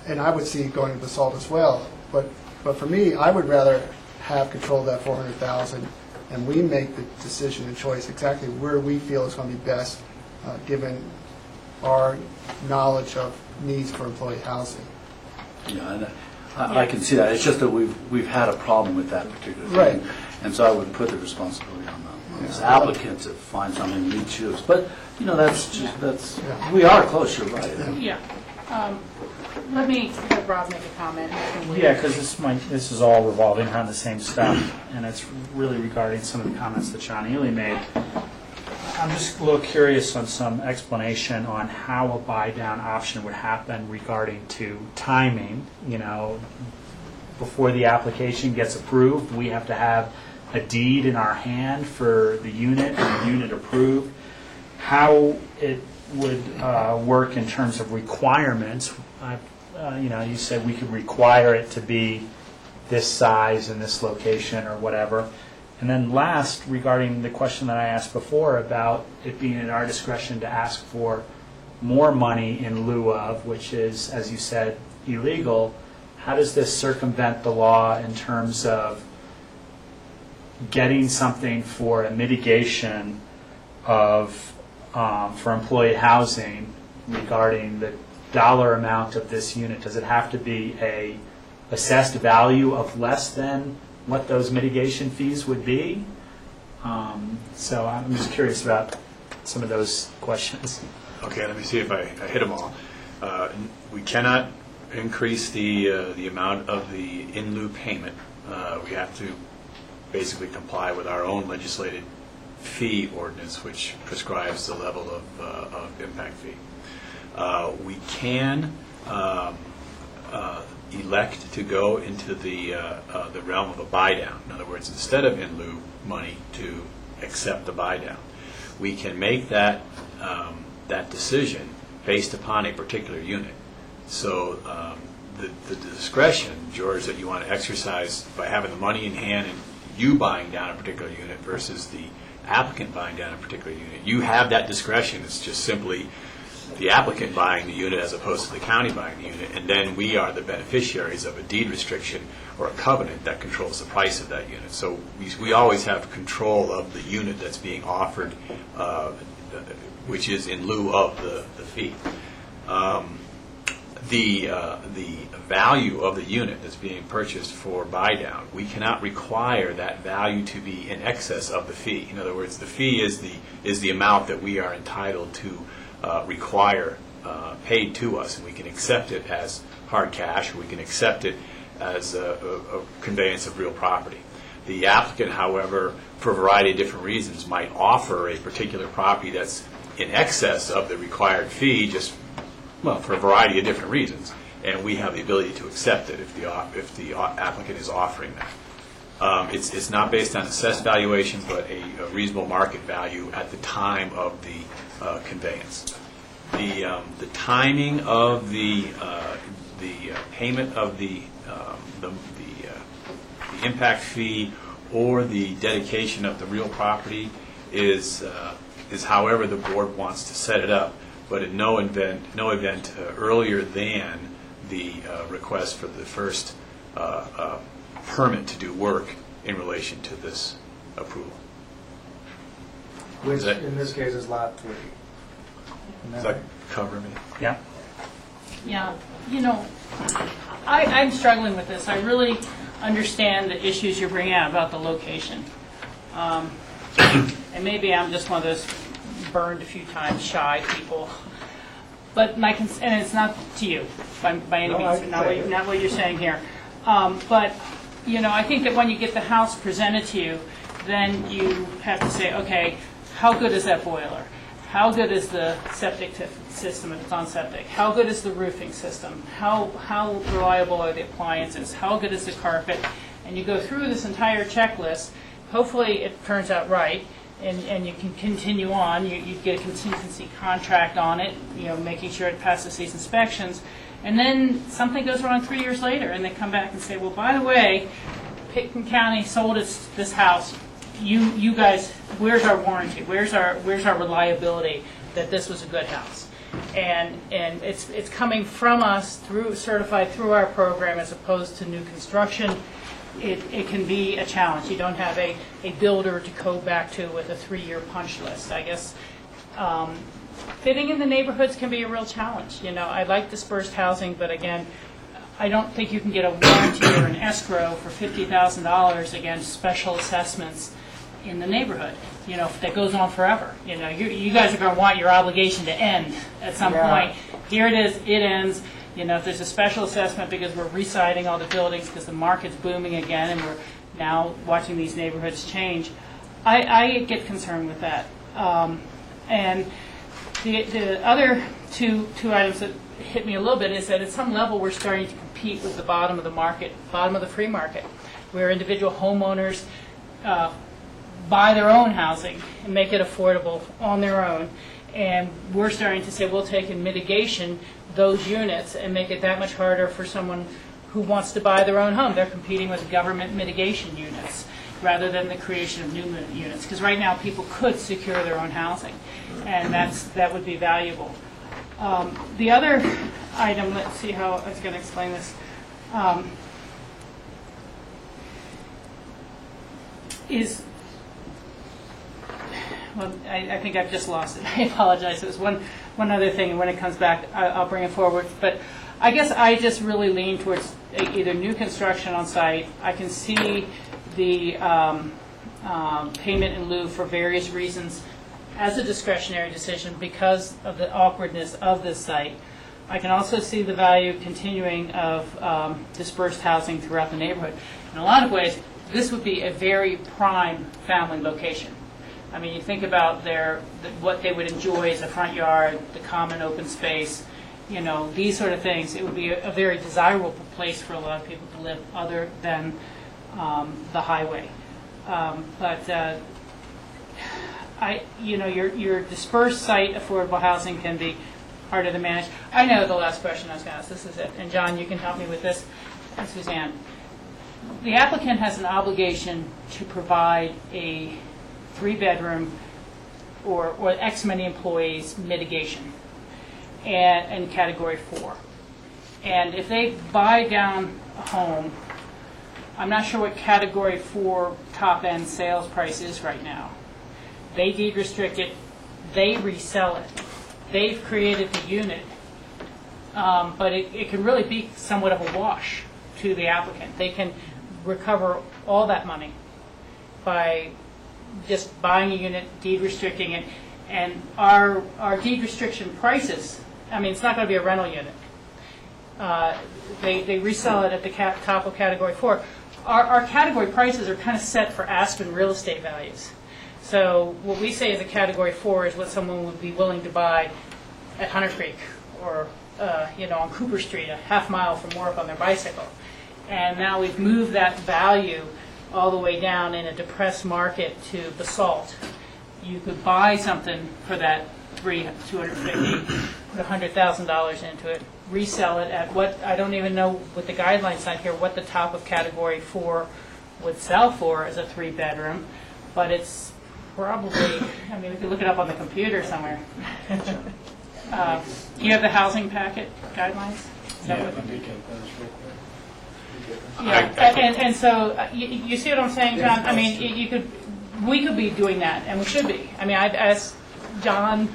S6: and I would see it going to Basalt as well. But for me, I would rather have control of that $400,000, and we make the decision and choice exactly where we feel is going to be best, given our knowledge of needs for employee housing.
S8: Yeah, and I can see that. It's just that we've had a problem with that particular thing.
S6: Right.
S8: And so I would put the responsibility on the applicant to find something we choose. But, we are close, you're right.
S3: Yeah. Let me have Rob make a comment.
S7: Yeah, because this is all revolving around the same stuff, and it's really regarding some of the comments that Sean Ely made. I'm just a little curious on some explanation on how a buy-down option would happen regarding to timing. Before the application gets approved, we have to have a deed in our hand for the unit and the unit approved. How it would work in terms of requirements. You said we could require it to be this size and this location or whatever. And then last, regarding the question that I asked before about it being at our discretion to ask for more money in lieu of, which is, as you said, illegal, how does this circumvent the law in terms of getting something for a mitigation of for employee housing regarding the dollar amount of this unit? Does it have to be a assessed value of less than what those mitigation fees would be? So I'm just curious about some of those questions.
S2: Okay, let me see if I hit them all. We cannot increase the amount of the in lieu payment. We have to basically comply with our own legislated fee ordinance, which prescribes the level of impact fee. We can elect to go into the realm of a buy-down, in other words, instead of in lieu money, to accept the buy-down, we can make that decision based upon a particular unit. So the discretion, George, that you want to exercise by having the money in hand and you buying down a particular unit versus the applicant buying down a particular unit, you have that discretion. It's just simply the applicant buying the unit as opposed to the county buying the unit, and then we are the beneficiaries of a deed restriction or a covenant that controls the price of that unit. So we always have control of the unit that's being offered, which is in lieu of the fee. The value of the unit that's being purchased for buy down, we cannot require that value to be in excess of the fee. In other words, the fee is the amount that we are entitled to require paid to us, and we can accept it as hard cash, or we can accept it as a conveyance of real property. The applicant, however, for a variety of different reasons, might offer a particular property that's in excess of the required fee, for a variety of different reasons, and we have the ability to accept it if the applicant is offering that. It's not based on assessed valuation, but a reasonable market value at the time of the conveyance. The timing of the payment of the impact fee or the dedication of the real property is however the board wants to set it up, but in no event earlier than the request for the first permit to do work in relation to this approval.
S15: Which in this case is lot 3.
S2: Does that cover me?
S7: Yeah.
S3: Yeah, I'm struggling with this. I really understand the issues you're bringing out about the location. And maybe I'm just one of those burned a few times shy people. But and it's not to you by any means, not what you're saying here. But I think that when you get the house presented to you, then you have to say, okay, how good is that boiler? How good is the septic system if it's on septic? How good is the roofing system? How reliable are the appliances? How good is the carpet? And you go through this entire checklist. Hopefully it turns out right, and you can continue on. You get a contingency contract on it, making sure it passes these inspections. And then something goes wrong 3 years later, and they come back and say, well, by the way, Pitkin County sold us this house. You guys, where's our warranty? Where's our reliability that this was a good house? And it's coming from us certified through our program as opposed to new construction. It can be a challenge. You don't have a builder to go back to with a 3-year punch list. I guess fitting in the neighborhoods can be a real challenge. I like dispersed housing, but again, I don't think you can get a warranty or an escrow for $50,000 against special assessments in the neighborhood. That goes on forever. You guys are going to want your obligation to end at some point. Here it is. It ends. If there's a special assessment because we're resiting all the buildings because the market's booming again and we're now watching these neighborhoods change, I get concerned with that. And the other two items that hit me a little bit is that at some level we're starting to compete with the bottom of the market, bottom of the free market, where individual homeowners buy their own housing and make it affordable on their own. And we're starting to say we'll take in mitigation those units and make it that much harder for someone who wants to buy their own home. They're competing with government mitigation units rather than the creation of new units. Because right now people could secure their own housing, and that would be valuable. The other item, let's see how I was going to explain this, is, well, I think I've just lost it. I apologize. It was one other thing, and when it comes back, I'll bring it forward. But I guess I just really lean towards either new construction on site. I can see the payment in lieu for various reasons as a discretionary decision because of the awkwardness of this site. I can also see the value continuing of dispersed housing throughout the neighborhood. In a lot of ways, this would be a very prime family location. I mean, you think about what they would enjoy as a front yard, the common open space, these sort of things, it would be a very desirable place for a lot of people to live other than the highway. But your dispersed site affordable housing can be harder to manage. I know the last question I was going to ask. This is it. And John, you can help me with this. And Suzanne, the applicant has an obligation to provide a 3-bedroom or X many employees mitigation and category 4. And if they buy down a home, I'm not sure what category 4 top end sales price is right now. They deed restrict it, they resell it. They've created the unit, but it can really be somewhat of a wash to the applicant. They can recover all that money by just buying a unit, deed restricting it, and our deed restriction prices, I mean, it's not going to be a rental unit. They resell it at the top of category 4. Our category prices are kind of set for Aspen real estate values. So what we say is a category 4 is what someone would be willing to buy at Hunter Creek or on Cooper Street, a half mile from work on their bicycle. And now we've moved that value all the way down in a depressed market to basalt. You could buy something for that $250,000, put $100,000 into it, resell it at what, I don't even know with the guidelines on here, what the top of category 4 would sell for as a 3-bedroom, but it's probably, I mean, we could look it up on the computer somewhere. You have the housing packet guidelines? Is that what- Yeah, and so you see what I'm saying, John? I mean, we could be doing that, and we should be. I mean, I've asked John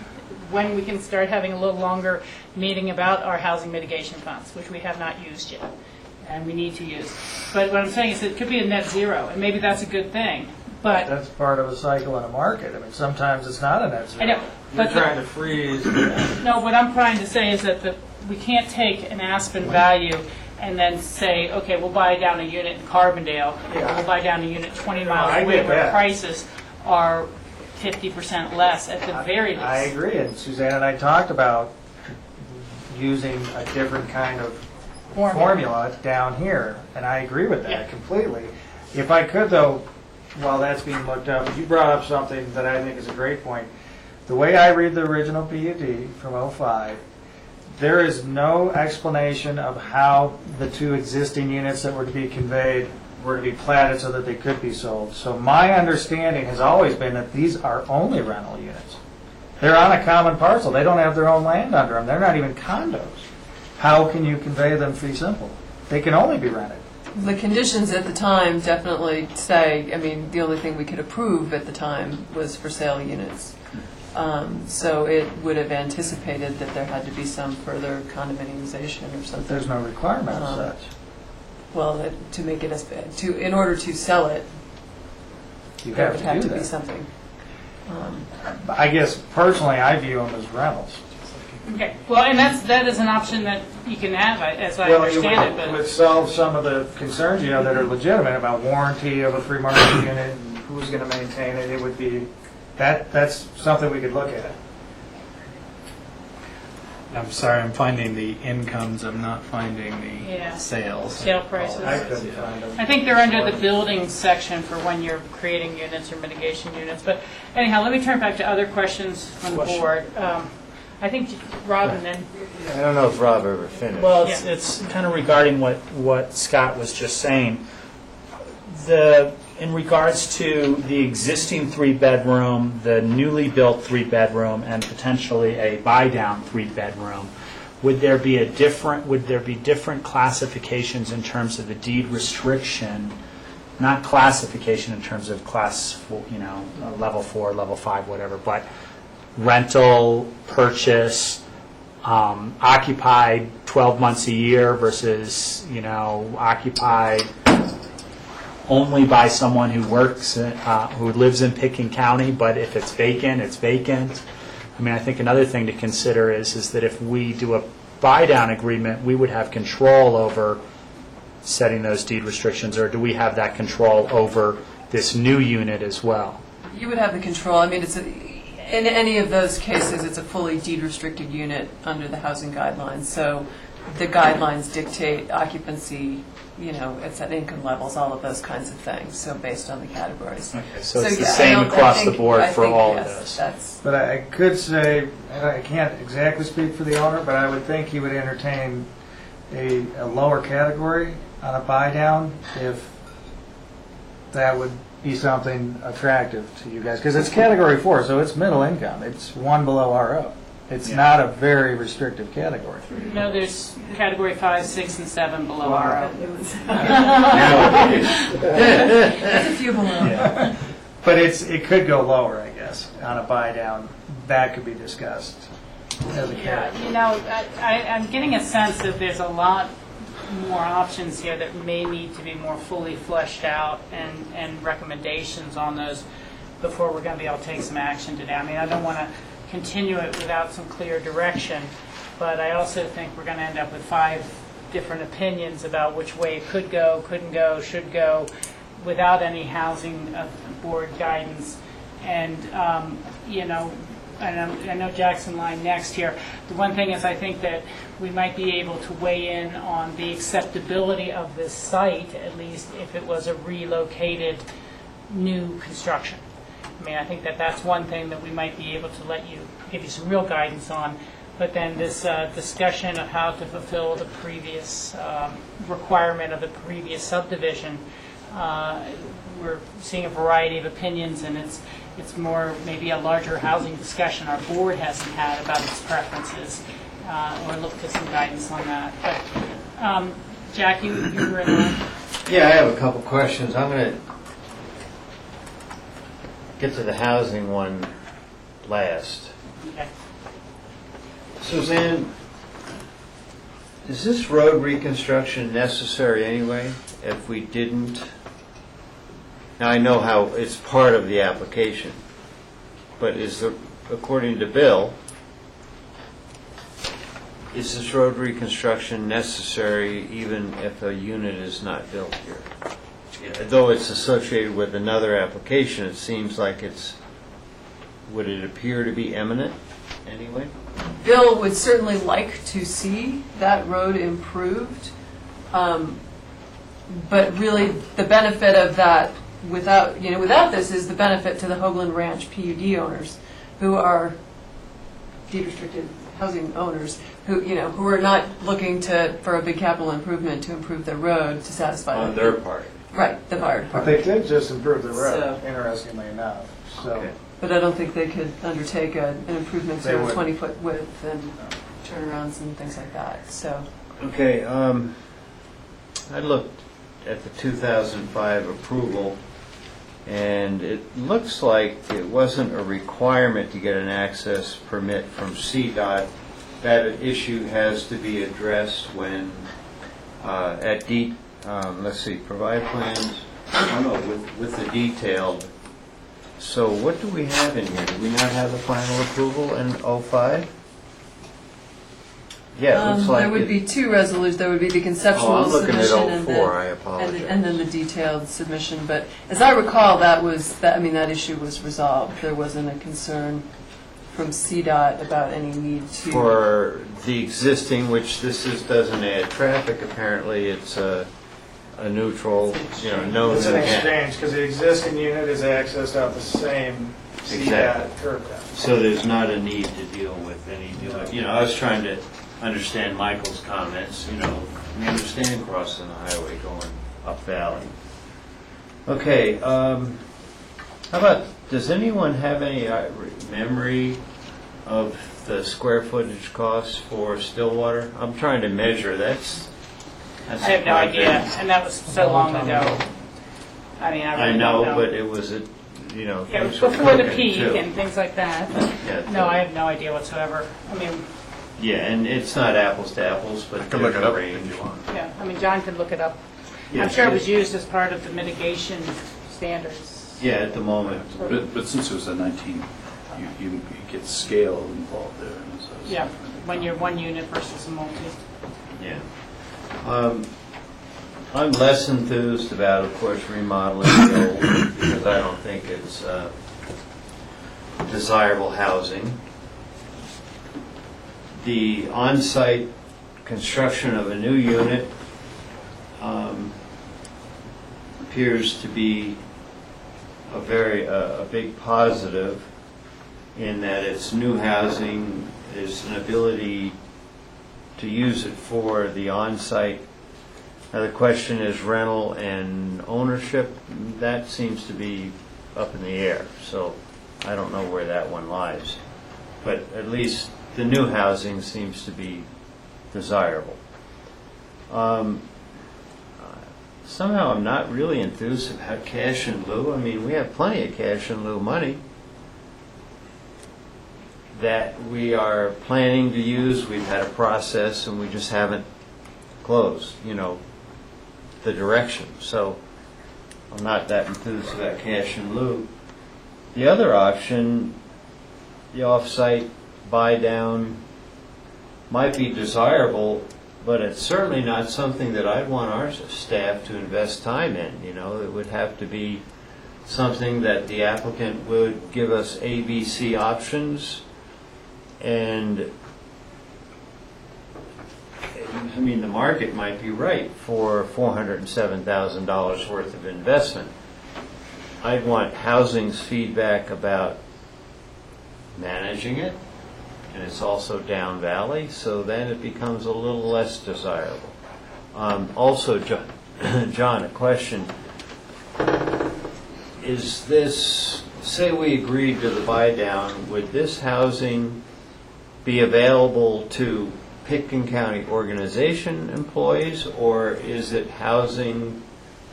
S3: when we can start having a little longer meeting about our housing mitigation funds, which we have not used yet, and we need to use. But what I'm saying is it could be a net zero, and maybe that's a good thing. But
S15: That's part of a cycle in a market. I mean, sometimes it's not a net zero.
S3: I know,
S15: You're
S3: but
S15: trying to freeze.
S3: no, what I'm trying to say is that we can't take an Aspen value and then say, okay, we'll buy down a unit in Carbondale,
S15: Yeah.
S3: we'll buy down a unit 20
S15: No,
S3: miles
S15: I
S3: away
S15: get
S3: where
S15: that.
S3: prices are 50% less at the very least.
S15: I agree, and Suzanne and I talked about using a different kind of formula down here, and I agree with that
S3: Yeah.
S15: completely. If I could, though, while that's being looked up, you brought up something that I think is a great point. The way I read the original PUD from '05, there is no explanation of how the 2 existing units that were to be conveyed were to be platted so that they could be sold. So my understanding has always been that these are only rental units. They're on a common parcel. They don't have their own land under them. They're not even condos. How can you convey them fee simple? They can only be rented.
S14: The conditions at the time definitely say, I mean, the only thing we could approve at the time was for sale units. So it would have anticipated that there had to be some further condominiumization or something.
S15: There's no requirement as such.
S14: Well, to make it as bad, in order to sell it,
S15: You
S14: there
S15: have
S14: would
S15: to
S14: have
S15: do
S14: to be
S15: that.
S14: something.
S15: I guess personally, I view them as rentals.
S3: Okay, well, and that is an option that you can have, as I
S15: It
S3: understand it,
S15: would
S3: but
S15: solve some of the concerns, that are legitimate about warranty of a free market unit and who's going to maintain it. It would be, that's something we could look at.
S1: I'm sorry, I'm finding the incomes, I'm not finding
S3: Yeah.
S1: the sales.
S3: sale prices.
S15: I couldn't find them.
S3: I think they're under the building section for when you're creating units or mitigation units. But anyhow, let me turn back to other questions from the board. I think Rob and then,
S4: I don't know if Rob ever finished.
S7: Well, it's kind of regarding what Scott was just saying. In regards to the existing 3-bedroom, the newly built 3-bedroom, and potentially a buy-down 3-bedroom, would there be different classifications in terms of the deed restriction? Not classification in terms of level 4, level 5, whatever, but rental, purchase, occupied 12 months a year versus, occupied only by someone who works, who lives in Pickens County, but if it's vacant, it's vacant. I mean, I think another thing to consider is that if we do a buy-down agreement, we would have control over setting those deed restrictions, or do we have that control over this new unit as well?
S14: You would have the control. I mean, In any of those cases, it's a fully deed-restricted unit under the housing guidelines. So the guidelines dictate occupancy, it's at income levels, all of those kinds of things, so based on the categories.
S7: Okay, so it's the
S14: yeah,
S7: same across the board
S14: I
S7: for
S14: think,
S7: all of
S14: yes,
S7: those.
S15: But I could say, and I can't exactly speak for the owner, but I would think he would entertain a lower category on a buy-down if that would be something attractive to you guys. Because it's category 4, so it's middle income. It's one below RO. It's not a very restrictive category.
S3: No, there's category 5, 6, and 7 below RO.
S14: That's a few below.
S15: Yeah. But it could go lower, I guess, on a buy-down. That could be discussed as a category.
S3: I'm getting a sense that there's a lot more options here that may need to be more fully fleshed out and recommendations on those before we're going to be able to take some action today. I mean, I don't want to continue it without some clear direction, but I also think we're going to end up with 5 different opinions about which way it could go, couldn't go, should go, without any housing board guidance. And, I know Jackson line next here. The one thing is I think that we might be able to weigh in on the acceptability of this site, at least if it was a relocated new construction. I mean, I think that that's one thing that we might be able to give you some real guidance on. But then this discussion of how to fulfill the previous requirement of the previous subdivision, we're seeing a variety of opinions, and it's more maybe a larger housing discussion our board hasn't had about its preferences, or look for some guidance on that. But Jack, you were in line.
S4: Yeah, I have a couple questions. I'm going to get to the housing one last.
S3: Okay.
S4: Suzanne, is this road reconstruction necessary anyway if we didn't? Now, I know how it's part of the application, but according to Bill, is this road reconstruction necessary even if a unit is not built here? Though it's associated with another application, it seems like would it appear to be eminent anyway?
S14: Bill would certainly like to see that road improved, but really the benefit of that without this is the benefit to the Hoagland Ranch PUD owners, who are deed-restricted housing owners, who are not looking for a big capital improvement to improve their road to satisfy
S4: On their part.
S14: Right, the fire
S15: But
S14: department.
S15: they did just improve the road,
S14: So-
S15: interestingly enough. So.
S4: Okay.
S14: But I don't think they could undertake an improvement
S15: They
S14: to a
S15: wouldn't.
S14: 20-foot width and turnarounds and things like that. So
S4: Okay, I looked at the 2005 approval, and it looks like it wasn't a requirement to get an access permit from CDOT. That issue has to be addressed when, provide plans, with the detailed. So what do we have in here? Do we not have the final approval in 05? Yeah, it looks like
S14: there would be 2 resolutions. There would be the conceptual
S4: I'm looking at
S14: submission
S4: 04, I apologize.
S14: and then the detailed submission. But as I recall, that issue was resolved. There wasn't a concern from CDOT about any need to.
S4: For the existing, which doesn't add traffic, apparently it's a neutral, no.
S15: It's an exchange, because the existing unit is accessed out the same
S4: Exactly.
S15: curb cut.
S4: So there's not a need to deal with any, I was trying to understand Michael's comments, we understand crossing the highway going up valley. Okay, how about, does anyone have any memory of the square footage costs for Stillwater? I'm trying to measure, that's
S3: I have no idea, and that was so long ago. I mean, I
S4: I
S3: really
S4: know,
S3: don't know.
S4: but it was
S3: Yeah, it was before the peak and things like that.
S4: Yeah.
S3: No, I have no idea whatsoever. I mean,
S4: Yeah, and it's not apples to apples, but
S2: can look
S4: there's
S2: it
S4: a
S2: up
S4: range.
S2: if you want.
S3: yeah, I mean, John could look it up.
S4: Yeah,
S3: I'm sure it was
S4: it-
S3: used as part of the mitigation standards.
S4: Yeah, at the moment.
S8: But since it was a 19, you get scale involved there. And so it's
S3: Yeah,
S8: different.
S3: when you're one unit versus a multi.
S4: Yeah. I'm less enthused about, of course, remodeling the old, because I don't think it's desirable housing. The on-site construction of a new unit appears to be a big positive in that it's new housing, there's an ability to use it for the on-site. Now the question is rental and ownership. That seems to be up in the air, so I don't know where that one lies. But at least the new housing seems to be desirable. Somehow I'm not really enthused about cash in lieu. I mean, we have plenty of cash in lieu money that we are planning to use. We've had a process and we just haven't closed, the direction. So I'm not that enthused about cash in lieu. The other option, the off-site buy down, might be desirable, but it's certainly not something that I'd want our staff to invest time in. It would have to be something that the applicant would give us ABC options, and I mean, the market might be right for $407,000 worth of investment. I'd want housing's feedback about managing it, and it's also down valley, so then it becomes a little less desirable. Also, John, a question. Is this, say we agreed to the buy down, would this housing be available to Pitkin County organization employees, or is it housing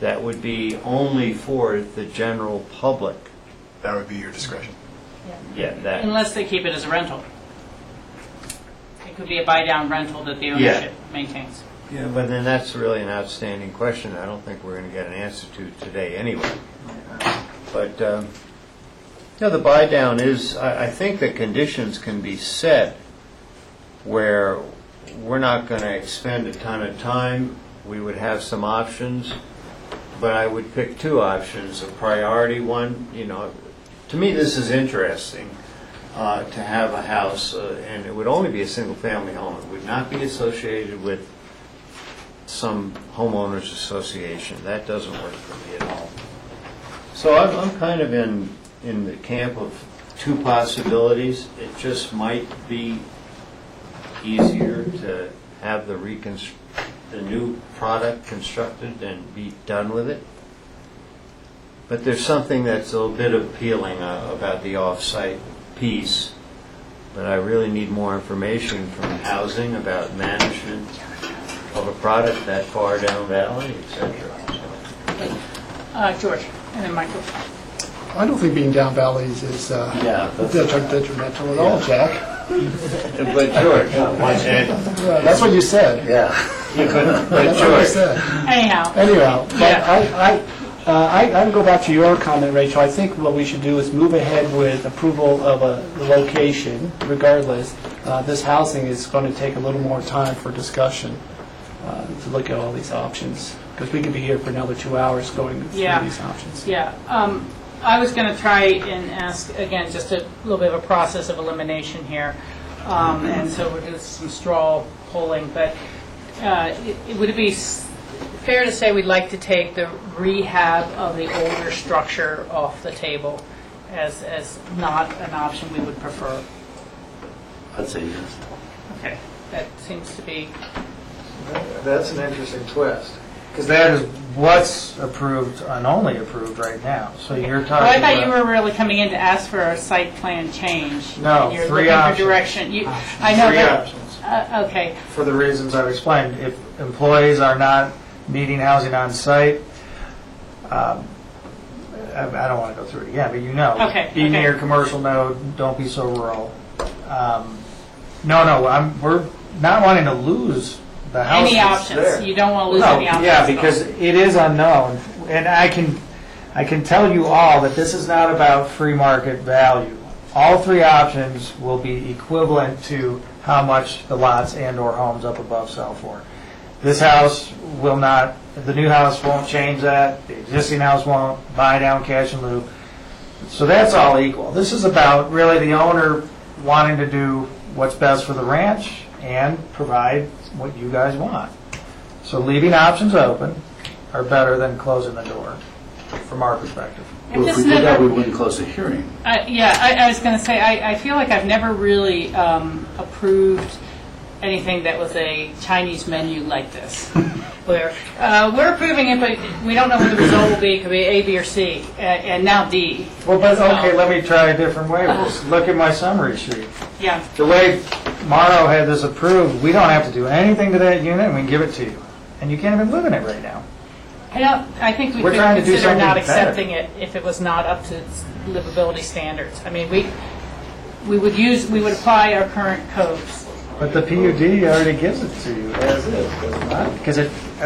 S4: that would be only for the general public?
S2: That would be your discretion.
S4: Yeah, that.
S3: Unless they keep it as a rental. It could be a buy-down rental that the ownership maintains.
S4: Yeah, but then that's really an outstanding question. I don't think we're going to get an answer to today anyway. But the buy down is, I think the conditions can be set where we're not going to expend a ton of time. We would have some options, but I would pick two options. A priority one, to me this is interesting. To have a house, and it would only be a single-family home. It would not be associated with some homeowners association. That doesn't work for me at all. So I'm kind of in the camp of two possibilities. It just might be easier to have the new product constructed and be done with it. But there's something that's a little bit appealing about the off-site piece, but I really need more information from housing about management of a product that far down valley, etc.
S3: George, and then Michael.
S6: I don't think being down valleys is detrimental at all, Jack.
S4: But George,
S6: that's what you said.
S4: Yeah, you couldn't.
S6: That's what you said.
S3: Anyhow,
S13: but I can go back to your comment, Rachel. I think what we should do is move ahead with approval of a location, regardless. This housing is going to take a little more time for discussion to look at all these options, because we could be here for another 2 hours going through these options.
S3: Yeah. I was going to try and ask, again, just a little bit of a process of elimination here. And so we'll do some straw polling. But would it be fair to say we'd like to take the rehab of the older structure off the table as not an option we would prefer?
S8: I'd say yes.
S3: Okay. That seems to be...
S15: That's an interesting twist, because that is what's approved and only approved right now. So you're talking
S3: I thought
S15: about,
S3: you were really coming in to ask for a site plan change.
S15: No,
S3: You're
S15: three
S3: looking
S15: options.
S3: for direction. I know
S15: three
S3: that.
S15: options.
S3: Okay.
S15: For the reasons I've explained. If employees are not needing housing on site, I don't want to go through it again, but
S3: Okay.
S15: Be near commercial node, don't be so rural. We're not wanting to lose the house.
S3: Any options?
S15: There.
S3: You don't want to lose any options?
S15: Yeah, because it is unknown, and I can tell you all that this is not about free market value. All three options will be equivalent to how much the lots and/or homes up above sell for. This house will not, the new house won't change that, the existing house won't, buy down cash in lieu. So that's all equal. This is about really the owner wanting to do what's best for the ranch and provide what you guys want. So leaving options open are better than closing the door, from our perspective.
S8: Well, if we did that, we wouldn't close the hearing.
S3: I was going to say, I feel like I've never really approved anything that was a Chinese menu like this, where we're approving it, but we don't know what the result will be. It could be A, B, or C, and now D.
S15: Well, but okay, let me try a different way with this. Look at my summary sheet.
S3: Yeah.
S15: The way Morrow had this approved, we don't have to do anything to that unit, and we can give it to you. And you can't even live in it right now.
S3: I think we
S15: We're
S3: could
S15: trying to do
S3: consider not
S15: something better.
S3: accepting it if it was not up to its livability standards. I mean, we would apply our current codes.
S15: But the PUD already gives it to you as is, does it not? Because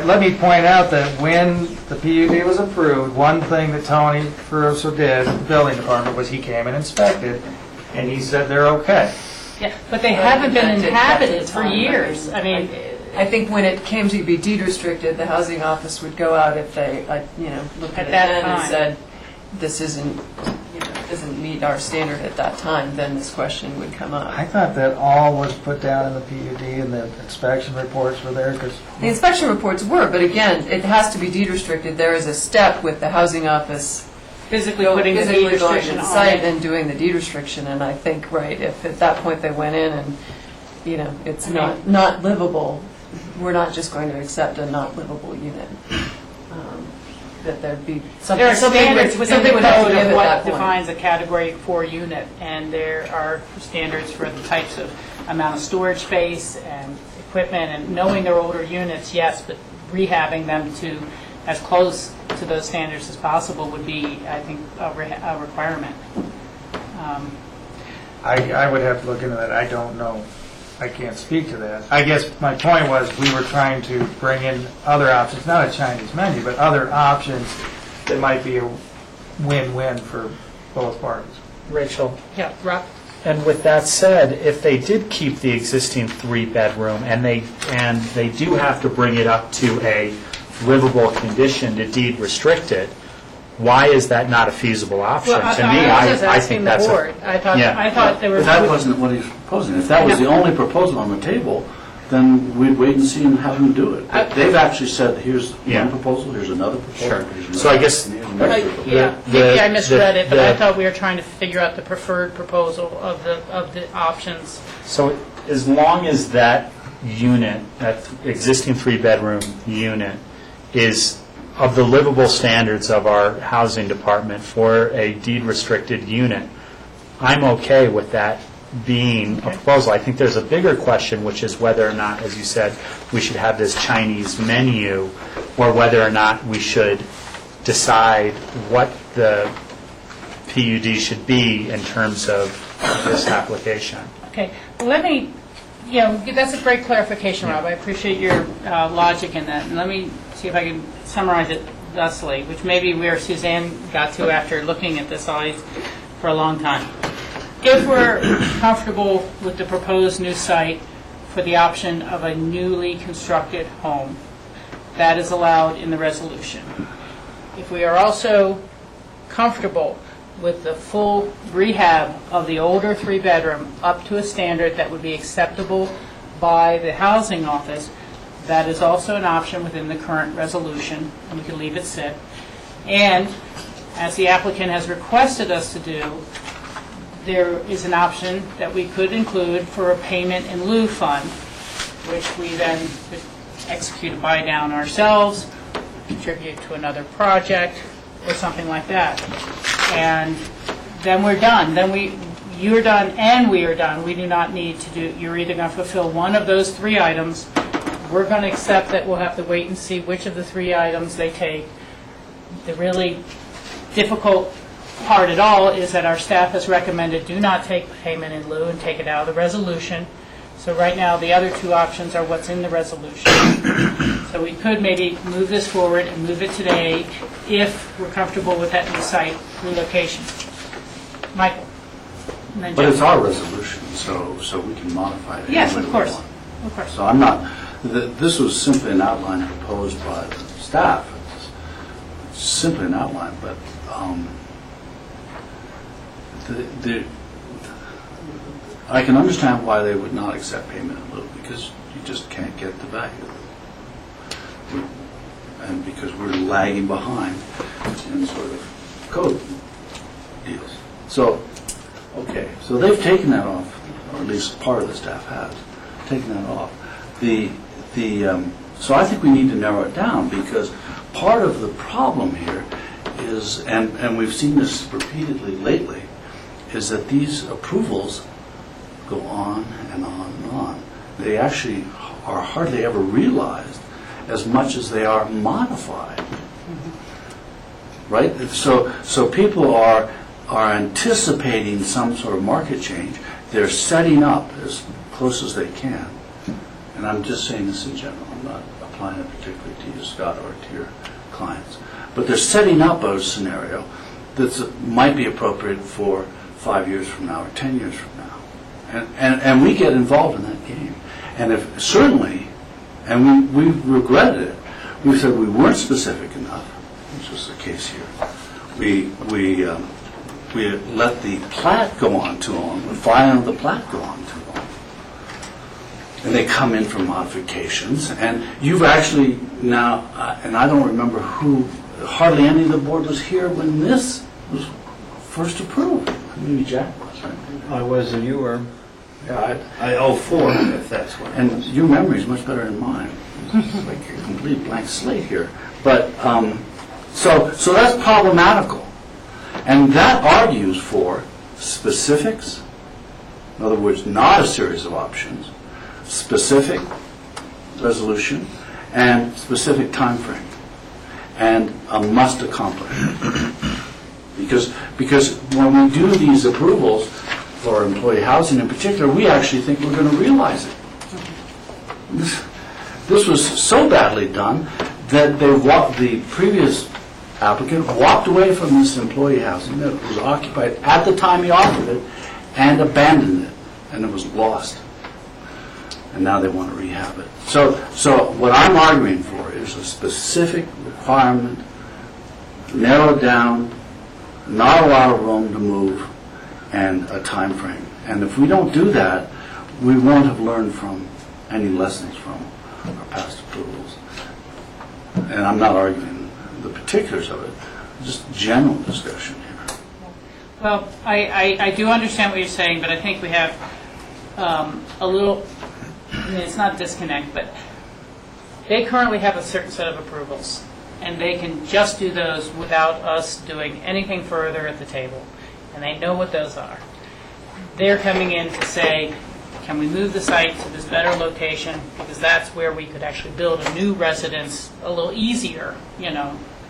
S15: let me point out that when the PUD was approved, one thing that Tony Ferruso did, the building department, was he came and inspected, and he said they're okay.
S3: Yeah, but they haven't been inhabited for years. I mean,
S14: I think when it came to be deed restricted, the housing office would go out if they, looked at it
S3: that
S14: then and
S3: time.
S14: said, this doesn't meet our standard at that time, then this question would come up.
S15: I thought that all was put down in the PUD and the inspection reports were there because...
S14: The inspection reports were, but again, it has to be deed restricted. There is a step with the housing office
S3: physically putting the deed
S14: going to
S3: restriction
S14: the
S3: on
S14: site
S3: it.
S14: and doing the deed restriction, and I think, right, if at that point they went in and, it's not livable, we're not just going to accept a not livable unit. That there'd be something.
S3: There are standards within the
S14: would have
S3: code
S14: to give
S3: of
S14: at
S3: what
S14: that point.
S3: defines a Category 4 unit, and there are standards for the types of amount of storage space and equipment, and knowing they're older units, yes, but rehabbing them to as close to those standards as possible would be, I think, a requirement.
S15: I would have to look into that. I don't know. I can't speak to that. I guess my point was we were trying to bring in other options, not a Chinese menu, but other options that might be a win-win for both parties.
S7: Rachel?
S3: Yeah, Rob?
S7: And with that said, if they did keep the existing three-bedroom and they do have to bring it up to a livable condition to deed restrict it, why is that not a feasible option?
S3: Well,
S7: To me,
S3: I was just
S7: I
S3: asking
S7: think
S3: the
S7: that's
S3: board. I thought there
S8: But
S3: was...
S8: that wasn't what he's proposing. If that was the only proposal on the table, then we'd wait and see and have him do it. But they've actually said, here's one proposal, here's another proposal.
S7: Sure.
S8: here's another
S7: So I guess-
S8: proposal, here's another proposal.
S3: Yeah, maybe I misread it, but I thought we were trying to figure out the preferred proposal of the options.
S7: So as long as that unit, that existing three-bedroom unit, is of the livable standards of our housing department for a deed-restricted unit, I'm okay with that being a proposal. I think there's a bigger question, which is whether or not, as you said, we should have this Chinese menu, or whether or not we should decide what the PUD should be in terms of this application.
S3: Okay, well, let me, that's a great clarification, Rob. I appreciate your logic in that. And let me see if I can summarize it thusly, which may be where Suzanne got to after looking at this always for a long time. If we're comfortable with the proposed new site for the option of a newly constructed home, that is allowed in the resolution. If we are also comfortable with the full rehab of the older three-bedroom up to a standard that would be acceptable by the housing office, that is also an option within the current resolution, and we can leave it sit. And as the applicant has requested us to do, there is an option that we could include for a payment in lieu fund, which we then could execute a buy down ourselves, contribute to another project, or something like that. And then we're done. Then you're done and we are done. We do not need to do, you're either going to fulfill one of those three items. We're going to accept that we'll have to wait and see which of the three items they take. The really difficult part at all is that our staff has recommended do not take payment in lieu and take it out of the resolution. So right now, the other two options are what's in the resolution. So we could maybe move this forward and move it today if we're comfortable with that new site relocation. Michael? and then
S8: But
S3: Jeff.
S8: it's our resolution, so we can modify it.
S3: Yes,
S8: any way
S3: of
S8: we
S3: course.
S8: want.
S3: Of course.
S8: So I'm not, this was simply an outline proposed by the staff. It's simply an outline, but I can understand why they would not accept payment in lieu, because you just can't get the value. And because we're lagging behind in sort of code deals. So, okay, so they've taken that off, or at least part of the staff has taken that off. So I think we need to narrow it down, because part of the problem here is, and we've seen this repeatedly lately, is that these approvals go on and on and on. They actually are hardly ever realized as much as they are modified. Right? So people are anticipating some sort of market change. They're setting up as close as they can. And I'm just saying this in general. I'm not applying it particularly to you, Scott, or to your clients. But they're setting up a scenario that might be appropriate for 5 years from now or 10 years from now. And we get involved in that game. And if certainly, and we regretted it, we said we weren't specific enough, which was the case here. We let the plat go on too long, the filing of the plat go on too long. And they come in for modifications. And you've actually now, and I don't remember who, hardly any of the board was here when this was first approved. Maybe Jack was, right?
S4: I was, and you were.
S8: Yeah,
S4: I owe 4, if that's what it
S8: and
S4: was.
S8: your memory is much better than mine. It's like a complete blank slate here. But, so that's problematical. And that argues for specifics, in other words, not a series of options, specific resolution, and specific time frame, and a must accomplish. Because when we do these approvals for employee housing in particular, we actually think we're going to realize it. This was so badly done that the previous applicant walked away from this employee housing that was occupied at the time he offered it and abandoned it, and it was lost. And now they want to rehab it. So what I'm arguing for is a specific requirement, narrowed down, not a lot of room to move, and a time frame. And if we don't do that, we won't have learned from any lessons from our past approvals. And I'm not arguing the particulars of it, just general discussion here.
S3: Well, I do understand what you're saying, but I think we have a little, I mean, it's not a disconnect, but they currently have a certain set of approvals, and they can just do those without us doing anything further at the table. And they know what those are. They're coming in to say, can we move the site to this better location, because that's where we could actually build a new residence a little easier,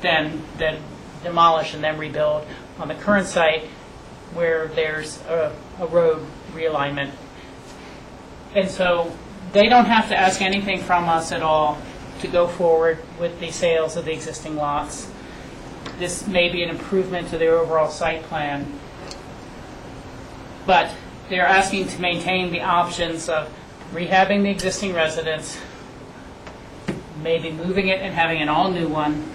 S3: than demolish and then rebuild on the current site where there's a road realignment. And so they don't have to ask anything from us at all to go forward with the sales of the existing lots. This may be an improvement to their overall site plan, but they're asking to maintain the options of rehabbing the existing residence, maybe moving it and having an all-new one,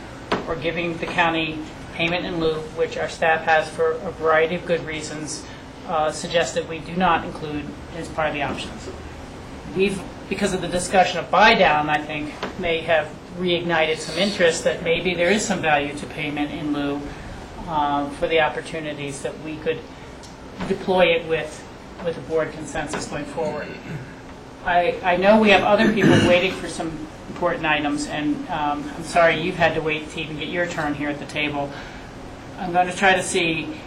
S3: or giving the county payment in lieu, which our staff has for a variety of good reasons, suggested we do not include as part of the options. We've, because of the discussion of buy-down, I think, may have reignited some interest that maybe there is some value to payment in lieu for the opportunities that we could deploy it with the board consensus going forward. I know we have other people waiting for some important items, and I'm sorry you've had to wait to even get your turn here at the table. I'm going to try to see,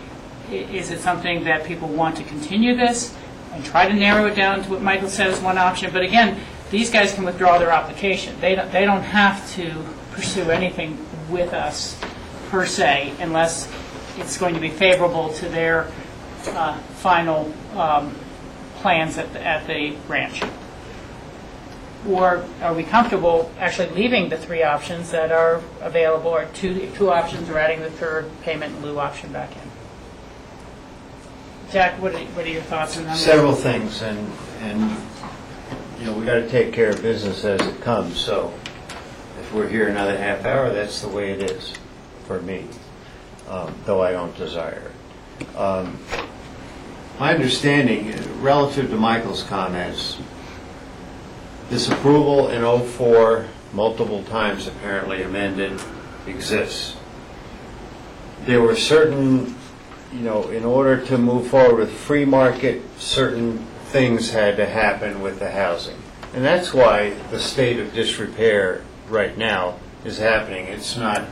S3: is it something that people want to continue this and try to narrow it down to what Michael said is one option. But again, these guys can withdraw their application. They don't have to pursue anything with us per se, unless it's going to be favorable to their final plans at the ranch. Or are we comfortable actually leaving the 3 options that are available, or two options, or adding the third payment in lieu option back in? Jack, what are your thoughts on that?
S4: Several things, and we got to take care of business as it comes. So if we're here another half hour, that's the way it is for me, though I don't desire it. My understanding, relative to Michael's comments, this approval in '04, multiple times apparently amended, exists. There were certain, in order to move forward with free market, certain things had to happen with the housing. And that's why the state of disrepair right now is happening. It's not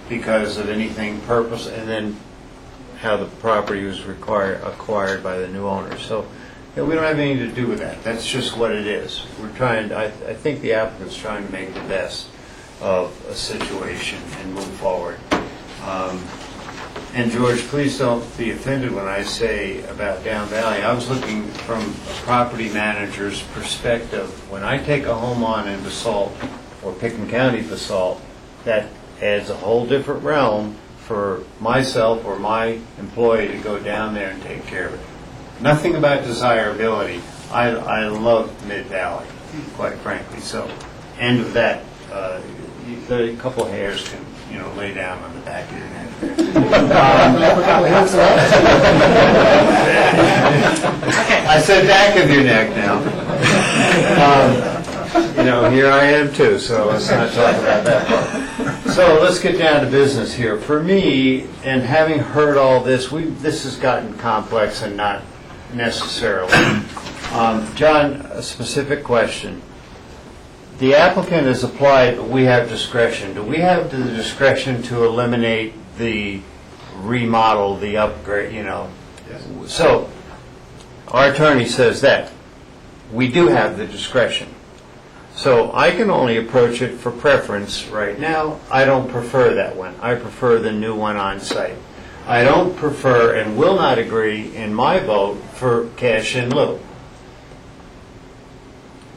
S4: because of anything purpose, and then how the property was acquired by the new owner. So we don't have anything to do with that. That's just what it is. We're trying, I think the applicant's trying to make the best of a situation and move forward. And George, please don't be offended when I say about Down Valley. I was looking from a property manager's perspective. When I take a home on in Basalt or Pickens County Basalt, that adds a whole different realm for myself or my employee to go down there and take care of it. Nothing about desirability. I love Mid-Valley, quite frankly. So, end of that. A couple hairs can, lay down on the back of your neck. I said back of your neck now. Here I am too, so let's not talk about that part. So let's get down to business here. For me, and having heard all this, this has gotten complex and not necessarily. John, a specific question. The applicant has applied, but we have discretion. Do we have the discretion to eliminate the remodel, the upgrade, Yes. So, our attorney says that. We do have the discretion. So I can only approach it for preference right now. I don't prefer that one. I prefer the new one on site. I don't prefer and will not agree in my vote for cash in lieu.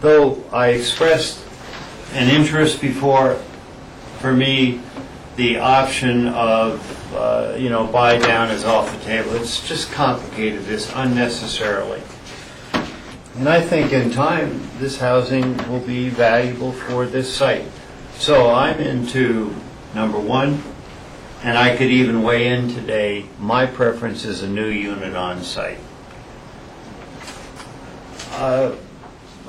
S4: Though I expressed an interest before, for me, the option of, buy down is off the table. It's just complicated this unnecessarily. And I think in time, this housing will be valuable for this site. So I'm into number one, and I could even weigh in today, my preference is a new unit on site.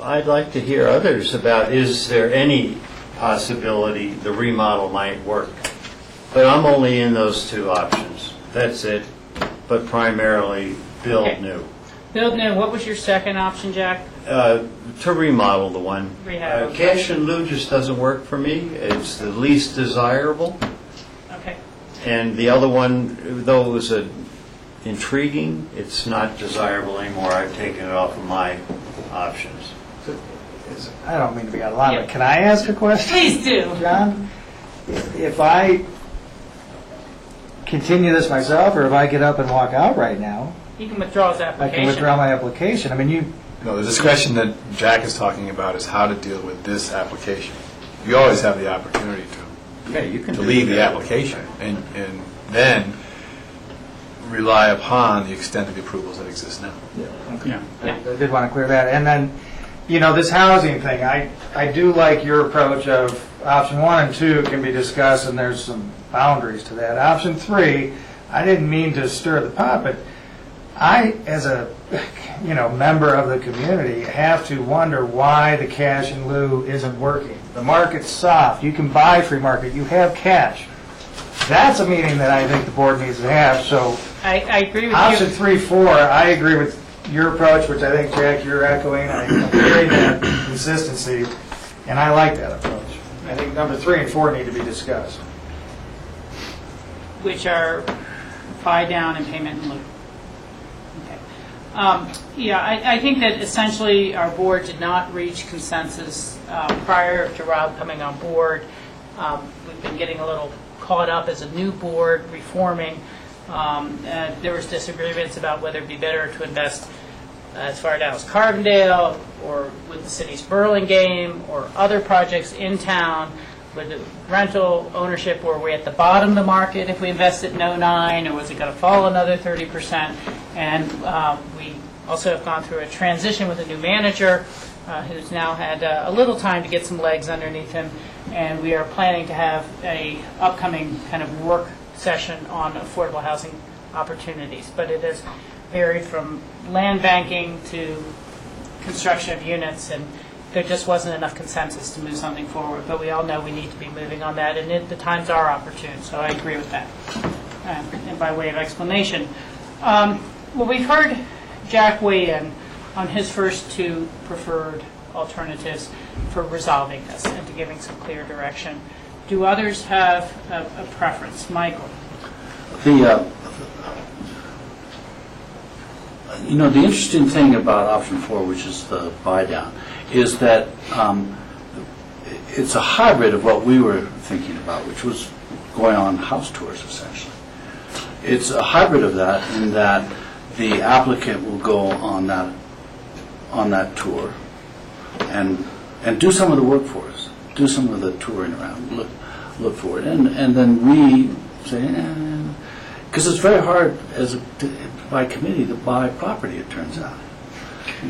S4: I'd like to hear others about, is there any possibility the remodel might work? But I'm only in those two options. That's it. But primarily build new.
S3: Build new, what was your second option, Jack?
S4: To remodel the one.
S3: Rehab.
S4: Cash in lieu just doesn't work for me. It's the least desirable.
S3: Okay.
S4: And the other one, though it was intriguing, it's not desirable anymore. I've taken it off of my options.
S15: I don't mean to be out of line, but can I ask a question?
S3: Please do.
S15: John, if I continue this myself, or if I get up and walk out right now,
S3: He can withdraw his
S15: I
S3: application.
S15: can withdraw my application. I mean,
S2: No, the discretion that Jack is talking about is how to deal with this application. You always have the opportunity to leave the application and then rely upon the extent of the approvals that exist now.
S15: I did want to clear that. And then, this housing thing, I do like your approach of option 1 and 2 can be discussed, and there's some boundaries to that. Option 3, I didn't mean to stir the pot, but I, as a member of the community, have to wonder why the cash in lieu isn't working. The market's soft. You can buy free market. You have cash. That's a meeting that I think the board needs to have. So
S3: I agree with
S15: option
S3: you.
S15: 3, 4, I agree with your approach, which I think, Jack, you're echoing. I'm hearing that consistency, and I like that approach. I think number 3 and 4 need to be discussed.
S3: Which are buy down and payment in lieu. Okay. I think that essentially our board did not reach consensus prior to Rob coming on board. We've been getting a little caught up as a new board, reforming. There was disagreements about whether it'd be better to invest as far down as Carbondale or with the city's Burlingame or other projects in town with the rental ownership, were we at the bottom of the market if we invested in 09, or was it going to fall another 30%? And we also have gone through a transition with a new manager who's now had a little time to get some legs underneath him, and we are planning to have a upcoming kind of work session on affordable housing opportunities. But it is varied from land banking to construction of units, and there just wasn't enough consensus to move something forward. But we all know we need to be moving on that, and the times are opportune, so I agree with that. And by way of explanation, well, we've heard Jack weigh in on his first two preferred alternatives for resolving this and to giving some clear direction. Do others have a preference? Michael?
S8: The interesting thing about option 4, which is the buy down, is that it's a hybrid of what we were thinking about, which was going on house tours essentially. It's a hybrid of that in that the applicant will go on that tour and do some of the work for us, do some of the touring around, look for it, and then we say, because it's very hard by committee to buy property, it turns out,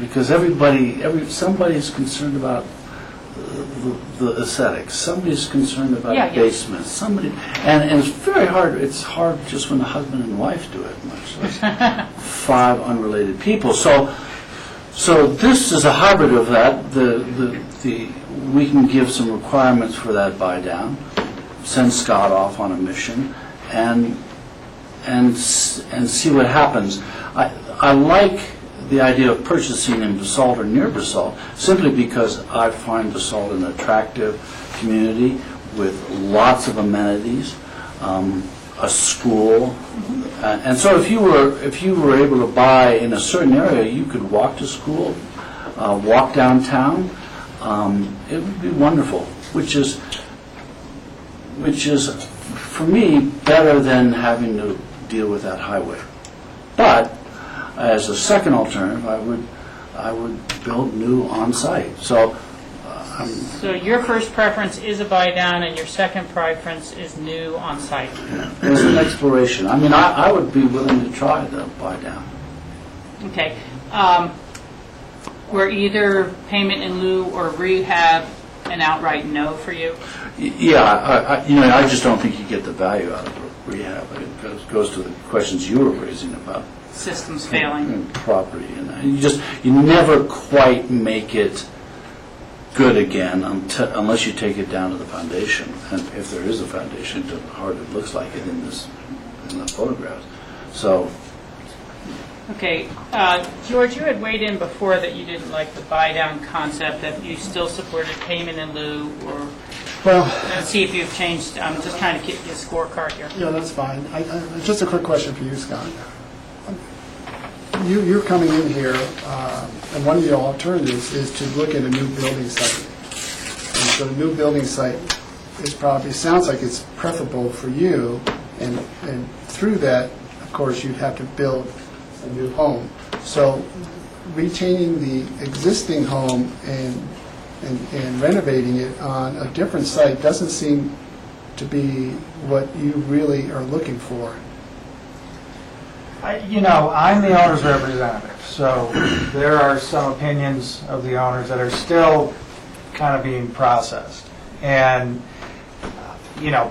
S8: because somebody's concerned about the aesthetics, somebody's concerned about basements, and it's very hard. It's hard just when the husband and wife do it, much less 5 unrelated people. So this is a hybrid of that. We can give some requirements for that buy down, send Scott off on a mission, and see what happens. I like the idea of purchasing in Basalt or near Basalt simply because I find Basalt an attractive community with lots of amenities, a school, and so if you were able to buy in a certain area, you could walk to school, walk downtown. It would be wonderful, which is for me better than having to deal with that highway. But as a second alternative, I would build new on site. So
S3: your first preference is a buy down, and your second preference is new on site.
S8: It's an exploration. I mean, I would be willing to try the buy down.
S3: Okay. Were either payment in lieu or rehab an outright no for you?
S8: Yeah, I just don't think you get the value out of rehab. It goes to the questions you were raising about
S3: systems failing
S8: and property, and you never quite make it good again unless you take it down to the foundation. And if there is a foundation, how hard it looks like it in the photographs. So.
S3: Okay, George, you had weighed in before that you didn't like the buy-down concept, that you still supported payment in lieu, or...
S6: Well...
S3: Let's see if you've changed. I'm just trying to get you a scorecard here.
S6: Yeah, that's fine. Just a quick question for you, Scott. You're coming in here, and one of your alternatives is to look at a new building site. And so the new building site sounds like it's preferable for you, and through that, of course, you'd have to build a new home. So retaining the existing home and renovating it on a different site doesn't seem to be what you really are looking for.
S15: I'm the owner's representative, so there are some opinions of the owners that are still kind of being processed. And,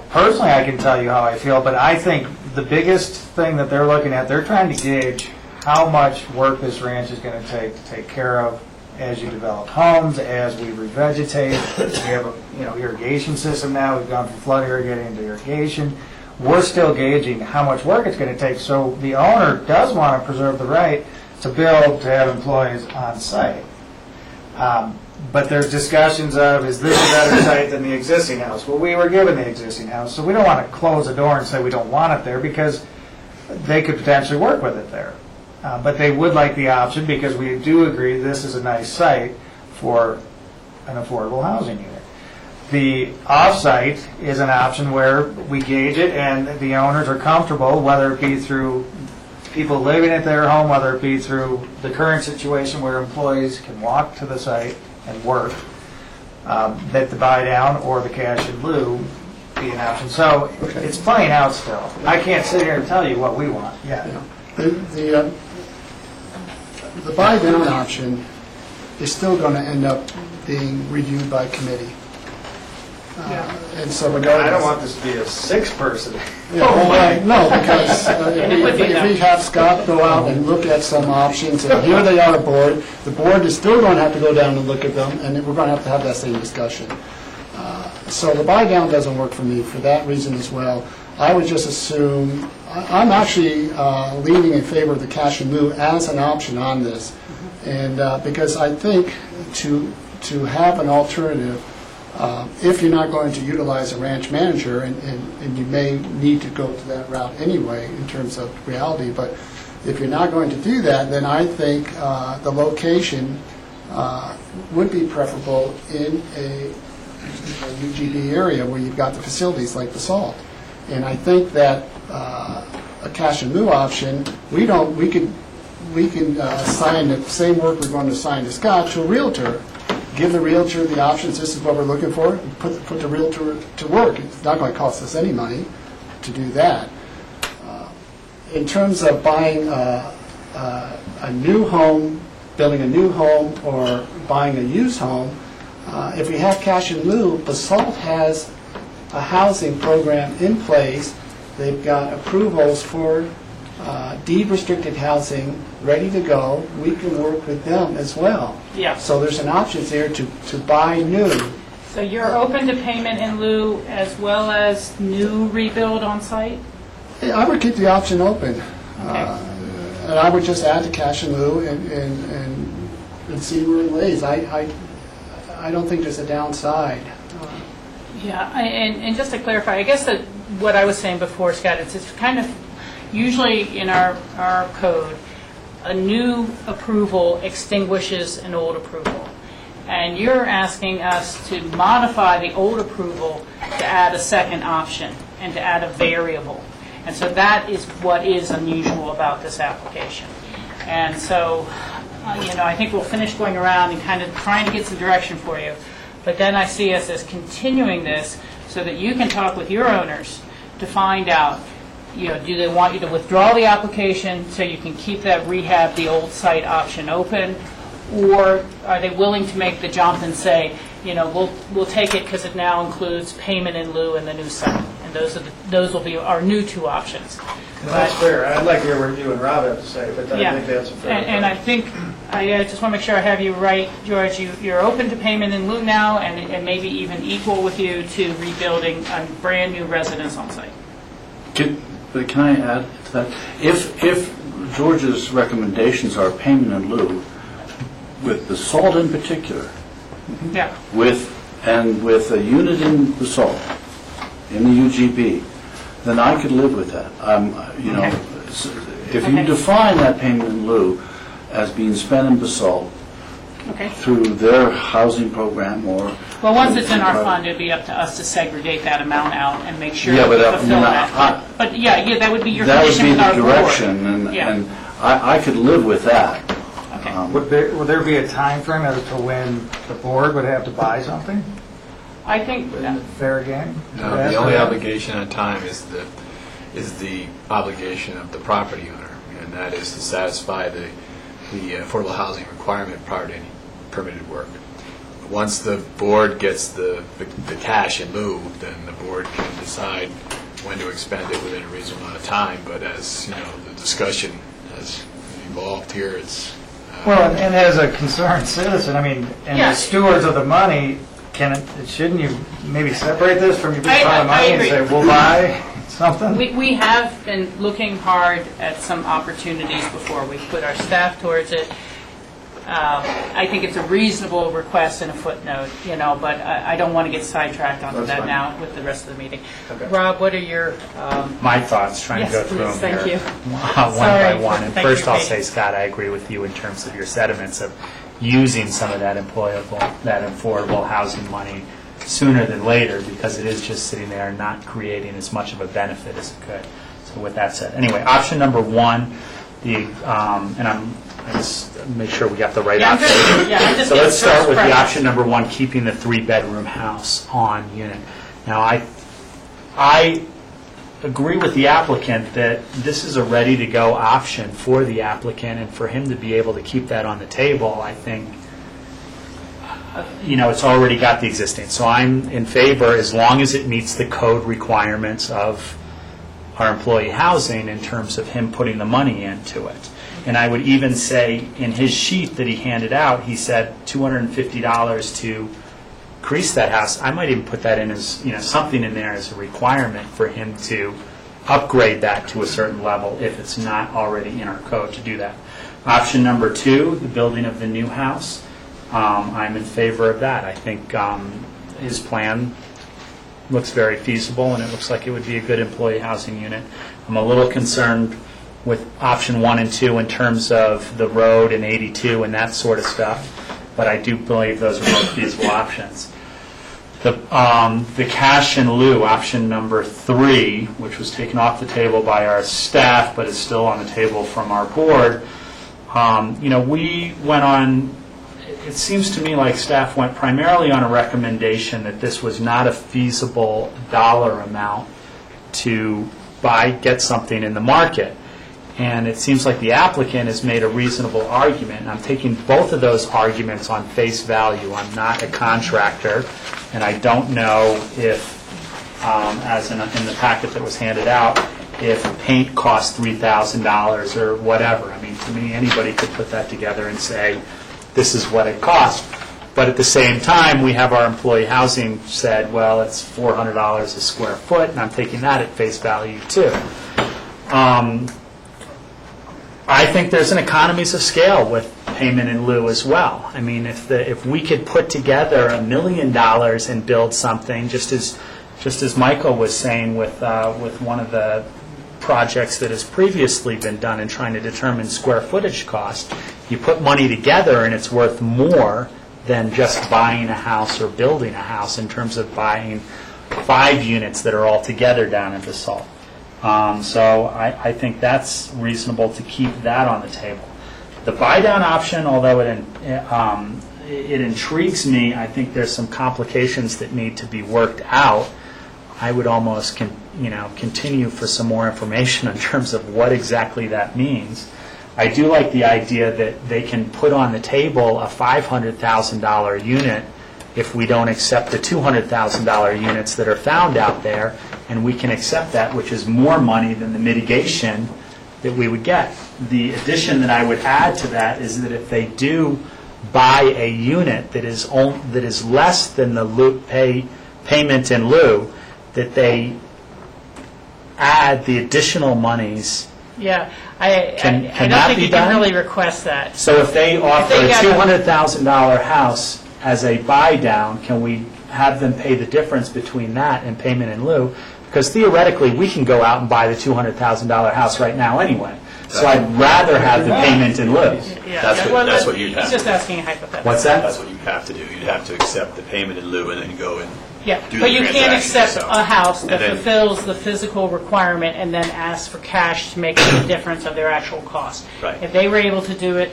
S15: personally I can tell you how I feel, but I think the biggest thing that they're looking at, they're trying to gauge how much work this ranch is going to take care of as you develop homes, as we revegetate. We have a irrigation system now. We've gone from flood irrigating to irrigation. We're still gauging how much work it's going to take. So the owner does want to preserve the right to build, to have employees on site. But there's discussions of, is this a better site than the existing house? Well, we were given the existing house, so we don't want to close the door and say we don't want it there, because they could potentially work with it there. But they would like the option, because we do agree this is a nice site for an affordable housing unit. The off-site is an option where we gauge it and the owners are comfortable, whether it be through people living at their home, whether it be through the current situation where employees can walk to the site and work, that the buy down or the cash in lieu be an option. So it's playing out still. I can't sit here and tell you what we want. Yeah.
S6: The buy down option is still going to end up being reviewed by committee. And so
S15: I
S6: regardless.
S15: don't want this to be a six-person.
S6: Yeah, well, no, because if we have Scott go out and look at some options, and here they are, board, the board is still going to have to go down and look at them, and then we're going to have that same discussion. So the buy down doesn't work for me for that reason as well. I would just assume, I'm actually leaning in favor of the cash in lieu as an option on this, and because I think to have an alternative, if you're not going to utilize a ranch manager, and you may need to go to that route anyway in terms of reality, but if you're not going to do that, then I think the location would be preferable in a UGB area where you've got the facilities like the salt. And I think that a cash in lieu option, we can assign the same work we're going to assign to Scott to a realtor. Give the realtor the options, this is what we're looking for, and put the realtor to work. It's not going to cost us any money to do that. In terms of buying a new home, building a new home, or buying a used home, if we have cash in lieu, BOCC has a housing program in place. They've got approvals for deed-restricted housing ready to go. We can work with them as well.
S3: Yeah.
S6: So there's an option there to buy new.
S3: So you're open to payment in lieu as well as new rebuild on site?
S6: I would keep the option open.
S3: Okay.
S6: And I would just add the cash in lieu and see where it lays. I don't think there's a downside.
S3: Yeah, and just to clarify, I guess that what I was saying before, Scott, it's kind of, usually in our code, a new approval extinguishes an old approval. And you're asking us to modify the old approval to add a second option and to add a variable. And so that is what is unusual about this application. And so, I think we'll finish going around and kind of trying to get some direction for you. But then I see us as continuing this so that you can talk with your owners to find out, do they want you to withdraw the application so you can keep that rehab, the old site option open? Or are they willing to make the jump and say, we'll take it because it now includes payment in lieu and the new site? And those will be our new two options.
S15: That's fair. I'd like to hear what you and Rob have to say, but I think that's a fair.
S3: And I think, I just want to make sure I have you right, George. You're open to payment in lieu now, and maybe even equal with you to rebuilding a brand-new residence on site.
S8: Can I add to that? If George's recommendations are payment in lieu, with the salt in particular,
S3: Yeah.
S8: with a unit in the salt, in the UGB, then I could live with that. If you define that payment in lieu as being spent in basalt through their housing program or...
S3: Well, once it's in our fund, it'd be up to us to segregate that amount out and make sure
S8: Yeah,
S3: we
S8: but
S3: fulfill that. But that would be your condition with our board.
S8: That would be the direction, and I could live with that.
S3: Okay.
S15: Would there be a time frame as to when the board would have to buy something?
S3: I think...
S15: Fair game?
S2: No, the only obligation on time is the obligation of the property owner, and that is to satisfy the affordable housing requirement prior to any permitted work. Once the board gets the cash in lieu, then the board can decide when to expend it within a reasonable amount of time. But as the discussion has evolved here, it's
S15: well, and as a concerned citizen, the stewards of the money, shouldn't you maybe separate this from your big pile of money and say, we'll buy something?
S3: We have been looking hard at some opportunities before. We put our staff towards it. I think it's a reasonable request and a footnote, but I don't want to get sidetracked onto that now with the rest of the meeting. Okay. Rob, what are your...
S7: My thoughts, trying to go through them
S3: thank
S7: here
S3: you.
S7: one by one. And first I'll say, Scott, I agree with you in terms of your sentiments of using some of that affordable housing money sooner than later, because it is just sitting there and not creating as much of a benefit as it could. So with that said, anyway, option number one, I just make sure we got the right option. So let's start with the option number one, keeping the 3-bedroom house on unit. Now, I agree with the applicant that this is a ready-to-go option for the applicant, and for him to be able to keep that on the table, I think it's already got the existing. So I'm in favor, as long as it meets the code requirements of our employee housing in terms of him putting the money into it. And I would even say, in his sheet that he handed out, he said $250 to increase that house. I might even put that in as, something in there as a requirement for him to upgrade that to a certain level if it's not already in our code to do that. Option number 2, the building of the new house. I'm in favor of that. I think his plan looks very feasible, and it looks like it would be a good employee housing unit. I'm a little concerned with option 1 and 2 in terms of the road and 82 and that sort of stuff, but I do believe those are both feasible options. The cash in lieu, option number 3, which was taken off the table by our staff but is still on the table from our board, we went on, it seems to me like staff went primarily on a recommendation that this was not a feasible dollar amount to get something in the market. And it seems like the applicant has made a reasonable argument. And I'm taking both of those arguments on face value. I'm not a contractor, and I don't know if, as in the packet that was handed out, if paint costs $3,000 or whatever. I mean, to me, anybody could put that together and say, this is what it costs. But at the same time, we have our employee housing said, well, it's $400 a square foot, and I'm taking that at face value too. I think there's an economies of scale with payment in lieu as well. I mean, if we could put together $1 million and build something, just as Michael was saying with one of the projects that has previously been done in trying to determine square footage cost, you put money together and it's worth more than just buying a house or building a house in terms of buying 5 units that are all together down in Basalt. So I think that's reasonable to keep that on the table. The buy-down option, although it intrigues me, I think there's some complications that need to be worked out. I would almost continue for some more information in terms of what exactly that means. I do like the idea that they can put on the table a $500,000 unit if we don't accept the $200,000 units that are found out there, and we can accept that, which is more money than the mitigation that we would get. The addition that I would add to that is that if they do buy a unit that is less than the payment in lieu, that they add the additional monies.
S3: Yeah, I don't think you can really request that.
S7: So if they offer a $200,000 house as a buy-down, can we have them pay the difference between that and payment in lieu? Because theoretically, we can go out and buy the $200,000 house right now anyway. So I'd rather have the payment in lieu.
S2: That's what you'd have
S3: He's
S2: to
S3: just
S2: do.
S3: asking a hypothetical.
S7: What's that?
S2: That's what you'd have to do. You'd have to accept the payment in lieu and then go and
S3: Yeah,
S2: do
S3: but
S2: the
S3: you can't
S2: transaction
S3: accept
S2: yourself.
S3: a house that
S2: And then-
S3: fulfills the physical requirement and then ask for cash to make up the difference of their actual cost.
S2: Right.
S3: If they were able to do it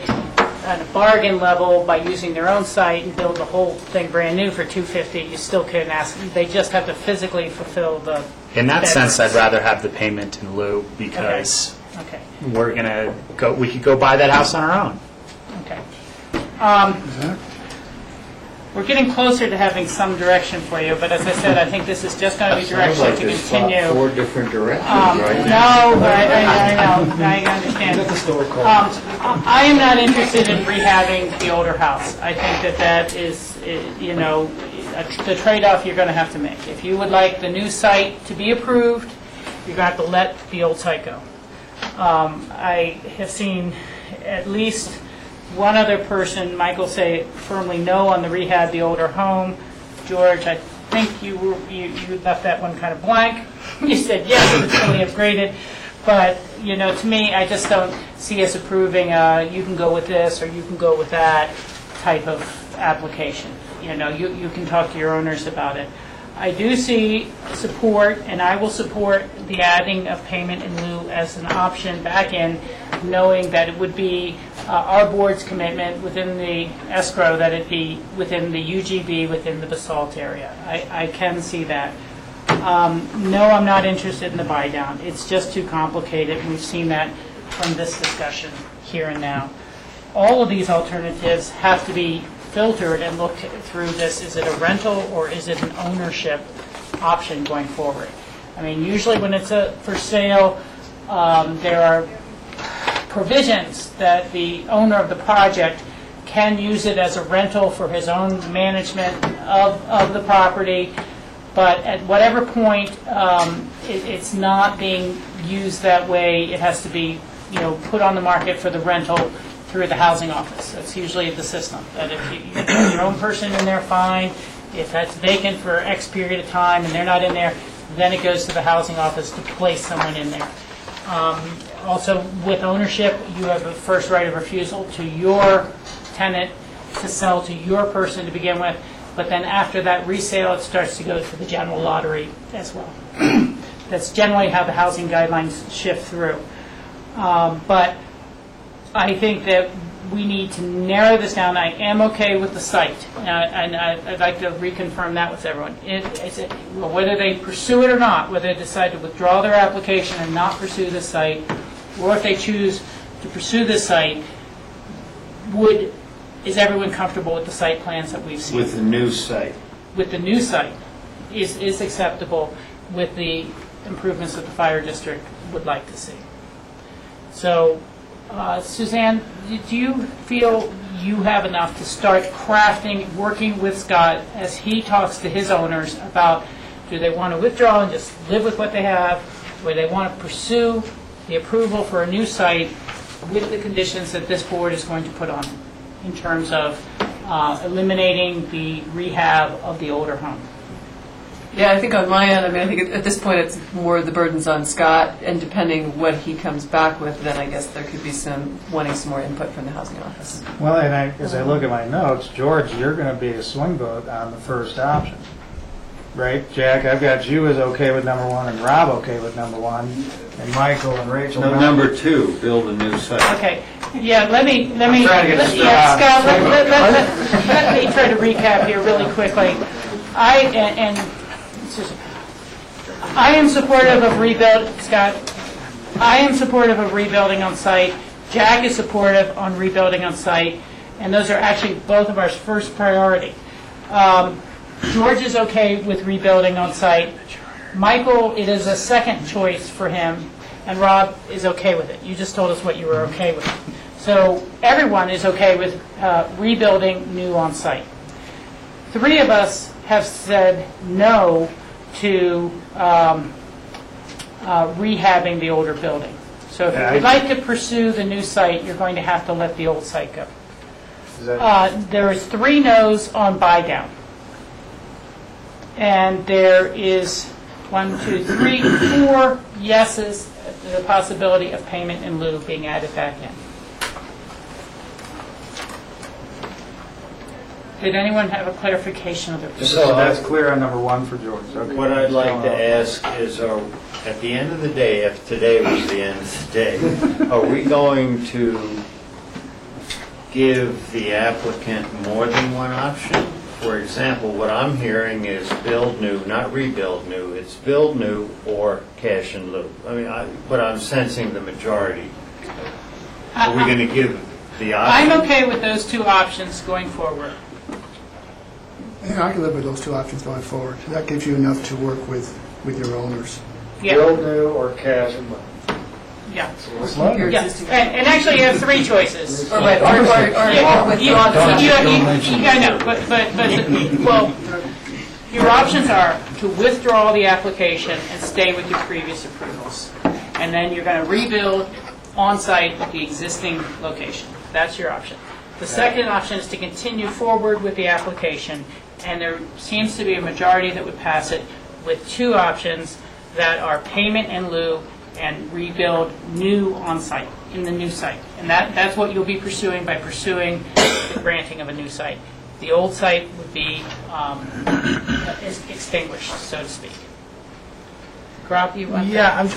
S3: at a bargain level by using their own site and build the whole thing brand new for $250, you still couldn't ask. They just have to physically fulfill the.
S7: In that sense, I'd
S3: difference.
S7: rather have the payment in lieu because
S3: Okay.
S7: we could go buy that house on our own.
S3: Okay. We're getting closer to having some direction for you, but as I said, I think this is just going to be direction to continue.
S4: 4 different directions, right?
S3: No, I know, I understand. I am not interested in rehabbing the older house. I think that is, the trade-off you're going to have to make. If you would like the new site to be approved, you're going to have to let the old site go. I have seen at least one other person, Michael, say firmly no on the rehab the older home. George, I think you left that one kind of blank. You said yes, it's fully upgraded. But, to me, I just don't see us approving you can go with this or you can go with that type of application. You can talk to your owners about it. I do see support, and I will support the adding of payment in lieu as an option back in, knowing that it would be our board's commitment within the escrow, that it be within the UGB, within the Basalt area. I can see that. No, I'm not interested in the buy-down. It's just too complicated, and we've seen that from this discussion here and now. All of these alternatives have to be filtered and looked through this, is it a rental or is it an ownership option going forward? I mean, usually when it's for sale, there are provisions that the owner of the project can use it as a rental for his own management of the property, but at whatever point it's not being used that way, it has to be, put on the market for the rental through the housing office. That's usually the system. That if you have your own person in there, fine. If that's vacant for X period of time and they're not in there, then it goes to the housing office to place someone in there. Also, with ownership, you have a first right of refusal to your tenant to sell to your person to begin with, but then after that resale, it starts to go to the general lottery as well. That's generally how the housing guidelines shift through. But I think that we need to narrow this down. I am okay with the site, and I'd like to reconfirm that with everyone. Whether they pursue it or not, whether they decide to withdraw their application and not pursue this site, or if they choose to pursue this site, is everyone comfortable with the site plans that we've seen?
S4: With the new site.
S3: With the new site is acceptable with the improvements that the fire district would like to see. So, Suzanne, do you feel you have enough to start crafting, working with Scott as he talks to his owners about, do they want to withdraw and just live with what they have, or they want to pursue the approval for a new site with the conditions that this board is going to put on it, in terms of eliminating the rehab of the older home?
S14: Yeah, I think on my end, I think at this point it's more the burden's on Scott, and depending what he comes back with, then I guess there could be wanting some more input from the housing office.
S15: Well, and as I look at my notes, George, you're going to be a swing vote on the first option. Right, Jack? I've got you as okay with number one, and Rob okay with number one, and Michael and Rachel.
S4: No, number two, build a new site.
S3: Okay, yeah, let me,
S15: trying to get this
S3: Scott, let me try to recap here really quickly. I am supportive of Scott. I am supportive of rebuilding on site. Jack is supportive on rebuilding on site, and those are actually both of our first priority. George is okay with rebuilding on site. Michael, it is a second choice for him, and Rob is okay with it. You just told us what you were okay with. So everyone is okay with rebuilding new on site. Three of us have said no to rehabbing the older building. So if you'd like to pursue the new site, you're going to have to let the old site go. There is 3 no's on buy down. And there is 1, 2, 3, 4 yeses, the possibility of payment in lieu being added back in. Did anyone have a clarification of their position?
S15: So that's clear on number one for George. Okay.
S4: What I'd like to ask is, at the end of the day, if today was the end of the day, are we going to give the applicant more than one option? For example, what I'm hearing is build new, not rebuild new. It's build new or cash in lieu. But I'm sensing the majority. Are we going to give the option?
S3: I'm okay with those 2 options going forward.
S6: Yeah, I can live with those 2 options going forward. That gives you enough to work with your owners.
S3: Yeah.
S15: Build new or cash in lieu.
S3: Yeah.
S14: Your
S3: Yeah.
S14: existing-
S3: And actually, you have 3 choices.
S14: Or withdraw the
S3: I know, but well, your options are to withdraw the application and stay with your previous approvals. And then you're going to rebuild on-site at the existing location. That's your option. The second option is to continue forward with the application, and there seems to be a majority that would pass it with 2 options that are payment in lieu and rebuild new on-site, in the new site. And that's what you'll be pursuing by pursuing the granting of a new site. The old site would be extinguished, so to speak. Grop, you want
S7: Yeah, I'm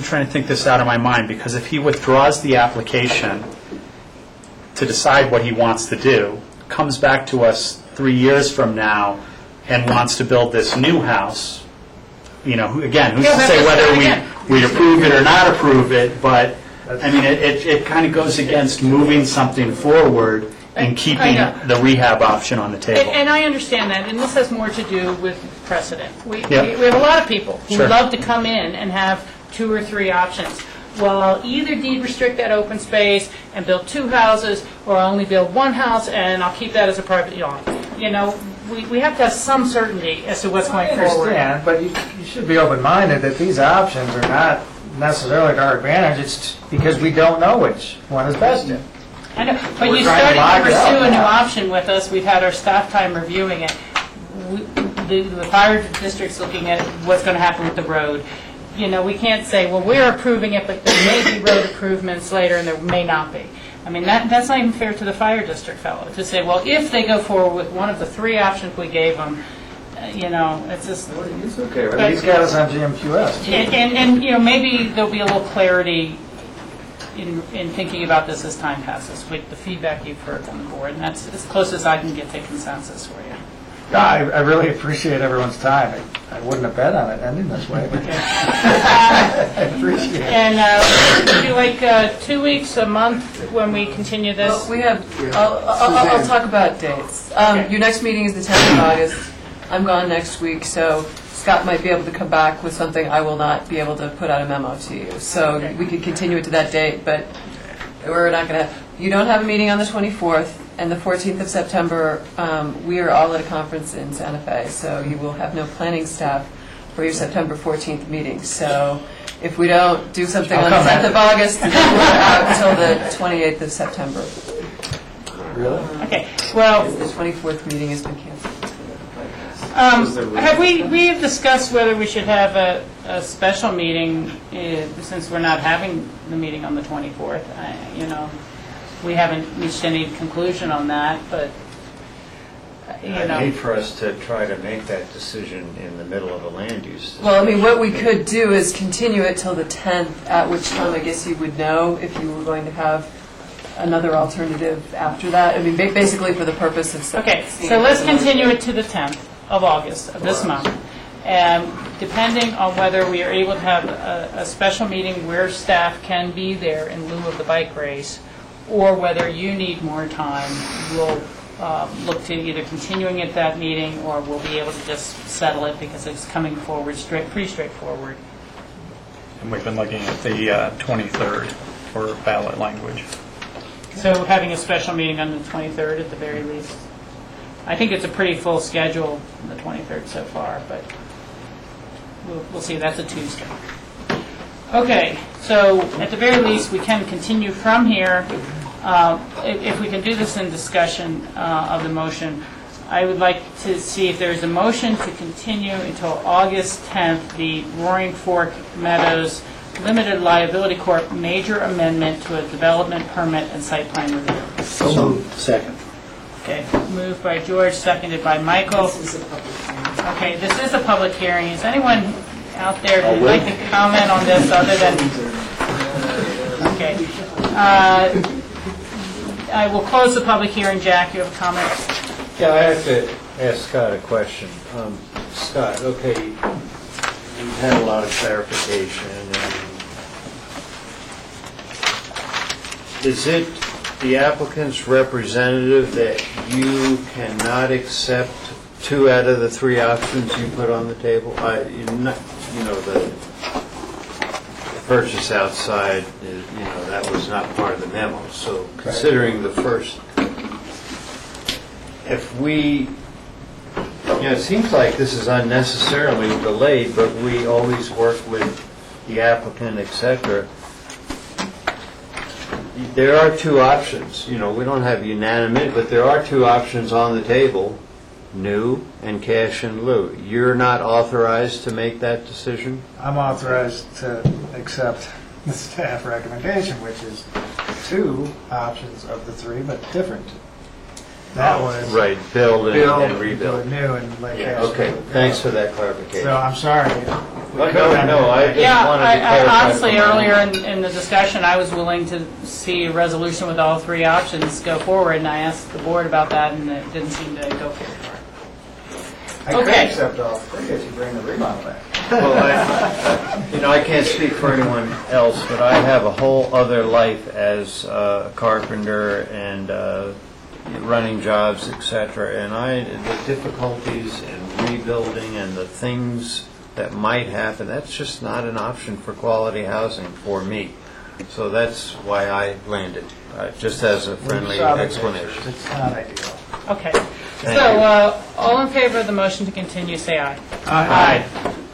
S7: trying to think this out of my mind, because if he withdraws the application to decide what he wants to do, comes back to us 3 years from now and wants to build this new house, again, who's to say whether we approve it or not approve it, but, it kind of goes against moving something forward in keeping the rehab option on the table.
S3: And I understand that, and this has more to do with precedent. We
S7: Yep.
S3: we have a lot of people who
S7: Sure.
S3: would love to come in and have 2 or 3 options. Well, I'll either deed restrict that open space and build 2 houses, or I'll only build 1 house and I'll keep that as a private yacht. You know, we have to have some certainty as to what's going
S15: I
S3: forward.
S15: understand, but you should be open-minded that these options are not necessarily to our advantage. It's because we don't know which one is best.
S3: I know, but
S15: We're
S3: you
S15: trying to
S3: started
S15: lock
S3: to
S15: it up
S3: pursue a new
S15: now.
S3: option with us. We've had our staff time reviewing it. The fire district's looking at what's going to happen with the road. You know, we can't say, well, we're approving it, but there may be road improvements later, and there may not be. I mean, that's not even fair to the fire district fellow, to say, well, if they go forward with one of the 3 options we gave them, you know, it's just...
S15: It's okay, but he's got us on GMQS.
S3: And, you know, maybe there'll be a little clarity in thinking about this as time passes, with the feedback you've heard from the board, and that's as close as I can get to consensus for you.
S15: I really appreciate everyone's time. I wouldn't have bet on it ending this way, but I appreciate it.
S3: And would you like 2 weeks, a month, when we continue this?
S14: Well, we have, I'll talk about dates. Your next meeting is the 10th of August. I'm gone next week, so Scott might be able to come back with something. I will not be able to put out a memo to you. So we could continue it to that date, but we're not going to, you don't have a meeting on the 24th, and the 14th of September, we are all at a conference in Santa Fe, so you will have no planning staff for your September 14th meeting. So if we don't do something on the 10th of August, then we're out until the 28th of September.
S15: Really?
S3: Okay, well...
S14: The 24th meeting has been canceled.
S3: Have we've discussed whether we should have a special meeting, since we're not having the meeting on the 24th? You know, we haven't reached any conclusion on that, but, you
S4: I'd
S3: know.
S4: hate for us to try to make that decision in the middle of a land use.
S14: Well, I mean, what we could do is continue it till the 10th, at which time I guess you would know if you were going to have another alternative after that. I mean, basically for the purpose of...
S3: Okay, so let's continue it to the 10th of August of this month. And depending on whether we are able to have a special meeting where staff can be there in lieu of the bike race, or whether you need more time, we'll look to either continuing at that meeting, or we'll be able to just settle it because it's coming forward pretty straightforward.
S1: And we've been looking at the 23rd for ballot language.
S3: So having a special meeting on the 23rd at the very least. I think it's a pretty full schedule on the 23rd so far, but we'll see. That's a Tuesday. Okay, so at the very least, we can continue from here. If we can do this in discussion of the motion, I would like to see if there's a motion to continue until August 10th, the Roaring Fork Meadows Limited Liability Corp. Major amendment to a development permit and site plan review.
S1: So moved. Second.
S3: Okay, moved by George, seconded by Michael. Okay, this is a public hearing. Is anyone out there who'd like to comment on this other than... Okay. I will close the public hearing. Jack, you have a comment?
S4: Yeah, I have to ask Scott a question. Scott, okay, you've had a lot of clarification, and is it the applicant's representative that you cannot accept 2 out of the 3 options you put on the table? The purchase outside, that was not part of the memo. So considering the first, if we, it seems like this is unnecessarily delayed, but we always work with the applicant, et cetera. There are 2 options. We don't have unanimous, but there are 2 options on the table, new and cash in lieu. You're not authorized to make that decision?
S15: I'm authorized to accept the staff recommendation, which is 2 options of the 3, but different. That was
S4: Right, build and rebuild.
S15: New and like
S4: Yeah, okay, thanks for that clarification.
S15: So I'm sorry.
S4: No, I just
S3: Yeah,
S4: wanted to clarify.
S3: honestly,
S4: for my-
S3: earlier in the discussion, I was willing to see a resolution with all 3 options go forward, and I asked the board about that, and it didn't seem to go very far.
S15: I could
S3: Okay.
S15: accept all 3 if you bring the remodel back.
S4: Well, I can't speak for anyone else, but I have a whole other life as a carpenter and running jobs, et cetera, and the difficulties in rebuilding and the things that might happen, that's just not an option for quality housing for me. So that's why I landed, just as a friendly explanation.
S15: It's not ideal.
S3: Okay.
S4: Thank
S3: So,
S4: you.
S3: all in favor of the motion to continue, say aye.
S15: Aye.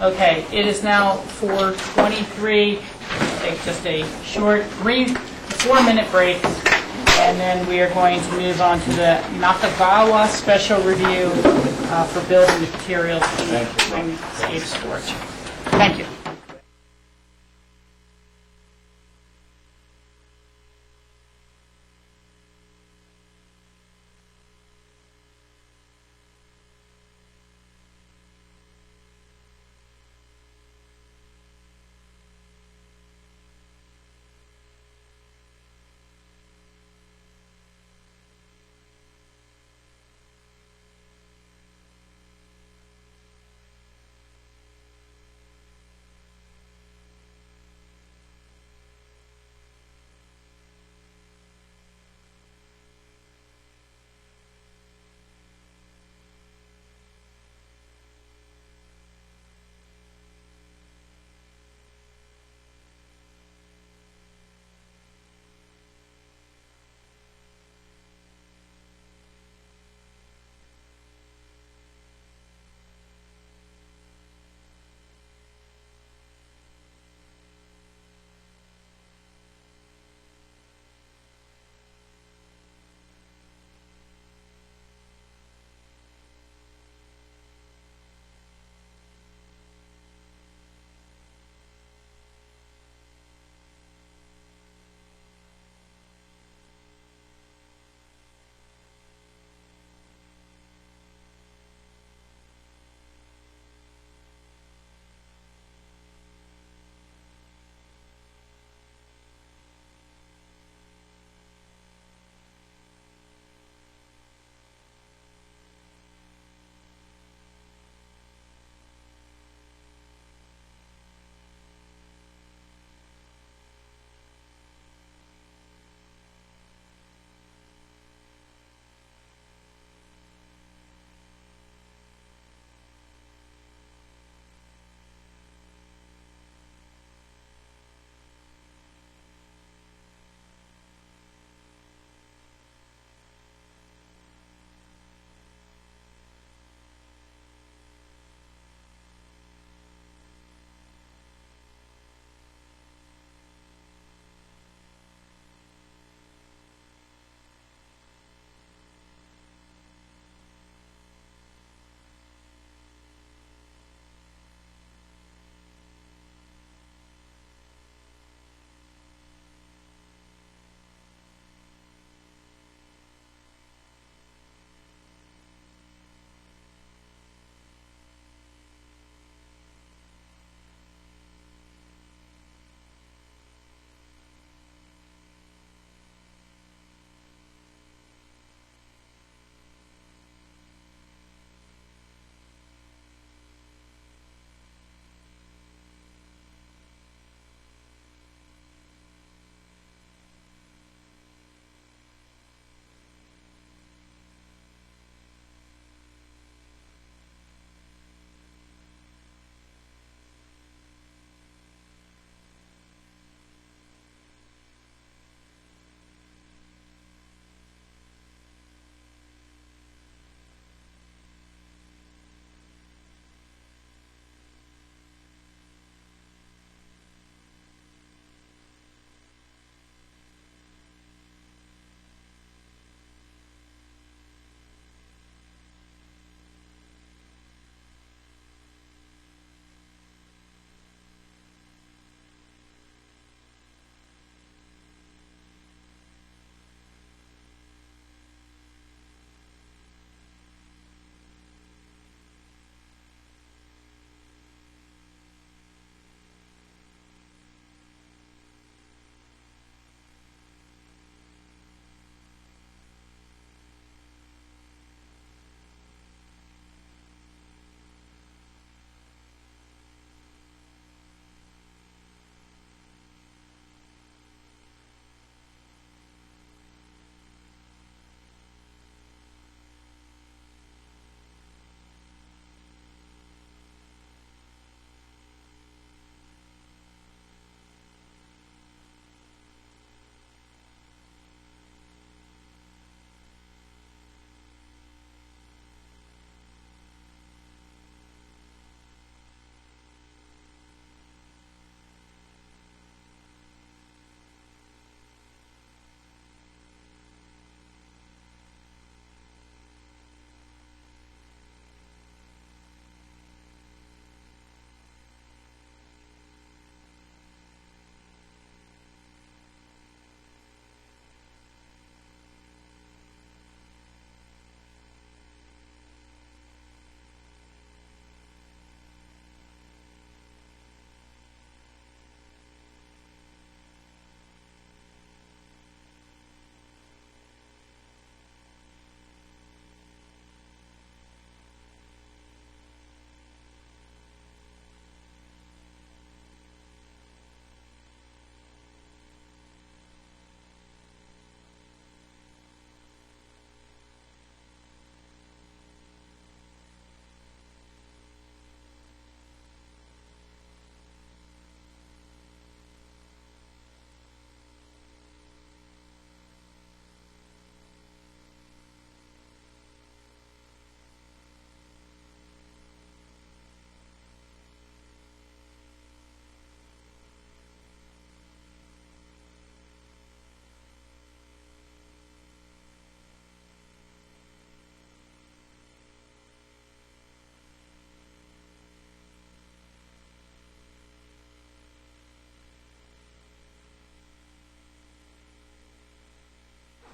S3: Okay, it is now 4:23. Take just a short 4-minute break, and then we are going to move on to the Nakagawa Special Review for building materials and landscape storage. Thank you.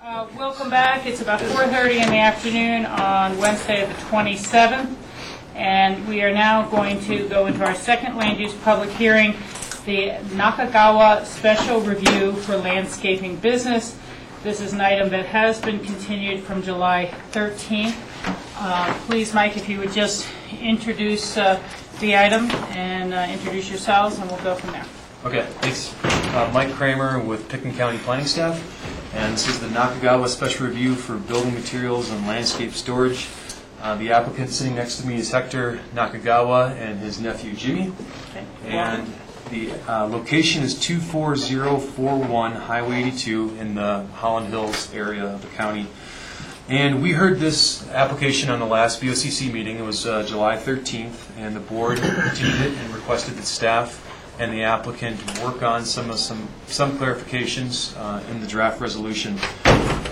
S3: Welcome back. It's about 4:30 in the afternoon on Wednesday the 27th, and we are now going to go into our second land use public hearing, the Nakagawa Special Review for Landscaping Business. This is an item that has been continued from July 13th. Please, Mike, if you would just introduce the item and introduce yourselves, and we'll go from there.
S16: Okay, thanks. Mike Kramer with Pickens County Planning Staff, and this is the Nakagawa Special Review for Building Materials and Landscape Storage. The applicant sitting next to me is Hector Nakagawa and his nephew Jimmy.
S3: Okay.
S16: And the location is 24041 Highway 82 in the Holland Hills area of the county. And we heard this application on the last BOCC meeting. It was July 13th, and the board continued it and requested that staff and the applicant work on some clarifications in the draft resolution.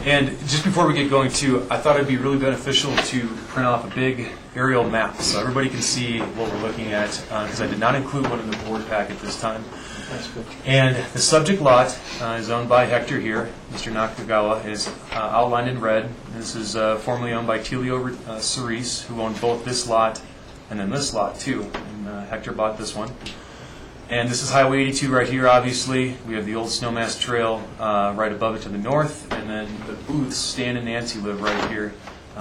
S16: And just before we get going too, I thought it'd be really beneficial to print off a big aerial map so everybody can see what we're looking at, because I did not include one in the board packet this time. And the subject lot is owned by Hector here. Mr. Nakagawa is outlined in red. This is formerly owned by Telio Cerise, who owned both this lot and then this lot too. And Hector bought this one. And this is Highway 82 right here, obviously. We have the old Snowmass Trail right above it to the north, and then the booths, Stan and Nancy, live right here,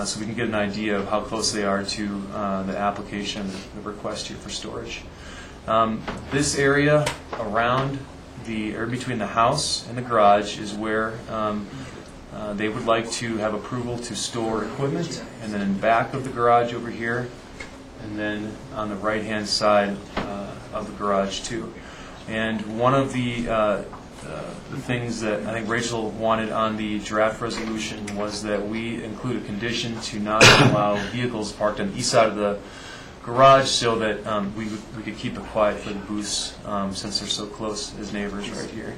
S16: so we can get an idea of how close they are to the application, the request here for storage. This area around or between the house and the garage is where they would like to have approval to store equipment, and then in back of the garage over here, and then on the right-hand side of the garage too. And one of the things that I think Rachel wanted on the draft resolution was that we include a condition to not allow vehicles parked on the east side of the garage, so that we could keep it quiet for the booths, since they're so close as neighbors right here.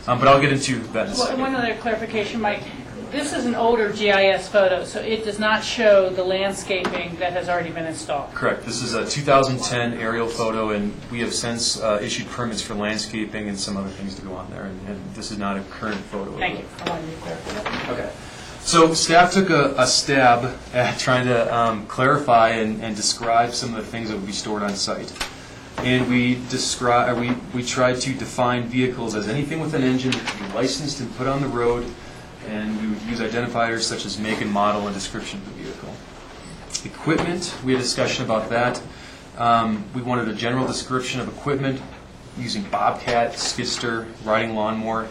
S16: But I'll get into that in a second.
S3: One other clarification, Mike. This is an older GIS photo, so it does not show the landscaping that has already been installed.
S16: Correct. This is a 2010 aerial photo, and we have since issued permits for landscaping and some other things to go on there, and this is not a current photo.
S3: Thank you. I wanted to clarify that.
S16: Okay. So staff took a stab at trying to clarify and describe some of the things that would be stored on site. And we tried to define vehicles as anything with an engine that can be licensed and put on the road, and we would use identifiers such as make and model and description of the vehicle. Equipment, we had a discussion about that. We wanted a general description of equipment using bobcat, skid steer, riding lawnmower.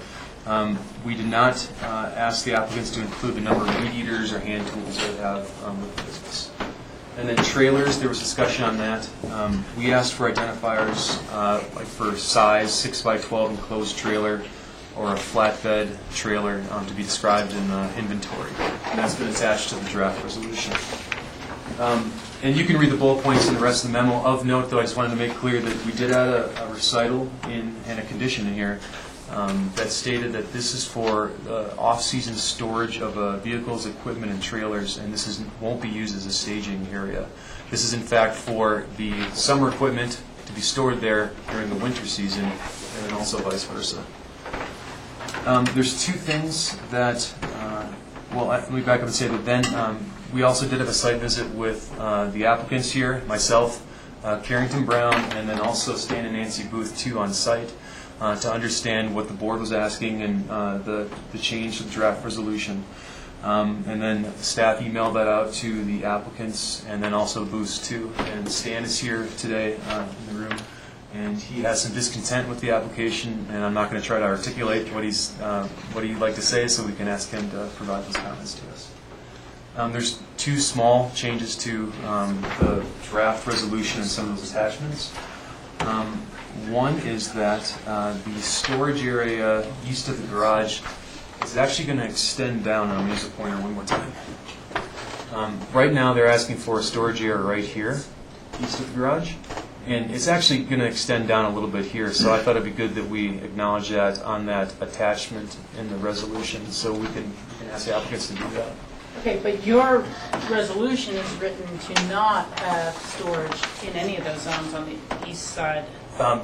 S16: We did not ask the applicants to include the number of weed eaters or hand tools they have with the business. And then trailers, there was discussion on that. We asked for identifiers like for size, 6x12 enclosed trailer, or a flatbed trailer to be described in the inventory. And that's been attached to the draft resolution. And you can read the bullet points in the rest of the memo. Of note, though, I just wanted to make clear that we did add a recital and a condition in here that stated that this is for off-season storage of vehicles, equipment, and trailers, and this won't be used as a staging area. This is, in fact, for the summer equipment to be stored there during the winter season, and then also vice versa. There's two things that, let me back up and say that then we also did have a site visit with the applicants here, myself, Carrington Brown, and then also Stan and Nancy Booth, too, on site to understand what the board was asking and the change to the draft resolution. And then staff emailed that out to the applicants and then also Booths, too. And Stan is here today in the room. And he has some discontent with the application, and I'm not going to try to articulate what he'd like to say, so we can ask him to provide those comments to us. There's two small changes to the draft resolution and some of those attachments. One is that the storage area east of the garage is actually going to extend down. I'm going to use the pointer one more time. Right now, they're asking for a storage area right here, east of the garage. And it's actually going to extend down a little bit here, so I thought it'd be good that we acknowledge that on that attachment in the resolution, so we can ask the applicants to do that.
S3: Okay, but your resolution is written to not have storage in any of those zones on the east side.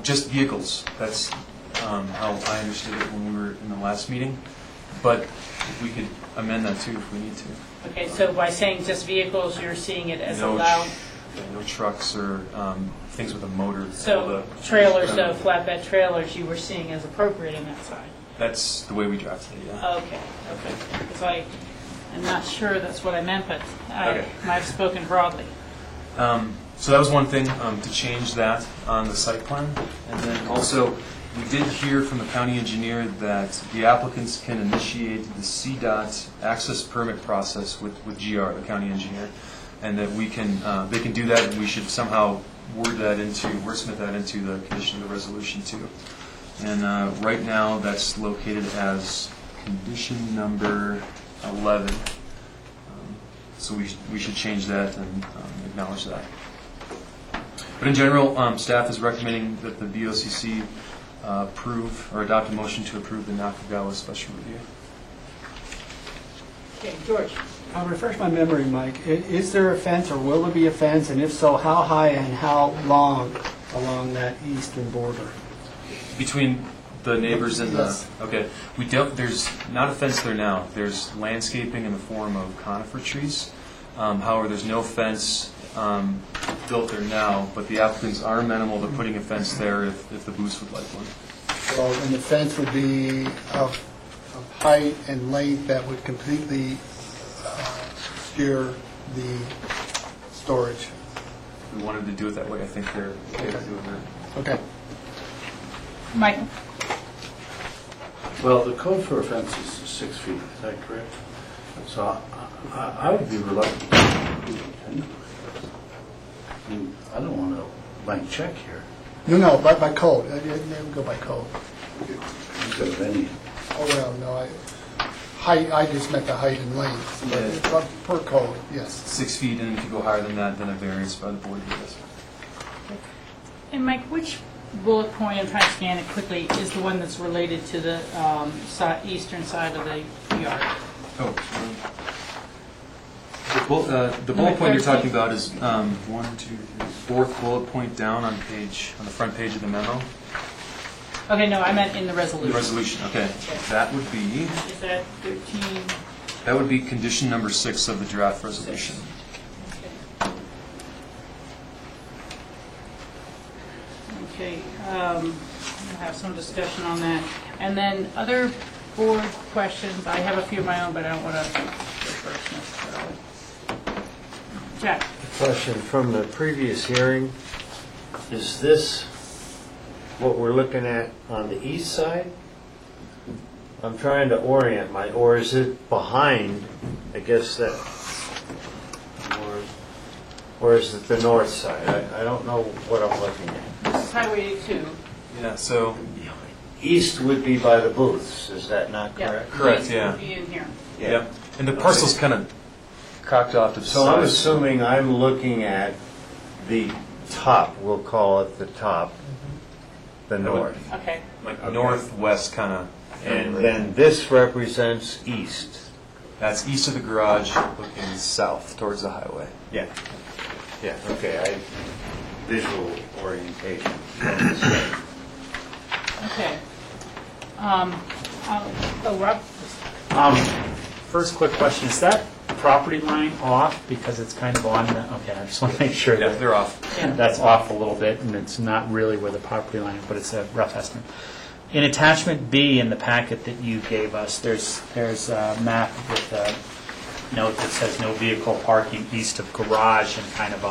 S16: Just vehicles. That's how I understood it when we were in the last meeting. But we could amend that too if we need to.
S3: Okay, so by saying just vehicles, you're seeing it as
S16: No
S3: allowed?
S16: No trucks or things with a motor.
S3: So trailers, though, flatbed trailers, you were seeing as appropriate in that side?
S16: That's the way we drafted it, yeah.
S3: Okay. Because I'm not sure that's what I meant, but I
S16: Okay.
S3: might have spoken broadly.
S16: So that was one thing, to change that on the site plan. And then also, we did hear from the county engineer that the applicants can initiate the CDOT access permit process with GR, the county engineer, and that we can, they can do that, and we should somehow wordsmith that into the condition of the resolution too. And right now, that's located as condition number 11. So we should change that and acknowledge that. But in general, staff is recommending that the BOCC approve or adopt a motion to approve the Nakagawa special review.
S3: Okay, George?
S17: Refresh my memory, Mike. Is there a fence or will there be a fence? And if so, how high and how long along that eastern border?
S16: Between the neighbors and
S17: Yes.
S16: okay, we don't. There's not a fence there now. There's landscaping in the form of conifer trees. However, there's no fence built there now. But the applicants are amenable to putting a fence there if the booths would like one.
S6: So, and the fence would be of height and length that would completely obscure the storage.
S16: We wanted to do it that way. I think they're okay with doing that.
S6: Okay.
S3: Michael?
S8: Well, the code for a fence is 6 feet, is that correct? So I would be reluctant to do 10 feet. I mean, I don't want a blank check here.
S6: No, by code. I didn't go by code.
S8: Instead of any.
S6: Oh, well, no, I just meant the height and length, but
S16: Yeah.
S6: but per code, yes.
S16: 6 feet, and if you go higher than that, then a variance by the board. Yes.
S3: And Mike, which bullet point, I'm trying to scan it quickly, is the one that's related to the eastern side of the yard?
S16: Oh. The bullet point you're talking about is 1, 2, 3, fourth bullet point down on the front page of the memo.
S3: Okay, no, I meant in the resolution.
S16: The resolution, okay. That would be.
S3: Is that 13?
S16: That would be condition number 6 of the draft resolution.
S3: Okay, we'll have some discussion on that. And then other board questions, I have a few of my own, but I don't want to go first necessarily. Jack?
S4: Question from the previous hearing, is this what we're looking at on the east side? I'm trying to orient or is it behind, I guess that, or is it the north side? I don't know what I'm looking at.
S3: This is Highway 82.
S16: Yeah, so.
S4: East would be by the booths, is that not
S3: Yeah.
S4: correct?
S16: Correct,
S3: East
S16: yeah.
S3: would be in here.
S16: Yep. And the parcel's kind of cocked off to the
S4: So
S16: side.
S4: I'm assuming I'm looking at the top, we'll call it the top, the north.
S3: Okay.
S16: Like northwest kind of.
S4: And then this represents east.
S16: That's east of the garage, looking south towards the highway.
S4: Yeah. Yeah, okay, visual orientation.
S3: Okay. Rob?
S7: First quick question, is that property line off because it's kind of on the, okay, I just want to make sure
S16: Yeah,
S7: that
S16: they're off.
S7: that's off a little bit and it's not really where the property line is, but it's a rough estimate. In attachment B in the packet that you gave us, there's a map with a note that says no vehicle parking east of garage and kind of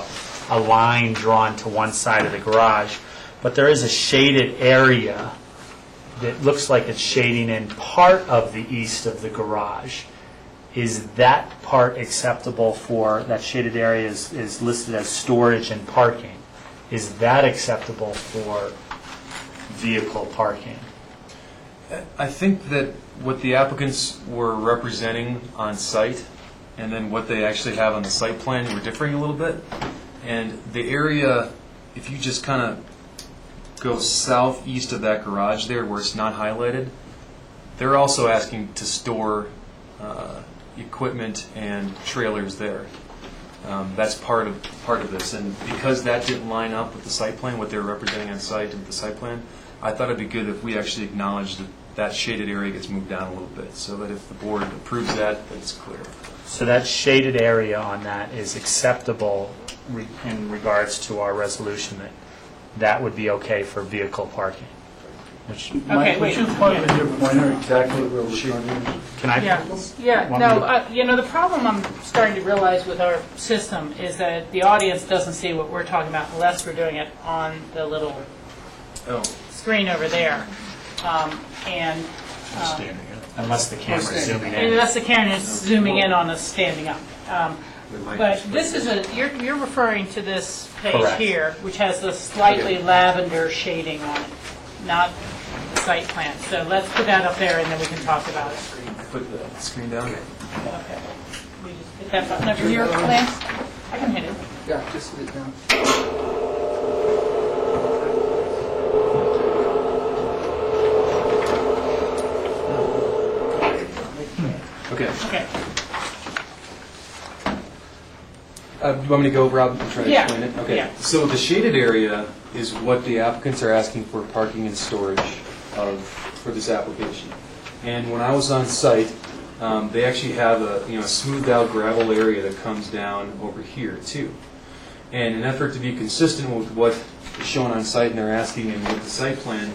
S7: a line drawn to one side of the garage. But there is a shaded area that looks like it's shading in part of the east of the garage. Is that part acceptable for, that shaded area is listed as storage and parking. Is that acceptable for vehicle parking?
S16: I think that what the applicants were representing on site and then what they actually have on the site plan were differing a little bit. And the area, if you just kind of go southeast of that garage there where it's not highlighted, they're also asking to store equipment and trailers there. That's part of this. And because that didn't line up with the site plan, what they were representing on site and with the site plan, I thought it'd be good if we actually acknowledged that shaded area gets moved down a little bit, so that if the board approves that, it's clear.
S7: So that shaded area on that is acceptable in regards to our resolution that that would be okay for vehicle parking?
S3: Okay, wait.
S17: your pointer exactly where we're trying
S7: Can I?
S3: Yeah,
S7: Want me
S3: no, the problem I'm starting to realize with our system is that the audience doesn't see what we're talking about unless we're doing it on the little screen over there. And
S7: Unless the camera's zooming in.
S3: unless the camera is zooming in on us standing up. But this is you're referring to this page
S7: Correct.
S3: here, which has the slightly lavender shading on it, not the site plan. So let's put that up there and then we can talk about it.
S16: Put the screen down.
S3: Okay. We just hit that button over here, Lance? I can hit it.
S17: Yeah, just sit down.
S16: Okay.
S3: Okay.
S16: Do you want me to go, Rob, and try to
S3: Yeah.
S16: explain it? Okay.
S3: Yeah.
S16: So the shaded area is what the applicants are asking for parking and storage for this application. And when I was on site, they actually have a smoothed out gravel area that comes down over here too. And in an effort to be consistent with what is shown on site and they're asking and with the site plan,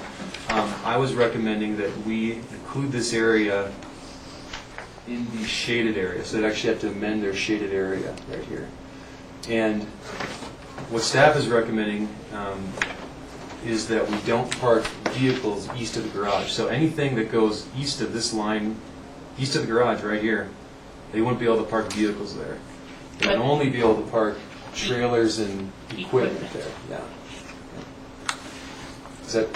S16: I was recommending that we include this area in the shaded area. So they actually have to amend their shaded area right here. And what staff is recommending is that we don't park vehicles east of the garage. So anything that goes east of this line, east of the garage right here, they wouldn't be able to park vehicles there. They would only be able to park trailers and equipment there. Yeah. Is that?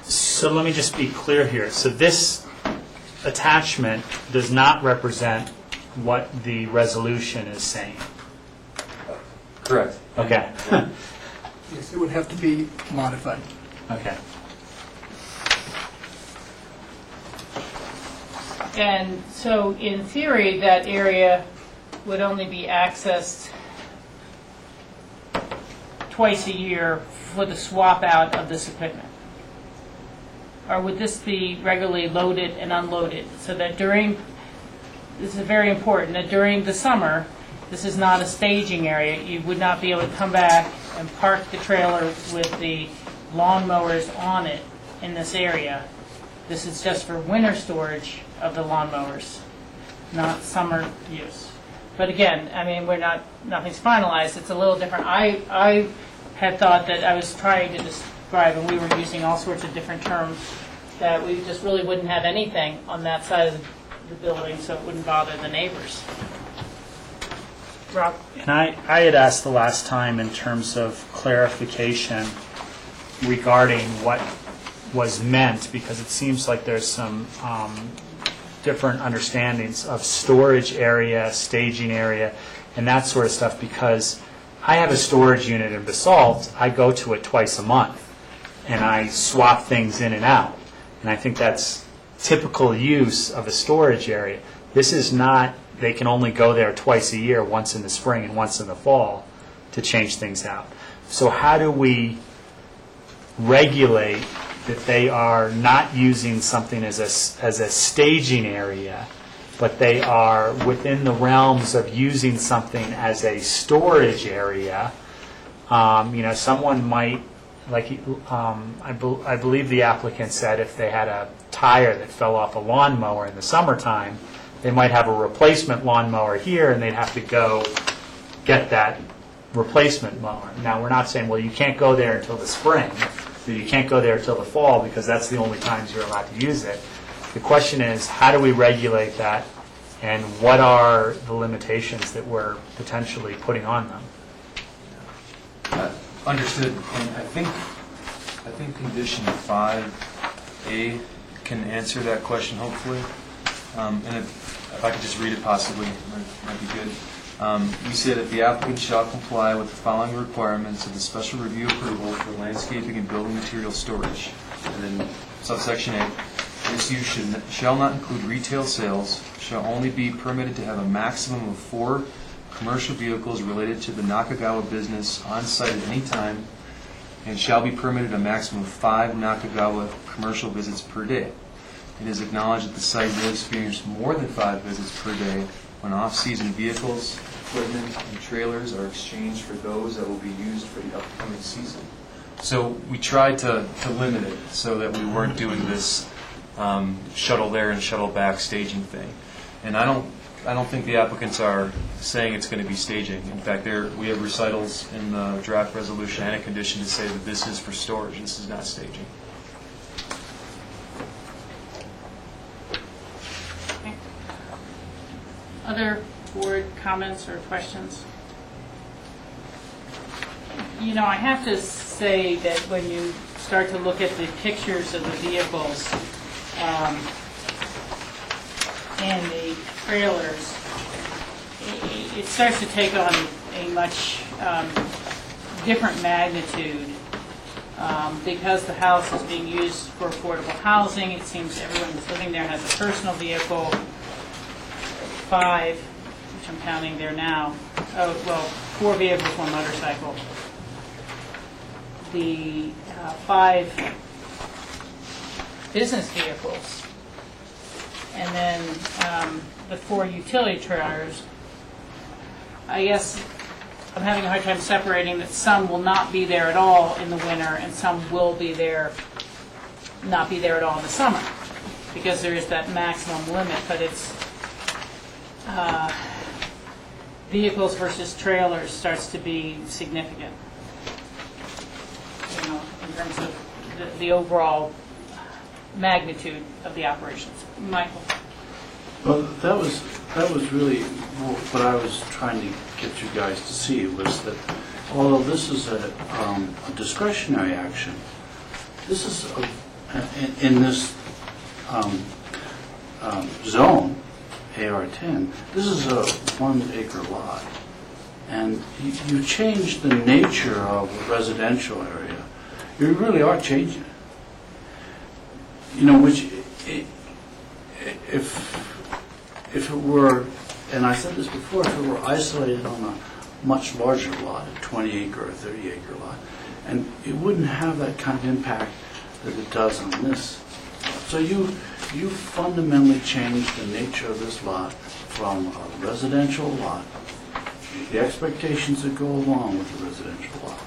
S7: So let me just be clear here. So this attachment does not represent what the resolution is saying.
S16: Correct.
S7: Okay.
S17: Yes, it would have to be modified.
S7: Okay.
S3: And so in theory, that area would only be accessed twice a year for the swap out of this equipment? Or would this be regularly loaded and unloaded? So that this is very important, that during the summer, this is not a staging area. You would not be able to come back and park the trailer with the lawnmowers on it in this area. This is just for winter storage of the lawnmowers, not summer use. But again, I mean, nothing's finalized. It's a little different. I had thought that I was trying to describe, and we were using all sorts of different terms, that we just really wouldn't have anything on that side of the building, so it wouldn't bother the neighbors. Rob?
S7: And I had asked the last time in terms of clarification regarding what was meant, because it seems like there's some different understandings of storage area, staging area, and that sort of stuff, because I have a storage unit in Basalt. I go to it twice a month, and I swap things in and out. And I think that's typical use of a storage area. This is not, they can only go there twice a year, once in the spring and once in the fall, to change things out. So how do we regulate that they are not using something as a staging area, but they are within the realms of using something as a storage area? Someone might, I believe the applicant said if they had a tire that fell off a lawnmower in the summertime, they might have a replacement lawnmower here, and they'd have to go get that replacement mower. Now, we're not saying, well, you can't go there until the spring, or you can't go there until the fall, because that's the only times you're allowed to use it. The question is, how do we regulate that, and what are the limitations that we're potentially putting on them?
S16: Understood. And I think condition 5A can answer that question, hopefully. And if I could just read it possibly, it might be good. We say that the applicant shall comply with the following requirements of the special review approval for landscaping and building material storage. And then subsection A, this use shall not include retail sales, shall only be permitted to have a maximum of 4 commercial vehicles related to the Nakagawa business on site at any time, and shall be permitted a maximum of 5 Nakagawa commercial visits per day. It is acknowledged that the site will experience more than 5 visits per day when off-season vehicles, equipment, and trailers are exchanged for those that will be used for the upcoming season. So we tried to limit it so that we weren't doing this shuttle there and shuttle back staging thing. And I don't think the applicants are saying it's going to be staging. In fact, we have recitals in the draft resolution and a condition to say that this is for storage. This is not staging.
S3: Other board comments or questions? You know, I have to say that when you start to look at the pictures of the vehicles and the trailers, it starts to take on a much different magnitude. Because the house is being used for affordable housing, it seems everyone who's living there has a personal vehicle. 5, which I'm counting there now. 4 vehicles, 1 motorcycle. The 5 business vehicles, and then the 4 utility trailers. I guess I'm having a hard time separating that some will not be there at all in the winter, and some will be there, not be there at all in the summer, because there is that maximum limit, but it's vehicles versus trailers starts to be significant, you know, in terms of the overall magnitude of the operations. Michael?
S8: Well, that was really what I was trying to get you guys to see, was that although this is a discretionary action, this is in this zone, AR10, this is a 1-acre lot, and you change the nature of a residential area. You really are changing it. You know, which if it were, and I said this before, if it were isolated on a much larger lot, a 20-acre or 30-acre lot, and it wouldn't have that kind of impact that it does on this. So you fundamentally change the nature of this lot from a residential lot, the expectations that go along with the residential lot,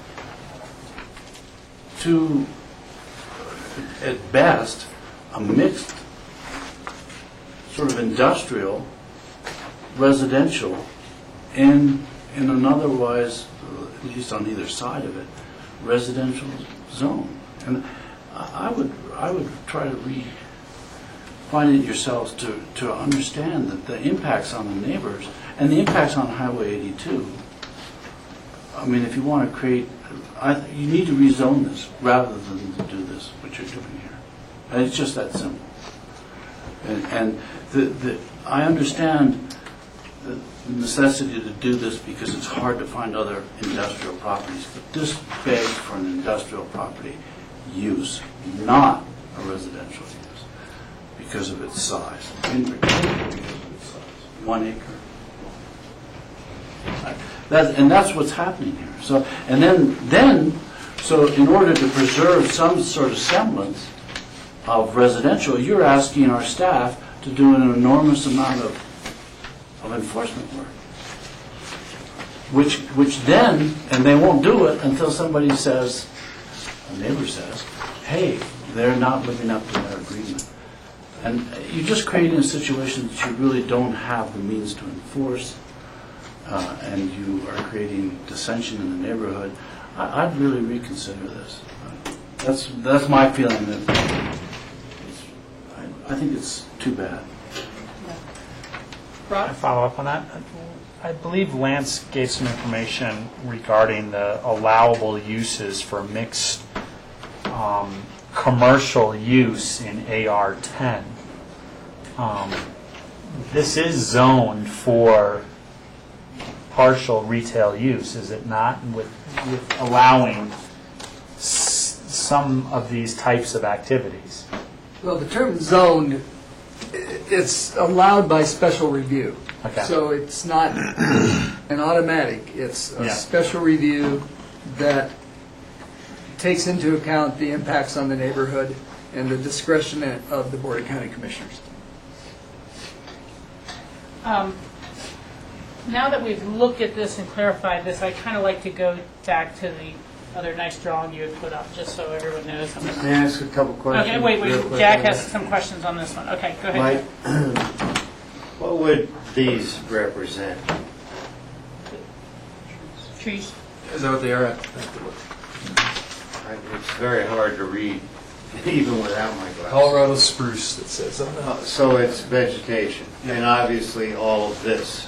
S8: to, at best, a mixed sort of industrial, residential, in an otherwise, at least on either side of it, residential zone. And I would try to find it yourselves to understand that the impacts on the neighbors and the impacts on Highway 82. I mean, if you want to create, you need to rezone this rather than to do this, what you're doing here. And it's just that simple. And I understand the necessity to do this because it's hard to find other industrial properties, but this begs for an industrial property use, not a residential use, because of its size. In particular, because of its size. 1 acre. And that's what's happening here. So, and then, so in order to preserve some sort of semblance of residential, you're asking our staff to do an enormous amount of enforcement work. Which then, and they won't do it until somebody says, a neighbor says, hey, they're not living up to their agreement. And you're just creating a situation that you really don't have the means to enforce, and you are creating dissension in the neighborhood. I'd really reconsider this. That's my feeling. I think it's too bad.
S7: Can I follow up on that? I believe Lance gave some information regarding the allowable uses for mixed commercial use in AR10. This is zoned for partial retail use, is it not? With allowing some of these types of activities.
S17: Well, the term zoned, it's allowed by special review.
S7: Okay.
S17: So it's not an automatic. It's a special review that takes into account the impacts on the neighborhood
S18: and the discretion of the Board of County Commissioners.
S3: Now that we've looked at this and clarified this, I'd kind of like to go back to the other nice drawing you had put up, just so everyone knows.
S4: May I ask a couple questions?
S3: Okay, wait,
S4: real quick
S3: Jack
S4: on
S3: has
S4: that?
S3: some questions on this one. Okay, go ahead.
S4: Mike, what would these represent?
S3: Trees.
S16: Is that what they are?
S4: It's very hard to read, even without my glasses.
S16: Colorado spruce, it says on that.
S4: So it's vegetation, and obviously all of this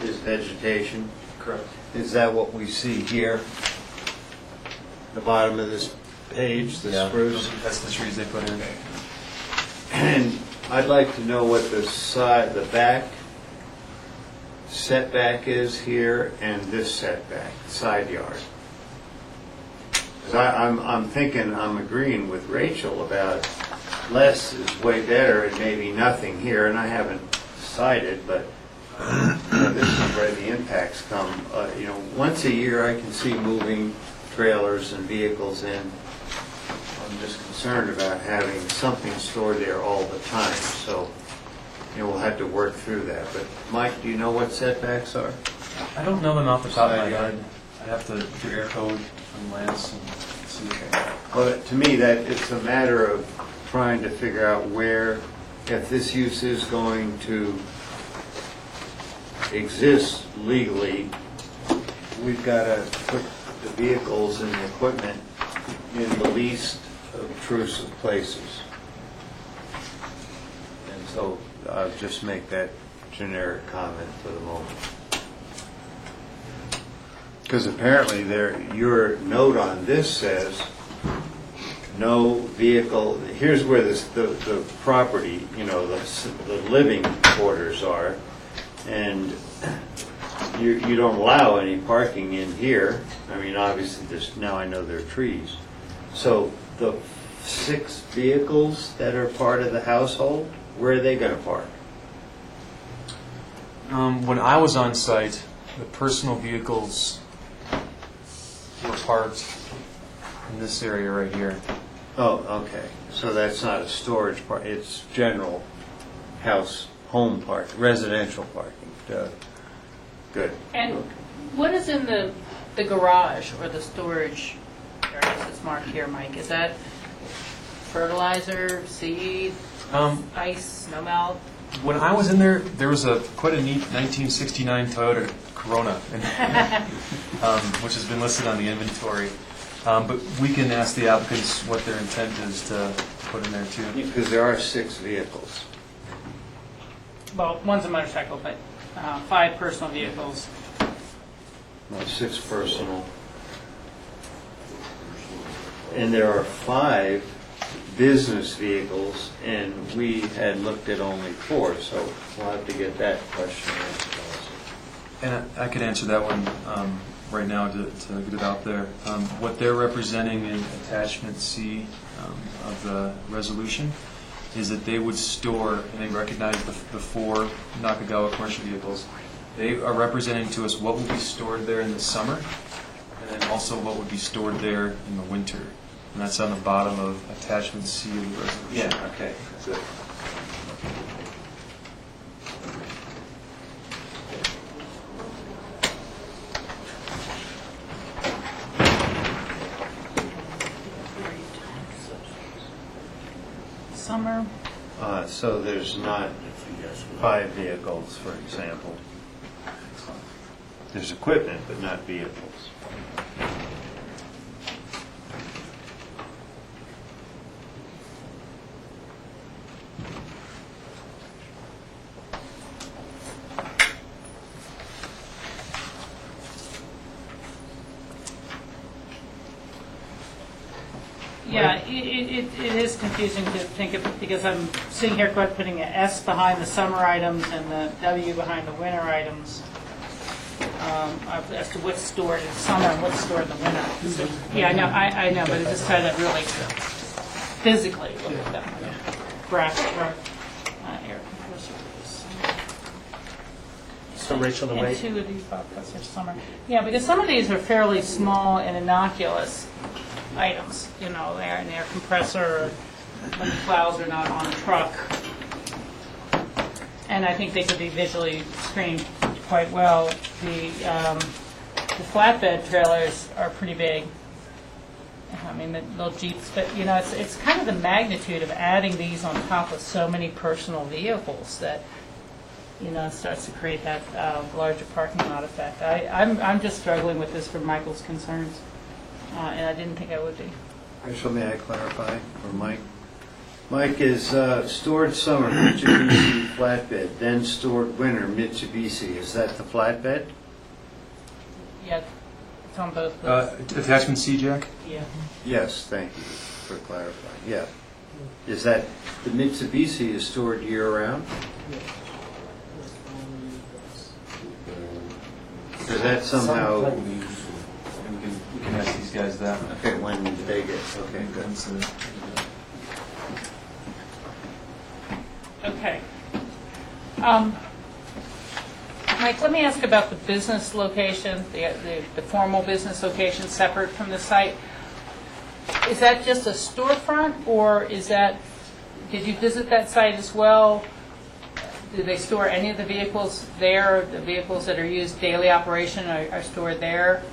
S4: is vegetation?
S16: Correct.
S4: Is that what we see here? The bottom of this page, the spruce?
S16: That's the trees they put in.
S4: And I'd like to know what the back setback is here and this setback, side yard. 'Cause I'm thinking, I'm agreeing with Rachel about less is way better and maybe nothing here, and I haven't decided, but this is where the impacts come. Once a year I can see moving trailers and vehicles in. I'm just concerned about having something stored there all the time, so we'll have to work through that. But Mike, do you know what setbacks are?
S16: I don't know them off the top of my head. I have to do air code on Lance and see.
S4: Well, to me, that it's a matter of trying to figure out where, if this use is going to exist legally, we've got to put the vehicles and the equipment in the least obtrusive places. And so I'll just make that generic comment for the moment. Because apparently your note on this says no vehicle, here's where the property, the living quarters are, and you don't allow any parking in here. I mean, obviously, now I know there are trees. So the 6 vehicles that are part of the household, where are they going to park?
S16: When I was on site, the personal vehicles were parked in this area right here.
S4: Oh, okay. So that's not a storage part, it's general home park, residential parking. Good.
S3: And what is in the garage or the storage areas that's marked here, Mike? Is that fertilizer, seed, ice, snowmelt?
S16: When I was in there, there was quite a neat 1969 Toyota Corona, which has been listed on the inventory. But we can ask the applicants what their intent is to put in there too.
S4: Because there are 6 vehicles.
S3: Well, one's a motorcycle, but 5 personal vehicles.
S4: No, 6 personal. And there are 5 business vehicles, and we had looked at only 4, so we'll have to get that question answered also.
S16: And I could answer that one right now to get it out there. What they're representing in attachment C of the resolution is that they would store, and they recognize the 4 Nakagawa commercial vehicles. They are representing to us what will be stored there in the summer, and then also what would be stored there in the winter. And that's on the bottom of attachment C of the resolution.
S4: Yeah, okay, good.
S3: Summer.
S4: So there's not 5 vehicles, for example. There's equipment, but not vehicles.
S3: Yeah, it is confusing to think of, because I'm sitting here putting an S behind the summer items and the W behind the winter items, as to what's stored in summer and what's stored in the winter. Yeah, I know, but it just had that really physically look at that graphic, air compressor.
S7: So Rachel, the way...
S3: And 2 of these podcasts are summer. Yeah, because some of these are fairly small and innocuous items, they're an air compressor, when the plows are not on a truck. And I think they could be visually screened quite well. The flatbed trailers are pretty big. I mean, the little Jeeps, but you know, it's kind of the magnitude of adding these on top of so many personal vehicles that, you know, it starts to create that larger parking lot effect. I'm just struggling with this for Michael's concerns, and I didn't think I would be.
S4: Actually, may I clarify for Mike? Mike, is stored summer Mitsubishi flatbed, then stored winter Mitsubishi, is that the flatbed?
S3: Yeah, it's on both lists.
S16: Attachment C, Jack?
S3: Yeah.
S4: Yes, thank you for clarifying, yeah. Is that, the Mitsubishi is stored year-round? So that somehow...
S16: We can ask these guys that.
S4: Okay, when they get, okay, good.
S3: Okay. Mike, let me ask about the business location, the formal business location separate from the site. Is that just a storefront, or is that, did you visit that site as well? Do they store any of the vehicles there? The vehicles that are used daily operation are stored there?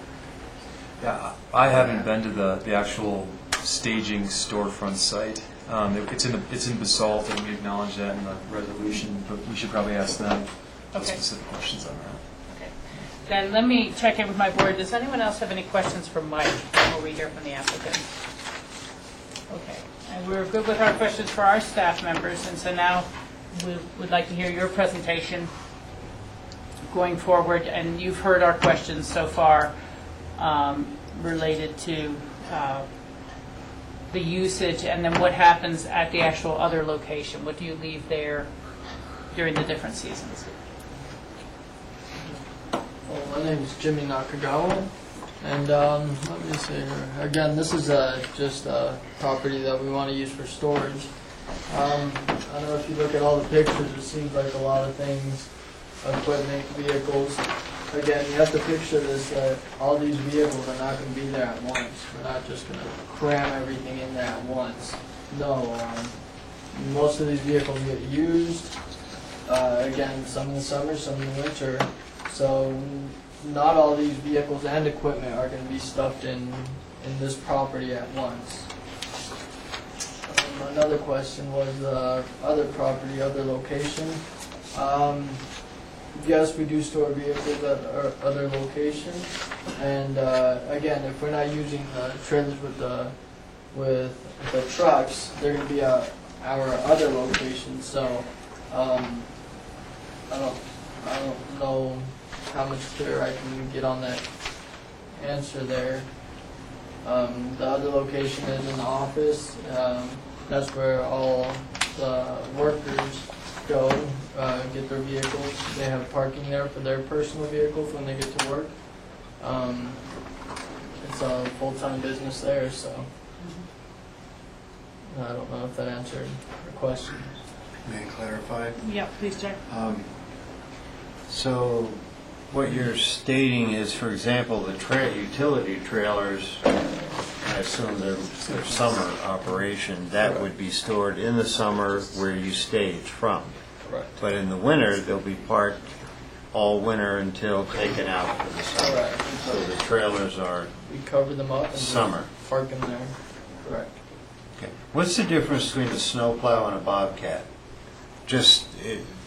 S16: Yeah, I haven't been to the actual staging storefront site. It's in basalt, and we acknowledge that in the resolution, but we should probably ask them specific questions on that.
S3: Okay. Then let me check in with my board. Does anyone else have any questions for Mike before we hear from the applicant? Okay. And we're good with our questions for our staff members, and so now we would like to hear your presentation going forward, and you've heard our questions so far related to the usage, and then what happens at the actual other location. What do you leave there during the different seasons?
S19: Well, my name is Jimmy Nakagawa, and let me see here. Again, this is just a property that we want to use for storage. I don't know if you look at all the pictures, it seems like a lot of things, equipment, vehicles. Again, you have to picture this, that all these vehicles are not going to be there at once. We're not just going to cram everything in there at once. No, most of these vehicles get used, again, some in the summer, some in the winter. So not all these vehicles and equipment are going to be stuffed in this property at once. Another question was other property, other location. Yes, we do store vehicles at our other location, and again, if we're not using the trailers with the trucks, they're going to be at our other location. So I don't know how much clearer I can get on that answer there. The other location is in the office. That's where all the workers go, get their vehicles. They have parking there for their personal vehicles when they get to work. It's a full-time business there, so I don't know if that answered your question.
S4: May I clarify?
S3: Yeah, please, Jack.
S4: So what you're stating is, for example, the utility trailers, I assume they're summer operation, that would be stored in the summer where you stage from.
S19: Correct.
S4: But in the winter, they'll be parked all winter until taken out for the summer.
S19: Correct.
S4: So the trailers are
S19: We cover them up and
S4: summer.
S19: park them there. Correct.
S4: Okay. What's the difference between a snowplow and a bobcat? Just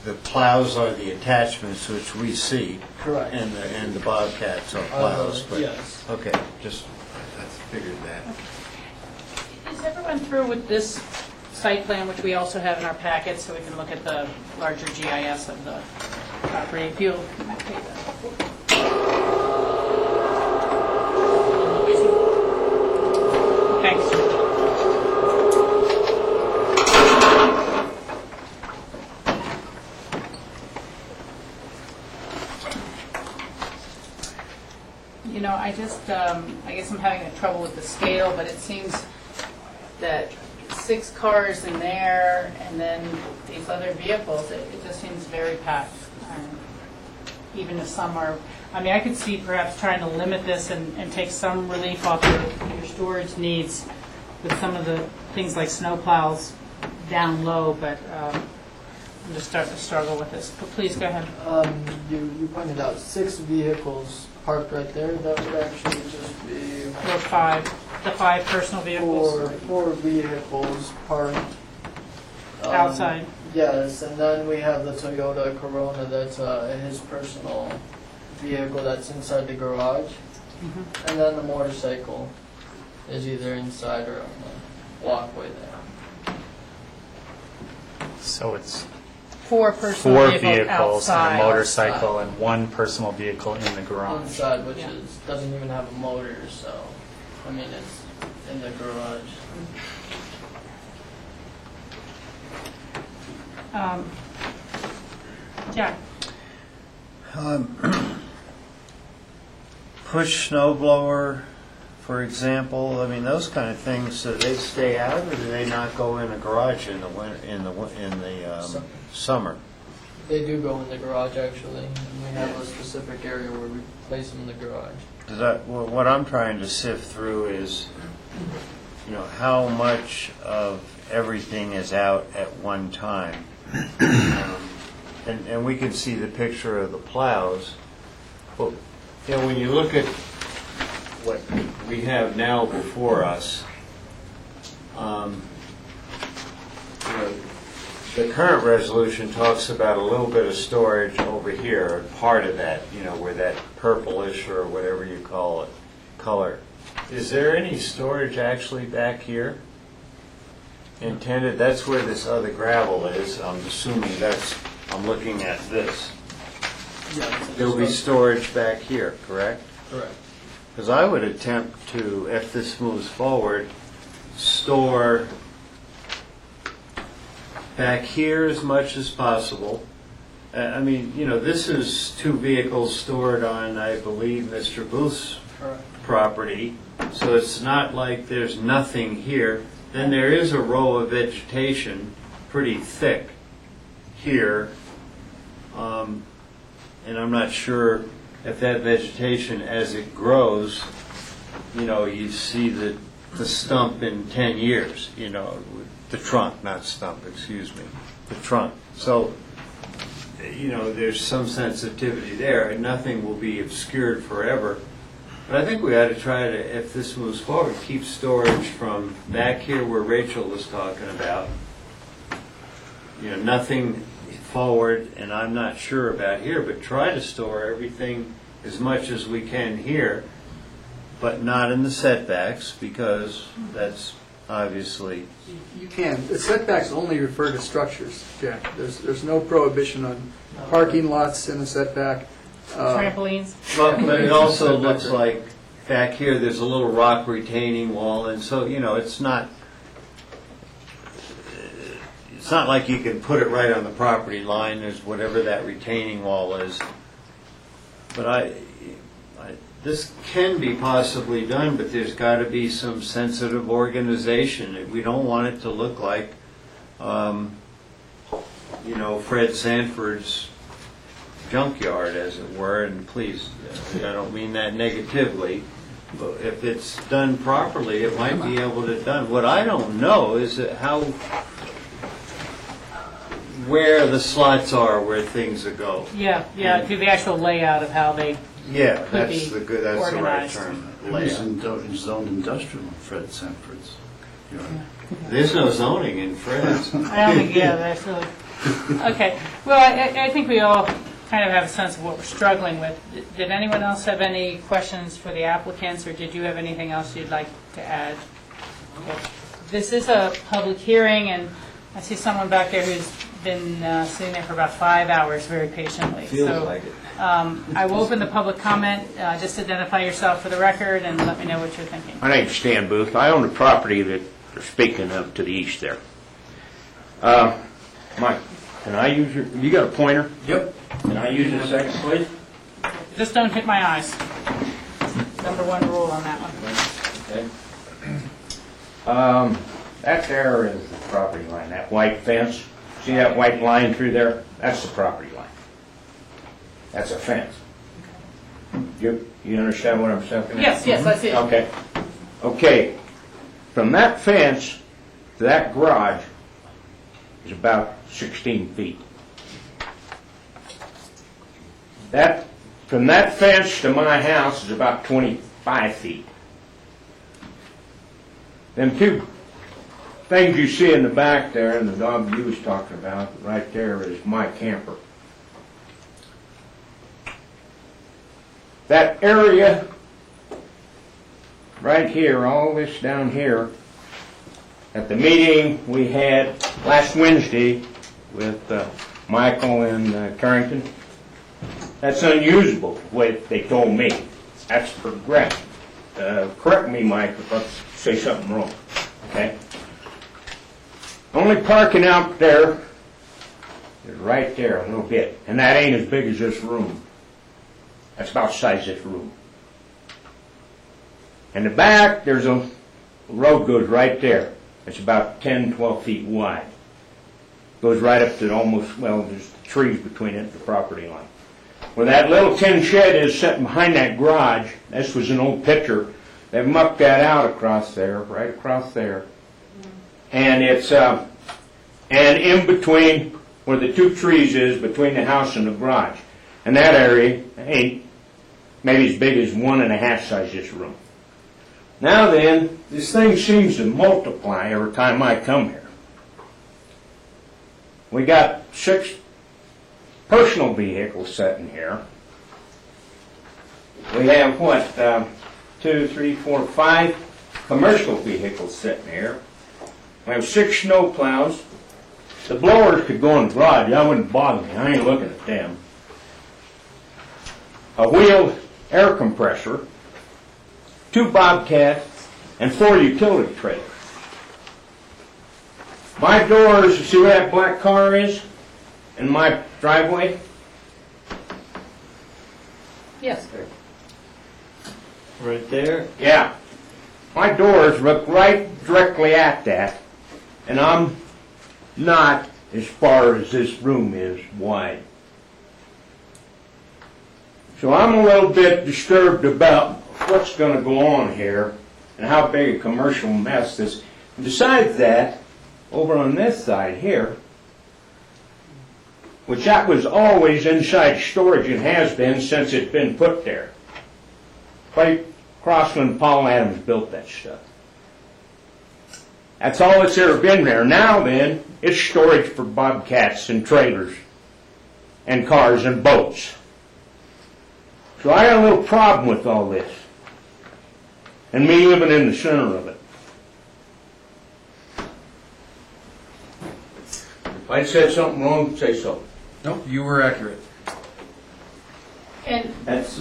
S4: the plows are the attachments which we see.
S19: Correct.
S4: And the bobcats are plows. But,
S19: yes.
S4: Okay, just I figured that.
S3: Is everyone through with this site plan, which we also have in our packet, so we can look at the larger GIS of the property? If you'll take that. Thanks. You know, I guess I'm having trouble with the scale, but it seems that 6 cars in there and then these other vehicles, it just seems very packed. Even if some are, I mean, I could see perhaps trying to limit this and take some relief off your storage needs with some of the things like snow plows down low, but I'm just starting to struggle with this. But please go ahead.
S19: You pointed out 6 vehicles parked right there. That would actually just be
S3: Or 5, the 5 personal vehicles.
S19: 4 vehicles parked
S3: Outside.
S19: Yes, and then we have the Toyota Corona that's his personal vehicle that's inside the garage. And then the motorcycle is either inside or on the walkway there.
S7: So it's
S3: 4 personal
S7: 4
S3: vehicles
S7: vehicles and
S3: outside.
S7: a motorcycle and 1 personal vehicle in the garage.
S19: Inside, which doesn't even have a motor, so I mean it's in the garage.
S3: Jack.
S4: Push snow blower, for example, I mean, those kind of things, do they stay out or do they not go in a garage in the summer?
S19: They do go in the garage actually, and we have a specific area where we place them in the garage.
S4: What I'm trying to sift through is, how much of everything is out at one time. And we can see the picture of the plows. But, when you look at what we have now before us, the current resolution talks about a little bit of storage over here, part of that, where that purplish or whatever you call it, color. Is there any storage actually back here intended? That's where this other gravel is. I'm assuming I'm looking at this. There'll be storage back here, correct?
S19: Correct.
S4: Because I would attempt to, if this moves forward, store back here as much as possible. I mean, this is 2 vehicles stored on, I believe, Mr. Booth's property, so it's not like there's nothing here. Then there is a row of vegetation, pretty thick here, and I'm not sure if that vegetation, as it grows, you see the stump in 10 years, the trunk, not stump, excuse me, the trunk. So, there's some sensitivity there, and nothing will be obscured forever. But I think we ought to try to, if this moves forward, keep storage from back here where Rachel was talking about. Nothing forward, and I'm not sure about here, but try to store everything as much as we can here, but not in the setbacks, because that's obviously...
S18: You can. The setbacks only refer to structures, Jack. There's no prohibition on parking lots in a setback.
S3: Trampolines.
S4: But it also looks like back here there's a little rock retaining wall, and so, it's not like you can put it right on the property line. There's whatever that retaining wall is. But this can be possibly done, but there's got to be some sensitive organization. We don't want it to look like, Fred Sanford's junkyard, as it were. And please, I don't mean that negatively, but if it's done properly, it might be able to done. What I don't know is where the slots are, where things will go.
S3: Yeah, to the actual layout of how they
S4: that's the right
S3: organized.
S4: term.
S8: It's
S4: Layout.
S8: zoned industrial, Fred Sanford's.
S4: There's no zoning in Fred's.
S3: I don't think, that's really... Okay, well, I think we all kind of have a sense of what we're struggling with. Did anyone else have any questions for the applicants, or did you have anything else you'd like to add? Okay. This is a public hearing, and I see someone back there who's been sitting there for about 5 hours very patiently.
S4: Feels like it.
S3: I will open the public comment. Just identify yourself for the record and let me know what you're thinking.
S20: My name's Stan Booth. I own the property that they're speaking of to the east there. Mike, can I use you got a pointer?
S18: Yep.
S20: Can I use it a second, please?
S3: Just don't hit my eyes. #1 rule on that one.
S20: Okay. That there is the property line, that white fence. See that white line through there? That's the property line. That's a fence. You understand what I'm saying?
S3: Yes, I see it.
S20: Okay. From that fence to that garage is about 16 feet. From that fence to my house is about 25 feet. Them two things you see in the back there, and the dog you was talking about, right there is my camper. That area right here, all this down here, at the meeting we had last Wednesday with Michael and Carrington, that's unusable, the way they told me. That's for grass. Correct me, Mike, if I say something wrong, okay? Only parking out there is right there a little bit, and that ain't as big as this room. That's about the size of this room. In the back, there's a road goes right there. It's about 10, 12 feet wide. Goes right up to almost, well, there's trees between it and the property line. Where that little tin shed is sitting behind that garage, this was an old picture. They've mucked that out across there, right across there. And it's, and in between where the two trees is, between the house and the garage. And that area ain't maybe as big as 1.5 size this room. Now then, this thing seems to multiply every time I come here. We got 6 personal vehicles sitting here. We have, what, 2, 3, 4, 5 commercial vehicles sitting here. We have 6 snow plows. The blowers could go in the garage. That wouldn't bother me. I ain't looking at them. A wheeled air compressor, 2 Bobcats, and 4 utility trailers. My doors, you see where that black car is in my driveway?
S3: Yes, sir.
S20: Right there? Yeah. My doors look right directly at that, and I'm not as far as this room is wide. So I'm a little bit disturbed about what's going to go on here and how big a commercial mess this. And besides that, over on this side here, which that was always inside storage and has been since it's been put there. Right across when Paul Adams built that stuff. That's all that's ever been there. Now then, it's storage for Bobcats and trailers and cars and boats. So I got a little problem with all this. And me living in the center of it. If I said something wrong, say so.
S16: Nope, you were accurate.
S3: And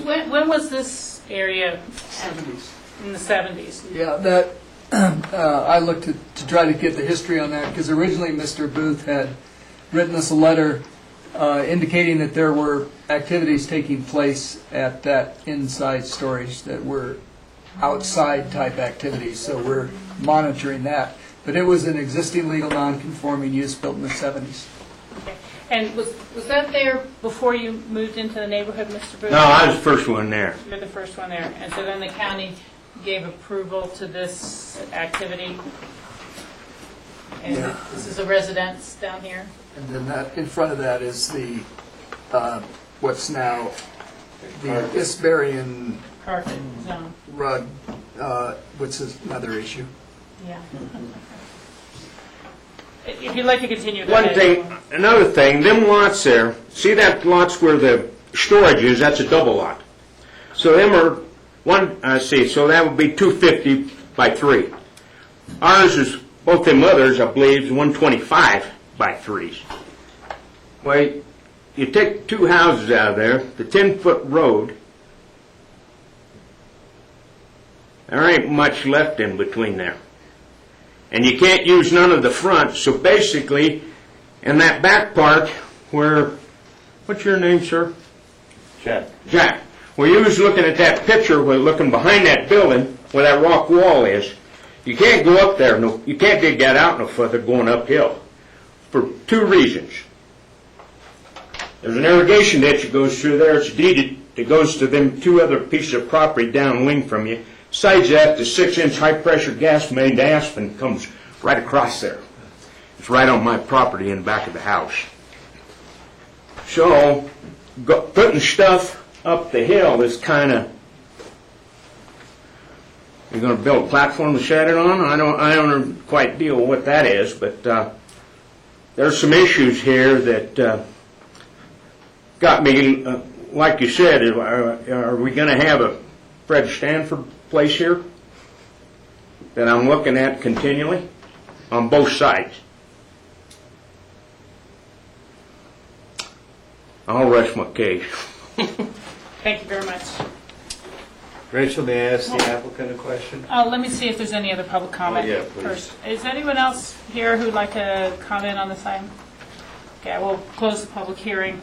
S3: when was this area?
S18: 70s.
S3: In the 70s?
S18: Yeah, that, I looked to try to get the history on that, because originally Mr. Booth had written us a letter indicating that there were activities taking place at that inside storage that were outside type activities, so we're monitoring that. But it was an existing legal non-conforming use built in the 70s.
S3: Okay. And was that there before you moved into the neighborhood, Mr. Booth?
S20: No, I was the first one there.
S3: You're the first one there. And so then the county gave approval to this activity? And
S18: Yeah.
S3: this is a residence down here?
S18: And then that, in front of that is the, what's now the Isbarian
S3: Carpet zone.
S18: rug, which is another issue.
S3: Yeah. If you'd like to continue, go
S20: One
S3: ahead.
S20: thing, another thing, them lots there, see that lots where the storage is, that's a double lot. So them are so that would be 250 by 3. Ours is, both them others, I believe, is 125 by 3s. Well, you take 2 houses out of there, the 10-foot road, there ain't much left in between there. And you can't use none of the front, so basically, in that back part where, what's your name, sir? Jack. Jack. Well, you was looking at that picture, where looking behind that building, where that rock wall is. You can't go up there, no, you can't dig that out no further going uphill, for 2 reasons. There's an irrigation ditch that goes through there, it's deeded, that goes to them 2 other pieces of property downwind from you. Besides that, the 6-inch high-pressure gas main to Aspen comes right across there. It's right on my property in the back of the house. So, putting stuff up the hill is kind of, you're going to build a platform to shed it on? I don't quite deal with what that is, but there's some issues here that got me, like you said, are we going to have a Fred Stanford place here that I'm looking at continually on both sides? I'll rest my case.
S3: Thank you very much.
S4: Rachel, may I ask the applicant a question?
S3: Let me see if there's any other public comment
S4: Oh, yeah, please.
S3: first. Is anyone else here who'd like to comment on this item? Okay, I will close the public hearing.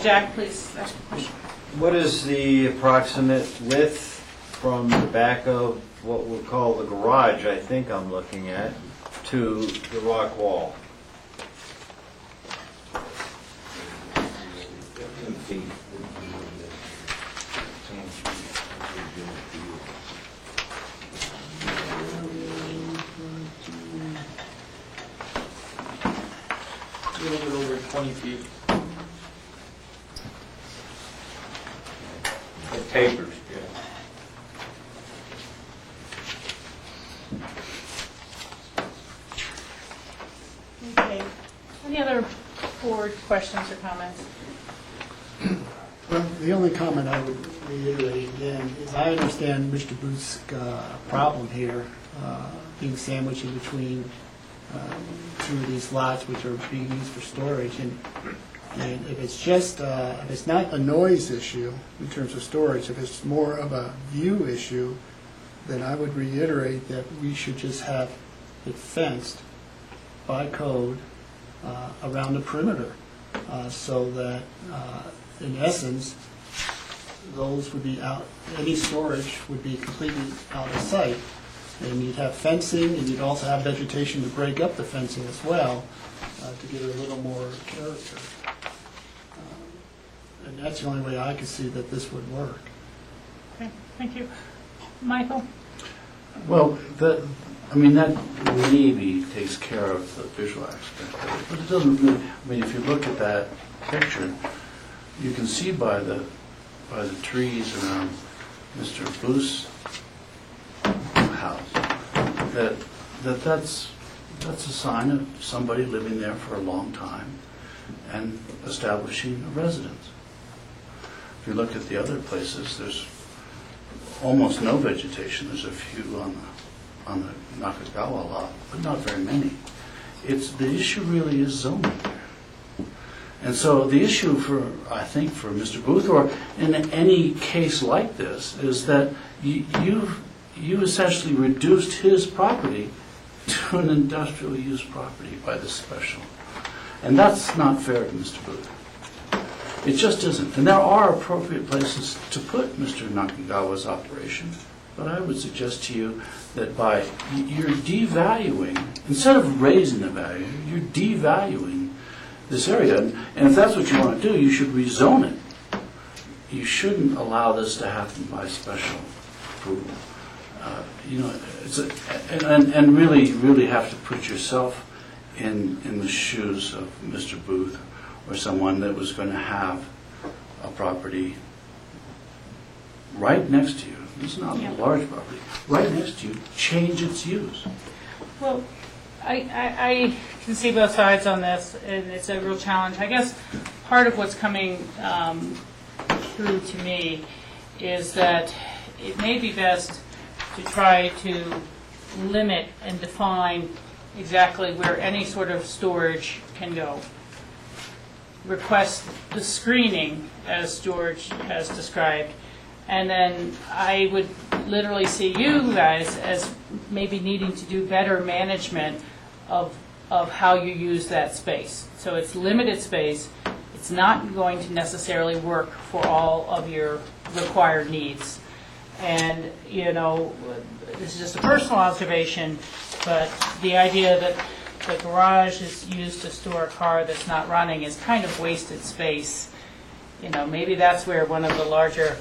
S3: Jack, please ask a question.
S4: What is the approximate width from the back of what we'll call the garage, I think I'm looking at, to the rock wall?
S20: 10 feet.
S9: A little bit over 20 feet.
S20: It tapers, yeah.
S3: Okay. Any other board questions or comments?
S6: Well, the only comment I would reiterate again is I understand Mr. Booth's problem here, being sandwiched in between two of these lots which are being used for storage. And if it's just, if it's not a noise issue in terms of storage, if it's more of a view issue, then I would reiterate that we should just have it fenced by code around the perimeter, so that in essence, those would be out, any storage would be completely out of sight. And you'd have fencing, and you'd also have vegetation to break up the fencing as well, to give it a little more character. And that's the only way I could see that this would work.
S3: Okay, thank you. Michael?
S8: Well, that maybe takes care of the visual aspect of it, but it doesn't really, I mean, if you look at that picture, you can see by the trees around Mr. Booth's house that's a sign of somebody living there for a long time and establishing a residence. If you look at the other places, there's almost no vegetation. There's a few on the Nakagawa lot, but not very many. The issue really is zoning. And so the issue I think for Mr. Booth, or in any case like this, is that you essentially reduced his property to an industrial use property by this special. And that's not fair to Mr. Booth. It just isn't. And there are appropriate places to put Mr. Nakagawa's operation, but I would suggest to you that you're devaluing, instead of raising the value, you're devaluing this area. And if that's what you want to do, you should rezone it. You shouldn't allow this to happen by special approval. And really have to put yourself in the shoes of Mr. Booth or someone that was going to have a property right next to you. This is not a large property. Right next to you, change its use.
S3: Well, I can see both sides on this, and it's a real challenge. I guess part of what's coming through to me is that it may be best to try to limit and define exactly where any sort of storage can go. Request the screening, as George has described, and then I would literally see you guys as maybe needing to do better management of how you use that space. So it's limited space. It's not going to necessarily work for all of your required needs. And, this is just a personal observation, but the idea that the garage is used to store a car that's not running is kind of wasted space. Maybe that's where one of the larger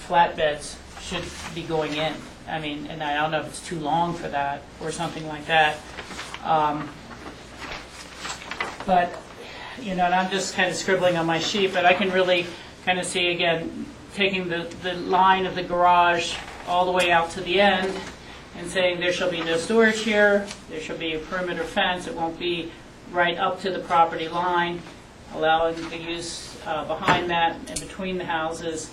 S3: flatbeds should be going in. I mean, and I don't know if it's too long for that or something like that. But, you know, and I'm just kind of scribbling on my sheet, but I can really kind of see, again, taking the line of the garage all the way out to the end and saying there shall be no storage here, there shall be a perimeter fence, it won't be right up to the property line, allowing the use behind that and between the houses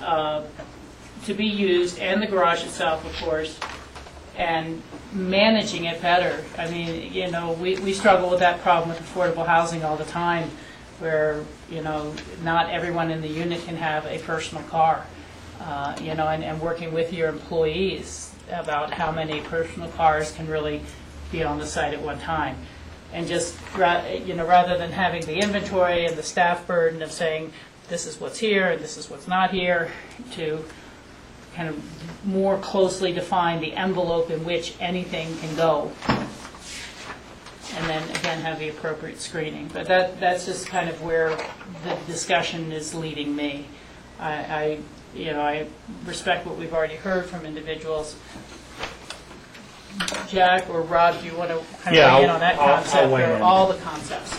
S3: to be used, and the garage itself, of course, and managing it better. I mean, you know, we struggle with that problem with affordable housing all the time, where, you know, not everyone in the unit can have a personal car, you know, and working with your employees about how many personal cars can really be on the site at one time. And just, you know, rather than having the inventory and the staff burden of saying, this is what's here and this is what's not here, to kind of more closely define the envelope in which anything can go. And then, again, have the appropriate screening. But that's just kind of where the discussion is leading me. I respect what we've already heard from individuals. Jack or Rob, do you want to kind of weigh in on that concept or all the concepts?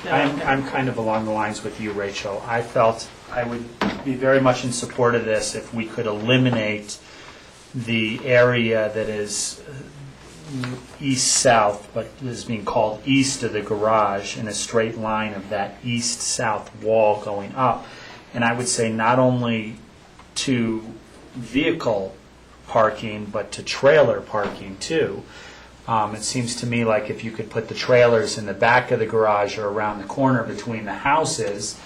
S7: I'm kind of along the lines with you, Rachel. I felt I would be very much in support of this if we could eliminate the area that is east-south, but is being called east of the garage, in a straight line of that east-south wall going up. And I would say not only to vehicle parking, but to trailer parking too. It seems to me like if you could put the trailers in the back of the garage or around the corner between the houses,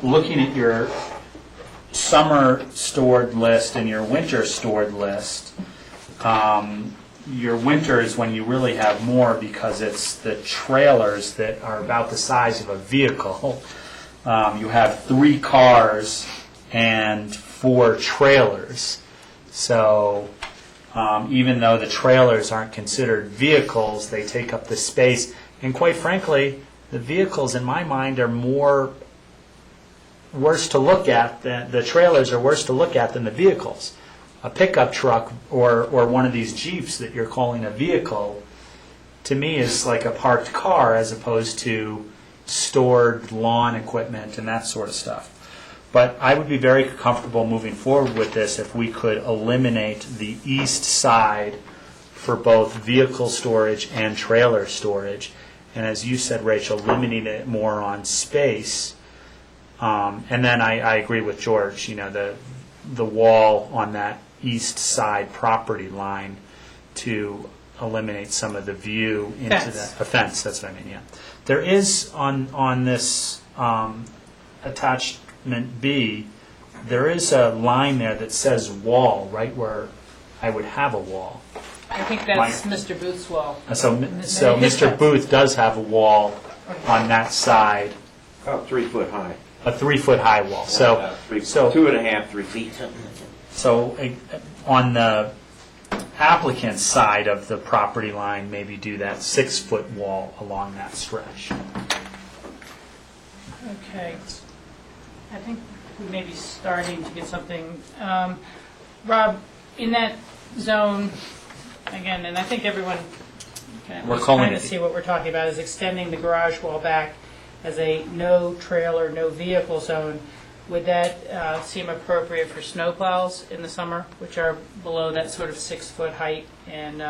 S7: looking at your summer stored list and your winter stored list, your winter is when you really have more, because it's the trailers that are about the size of a vehicle. You have 3 cars and 4 trailers. So even though the trailers aren't considered vehicles, they take up the space. And quite frankly, the vehicles in my mind are worse to look at than the trailers are worse to look at than the vehicles. A pickup truck or one of these Jeeps that you're calling a vehicle, to me, is like a parked car as opposed to stored lawn equipment and that sort of stuff. But I would be very comfortable moving forward with this if we could eliminate the east side for both vehicle storage and trailer storage. And as you said, Rachel, limiting it more on space. And then I agree with George, you know, the wall on that east side property line to eliminate some of the view into that. A fence, that's what I mean, yeah. There is on this attached B, there is a line there that says wall, right where I would have a wall.
S3: I think that's Mr. Booth's wall.
S7: So Mr. Booth does have a wall on that side.
S20: About 3 foot high.
S7: A 3 foot high wall. So
S20: 2.5, 3 feet, something like that.
S7: So on the applicant's side of the property line, maybe do that 6 foot wall along that stretch.
S3: Okay. I think we may be starting to get something. Rob, in that zone, again, and I think everyone can kind of see what we're talking about, is extending the garage wall back as a no trailer, no vehicle zone. Would that seem appropriate for snowplows in the summer, which are below that sort of 6 foot height? And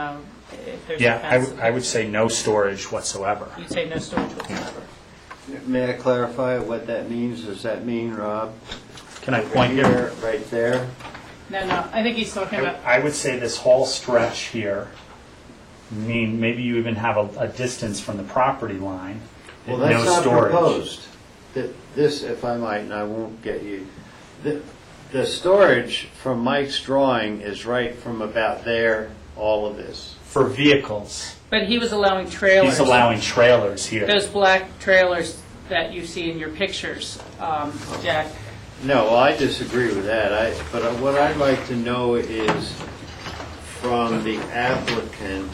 S3: if there's a fence,
S7: I would say no storage whatsoever.
S3: You'd say no storage whatsoever.
S4: May I clarify what that means? Does that mean, Rob?
S7: Can I point here?
S4: Right there?
S3: No, I think he's talking about...
S7: I would say this whole stretch here, maybe you even have a distance from the property line.
S4: Well, that's
S7: no
S4: not
S7: storage.
S4: Proposed. This, if I might, and I won't get you, the storage from Mike's drawing is right from about there, all of this.
S7: For vehicles.
S3: But he was allowing trailers.
S7: He's allowing trailers here.
S3: Those black trailers that you see in your pictures, Jack.
S4: No, well, I disagree with that. But what I'd like to know is from the applicant,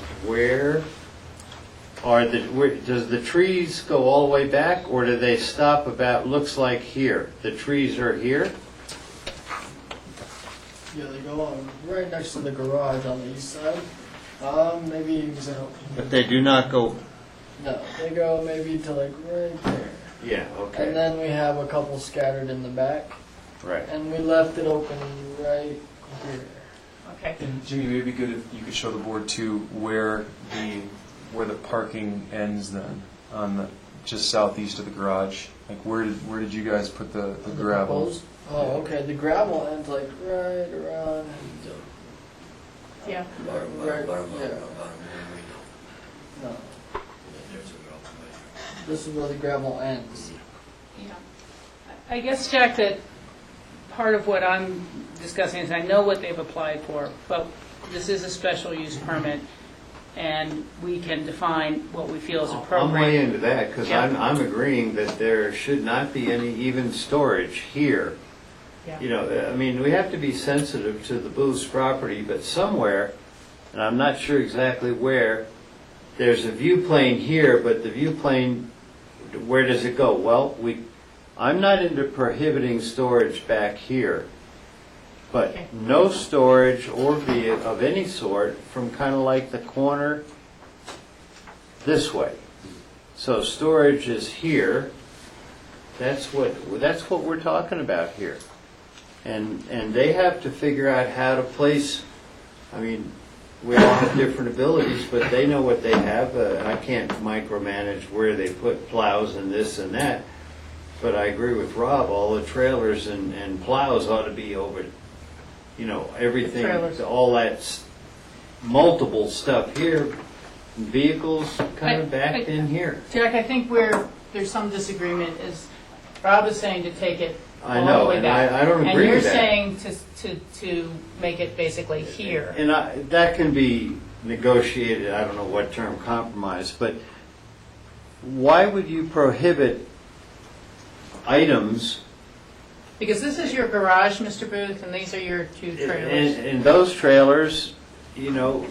S4: does the trees go all the way back, or do they stop about, looks like here? The trees are here?
S19: Yeah, they go on right next to the garage on the east side. Maybe you can say,
S4: But they do not go,
S19: no, they go maybe to like right there.
S4: yeah, okay.
S19: And then we have a couple scattered in the back.
S4: Right.
S19: And we left it open right here.
S3: Okay.
S16: And Jimmy, maybe it'd be good if you could show the board too where the parking ends then, on the, just southeast of the garage. Like where did you guys put the gravel?
S19: Proposed? Oh, okay. The gravel ends like right around.
S3: Yeah.
S19: Right, yeah. No. This is where the gravel ends.
S3: Yeah. I guess, Jack, that part of what I'm discussing is I know what they've applied for, but this is a special use permit, and we can define what we feel is appropriate.
S4: I'm way into that, because
S3: Yeah.
S4: I'm agreeing that there should not be any even storage here.
S3: Yeah.
S4: You know, I mean, we have to be sensitive to the Booth's property, but somewhere, and I'm not sure exactly where, there's a view plane here, but the view plane, where does it go? Well, I'm not into prohibiting storage back here, but no storage or of any sort from kind of like the corner this way. So storage is here. That's what we're talking about here. And they have to figure out how to place, I mean, we all have different abilities, but they know what they have. I can't micromanage where they put plows and this and that. But I agree with Rob, all the trailers and plows ought to be over, you know, everything, all that multiple stuff here, vehicles kind of backed in here.
S3: Jack, I think where there's some disagreement is Rob is saying to take it
S4: I
S3: all
S4: know,
S3: the way
S4: and
S3: back.
S4: I don't agree with that.
S3: And you're saying to make it basically here.
S4: And that can be negotiated, I don't know what term, compromise, but why would you prohibit items?
S3: Because this is your garage, Mr. Booth, and these are your two trailers.
S4: And those trailers, you know,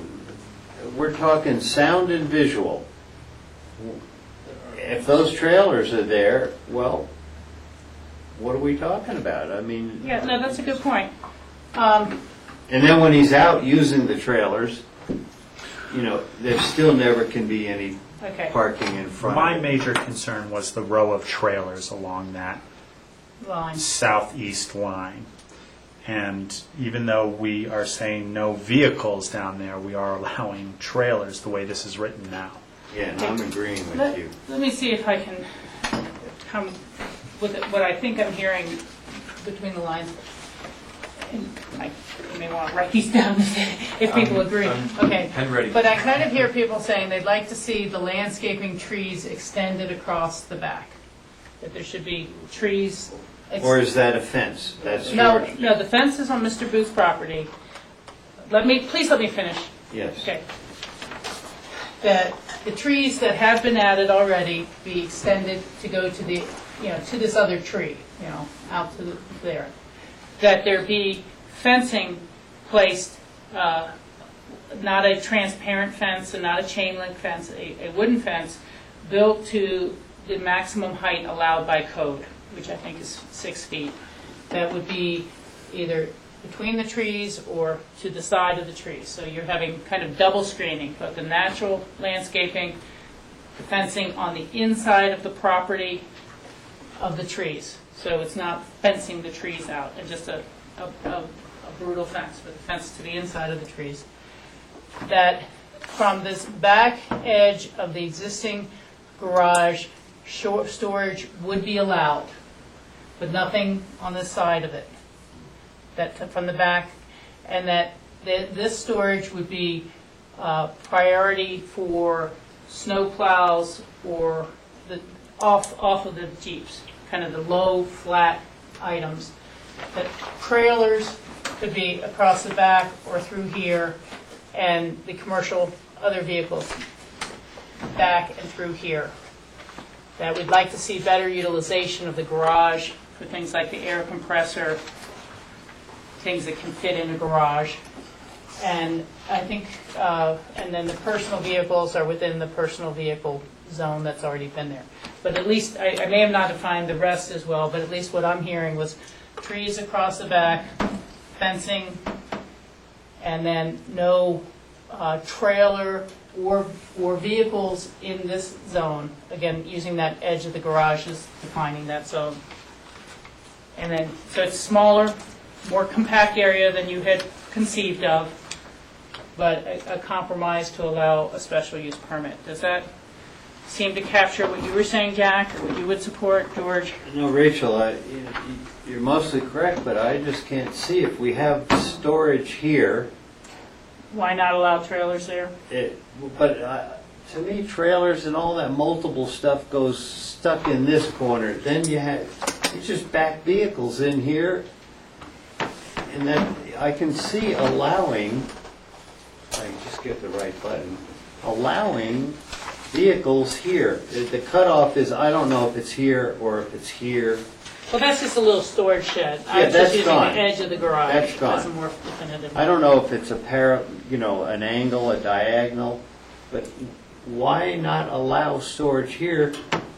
S4: we're talking sound and visual. If those trailers are there, well, what are we talking about? I mean...
S3: Yeah, no, that's a good point.
S4: And then when he's out using the trailers, you know, there still never can be any parking in front
S7: My
S4: of it.
S7: major concern was the row of trailers along that
S3: Line.
S7: southeast line. And even though we are saying no vehicles down there, we are allowing trailers the way this is written now.
S4: Yeah, and I'm agreeing with you.
S3: Let me see if I can come with what I think I'm hearing between the lines. And you may want to write these down if people agree. Okay.
S16: Pen ready.
S3: But I kind of hear people saying they'd like to see the landscaping trees extended across the back. That there should be trees.
S4: Or is that a fence? That's
S3: No,
S4: yours.
S3: no, the fence is on Mr. Booth's property. Please let me finish.
S4: Yes.
S3: Okay. That the trees that have been added already be extended to go to the, to this other tree, out to there. That there be fencing placed, not a transparent fence and not a chain link fence, a wooden fence built to the maximum height allowed by code, which I think is 6 feet. That would be either between the trees or to the side of the trees. So you're having kind of double screening, but the natural landscaping, the fencing on the inside of the property of the trees. So it's not fencing the trees out and just a brutal fence, but a fence to the inside of the trees. That from this back edge of the existing garage, storage would be allowed, but nothing on this side of it. That from the back, and that this storage would be priority for snow plows or off of the Jeeps, kind of the low, flat items. That trailers could be across the back or through here, and the commercial other vehicles back and through here. That we'd like to see better utilization of the garage for things like the air compressor, things that can fit in a garage. And I think, and then the personal vehicles are within the personal vehicle zone that's already been there. But at least, I may have not defined the rest as well, but at least what I'm hearing was trees across the back, fencing, and then no trailer or vehicles in this zone. Again, using that edge of the garage is defining that zone. And then, so it's smaller, more compact area than you had conceived of, but a compromise to allow a special use permit. Does that seem to capture what you were saying, Jack, or what you would support, George?
S4: No, Rachel, you're mostly correct, but I just can't see if we have storage here.
S3: Why not allow trailers there?
S4: To me, trailers and all that multiple stuff goes stuck in this corner. Then you just back vehicles in here, and then I can see allowing, if I can just get the right button, allowing vehicles here. The cutoff is, I don't know if it's here or if it's here.
S3: Well, that's just a little storage shed.
S4: Yeah,
S3: I was
S4: that's
S3: just using
S4: gone.
S3: the edge of the garage.
S4: That's gone.
S3: That's a more definitive.
S4: I don't know if it's an angle, a diagonal, but why not allow storage here?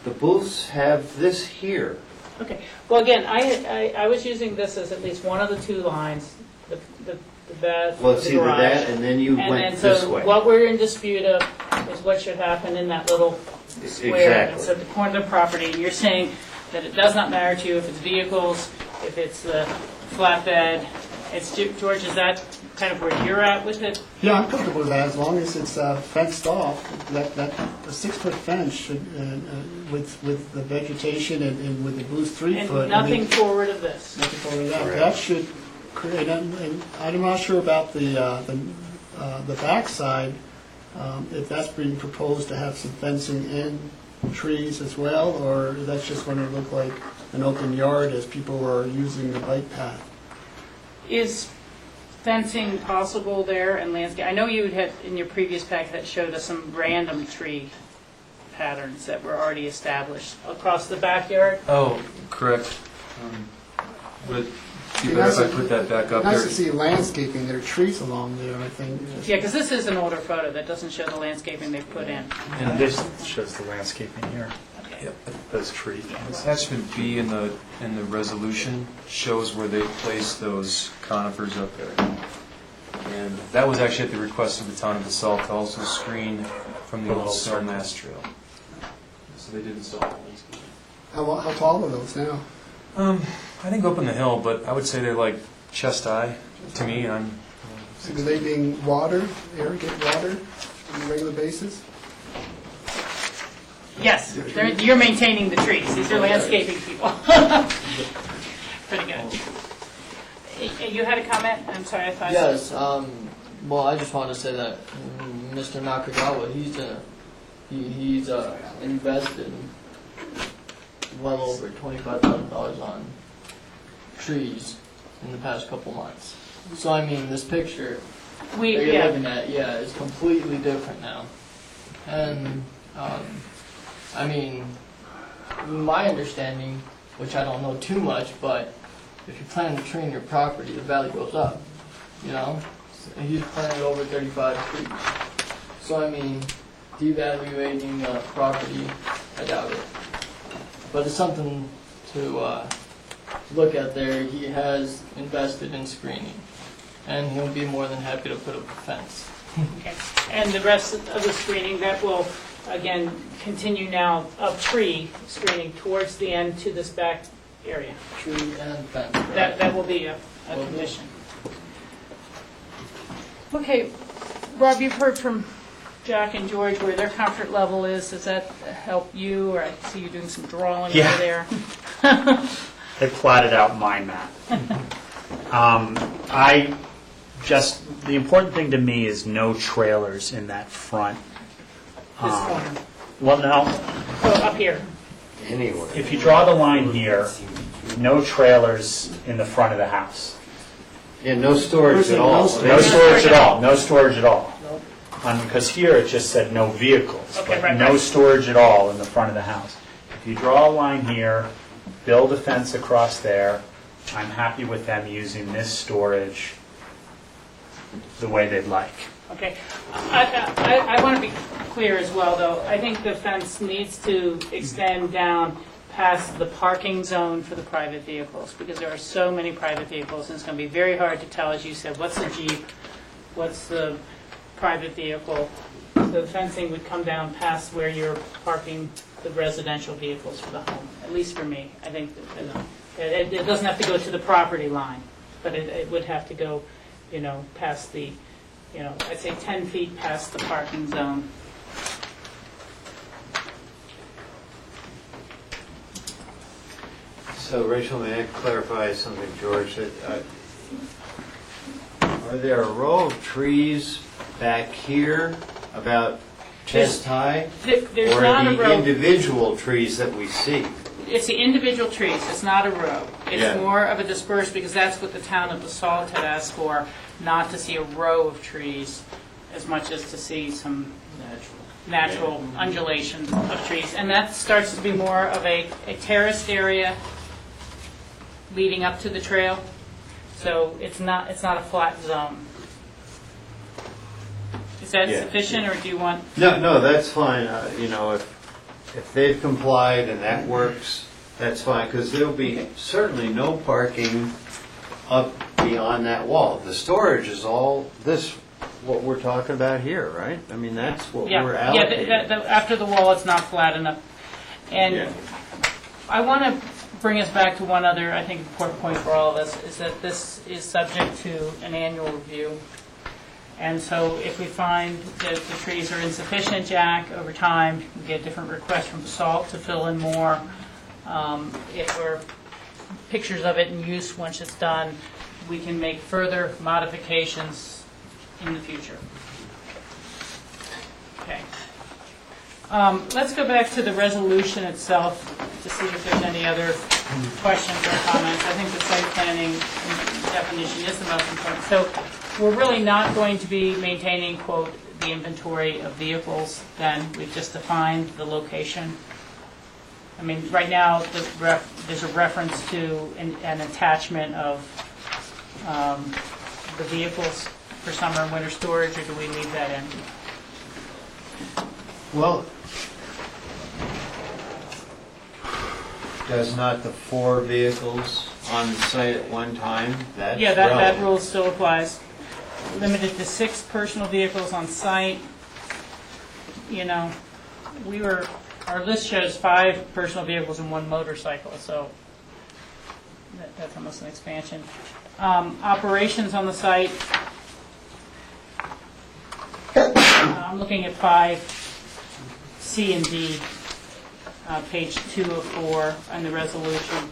S4: The booths have this here.
S3: Okay. Well, again, I was using this as at least one of the two lines, the bed,
S4: Well, it's
S3: the
S4: either
S3: garage.
S4: that and then you went this
S3: so
S4: way.
S3: what we're in dispute of is what should happen in that little square.
S4: Exactly.
S3: It's at the corner of the property. And you're saying that it does not matter to you if it's vehicles, if it's the flatbed. George, is that kind of where you're at with it?
S6: Yeah, I'm comfortable with that, as long as it's fenced off. That a 6-foot fence should, with the vegetation and with the booth 3
S3: And
S6: foot.
S3: nothing forward of this?
S6: Nothing forward of that. That should create, and I'm not sure about the backside, if that's being proposed to have some fencing in trees as well, or that's just going to look like an open yard as people are using the bike path.
S3: Is fencing possible there and landscape? I know you had, in your previous pack, that showed us some random tree patterns that were already established across the backyard.
S16: Oh, correct. But see if I put that back up there.
S6: Nice to see landscaping, there are trees along there, I think.
S3: Yeah, because this is an older photo that doesn't show the landscaping they've put in.
S7: And this shows the landscaping here.
S3: Okay.
S16: Yep.
S7: Those tree things.
S16: Attachment B in the resolution shows where they placed those conifers up there. And that was actually at the request of the town of DeSalle to also screen from the old stone mass trail. So they did install landscaping.
S6: How tall are those now?
S16: I think up on the hill, but I would say they're like chest high to me.
S6: Are they being watered, irrigate watered on a regular basis?
S3: Yes, you're maintaining the trees. These are landscaping people. Pretty good. You had a comment? I'm sorry, I thought.
S19: Yes, well, I just wanted to say that Mr. Nakagawa, he's invested well over $25,000 on trees in the past couple months. So, I mean, this picture that you're looking at, is completely different now. And, I mean, my understanding, which I don't know too much, but if you plant a tree in your property, the value goes up, you know? And he's planted over 35 trees. So, I mean, devaluating the property, I doubt it. But it's something to look at there. He has invested in screening, and he'll be more than happy to put up a fence.
S3: Okay. And the rest of the screening, that will, again, continue now of tree screening towards the end to this back area.
S19: Tree and fence.
S3: That will be a condition. Okay, Rob, you've heard from Jack and George where their comfort level is. Does that help you? Or I see you doing some drawing over there.
S7: They plotted out my map. The important thing to me is no trailers in that front. Well, no.
S3: Oh, up here.
S4: Anyway.
S7: If you draw the line here, no trailers in the front of the house.
S4: Yeah, no storage at all.
S7: No storage at all. No storage at all. Because here it just said no vehicles,
S3: Okay,
S7: but
S3: right,
S7: no
S3: right.
S7: storage at all in the front of the house. If you draw a line here, build a fence across there, I'm happy with them using this storage the way they'd like.
S3: Okay. I want to be clear as well, though. I think the fence needs to extend down past the parking zone for the private vehicles, because there are so many private vehicles, and it's going to be very hard to tell, as you said, what's the Jeep, what's the private vehicle. The fencing would come down past where you're parking the residential vehicles for the home, at least for me. I think that, it doesn't have to go to the property line, but it would have to go, past the, I'd say 10 feet past the parking zone.
S4: So Rachel, may I clarify something, George? That, are there a row of trees back here about chest high?
S3: There's
S4: or
S3: not a
S4: the
S3: row.
S4: individual trees that we see?
S3: It's the individual trees, it's not a row. It's
S4: Yeah.
S3: more of a dispersed, because that's what the town of Basalt had asked for, not to see a row of trees, as much as to see some natural undulation of trees. And that starts to be more of a terraced area leading up to the trail. So it's not a flat zone. Is that
S4: Yeah.
S3: sufficient, or do you want?
S4: No, that's fine. If they've complied and that works, that's fine, because there'll be certainly no parking up beyond that wall. The storage is all this, what we're talking about here, right? I mean, that's what we're allocating.
S3: After the wall, it's not flat enough. And
S4: Yeah.
S3: I want to bring us back to one other, I think, important point for all of us, is that this is subject to an annual review. And so if we find that the trees are insufficient, Jack, over time, we get different requests from Basalt to fill in more. If we're pictures of it in use once it's done, we can make further modifications in the future. Okay. Let's go back to the resolution itself to see if there's any other questions or comments. I think the site planning definition is the most important. So we're really not going to be maintaining, quote, the inventory of vehicles then. We've just defined the location. I mean, right now, there's a reference to an attachment of the vehicles for summer and winter storage, or do we leave that in?
S4: Well, does not the 4 vehicles on the site at one time, that's
S3: Yeah, that
S4: relevant.
S3: rule still applies. Limited to 6 personal vehicles on site. Our list shows 5 personal vehicles and 1 motorcycle, so that's almost an expansion. Operations on the site. I'm looking at 5C and D, page 2 of 4 on the resolution.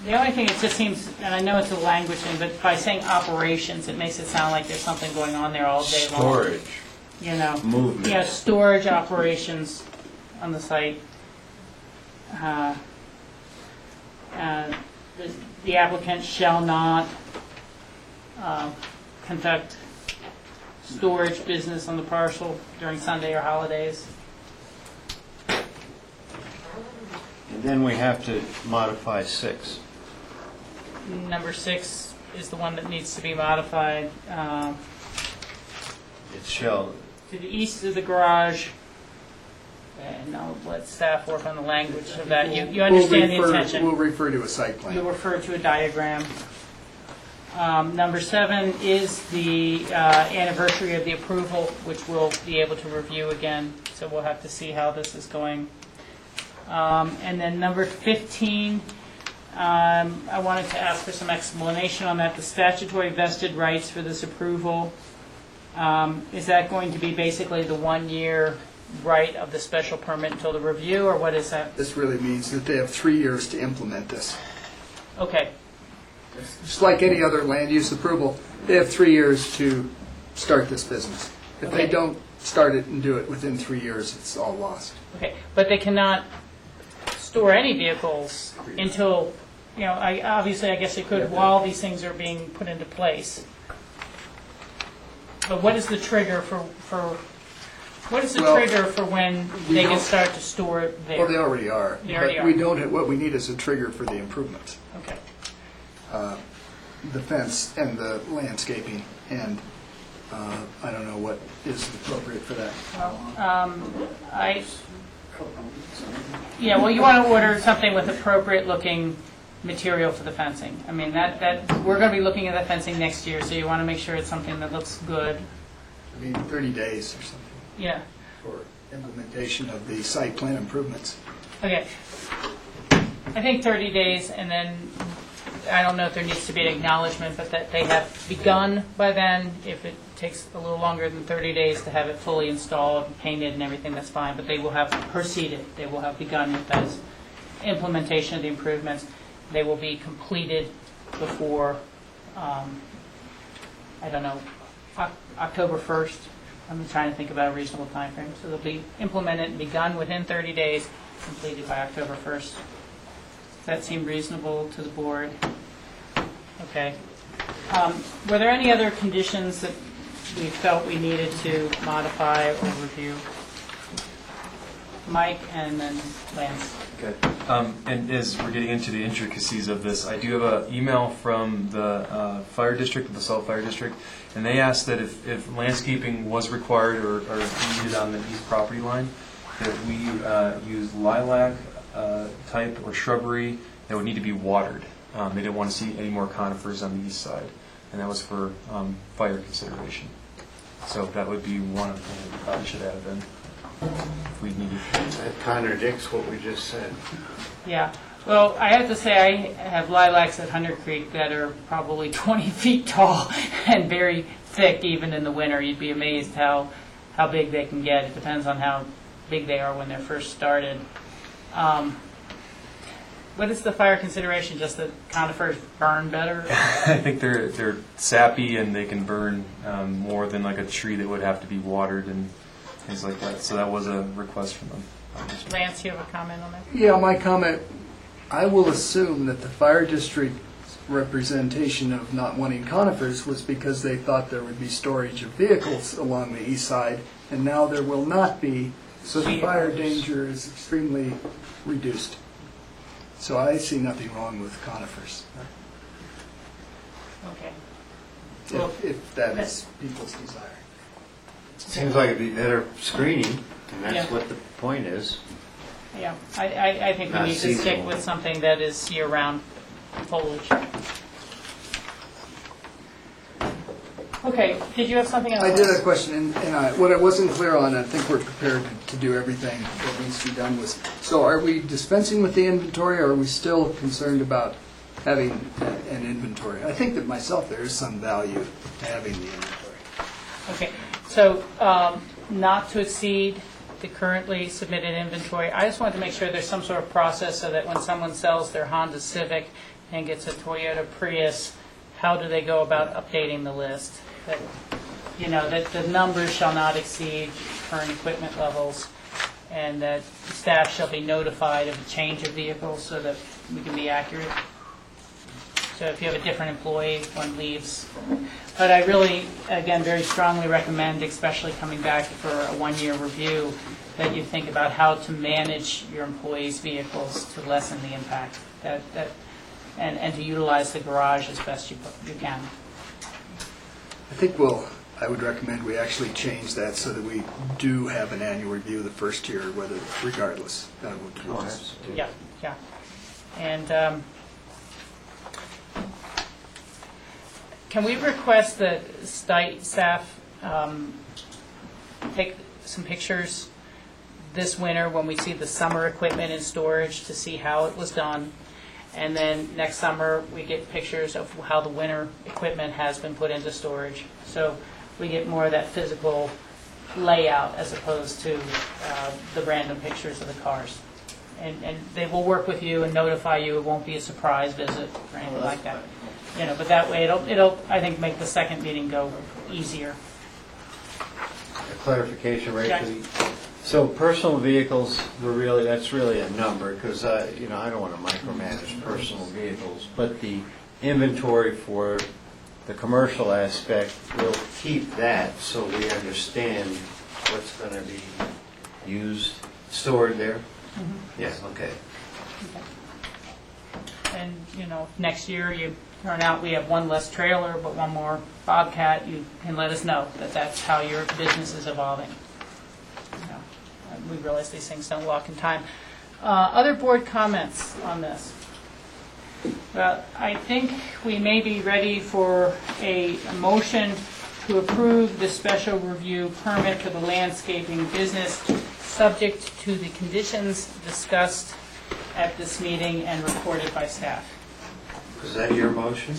S3: The only thing, it just seems, and I know it's a language thing, but by saying operations, it makes it sound like there's something going on there all day long.
S4: Storage. Movement.
S3: Yeah, storage operations on the site. The applicant shall not conduct storage business on the parcel during Sunday or holidays.
S4: And then we have to modify 6.
S3: Number 6 is the one that needs to be modified.
S4: It shall,
S3: To the east of the garage, and I'll let staff work on the language of that. You understand the intention.
S17: We'll refer to a site plan.
S3: You'll refer to a diagram. Number 7 is the anniversary of the approval, which we'll be able to review again, so we'll have to see how this is going. And then number 15, I wanted to ask for some explanation on that. The statutory vested rights for this approval, is that going to be basically the 1-year right of the special permit until the review, or what is that?
S17: This really means that they have 3 years to implement this.
S3: Okay.
S17: Just like any other land use approval, they have 3 years to start this business. If they don't start it and do it within 3 years, it's all lost.
S3: Okay, but they cannot store any vehicles until, obviously, I guess they could while these things are being put into place. But what is the trigger for when they can start to store it there?
S17: Well, they already are.
S3: They already
S17: But
S3: are.
S17: we don't, what we need is a trigger for the improvements.
S3: Okay.
S17: The fence and the landscaping, and I don't know what is appropriate for that.
S3: Well, Yeah, well, you want to order something with appropriate-looking material for the fencing. I mean, we're going to be looking at that fencing next year, so you want to make sure it's something that looks good.
S17: I mean, 30 days or something
S3: Yeah.
S17: for implementation of the site plan improvements.
S3: Okay. I think 30 days, and then, I don't know if there needs to be an acknowledgement, but that they have begun by then. If it takes a little longer than 30 days to have it fully installed, and painted and everything, that's fine, but they will have proceeded. They will have begun with those implementation of the improvements. They will be completed before, I don't know, October 1st. I'm trying to think about a reasonable time frame. So they'll be implemented and begun within 30 days, completed by October 1st. Does that seem reasonable to the board? Okay. Were there any other conditions that we felt we needed to modify or review? Mike and then Lance.
S16: Okay. And as we're getting into the intricacies of this, I do have an email from the fire district, the Basalt Fire District, and they asked that if landscaping was required or needed on the east property line, that we use lilac type or shrubbery that would need to be watered. They didn't want to see any more conifers on the east side, and that was for fire consideration. So that would be one of the things we probably should add in. If we needed.
S4: That contradicts what we just said.
S3: Yeah. Well, I have to say I have lilacs at Hunter Creek that are probably 20 feet tall and very thick even in the winter. You'd be amazed how big they can get. It depends on how big they are when they're first started. What is the fire consideration? Just that conifers burn better?
S16: I think they're sappy and they can burn more than like a tree that would have to be watered and things like that. So that was a request from them.
S3: Lance, you have a comment on that?
S18: Yeah, my comment, I will assume that the fire district's representation of not wanting conifers was because they thought there would be storage of vehicles along the east side, and now there will not be, so the fire danger is extremely reduced. So I see nothing wrong with conifers.
S3: Okay.
S18: If that is people's desire.
S4: Seems like it'd be better screening, and that's
S3: Yeah.
S4: what the point is.
S3: Yeah, I think we
S4: Not
S3: need to stick
S4: seasonal.
S3: with something that is year-round foliage. Okay, did you have something else?
S18: I did have a question, and what I wasn't clear on, I think we're prepared to do everything that needs to be done was, so are we dispensing with the inventory, or are we still concerned about having an inventory? I think that myself, there is some value to having the inventory.
S3: Okay, so not to exceed the currently submitted inventory. I just wanted to make sure there's some sort of process so that when someone sells their Honda Civic and gets a Toyota Prius, how do they go about updating the list? That, you know, that the numbers shall not exceed current equipment levels, and that staff shall be notified of a change of vehicles so that we can be accurate. So if you have a different employee, one leaves. But I really, again, very strongly recommend, especially coming back for a one-year review, that you think about how to manage your employees' vehicles to lessen the impact, and to utilize the garage as best you can.
S18: I think I would recommend we actually change that so that we do have an annual review the first year, whether, regardless. That would just do.
S3: Yeah, yeah. And can we request that staff take some pictures this winter when we see the summer equipment in storage to see how it was done? And then next summer, we get pictures of how the winter equipment has been put into storage. So we get more of that physical layout as opposed to the random pictures of the cars. And they will work with you and notify you. It won't be a surprise visit or anything like that. You know, but that way it'll I think make the second meeting go easier.
S4: A clarification, right?
S3: Yeah.
S4: So personal vehicles that's really a number, because I don't want to micromanage personal vehicles, but the inventory for the commercial aspect, we'll keep that so we understand what's going to be used, stored there.
S3: Mm-hmm.
S4: Yeah, okay.
S3: And, next year you turn out we have one less trailer but one more Bobcat, you can let us know that that's how your business is evolving. we realize these things don't walk in time. Other board comments on this? Well, I think we may be ready for a motion to approve the special review permit for the landscaping business, subject to the conditions discussed at this meeting and recorded by staff.
S4: Is that your motion?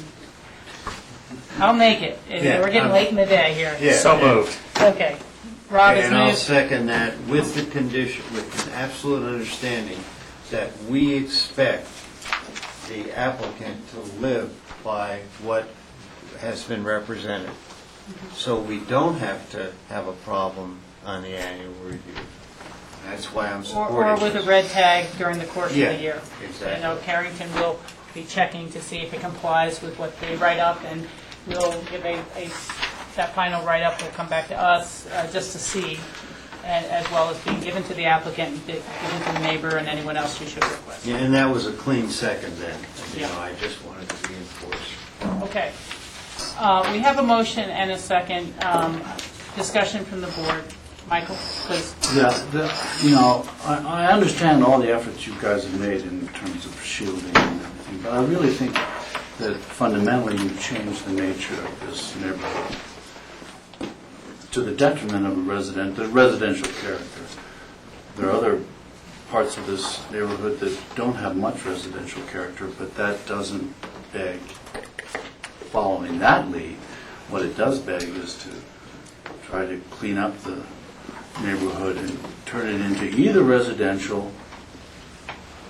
S3: I'll make it.
S4: Yeah,
S3: We're getting late in the day here.
S4: Yeah.
S2: So moved.
S3: Okay. Rob has
S4: And I'll
S3: moved.
S4: second that with the condition, with an absolute understanding that we expect the applicant to live by what has been represented. So we don't have to have a problem on the annual review. That's why I'm supporting
S3: Or with a
S4: this.
S3: red tag during the course of
S4: Yeah,
S3: the year.
S4: exactly.
S3: I know Carrington will be checking to see if it complies with what they write up, and we'll give that final write-up will come back to us just to see, and as well as being given to the applicant, given to the neighbor, and anyone else who should request.
S4: Yeah, and that was a clean second then. You
S3: Yeah.
S4: know, I just wanted to reinforce.
S3: Okay. We have a motion and a second. Discussion from the board. Michael, please.
S8: Yeah, I understand all the efforts you guys have made in terms of shielding and everything, but I really think that fundamentally you've changed the nature of this neighborhood to the detriment of the residential character. There are other parts of this neighborhood that don't have much residential character, but that doesn't beg following that lead. What it does beg is to try to clean up the neighborhood and turn it into either residential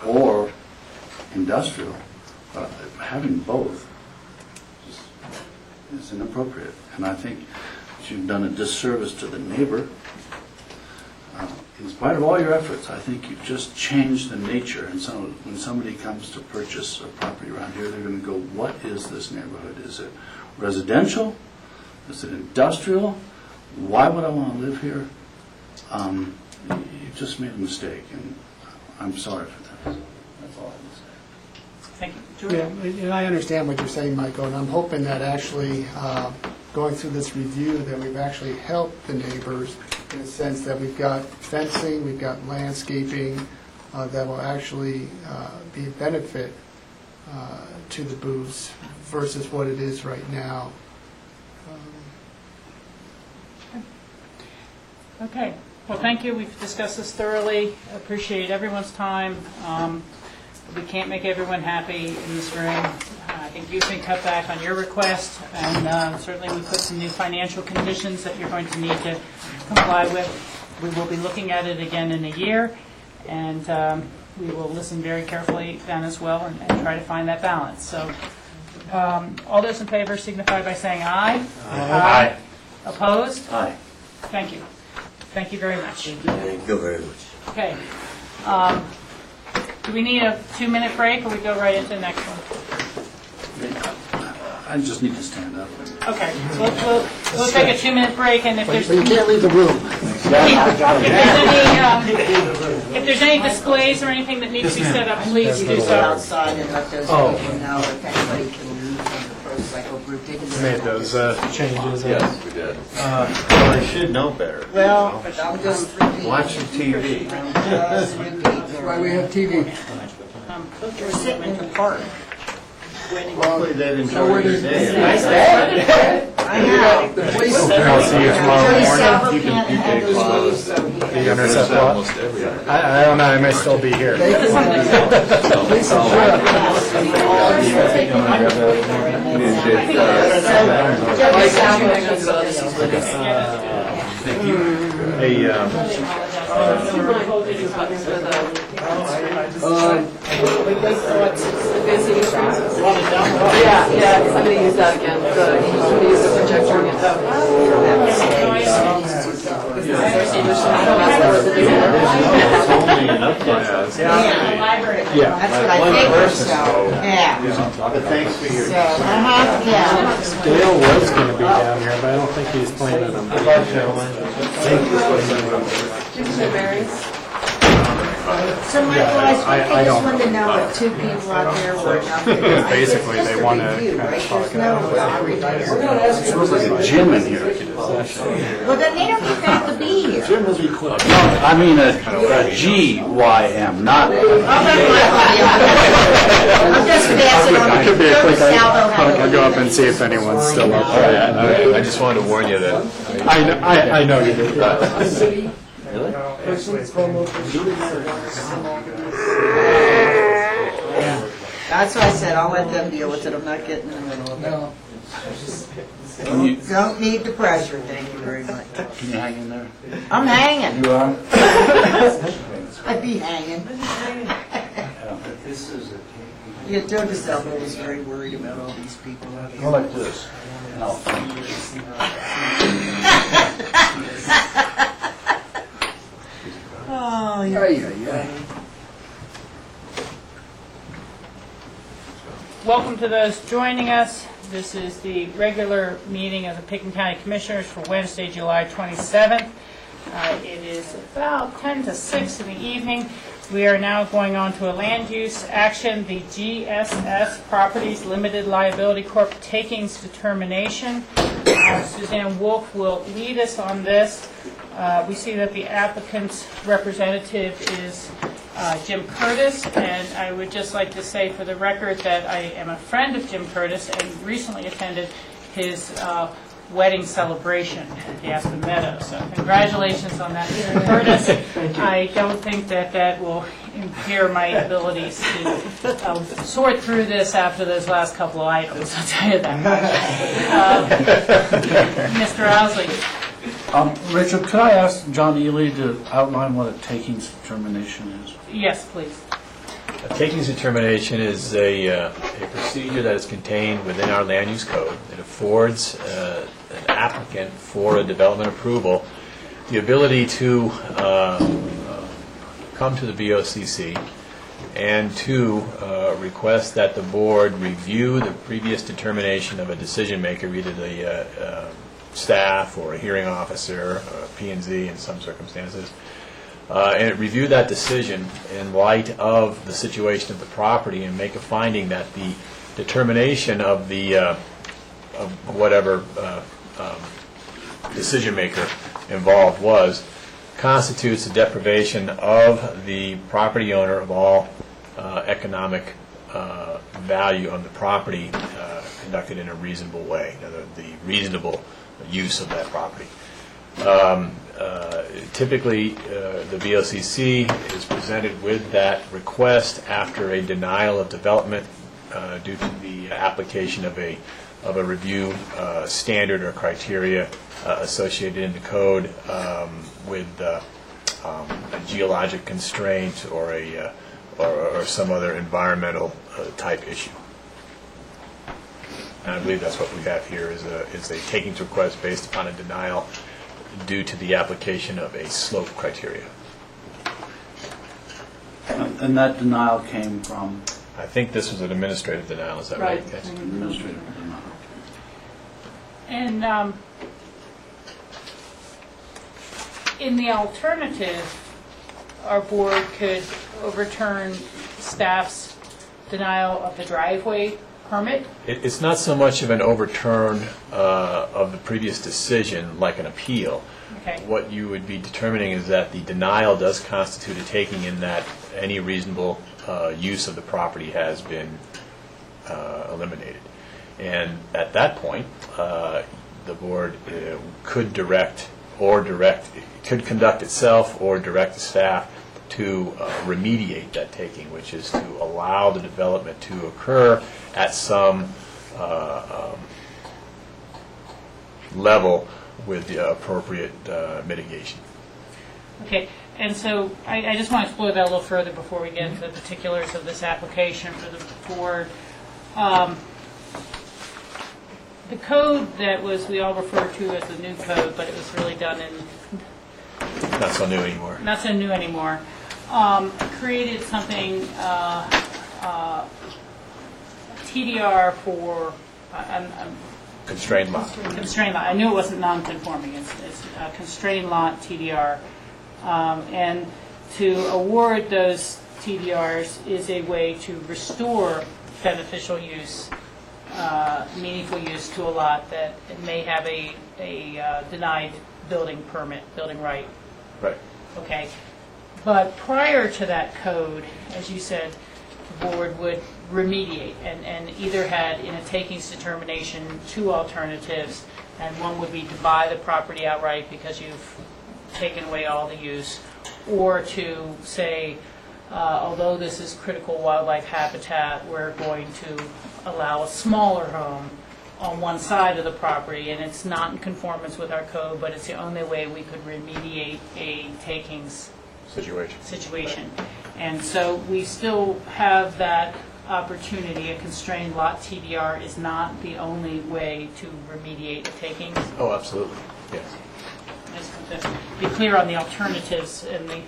S8: or industrial. Having both is inappropriate, and I think that you've done a disservice to the neighbor. In spite of all your efforts, I think you've just changed the nature, and so when somebody comes to purchase a property around here, they're going to go, what is this neighborhood? Is it residential? Is it industrial? Why would I want to live here? You just made a mistake, and I'm sorry for that. That's all I can say.
S3: Thank you. George?
S6: Yeah, and I understand what you're saying, Michael, and I'm hoping that actually, going through this review, that we've actually helped the neighbors in the sense that we've got fencing, we've got landscaping that will actually be a benefit to the booths versus what it is right now.
S3: Okay. Well, thank you. We've discussed this thoroughly. Appreciate everyone's time. We can't make everyone happy in this room. I think you've been cut back on your request, and certainly we put some new financial conditions that you're going to need to comply with. We will be looking at it again in a year, and we will listen very carefully then as well and try to find that balance. So all those in favor signify by saying aye.
S2: Aye.
S3: Opposed?
S8: Aye.
S3: Thank you. Thank you very much.
S4: Thank you very much.
S3: Okay. Do we need a 2-minute break, or we go right into the next one?
S8: I just need to stand up.
S3: Okay. We'll take a 2-minute break, and if there's...
S6: But you can't leave the room.
S3: If there's any displays or anything that needs to be set up, please do
S11: Go
S3: so.
S11: outside and let those people know if anybody can leave from the pro cycle group. They can
S1: Made those changes.
S2: Yes, we did.
S4: Well, I should know better.
S11: Well, I'm just repeating.
S4: Watching TV.
S11: Just repeat.
S6: That's why we have TV.
S11: You're sitting in the park.
S4: Hopefully they've enjoyed their day.
S11: I know. The police.
S1: I'll see you tomorrow morning.
S11: You can handle those, so he can-
S1: You intercept what? I don't know, I may still be here.
S2: Hey,
S14: Yeah, I'm gonna use that again. I'm gonna use the projector again.
S11: Yeah, that's what I think, so, yeah.
S4: But thanks for your...
S11: So, yeah.
S1: Dale was going to be down here, but I don't think he's planning on being.
S14: Berries.
S11: So Michael, I just wanted to know if two people out there were enough.
S1: Basically, they want to
S11: Review,
S1: kind
S11: right?
S1: of talk
S11: There's no lottery there.
S10: There's like a gym in here.
S11: Well, then they don't even have to be here.
S8: I mean a GYM, not.
S11: I'm just passing on.
S1: It could be a quick,
S11: Salvo
S1: I'll go up and see if anyone's still up there.
S2: I just wanted to warn you that.
S1: I know you did.
S11: That's why I said I'll let them deal with it. I'm not getting in the middle of it. Don't need the pressure, thank you very much.
S8: Can you hang in there?
S11: I'm hanging.
S8: You are?
S11: I'd be hanging. Yeah, Joe DeSalvo was very worried about all these people out here.
S8: Go like this. No.
S11: Oh, yeah.
S3: Welcome to those joining us. This is the regular meeting of the Pickens County Commissioners for Wednesday, July 27th. It is about 10 to 6 in the evening. We are now going on to a land use action, the GSS Properties Limited Liability Corp. Takings Determination. Suzanne Wolf will lead us on this. We see that the applicant's representative is Jim Curtis, and I would just like to say for the record that I am a friend of Jim Curtis and recently attended his wedding celebration at the Aspen Meadows. So congratulations on that, Mr. Curtis. I don't think that that will impair my abilities to sort through this after those last couple of items, I'll tell you that much. Mr. Owsley.
S8: Richard, could I ask John Ely to outline what a takings determination is?
S3: Yes, please.
S2: A takings determination is a procedure that is contained within our land use code. It affords an applicant for a development approval the ability to come to the BOCC and to request that the board review the previous determination of a decision maker, either the staff or a hearing officer, P&Z in some circumstances, and review that decision in light of the situation of the property and make a finding that the determination of the of whatever decision maker involved constitutes a deprivation of the property owner of all economic value of the property conducted in a reasonable way, the reasonable use of that property. Typically, the BOCC is presented with that request after a denial of development due to the application of a review standard or criteria associated in the code with a geologic constraint or some other environmental type issue. And I believe that's what we have here is a takings request based upon a denial due to the application of a slope criteria.
S8: And that denial came from?
S2: I think this was an administrative denial, is that right?
S3: Right.
S2: Yes.
S8: Administrative denial.
S3: And in the alternative, our board could overturn staff's denial of the driveway permit.
S2: It's not so much of an overturn of the previous decision like an appeal.
S3: Okay.
S2: What you would be determining is that the denial does constitute a taking in that any reasonable use of the property has been eliminated. And at that point, the board could could conduct itself or direct the staff to remediate that taking, which is to allow the development to occur at some level with the appropriate mitigation.
S3: Okay, and so I just want to explore that a little further before we get into the particulars of this application for the board. The code that we all refer to as the new code, but it was really done in...
S2: Not so new anymore.
S3: Not so new anymore. Created something, TDR for...
S2: Constrained lot.
S3: Constrained lot. I knew it wasn't non-conforming. It's constrained lot TDR. And to award those TDRs is a way to restore beneficial use, meaningful use to a lot that may have a denied building permit, building right.
S2: Right.
S3: Okay. But prior to that code, as you said, the board would remediate and either had in a takings determination two alternatives, and one would be to buy the property outright because you've taken away all the use, or to say, although this is critical wildlife habitat, we're going to allow a smaller home on one side of the property, and it's not in conformance with our code, but it's the only way we could remediate a takings situation. And so we still have that opportunity. A constrained lot TDR is not the only way to remediate a takings.
S2: Oh, absolutely, yes.
S3: Just to be clear on the alternatives in the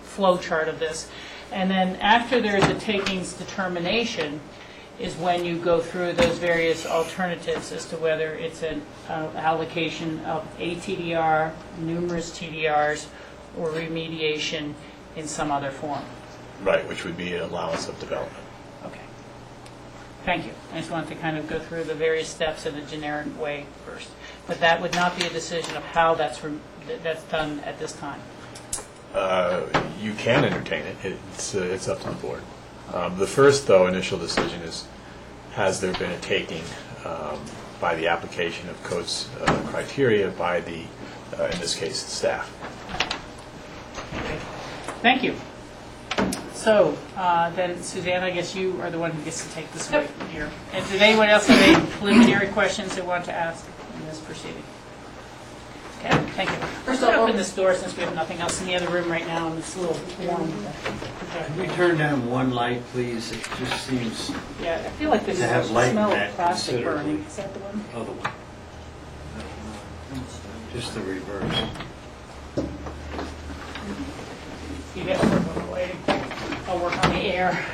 S3: flow chart of this. And then after there's a takings determination is when you go through those various alternatives as to whether it's an allocation of a TDR, numerous TDRs, or remediation in some other form.
S2: Right, which would be an allowance of development.
S3: Okay. Thank you. I just wanted to kind of go through the various steps in a generic way first. But that would not be a decision of how that's done at this time.
S2: You can entertain it. It's up to the board. The first, though, initial decision is, has there been a taking by the application of code's criteria by the, in this case, the staff.
S3: Thank you. So then, Suzanne, I guess you are the one who gets to take this away from here. And did anyone else have any preliminary questions they want to ask in this proceeding? Okay, thank you. First, I'll open this door since we have nothing else in the other room right now, and it's a little warm.
S4: Can we turn down one light, please? It just seems
S3: Yeah, I feel like there's
S4: to
S3: a
S4: have light in
S3: smell of
S4: that
S3: plastic
S4: considerably.
S3: burning. Is that the one?
S4: Other one. Just the reverse.
S3: You get one lighting. I'll work on the air.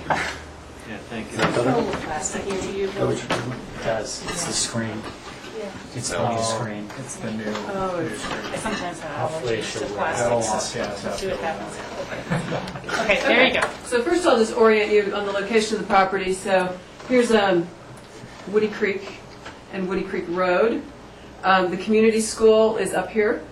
S4: Yeah, thank you.
S3: It's a little plastic here to you. Bill.
S7: It does, it's the screen. It's the new screen.
S1: It's the new.
S3: I sometimes have
S7: Hopefully
S3: allergies to
S7: she'll
S3: plastics.
S1: Yeah,
S3: Let's see what happens. Okay, there you go.
S14: So first I'll just orient you on the location of the property. So here's Woody Creek and Woody Creek Road. The community school is up here.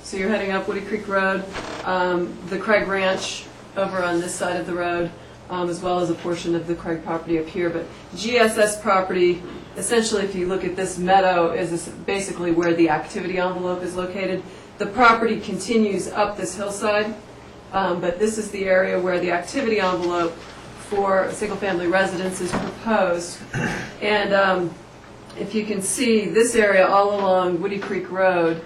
S14: So you're heading up Woody Creek Road. The Craig Ranch over on this side of the road, as well as a portion of the Craig property up here. But GSS property, essentially if you look at this meadow, is basically where the activity envelope is located. The property continues up this hillside, but this is the area where the activity envelope for single-family residence is proposed. And if you can see this area all along Woody Creek Road,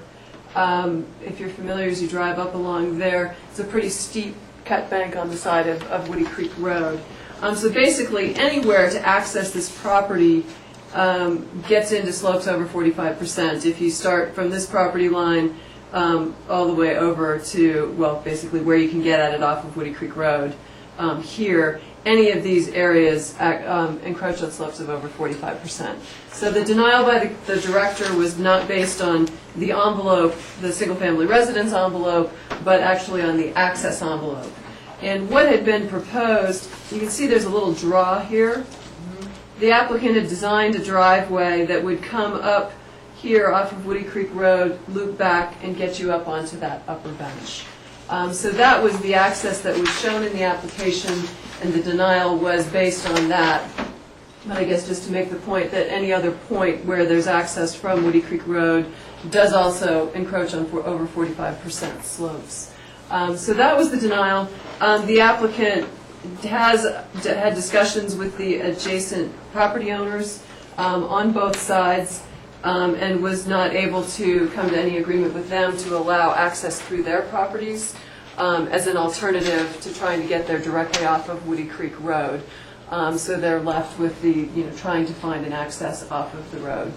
S14: if you're familiar as you drive up along there, it's a pretty steep cut bank on the side of Woody Creek Road. So basically anywhere to access this property gets into slopes over 45%. If you start from this property line all the way over to, well, basically where you can get at it off of Woody Creek Road here, any of these areas encroach on slopes of over 45%. So the denial by the director was not based on the envelope, the single-family residence envelope, but actually on the access envelope. And what had been proposed, you can see there's a little draw here. The applicant had designed a driveway that would come up here off of Woody Creek Road, loop back, and get you up onto that upper bench. So that was the access that was shown in the application, and the denial was based on that. But I guess just to make the point that any other point where there's access from Woody Creek Road does also encroach on over 45% slopes. So that was the denial. The applicant has had discussions with the adjacent property owners on both sides and was not able to come to any agreement with them to allow access through their properties as an alternative to trying to get there directly off of Woody Creek Road. So they're left with the, trying to find an access off of the road.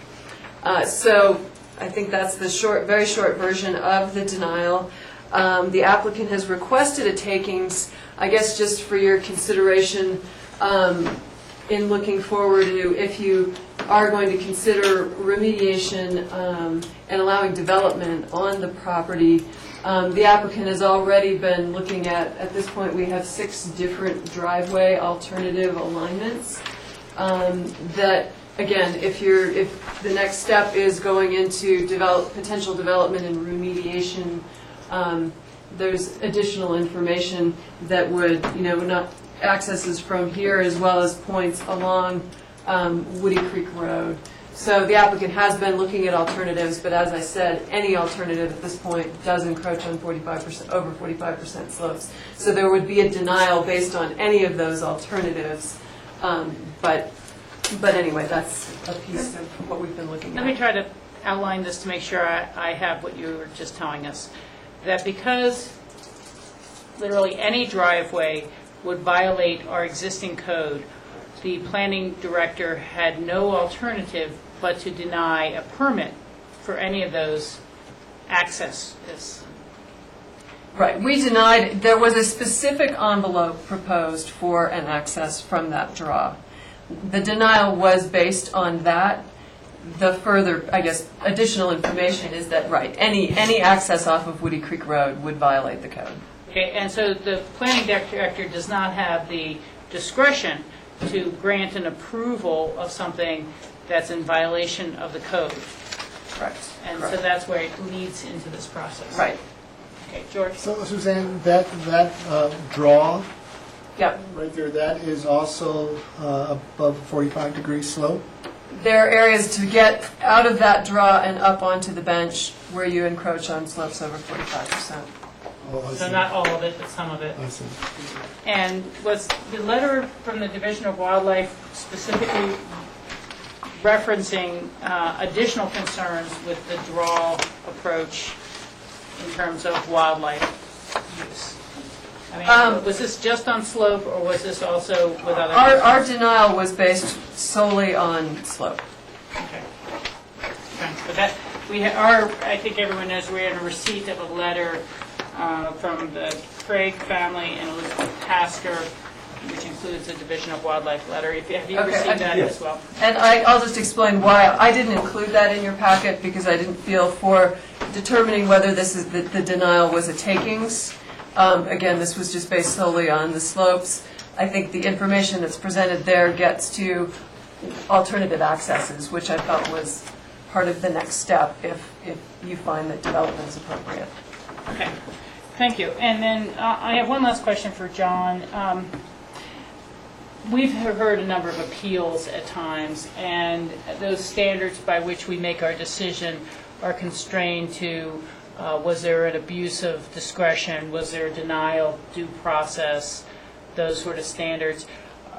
S14: So I think that's the very short version of the denial. The applicant has requested a takings, I guess just for your consideration in looking forward to if you are going to consider remediation and allowing development on the property. The applicant has already been looking at this point, we have 6 different driveway alternative alignments. That, again, if the next step is going into potential development and remediation, there's additional information that would, not accesses from here as well as points along Woody Creek Road. So the applicant has been looking at alternatives, but as I said, any alternative at this point does encroach on 45%, over 45% slopes. So there would be a denial based on any of those alternatives. But anyway, that's a piece of what we've been looking at.
S3: Let me try to outline this to make sure I have what you were just telling us. That because literally any driveway would violate our existing code, the planning director had no alternative but to deny a permit for any of those accesses.
S14: Right, we denied, there was a specific envelope proposed for an access from that draw. The denial was based on that. The further, I guess, additional information is that, right, any access off of Woody Creek Road would violate the code.
S3: Okay, and so the planning director does not have the discretion to grant an approval of something that's in violation of the code.
S14: Correct.
S3: And so that's where it leads into this process.
S14: Right.
S3: Okay, George?
S6: So Suzanne, that draw
S14: Yep.
S6: right there, that is also above a 45-degree slope?
S14: There are areas to get out of that draw and up onto the bench where you encroach on slopes over 45%.
S6: Oh, I
S3: So
S6: see.
S3: not all of it, but some of it.
S6: I see.
S3: And was the letter from the Division of Wildlife specifically referencing additional concerns with the draw approach in terms of wildlife use? I mean, was this just on slope, or was this also with other?
S14: Our denial was based solely on slope.
S3: Okay. But that, I think everyone knows we're in a receipt of a letter from the Craig family and Elizabeth Tasker, which includes a Division of Wildlife letter. Have you received that as well?
S14: And I'll just explain why I didn't include that in your packet, because I didn't feel for determining whether this is the denial was a takings. Again, this was just based solely on the slopes. I think the information that's presented there gets to alternative accesses, which I felt was part of the next step if you find that development is appropriate.
S3: Okay, thank you. And then I have one last question for John. We've heard a number of appeals at times, and those standards by which we make our decision are constrained to was there an abuse of discretion, was there a denial due process, those sort of standards.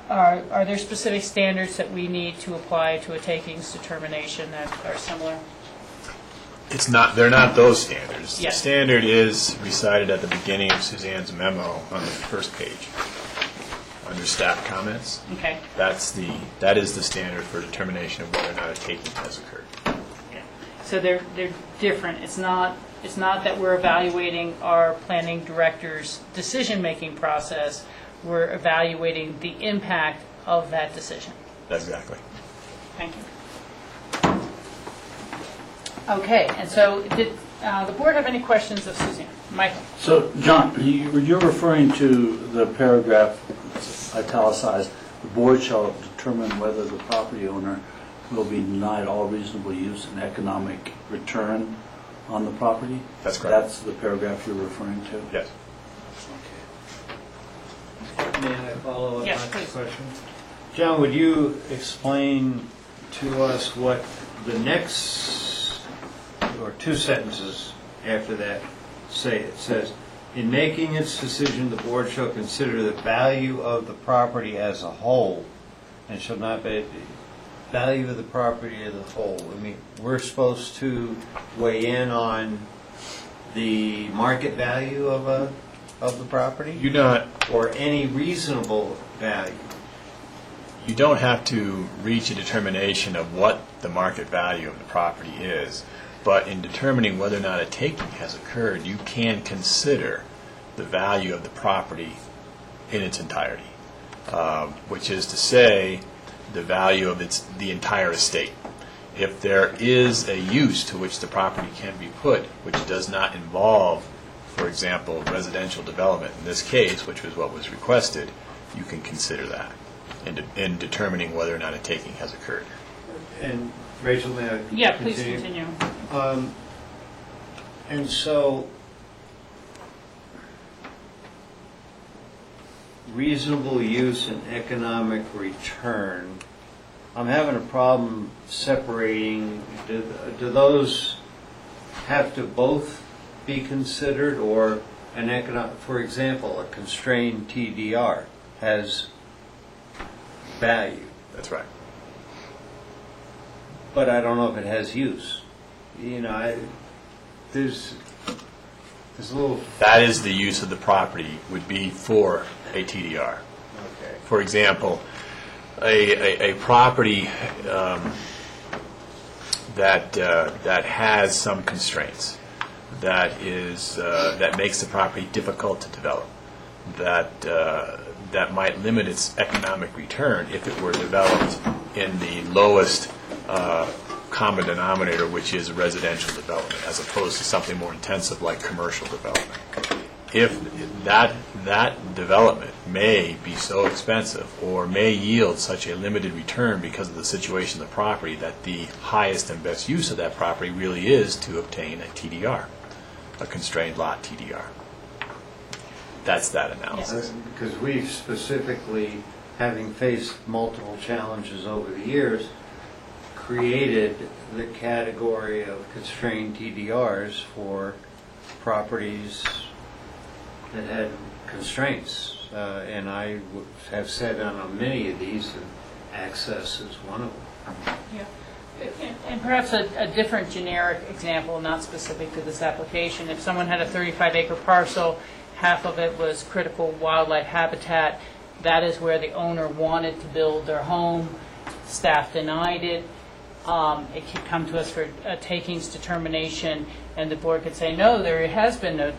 S3: Are there specific standards that we need to apply to a takings determination that are similar?
S2: They're not those standards.
S3: Yes.
S2: The standard is recited at the beginning of Suzanne's memo on the first page, under staff comments.
S3: Okay.
S2: That is the standard for determination of whether or not a taking has occurred.
S3: Okay. So they're different. It's not that we're evaluating our planning director's decision-making process. We're evaluating the impact of that decision.
S2: Exactly.
S3: Thank you. Okay, and so did the board have any questions of Suzanne? Michael?
S8: So, John, you're referring to the paragraph italicized, the board shall determine whether the property owner will be denied all reasonable use and economic return on the property?
S2: That's correct.
S8: That's the paragraph you're referring to?
S2: Yes.
S4: May I follow up
S3: Yes,
S4: on
S3: please.
S4: that question? John, would you explain to us what the next, or 2 sentences after that say? It says, in making its decision, the board shall consider the value of the property as a whole, and shall not be value of the property as a whole. I mean, we're supposed to weigh in on the market value of the property?
S2: You're not.
S4: Or any reasonable value?
S2: You don't have to reach a determination of what the market value of the property is, but in determining whether or not a taking has occurred, you can consider the value of the property in its entirety, which is to say the value of the entire estate. If there is a use to which the property can be put, which does not involve for example, residential development, in this case, which was what was requested, you can consider that in determining whether or not a taking has occurred.
S4: And Rachel, may I
S3: Yeah, please continue.
S4: And so, reasonable use and economic return, I'm having a problem separating, do those have to both be considered, or an economic, for example, a constrained TDR has value,
S2: That's right.
S4: but I don't know if it has use. You know, there's a little...
S2: That is the use of the property, would be for a TDR.
S4: Okay.
S2: For example, a property that has some constraints, that makes the property difficult to develop, that might limit its economic return if it were developed in the lowest common denominator, which is residential development, as opposed to something more intensive like commercial development. If that development may be so expensive or may yield such a limited return because of the situation of the property, that the highest and best use of that property really is to obtain a TDR, a constrained lot TDR. That's that analysis.
S4: Because we've specifically, having faced multiple challenges over the years, created the category of constrained TDRs for properties that had constraints. And I have said on many of these that access is one of them.
S3: Yeah. And perhaps a different generic example, not specific to this application. If someone had a 35-acre parcel, half of it was critical wildlife habitat, that is where the owner wanted to build their home, staff denied it. It could come to us for a takings determination, and the board could say, no, there has been no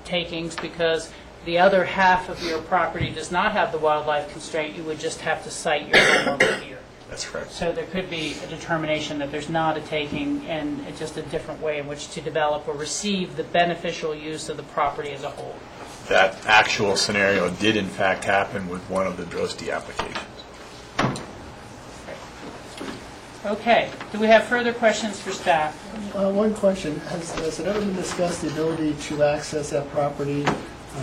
S3: takings because the other half of your property does not have the wildlife constraint. You would just have to site your home over here.
S2: That's correct.
S3: So there could be a determination that there's not a taking and it's just a different way in which to develop or receive the beneficial use of the property as a whole.
S2: That actual scenario did in fact happen with one of the Droste applications.
S3: Okay. Do we have further questions for staff?
S6: One question, has it ever been discussed the ability to access that property,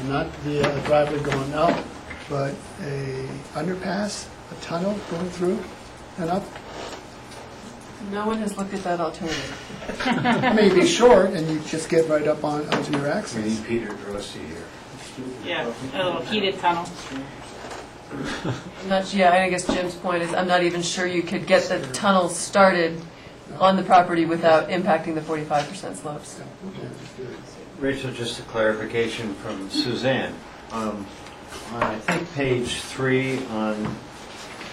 S6: not via a driveway going up, but a underpass, a tunnel going through and up?
S14: No one has looked at that alternative.
S6: I mean, it'd be short and you just get right up onto your access.
S4: We need Peter Droste here.
S3: Yeah, a little heated tunnel.
S14: I guess Jim's point is I'm not even sure you could get the tunnel started on the property without impacting the 45% slopes.
S4: Rachel, just a clarification from Suzanne. On, I think, page 3,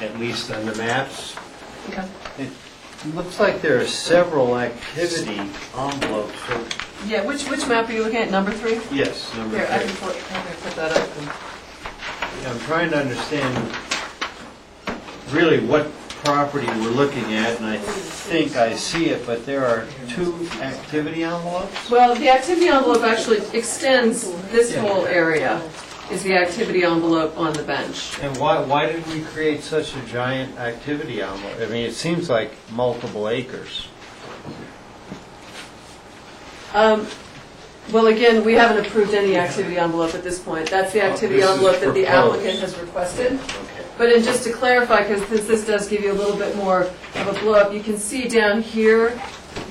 S4: at least on the maps,
S14: Okay.
S4: it looks like there are several activity envelopes.
S14: Yeah, which map are you looking at? Number 3?
S4: Yes, number 3.
S14: Here, I can put that up.
S4: I'm trying to understand really what property we're looking at, and I think I see it, but there are 2 activity envelopes?
S14: Well, the activity envelope actually extends this whole area, is the activity envelope on the bench.
S4: And why did we create such a giant activity envelope? I mean, it seems like multiple acres.
S14: Well, again, we haven't approved any activity envelope at this point. That's the activity
S4: This is
S14: envelope that the
S4: proposed.
S14: applicant has requested.
S4: Okay.
S14: But just to clarify, because this does give you a little bit more of a blow-up, you can see down here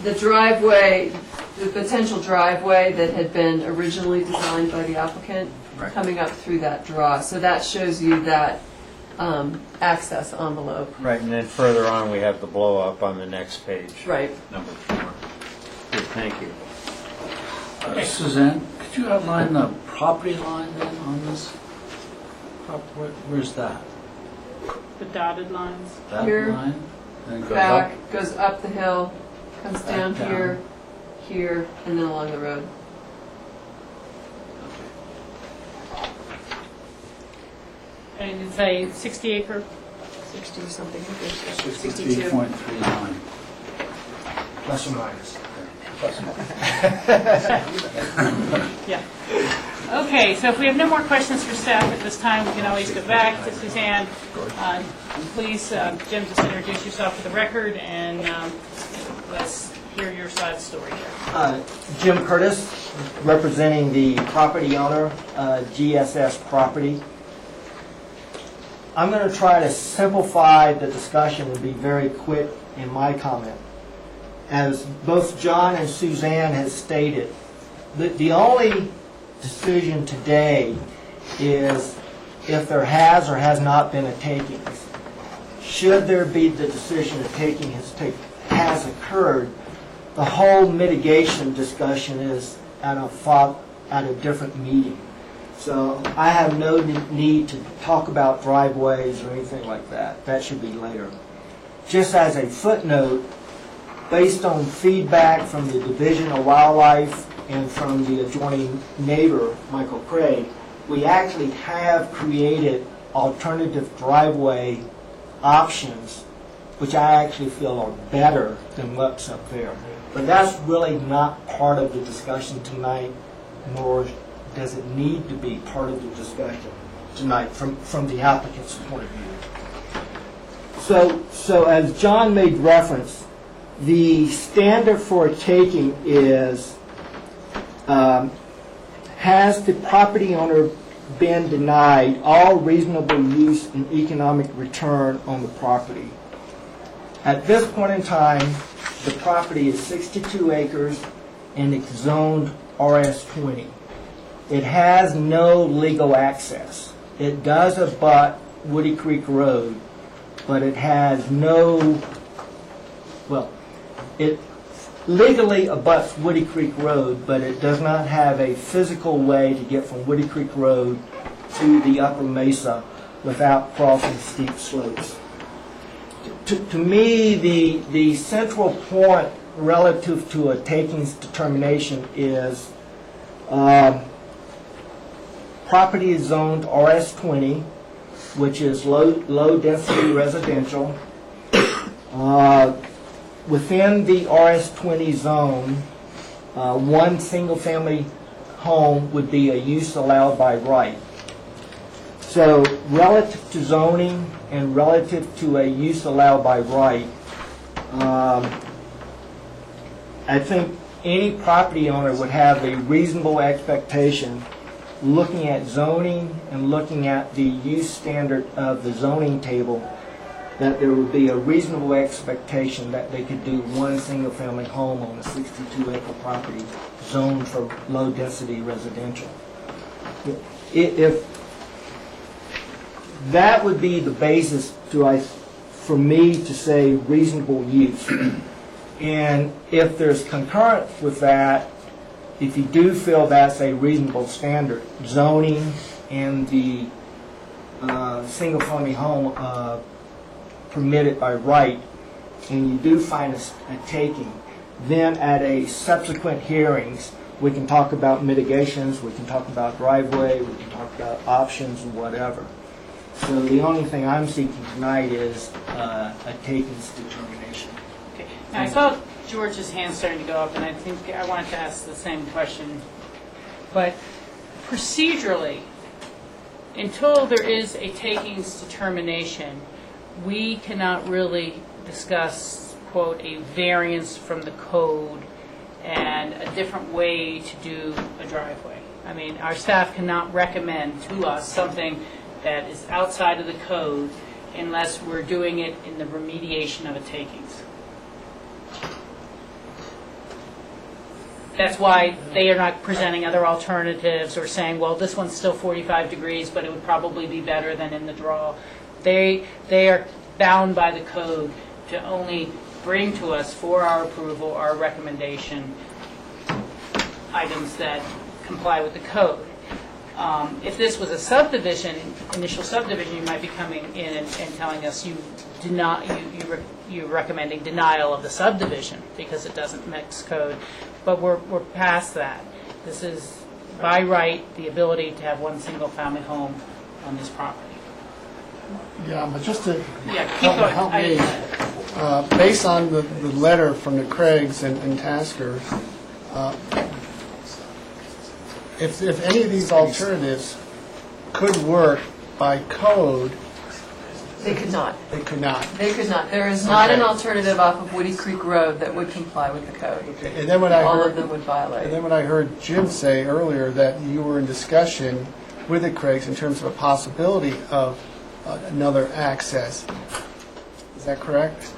S14: the driveway, the potential driveway that had been originally designed by the applicant coming up through that draw. So that shows you that access envelope.
S4: Right, and then further on, we have the blow-up on the next page.
S14: Right.
S4: Number 4. Good, thank you.
S8: Suzanne, could you outline the property line then on this? Where's that?
S3: The dotted lines.
S8: That
S14: Here,
S8: line? Then goes
S14: back,
S8: up?
S14: goes up the hill, comes down
S8: Back down.
S14: here, here, and then along the road.
S3: And it's a 60 acre?
S14: 60 something acres.
S8: 63.39.
S17: Plus or minus.
S3: Yeah. Okay, so if we have no more questions for staff at this time, we can always go back to Suzanne. Please, Jim, just introduce yourself for the record, and let's hear your side of the story here.
S21: Jim Curtis, representing the property owner, GSS Property. I'm going to try to simplify the discussion and be very quick in my comment. As both John and Suzanne has stated, the only decision today is if there has or has not been a takings. Should there be the decision of taking has occurred, the whole mitigation discussion is at a different meeting. So I have no need to talk about driveways or anything like that. That should be later. Just as a footnote, based on feedback from the Division of Wildlife and from the adjoining neighbor, Michael Craig, we actually have created alternative driveway options, which I actually feel are better than what's up there. But that's really not part of the discussion tonight, nor does it need to be part of the discussion tonight from the applicant's point of view. So as John made reference, the standard for a taking is, has the property owner been denied all reasonable use and economic return on the property? At this point in time, the property is 62 acres and it's zoned RS20. It has no legal access. It does abut Woody Creek Road, but it has no, well, it legally abuts Woody Creek Road, but it does not have a physical way to get from Woody Creek Road to the upper mesa without crossing steep slopes. To me, the central point relative to a takings determination is property is zoned RS20, which is low density residential. Within the RS20 zone, one single family home would be a use allowed by right. So relative to zoning and relative to a use allowed by right, I think any property owner would have a reasonable expectation, looking at zoning and looking at the use standard of the zoning table, that there would be a reasonable expectation that they could do one single family home on a 62-acre property zoned for low density residential. If that would be the basis for me to say reasonable use. And if there's concurrence with that, if you do feel that's a reasonable standard, zoning and the single-family home permitted by right, and you do find a taking, then at a subsequent hearings, we can talk about mitigations, we can talk about driveway, we can talk about options and whatever. So the only thing I'm seeking tonight is a takings determination.
S3: Okay. Now, I saw George's hand starting to go up, and I think I wanted to ask the same question. But procedurally, until there is a takings determination, we cannot really discuss, quote, a variance from the code and a different way to do a driveway. I mean, our staff cannot recommend to us something that is outside of the code unless we're doing it in the remediation of a takings. That's why they are not presenting other alternatives or saying, well, this one's still 45 degrees, but it would probably be better than in the draw. They are bound by the code to only bring to us for our approval, our recommendation, items that comply with the code. If this was a subdivision, initial subdivision, you might be coming in and telling us you're recommending denial of the subdivision because it doesn't mix code. But we're past that. This is by right the ability to have one single family home on this property.
S6: Yeah, but just to
S3: Yeah, keep going.
S6: help me, Based on the letter from the Craigs and Tasker, if any of these alternatives could work by code,
S14: They could not.
S6: they could not.
S14: They could not. There is not an
S6: Okay.
S14: alternative off of Woody Creek Road that would comply with the code.
S6: And then when I
S14: All
S6: heard,
S14: of them would violate.
S6: and then when I heard Jim say earlier that you were in discussion with the Craigs in terms of a possibility of another access, is that correct?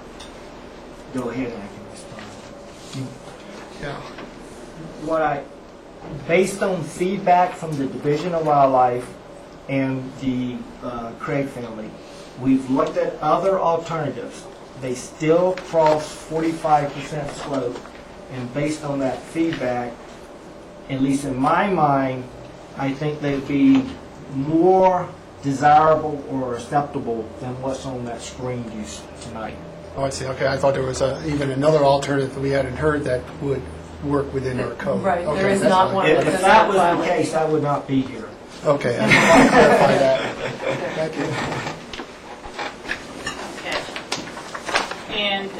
S21: Go ahead, I can respond.
S6: Yeah.
S21: Based on feedback from the Division of Wildlife and the Craig family, we've looked at other alternatives. They still cross 45% slope, and based on that feedback, at least in my mind, I think they'd be more desirable or acceptable than what's on that screen use tonight.
S6: Oh, I see. Okay, I thought there was even another alternative that we hadn't heard that would work within our code.
S14: Right,
S6: Okay,
S14: there is
S6: that's
S14: not
S6: fine.
S14: one.
S21: If that was the case, I would not be here.
S6: Okay, I just want to clarify that. Thank you.
S3: Okay. And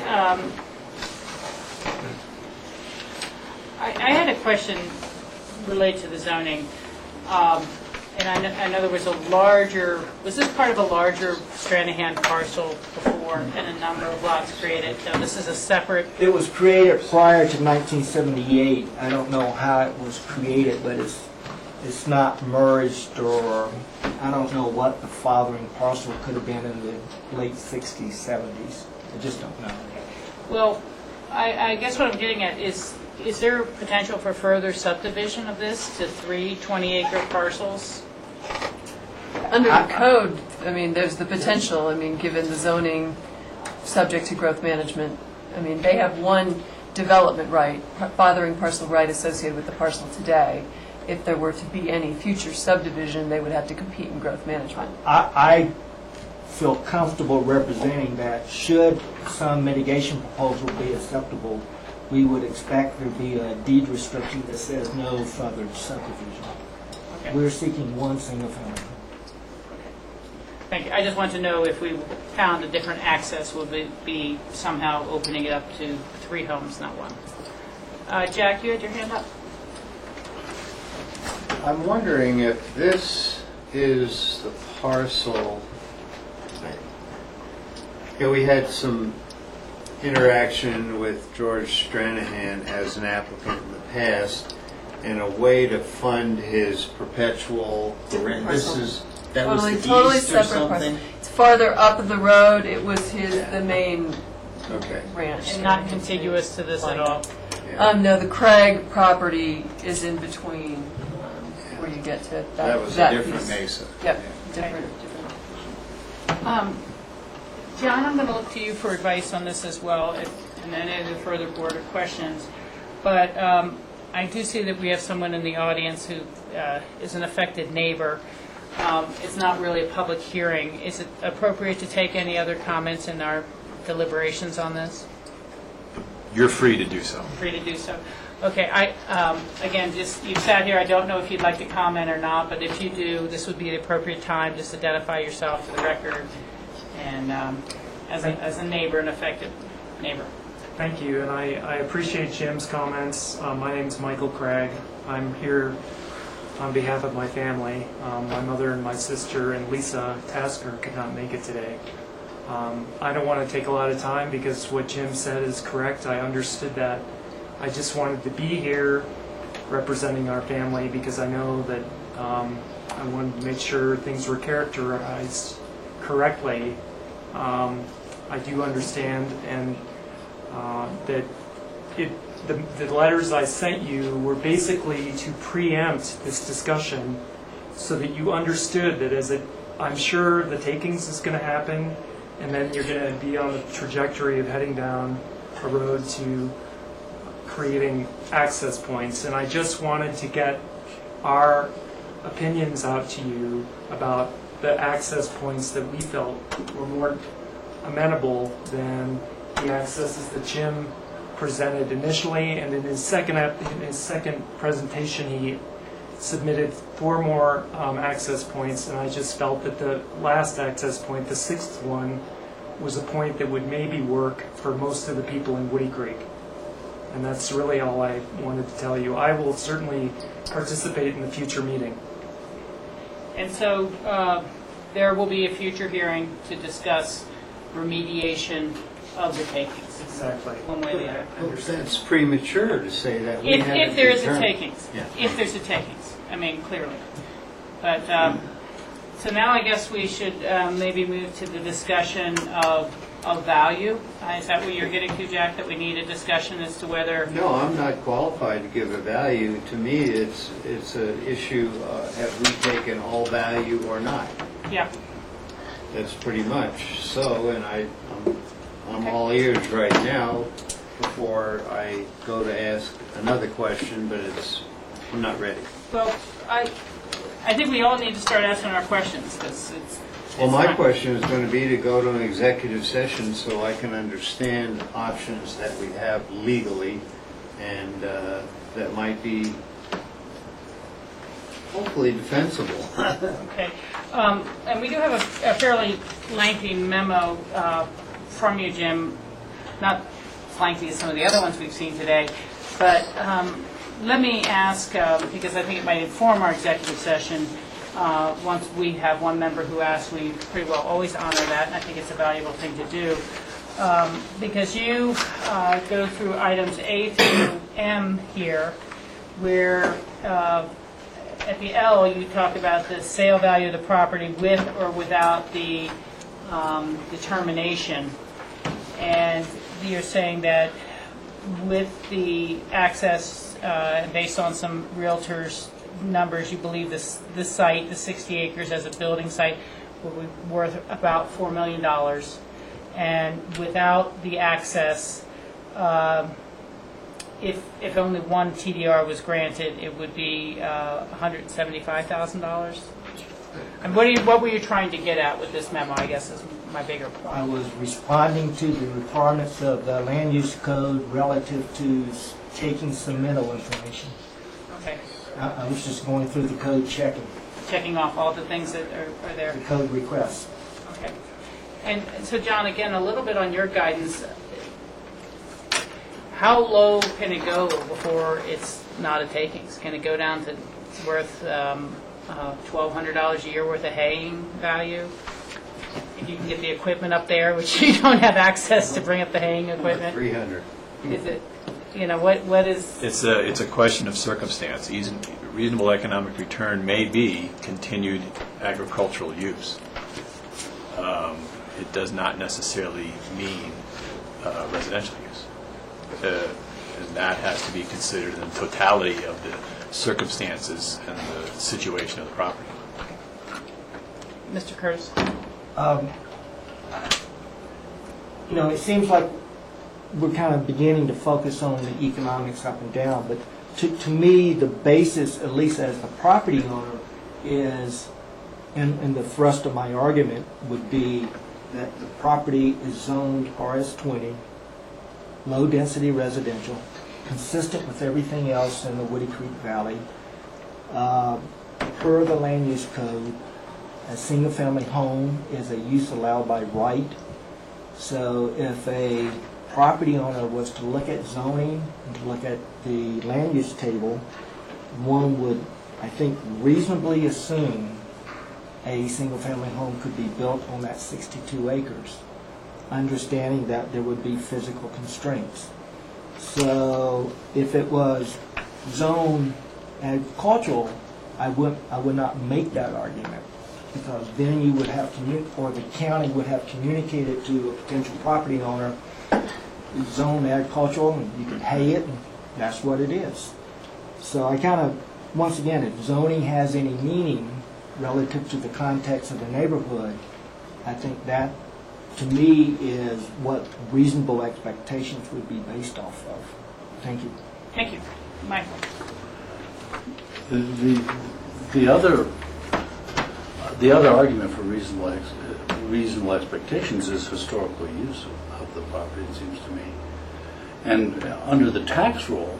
S3: I had a question related to the zoning. And I know there was was this part of a larger Stranahan parcel before and a number of lots created? No, this is a separate...
S21: It was created prior to 1978. I don't know how it was created, but it's not merged, or I don't know what the fathering parcel could have been in the late 60s, 70s. I just don't know.
S3: Well, I guess what I'm getting at is there potential for further subdivision of this to 3 20-acre parcels?
S14: Under the code, I mean, there's the potential, I mean, given the zoning subject to growth management. I mean, they have one development right, fathering parcel right associated with the parcel today. If there were to be any future subdivision, they would have to compete in growth management.
S21: I feel comfortable representing that should some mitigation proposal be acceptable, we would expect there be a deed restriction that says no further subdivision.
S3: Okay.
S21: We're seeking one single family.
S3: Thank you. I just want to know if we found a different access, would it be somehow opening it up to 3 homes, not 1? Jack, you had your hand up?
S4: I'm wondering if this is the parcel. Yeah, we had some interaction with George Stranahan as an applicant in the past, and a way to fund his perpetual. This is that was the
S14: Totally
S4: east or
S14: separate parcel.
S4: something.
S14: It's farther up the road. It was the main
S4: Okay.
S14: ranch.
S3: And not contiguous to this at all?
S14: No, the Craig property is in between where you get to that.
S4: That was
S14: that
S4: a different
S14: piece.
S4: mesa.
S14: Yep, different.
S3: John, I'm going to look to you for advice on this as well, and then any further board of questions. But I do see that we have someone in the audience who is an affected neighbor. It's not really a public hearing. Is it appropriate to take any other comments in our deliberations on this?
S2: You're free to do so.
S3: Free to do so. Okay, again, just, you've sat here, I don't know if you'd like to comment or not, but if you do, this would be the appropriate time, just identify yourself for the record, and as a neighbor, an affected neighbor.
S12: Thank you, and I appreciate Jim's comments. My name's Michael Craig. I'm here on behalf of my family. My mother and my sister and Lisa Tasker could not make it today. I don't want to take a lot of time because what Jim said is correct. I understood that. I just wanted to be here representing our family because I know that I wanted to make sure things were characterized correctly. I do understand and that the letters I sent you were basically to preempt this discussion so that you understood that I'm sure the takings is going to happen, and then you're going to be on the trajectory of heading down a road to creating access points. And I just wanted to get our opinions out to you about the access points that we felt were more amenable than the accesses that Jim presented initially, and in his second presentation he submitted 4 more access points, and I just felt that the last access point, the 6th one, was a point that would maybe work for most of the people in Woody Creek. And that's really all I wanted to tell you. I will certainly participate in the future meeting.
S3: And so there will be a future hearing to discuss remediation of the takings.
S12: Exactly.
S3: One way or the other.
S4: Well, that's premature to say that. We
S3: If
S4: haven't
S3: there is a
S4: determined.
S3: takings.
S4: Yeah.
S3: If there's a takings. I mean, clearly. But, so now I guess we should maybe move to the discussion of value. Is that what you're getting to, Jack, that we need a discussion as to whether...
S4: No, I'm not qualified to give a value. To me, it's an issue, have we taken all value or not?
S3: Yeah.
S4: That's pretty much so, and I'm all ears right now before I go to ask another question, but I'm not ready.
S3: Well, I think we all need to start asking our questions, because it's...
S4: Well, my question is going to be to go to an executive session so I can understand options that we have legally and that might be hopefully defensible.
S3: Okay. And we do have a fairly lengthy memo from you, Jim, not as lengthy as some of the other ones we've seen today, but let me ask, because I think it might inform our executive session, once we have one member who asks, we pretty well always honor that, and I think it's a valuable thing to do. Because you go through items A through M here, where at the L you talk about the sale value of the property with or without the determination. And you're saying that with the access, based on some realtors' numbers, you believe this site, the 60 acres as a building site, will be worth about $4 million. And without the access, if only one TDR was granted, it would be $175,000. And what were you trying to get at with this memo, I guess, is my bigger point.
S21: I was responding to the requirements of the land use code relative to taking submittal information.
S3: Okay.
S21: I was just going through the code
S3: Checking off all the things that are there.
S21: the code requests.
S3: Okay. And so, John, again, a little bit on your guidance. How low can it go before it's not a takings? Can it go down to it's worth $1,200 a year worth of haying value? If you can get the equipment up there, which you don't have access to bring up the haying equipment.
S4: 300.
S3: Is it? You know, what is...
S2: It's a question of circumstance. Reasonable economic return may be continued agricultural use. It does not necessarily mean residential use. And that has to be considered in the totality of the circumstances and the situation of the property.
S3: Mr. Curtis?
S21: You know, it seems like we're kind of beginning to focus on the economics up and down, but to me, the basis, at least as the property owner, is, and the thrust of my argument would be that the property is zoned RS20, low-density residential, consistent with everything else in the Woody Creek Valley. Per the land use code, a single-family home is a use allowed by right. So if a property owner was to look at zoning and to look at the land use table, one would, I think, reasonably assume a single-family home could be built on that 62 acres, understanding that there would be physical constraints. So if it was zoned agricultural, I would not make that argument, because then you would have or the county would have communicated to a potential property owner, zone agricultural, and you can hay it, and that's what it is. So I kind of, once again, if zoning has any meaning relative to the context of the neighborhood, I think that, to me, is what reasonable expectations would be based off of. Thank you.
S3: Thank you. Michael?
S8: The other argument for reasonable expectations is historical use of the property, it seems to me. And under the tax roll,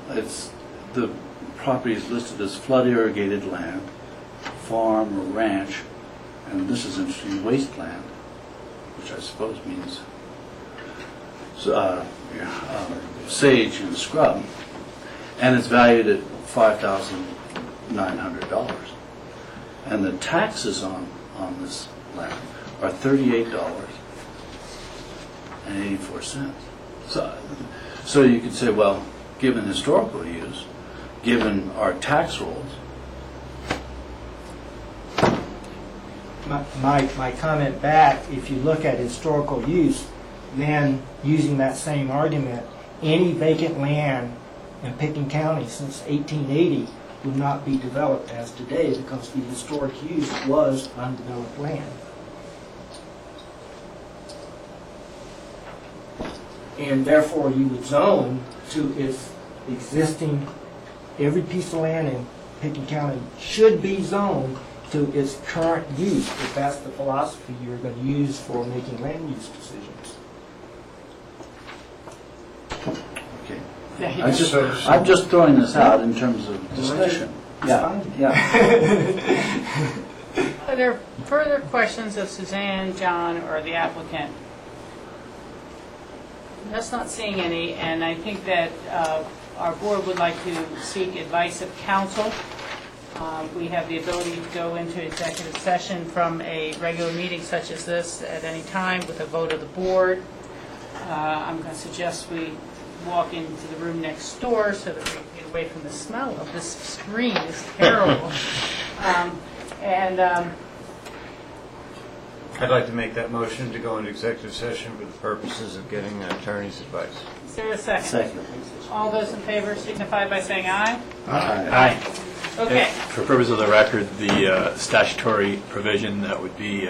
S8: the property is listed as flood irrigated land, farm or ranch, and this is interesting, wasteland. which I suppose means sage and scrub, and it's valued at $5,900. And the taxes on this land are $38.84. So you could say, well, given historical use, given our tax rolls.
S21: My comment back, if you look at historical use, then using that same argument, any vacant land in Pickens County since 1880 would not be developed as today because the historic use was undeveloped land. And therefore you would zone to its existing, every piece of land in Pickens County should be zoned to its current use, if that's the philosophy you're going to use for making land use decisions.
S8: Okay. I'm just throwing this out in terms of discussion. Yeah.
S3: Are there further questions of Suzanne, John, or the applicant? That's not seeing any, and I think that our board would like to seek advice of counsel. We have the ability to go into executive session from a regular meeting such as this at any time with a vote of the board. I'm going to suggest we walk into the room next door so that we can get away from the smell of this screen. It's terrible.
S4: I'd like to make that motion to go into executive session for the purposes of getting an attorney's advice.
S3: Is there a second?
S8: Second.
S3: All those in favor signify by saying aye.
S2: Aye.
S3: Okay.
S2: For purpose of the record, the statutory provision that would be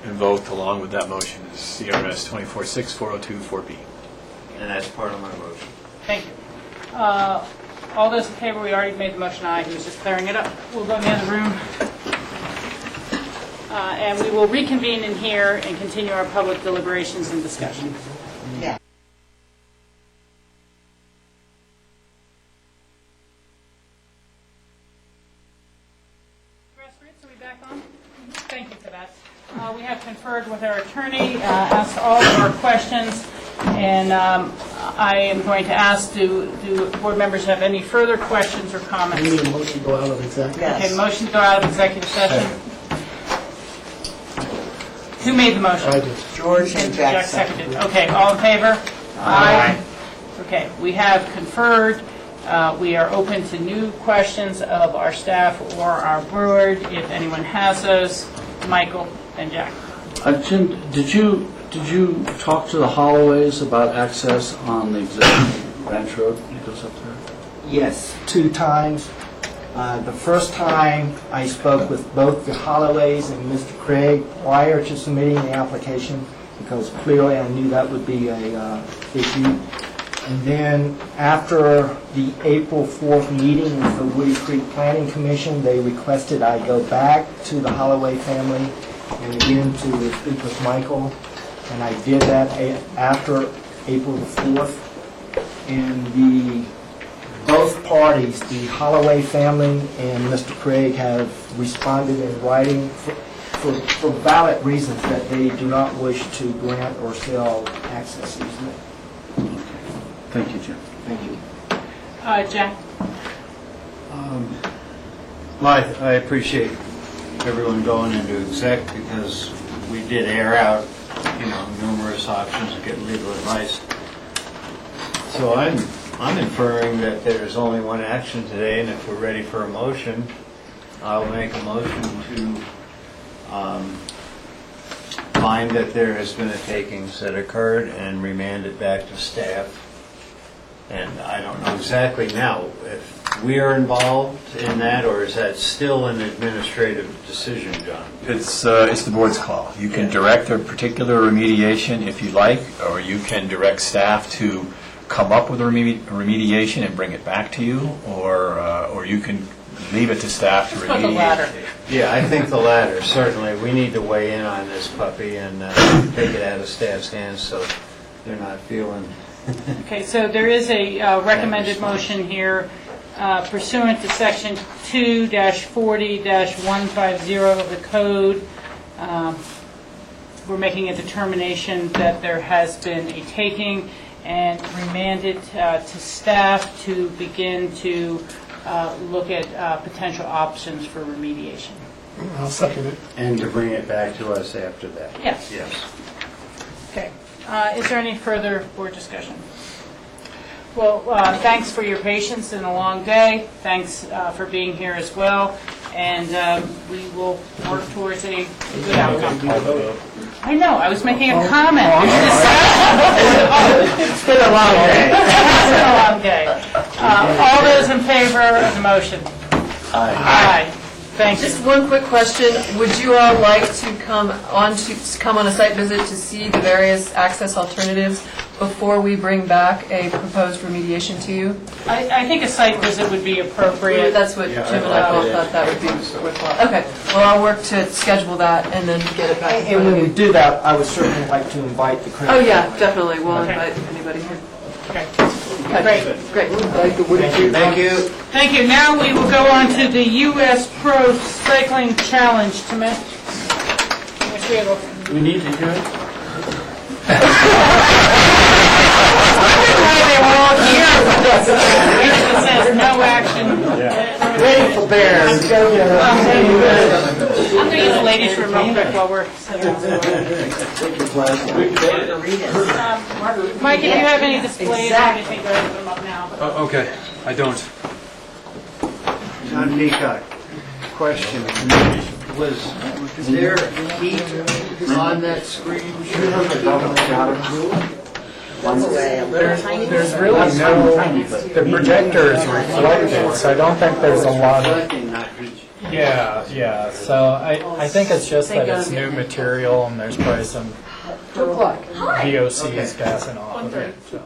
S2: invoked along with that motion is CRS 246402-4B.
S4: And that's part of my motion.
S3: Thank you. All those in favor, we already made the motion aye. He was just clearing it up. We'll go in the other room. And we will reconvene in here and continue our public deliberations and discussion.
S11: Yeah.
S3: Grassroots, are we back on? Thank you for that. We have conferred with our attorney, asked all of our questions, and I am going to ask, do board members have any further questions or comments?
S6: We need a motion to go out of executive.
S3: Okay, motion to go out of executive session. Who made the motion?
S6: I did.
S11: George and Jack
S3: seconded. Okay, all in favor? Aye. Okay, we have conferred. We are open to new questions of our staff or our board, if anyone has those. Michael and Jack.
S8: Jim, did you talk to the Holloways about access on the existing Ranch Road that goes up there?
S21: Yes, 2 times. The first time I spoke with both the Holloways and Mr. Craig prior to submitting the application because clearly I knew that would be a issue. And then after the April 4th meeting with the Woody Creek Planning Commission, they requested I go back to the Holloway family and again to speak with Michael. And I did that after April the 4th. And both parties, the Holloway family and Mr. Craig, have responded in writing for valid reasons that they do not wish to grant or sell access easement.
S8: Thank you, Jim.
S21: Thank you.
S3: Jack?
S4: I appreciate everyone going into exec because we did air out, numerous options to get legal advice. So I'm inferring that there's only one action today, and if we're ready for a motion, I'll make a motion to find that there has been a takings that occurred and remand it back to staff. And I don't know exactly now if we are involved in that, or is that still an administrative decision, John?
S2: It's the board's call. You can direct a particular remediation if you like, or you can direct staff to come up with a remediation and bring it back to you, or you can leave it to staff to remediate.
S3: The latter.
S4: Yeah, I think the latter, certainly. We need to weigh in on this puppy and take it out of staff's hands so they're not feeling...
S3: Okay, so there is a recommended motion here pursuant to section 2-40-150 of the code. we're making a determination that there has been a taking and remand it to staff to begin to look at potential options for remediation.
S6: I'll second it.
S4: And to bring it back to us after that.
S3: Yes.
S4: Yes.
S3: Okay. Is there any further board discussion? Well, thanks for your patience in a long day. Thanks for being here as well. And we will work towards a good outcome. I know, I was making a comment.
S4: It's been a long day.
S3: It's been a long day. All those in favor of the motion? Aye. Thank you.
S14: Just one quick question. Would you all like to come on a site visit to see the various access alternatives before we bring back a proposed remediation to you?
S3: I think a site visit would be appropriate.
S14: That's what Jim and I both thought that would be worthwhile. Okay, well, I'll work to schedule that and then get it back.
S21: And when we do that, I would certainly like to invite the Craig
S14: Oh, yeah,
S21: family.
S14: definitely. We'll
S3: Okay.
S14: invite anybody here.
S3: Okay.
S14: Okay, great.
S4: Thank you.
S3: Thank you. Now we will go on to the U.S. Pro Cycling Challenge.
S4: We need to do it?
S3: They were all here. It says no action.
S4: Waiting for bears.
S3: I'm going to use the ladies' room real quick while we're sitting. Mike, if you have any displays or anything, go ahead and put them up now.
S10: Oh, okay, I don't.
S4: John Peacock, question. Was there heat on that screen?
S7: There's really no, the projector is reflected, so I don't think there's a lot of... Yeah, so I think it's just that it's new material and there's probably some BOCs gassing off of it. So.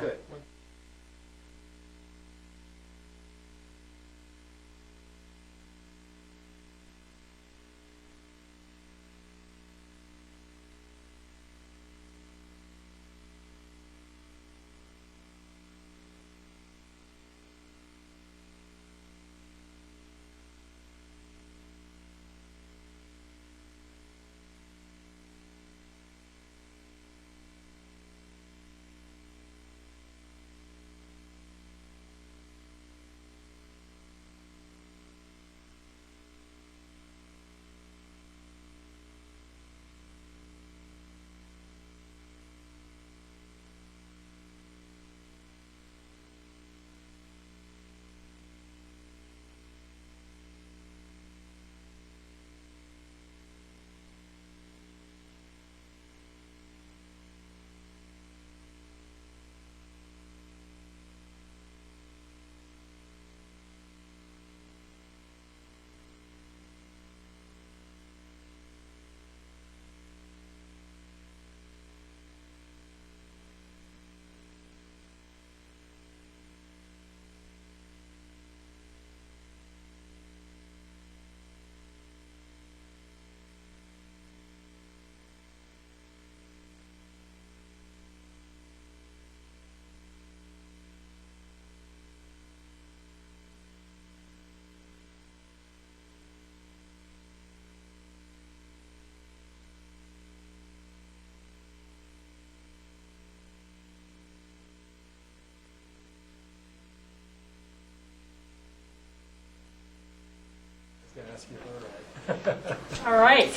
S3: All right.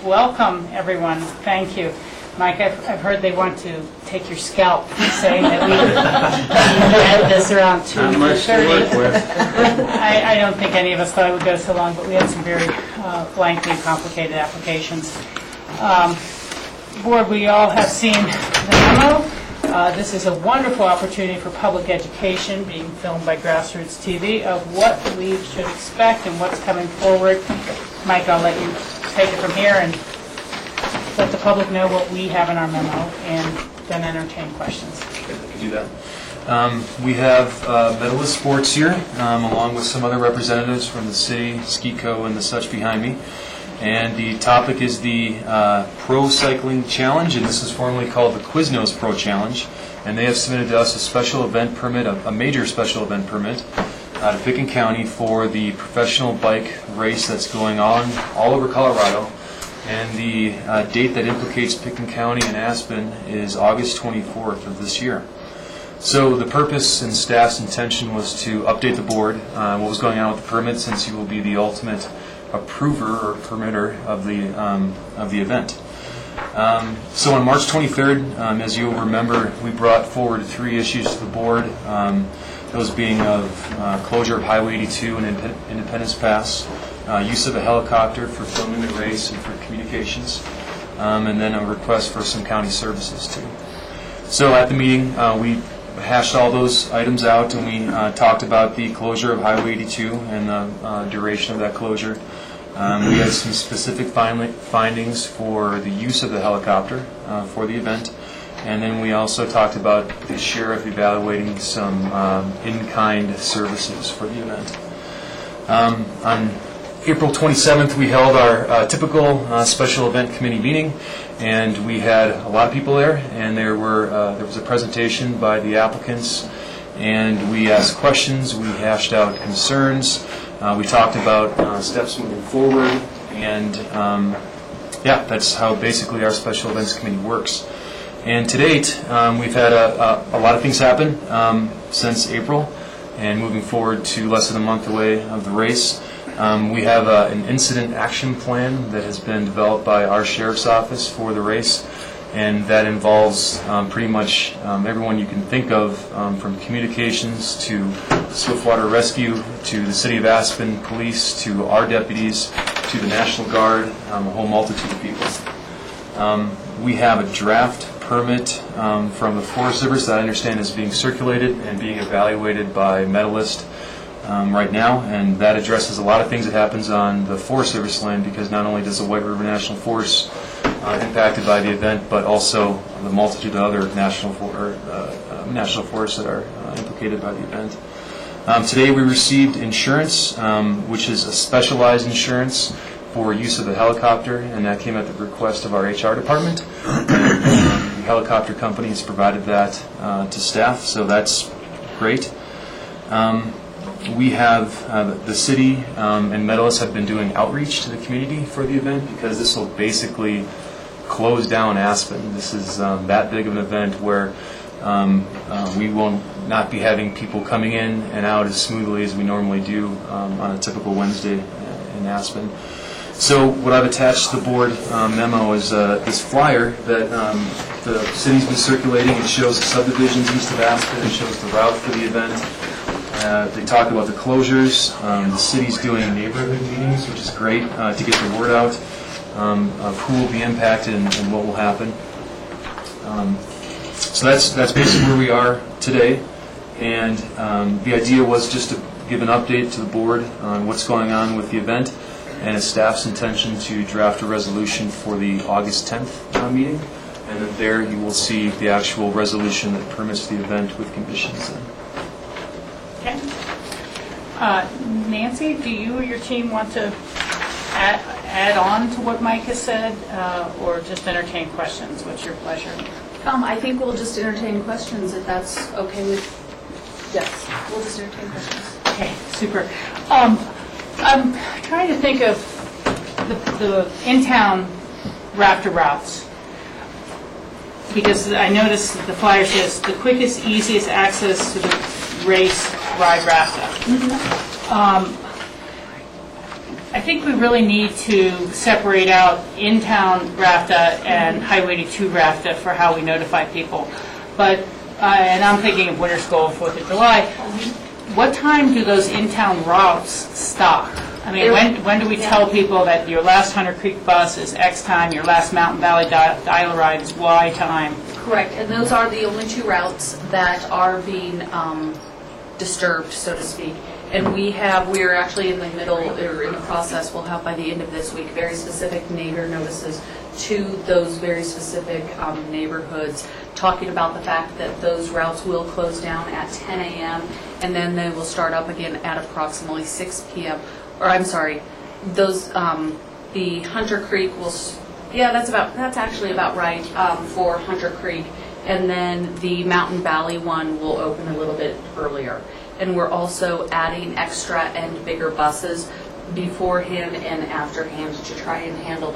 S3: Welcome, everyone. Thank you. Mike, I've heard they want to take your scalp, saying that we had this around 2:30. I don't think any of us thought it would go so long, but we had some very lengthy and complicated applications. Board, we all have seen the memo. This is a wonderful opportunity for public education, being filmed by Grassroots TV, of what we should expect and what's coming forward. Mike, I'll let you take it from here and let the public know what we have in our memo, and then entertain questions.
S16: Okay, I can do that. We have Medalist Sports here, along with some other representatives from the city, SkiCo, and the such behind me. And the topic is the Pro Cycling Challenge, and this is formerly called the Quiznos Pro Challenge. And they have submitted to us a special event permit, a major special event permit, to Pickens County for the professional bike race that's going on all over Colorado. And the date that implicates Pickens County and Aspen is August 24th of this year. So the purpose and staff's intention was to update the board on what was going on with the permit, since you will be the ultimate approver or permitter of the event. So on March 23rd, as you'll remember, we brought forward 3 issues to the board, those being of closure of Highway 82 and Independence Pass, use of a helicopter for filming the race and for communications, and then a request for some county services too. So at the meeting, we hashed all those items out, and we talked about the closure of Highway 82 and the duration of that closure. We had some specific findings for the use of the helicopter for the event, and then we also talked about the sheriff evaluating some in-kind services for the event. On April 27th, we held our typical special event committee meeting, and we had a lot of people there, and there was a presentation by the applicants, and we asked questions, we hashed out concerns, we talked about steps moving forward, and yeah, that's how basically our special events committee works. And to date, we've had a lot of things happen since April, and moving forward to less than a month away of the race. We have an incident action plan that has been developed by our sheriff's office for the race, and that involves pretty much everyone you can think of, from communications to Swiftwater Rescue to the City of Aspen Police to our deputies to the National Guard, a whole multitude of people. We have a draft permit from the Forest Service that I understand is being circulated and being evaluated by Medalist right now, and that addresses a lot of things that happens on the Forest Service land, because not only does the White River National Forest impacted by the event, but also the multitude of other national forests that are implicated by the event. Today we received insurance, which is a specialized insurance for use of a helicopter, and that came at the request of our HR department. The helicopter company has provided that to staff, so that's great. We have the city and Medalist have been doing outreach to the community for the event, because this will basically close down Aspen. This is that big of an event where we will not be having people coming in and out as smoothly as we normally do on a typical Wednesday in Aspen. So what I've attached to the board memo is this flyer that the city's been circulating. It shows the subdivisions east of Aspen. It shows the route for the event. They talk about the closures. The city's doing neighborhood meetings, which is great to get the word out of who will be impacted and what will happen. So that's basically where we are today. And the idea was just to give an update to the board on what's going on with the event, and it's staff's intention to draft a resolution for the August 10th meeting. And then there you will see the actual resolution that permits the event with conditions.
S3: Okay. Nancy, do you or your team want to add on to what Mike has said, or just entertain questions? What's your pleasure?
S5: I think we'll just entertain questions if that's okay with, yes, we'll just entertain questions.
S3: Okay, super. I'm trying to think of the in-town rafter routes, because I noticed that the flyer says the quickest, easiest access to the race, ride rafta. I think we really need to separate out in-town rafta and Highway 82 rafta for how we notify people. But, and I'm thinking of Winter School, 4th of July. What time do those in-town routes stop? I mean, when do we tell people that your last Hunter Creek bus is X time, your last Mountain Valley dial ride is Y time?
S5: Correct, and those are the only 2 routes that are being disturbed, so to speak. And we're actually in the middle, or in the process, we'll have by the end of this week very specific neighbor notices to those very specific neighborhoods, talking about the fact that those routes will close down at 10 a.m. and then they will start up again at approximately 6 p.m. Or I'm sorry, those the Hunter Creek will, that's actually about right for Hunter Creek, and then the Mountain Valley one will open a little bit earlier. And we're also adding extra and bigger buses beforehand and afterhand to try and handle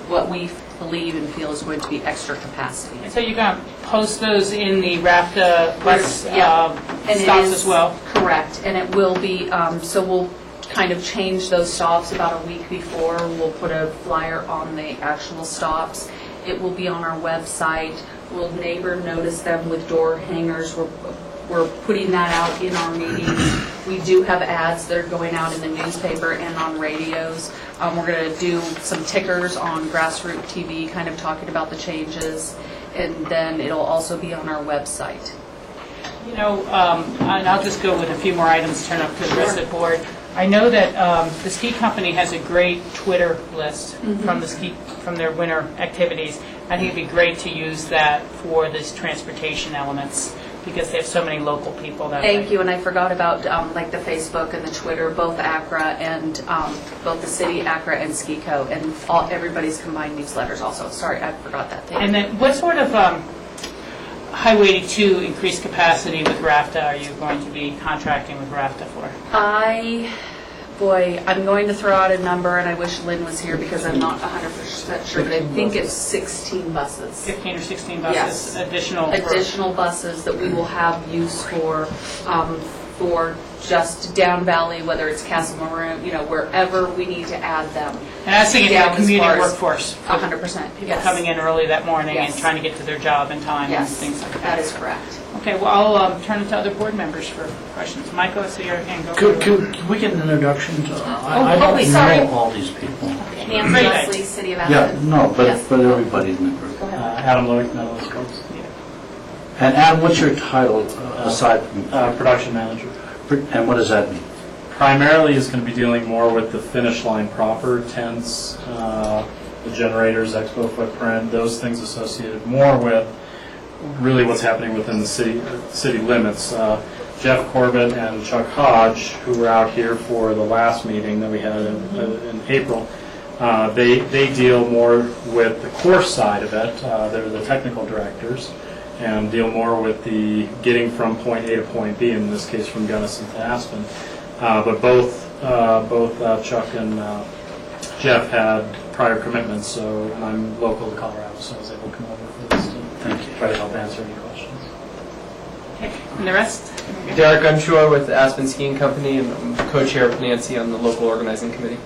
S5: what we believe and feel is going to be extra capacity.
S3: So you're going to post those in the RAFTA bus
S5: And it
S3: stops
S5: is-
S3: as well?
S5: Correct, and it will be, so we'll kind of change those stops about a week before. We'll put a flyer on the actual stops. It will be on our website. Will neighbor notice them with door hangers? We're putting that out in our meetings. We do have ads that are going out in the newspaper and on radios. We're going to do some tickers on Grassroots TV, kind of talking about the changes, and then it'll also be on our website.
S3: You know, and I'll just go with a few more items, turn up to the rest of the board. I know that the ski company has a great Twitter list from their winter activities. I think it'd be great to use that for these transportation elements because they have so many local people that
S5: Thank you, and I forgot about like the Facebook and the Twitter, both ACRA and both the city, ACRA and SkiCo, and everybody's combined newsletters also. Sorry, I forgot that thing.
S3: And then what sort of Highway 82 increased capacity with RAFTA are you going to be contracting with RAFTA for?
S5: I'm going to throw out a number, and I wish Lynn was here because I'm not 100% sure, but I think it's 16 buses.
S3: 15 or 16 buses?
S5: Yes.
S3: Additional
S5: buses that we will have use for just down valley, whether it's Castle Maroon, wherever we need to add them.
S3: And I was thinking of the community workforce.
S5: 100%.
S3: People coming in early that morning and
S5: Yes.
S3: trying to get to their job in time and things like that.
S5: That is correct.
S3: Okay, well, I'll turn it to other board members for questions. Michael, I see your hand go.
S8: Could we get an introduction? I don't
S5: sorry.
S8: know all these people.
S5: Nancy Leslie, City of Athens.
S8: Yeah, no, but
S5: Yes.
S8: but everybody in the group.
S1: Adam Loic, Meadows Scopes.
S8: And Adam, what's your title aside from?
S1: Production manager.
S8: And what does that mean?
S1: Primarily is going to be dealing more with the finish line proper, tents, the generators, expo footprint, those things associated more with really what's happening within the city limits. Jeff Corbett and Chuck Hodge, who were out here for the last meeting that we had in April, they deal more with the course side of it. They're the technical directors and deal more with the getting from point A to point B, in this case from Gunnison to Aspen. But both Chuck and Jeff had prior commitments, so I'm local to Colorado, so I was able to come over for this to try to help answer any questions.
S3: Okay, and the rest?
S13: Derek Unshore with Aspen Skiing Company, and I'm co-chair with Nancy on the local organizing committee.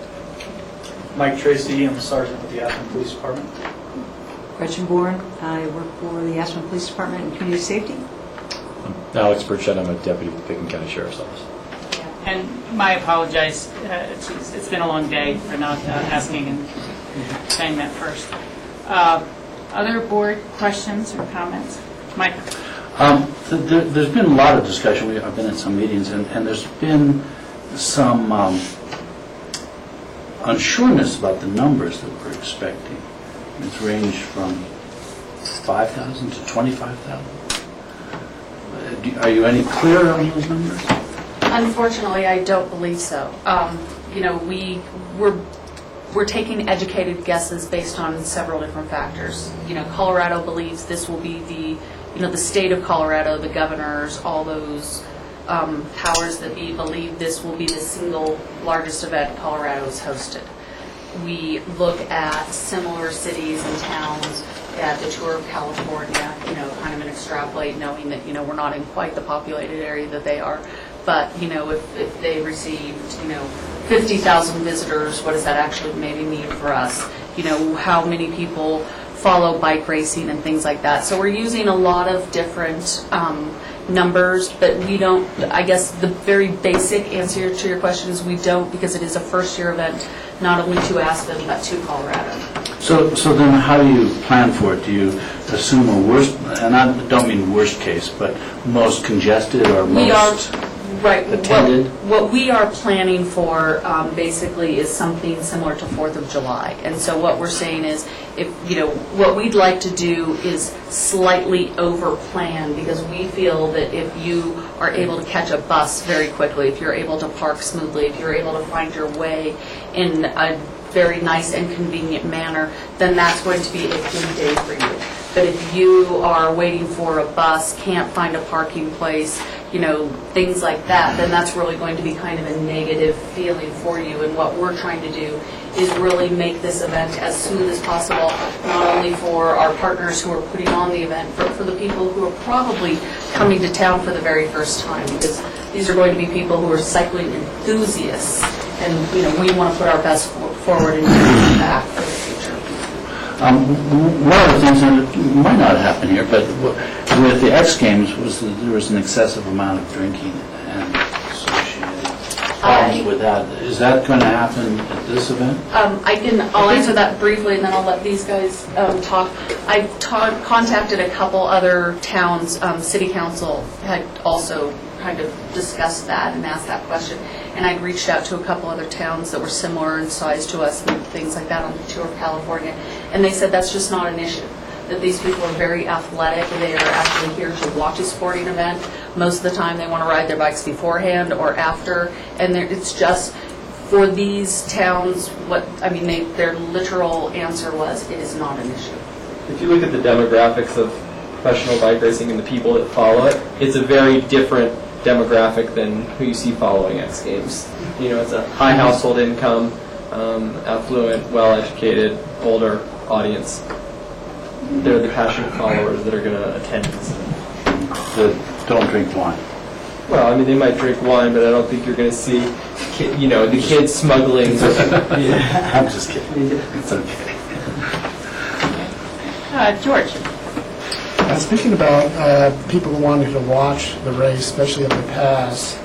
S22: Mike Tracy, I'm a sergeant with the Aspen Police Department.
S23: Gretchen Bourne, I work for the Aspen Police Department and Community Safety.
S24: Alex Burchett, I'm a deputy with Pickens County Sheriff's Office.
S3: And I apologize, it's been a long day for not asking and saying that first. Other board questions or comments? Mike?
S8: There's been a lot of discussion. I've been at some meetings, and there's been some unsureness about the numbers that we're expecting. It's ranged from 5,000 to 25,000. Are you any clearer on those numbers?
S5: Unfortunately, I don't believe so. We're taking educated guesses based on several different factors. Colorado believes this will be the state of Colorado, the governors, all those powers that be believe this will be the single largest event Colorado's hosted. We look at similar cities and towns at the tour of California, kind of an extrapolate, knowing that, we're not in quite the populated area that they are. But, if they received, 50,000 visitors, what does that actually maybe mean for us? How many people follow bike racing and things like that. So we're using a lot of different numbers, but we don't, I guess the very basic answer to your question is we don't, because it is a first-year event, not only to Aspen, but to Colorado.
S8: So then how do you plan for it? Do you assume a worst, and I don't mean worst case, but most congested or most attended?
S5: What we are planning for basically is something similar to 4th of July. And so what we're saying is, what we'd like to do is slightly over-plan, because we feel that if you are able to catch a bus very quickly, if you're able to park smoothly, if you're able to find your way in a very nice and convenient manner, then that's going to be a good day for you. But if you are waiting for a bus, can't find a parking place, things like that, then that's really going to be kind of a negative feeling for you. And what we're trying to do is really make this event as smooth as possible, not only for our partners who are putting on the event, but for the people who are probably coming to town for the very first time, because these are going to be people who are cycling enthusiasts, and we want to put our best foot forward and give them back for the future.
S8: One of the things that might not happen here, but with the X Games, was that there was an excessive amount of drinking and associated problems with that. Is that going to happen at this event?
S5: I'll answer that briefly, and then I'll let these guys talk. I've contacted a couple other towns. City Council had also kind of discussed that and asked that question. And I'd reached out to a couple other towns that were similar in size to us and things like that on the tour of California. And they said that's just not an issue. That these people are very athletic. They are actually here to watch a sporting event. Most of the time they want to ride their bikes beforehand or after. And it's just, for these towns, their literal answer was, it is not an issue.
S13: If you look at the demographics of professional bike racing and the people that follow it, it's a very different demographic than who you see following X Games. It's a high household income, affluent, well-educated, older audience. They're the passionate followers that are going to attend this event.
S8: That don't drink wine.
S13: Well, they might drink wine, but I don't think you're going to see, the kids smuggling.
S8: I'm just kidding. It's okay.
S5: George.
S6: Speaking about people who wanted to watch the race, especially up the pass,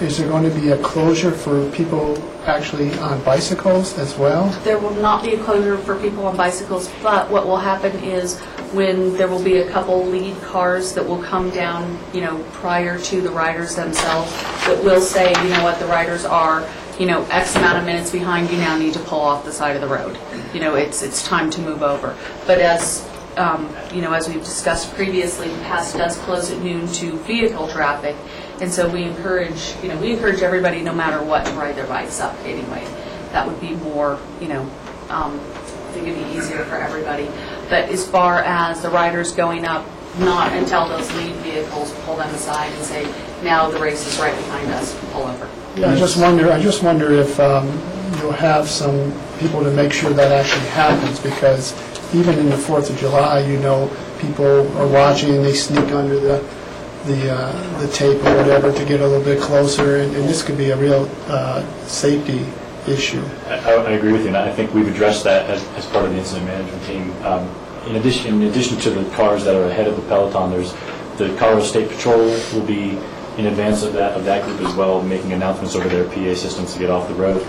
S6: is there going to be a closure for people actually on bicycles as well?
S5: There will not be a closure for people on bicycles, but what will happen is when there will be a couple lead cars that will come down, prior to the riders themselves, that will say, the riders are, X amount of minutes behind, you now need to pull off the side of the road. It's time to move over. But as we've discussed previously, the pass does close at noon to vehicle traffic, and so we encourage everybody, no matter what, to ride their bikes up anyway. That would be more, I think it'd be easier for everybody. But as far as the riders going up, not until those lead vehicles pull them aside and say, now the race is right behind us, pull over.
S6: Yeah, I just wonder if you'll have some people to make sure that actually happens, because even in the 4th of July, people are watching and they sneak under the tape or whatever to get a little bit closer, and this could be a real safety issue.
S24: I agree with you, and I think we've addressed that as part of the incident management team. In addition to the cars that are ahead of the peloton, there's the Colorado State Patrol will be in advance of that group as well, making announcements over their PA systems to get off the road.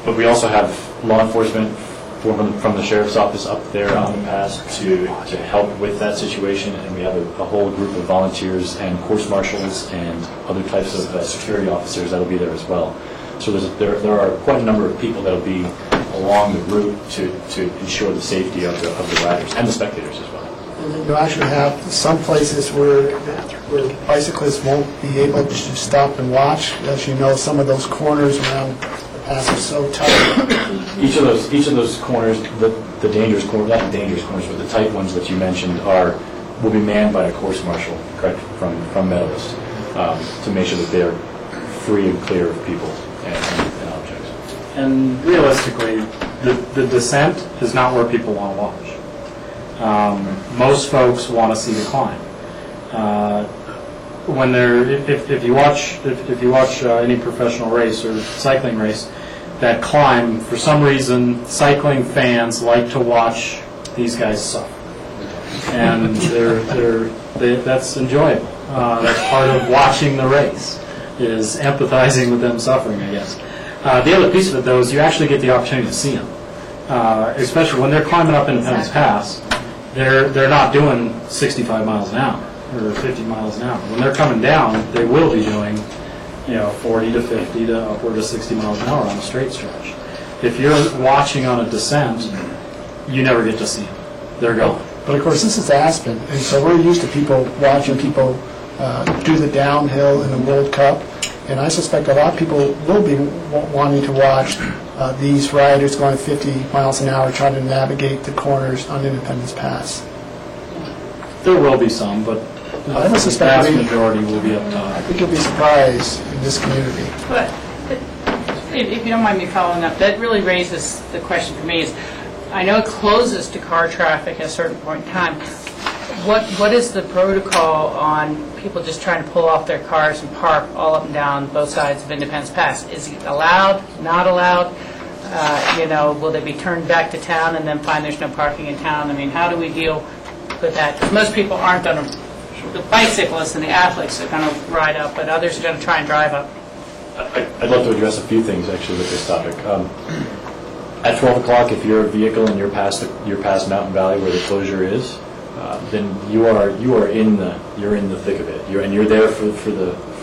S24: But we also have law enforcement from the sheriff's office up there on the pass to help with that situation, and we have a whole group of volunteers and course marshals and other types of security officers that will be there as well. So there are quite a number of people that will be along the route to ensure the safety of the riders and the spectators as well.
S6: And you'll actually have some places where bicyclists won't be able to stop and watch. As you know, some of those corners around the pass are so tight.
S24: Each of those corners, the dangerous corners, not the dangerous corners, but the tight ones that you mentioned will be manned by a course marshal, correct, from Medalist, to make sure that they're free and clear of people and objects.
S1: And realistically, the descent is not where people want to watch. Most folks want to see the climb. If you watch any professional race or cycling race, that climb, for some reason, cycling fans like to watch these guys suffer, and that's enjoyable. That's part of watching the race, is empathizing with them suffering, I guess. The other piece of it, though, is you actually get the opportunity to see them, especially when they're climbing up Independence Pass. They're not doing 65 miles an hour or 50 miles an hour. When they're coming down, they will be doing 40 to 50 to upward to 60 miles an hour on a straight stretch. If you're watching on a descent, you never get to see them. They're gone.
S6: But of course, this is Aspen, and so we're used to watching people do the downhill in the World Cup, and I suspect a lot of people will be wanting to watch these riders going 50 miles an hour trying to navigate the corners on Independence Pass.
S1: There will be some, but
S6: I don't
S24: The
S6: suspect
S24: vast majority will be up top.
S6: I think you'll be surprised in this community.
S3: But if you don't mind me following up, that really raises the question for me is, I know it closes to car traffic at a certain point in time. What is the protocol on people just trying to pull off their cars and park all up and down both sides of Independence Pass? Is it allowed, not allowed? Will they be turned back to town and then find there's no parking in town? I mean, how do we deal with that? 'Cause most people aren't going to, the bicyclists and the athletes are going to ride up, but others are going to try and drive up.
S24: I'd love to address a few things actually with this topic. At 12 o'clock, if you're a vehicle and you're past Mountain Valley where the closure is, then you are in the thick of it. You're there for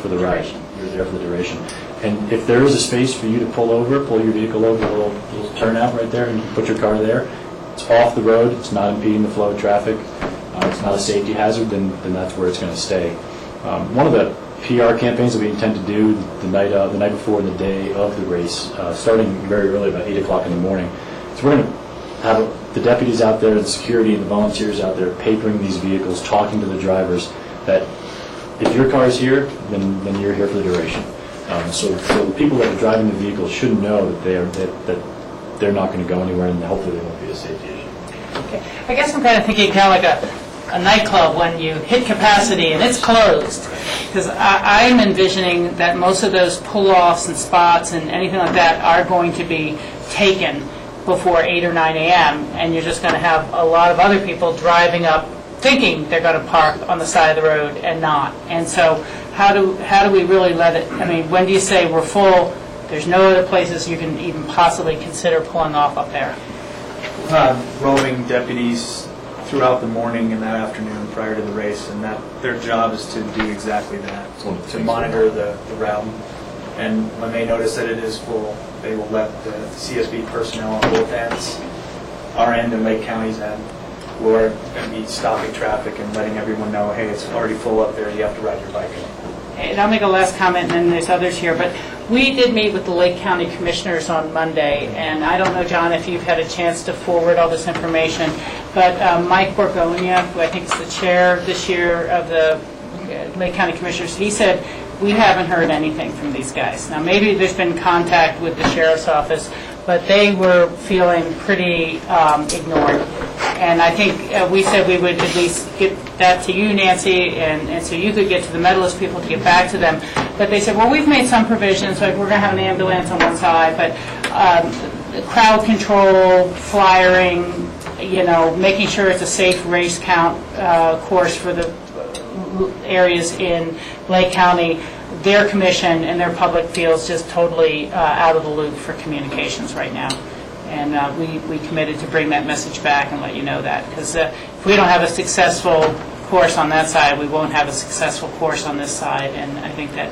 S24: the ride. You're there for the duration. And if there is a space for you to pull your vehicle over, a little turnout right there, and you can put your car there, it's off the road, it's not impeding the flow of traffic, it's not a safety hazard, then that's where it's going to stay. One of the PR campaigns that we intend to do the night before and the day of the race, starting very early, about 8 o'clock in the morning. So we're going to have the deputies out there, the security and the volunteers out there papering these vehicles, talking to the drivers that if your car is here, then you're here for the duration. So the people that are driving the vehicle should know that they're not going to go anywhere, and hopefully there won't be a safety issue.
S3: Okay. I guess I'm kind of thinking kind of like a nightclub when you hit capacity and it's closed. Because I'm envisioning that most of those pull-offs and spots and anything like that are going to be taken before 8 or 9 a.m. and you're just going to have a lot of other people driving up thinking they're going to park on the side of the road and not. And so how do we really let it, I mean, when do you say we're full, there's no other places you can even possibly consider pulling off up there?
S22: Roaming deputies throughout the morning and that afternoon prior to the race, and that their job is to do exactly that, to monitor the route. And when they notice that it is full, they will let the CSB personnel on both ends, our end and Lake County's end, who are going to be stopping traffic and letting everyone know, hey, it's already full up there, you have to ride your bike.
S3: And I'll make a last comment, and then there's others here, but we did meet with the Lake County Commissioners on Monday, and I don't know, John, if you've had a chance to forward all this information, but Mike Borgonia, who I think is the chair this year of the Lake County Commissioners, he said, we haven't heard anything from these guys. Now, maybe there's been contact with the sheriff's office, but they were feeling pretty ignored. And I think we said we would at least get that to you, Nancy, and so you could get to the medalist people to get back to them. But they said, well, we've made some provisions, like we're going to have an ambulance on one side, but crowd control, flyering, making sure it's a safe race count course for the areas in Lake County. Their commission and their public feels just totally out of the loop for communications right now. And we committed to bring that message back and let you know that. Because if we don't have a successful course on that side, we won't have a successful course on this side. And I think that,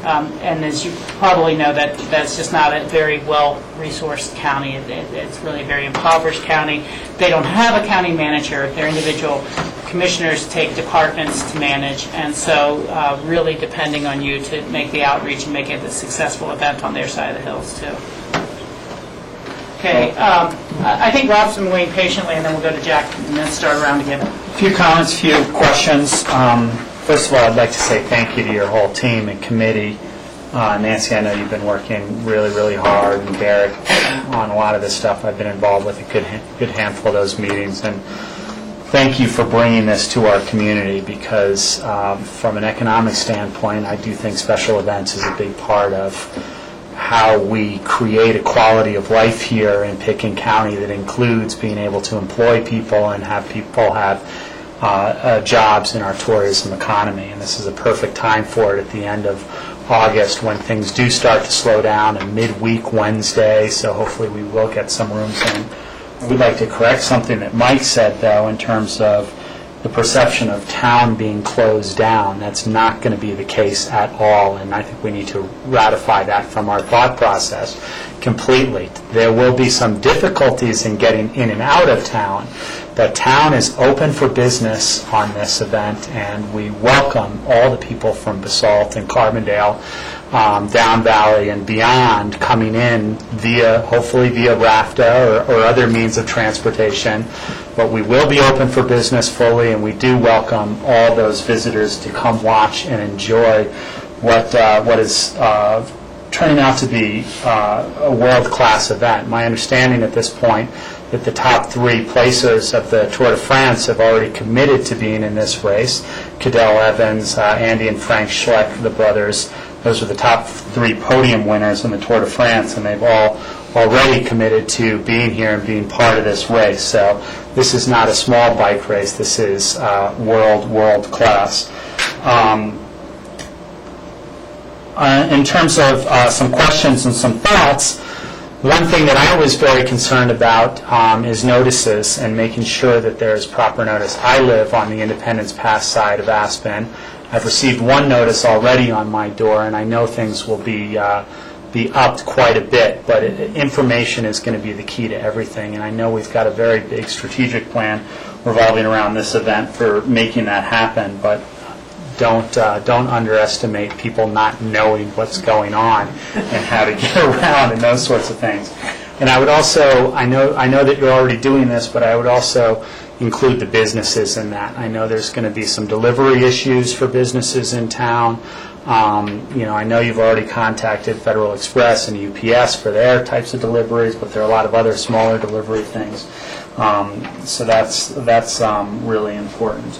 S3: and as you probably know, that's just not a very well-resourced county. It's really a very impoverished county. They don't have a county manager. Their individual commissioners take departments to manage. And so really depending on you to make the outreach and make it a successful event on their side of the hills, too. Okay, I think Rob's been waiting patiently, and then we'll go to Jack and then start around again.
S7: A few comments, a few questions. First of all, I'd like to say thank you to your whole team and committee. Nancy, I know you've been working really, really hard, and Derek on a lot of this stuff. I've been involved with a good handful of those meetings, and thank you for bringing this to our community because from an economic standpoint, I do think special events is a big part of how we create a quality of life here in Pitkin County that includes being able to employ people and have people have jobs in our tourism economy. And this is a perfect time for it at the end of August when things do start to slow down, and midweek Wednesday, so hopefully we will get some rooms in. We'd like to correct something that Mike said, though, in terms of the perception of town being closed down. That's not going to be the case at all, and I think we need to ratify that from our thought process completely. There will be some difficulties in getting in and out of town, but town is open for business on this event, and we welcome all the people from Basalt and Carbondale, Down Valley and beyond coming in hopefully via RAFTA or other means of transportation But we will be open for business fully, and we do welcome all those visitors to come watch and enjoy what is turning out to be a world-class event. My understanding at this point that the top 3 placers of the Tour de France have already committed to being in this race. Cadell Evans, Andy and Frank Schleck, the brothers, those are the top 3 podium winners in the Tour de France, and they've all already committed to being here and being part of this race. So this is not a small bike race. This is world class. In terms of some questions and some thoughts, one thing that I was very concerned about is notices and making sure that there's proper notice. I live on the Independence Pass side of Aspen. I've received one notice already on my door, and I know things will be upped quite a bit, but information is going to be the key to everything, and I know we've got a very big strategic plan revolving around this event for making that happen, but don't underestimate people not knowing what's going on and how to get around and those sorts of things. And I would also, I know that you're already doing this, but I would also include the businesses in that. I know there's going to be some delivery issues for businesses in town. I know you've already contacted Federal Express and UPS for their types of deliveries, but there are a lot of other smaller delivery things. So that's really important.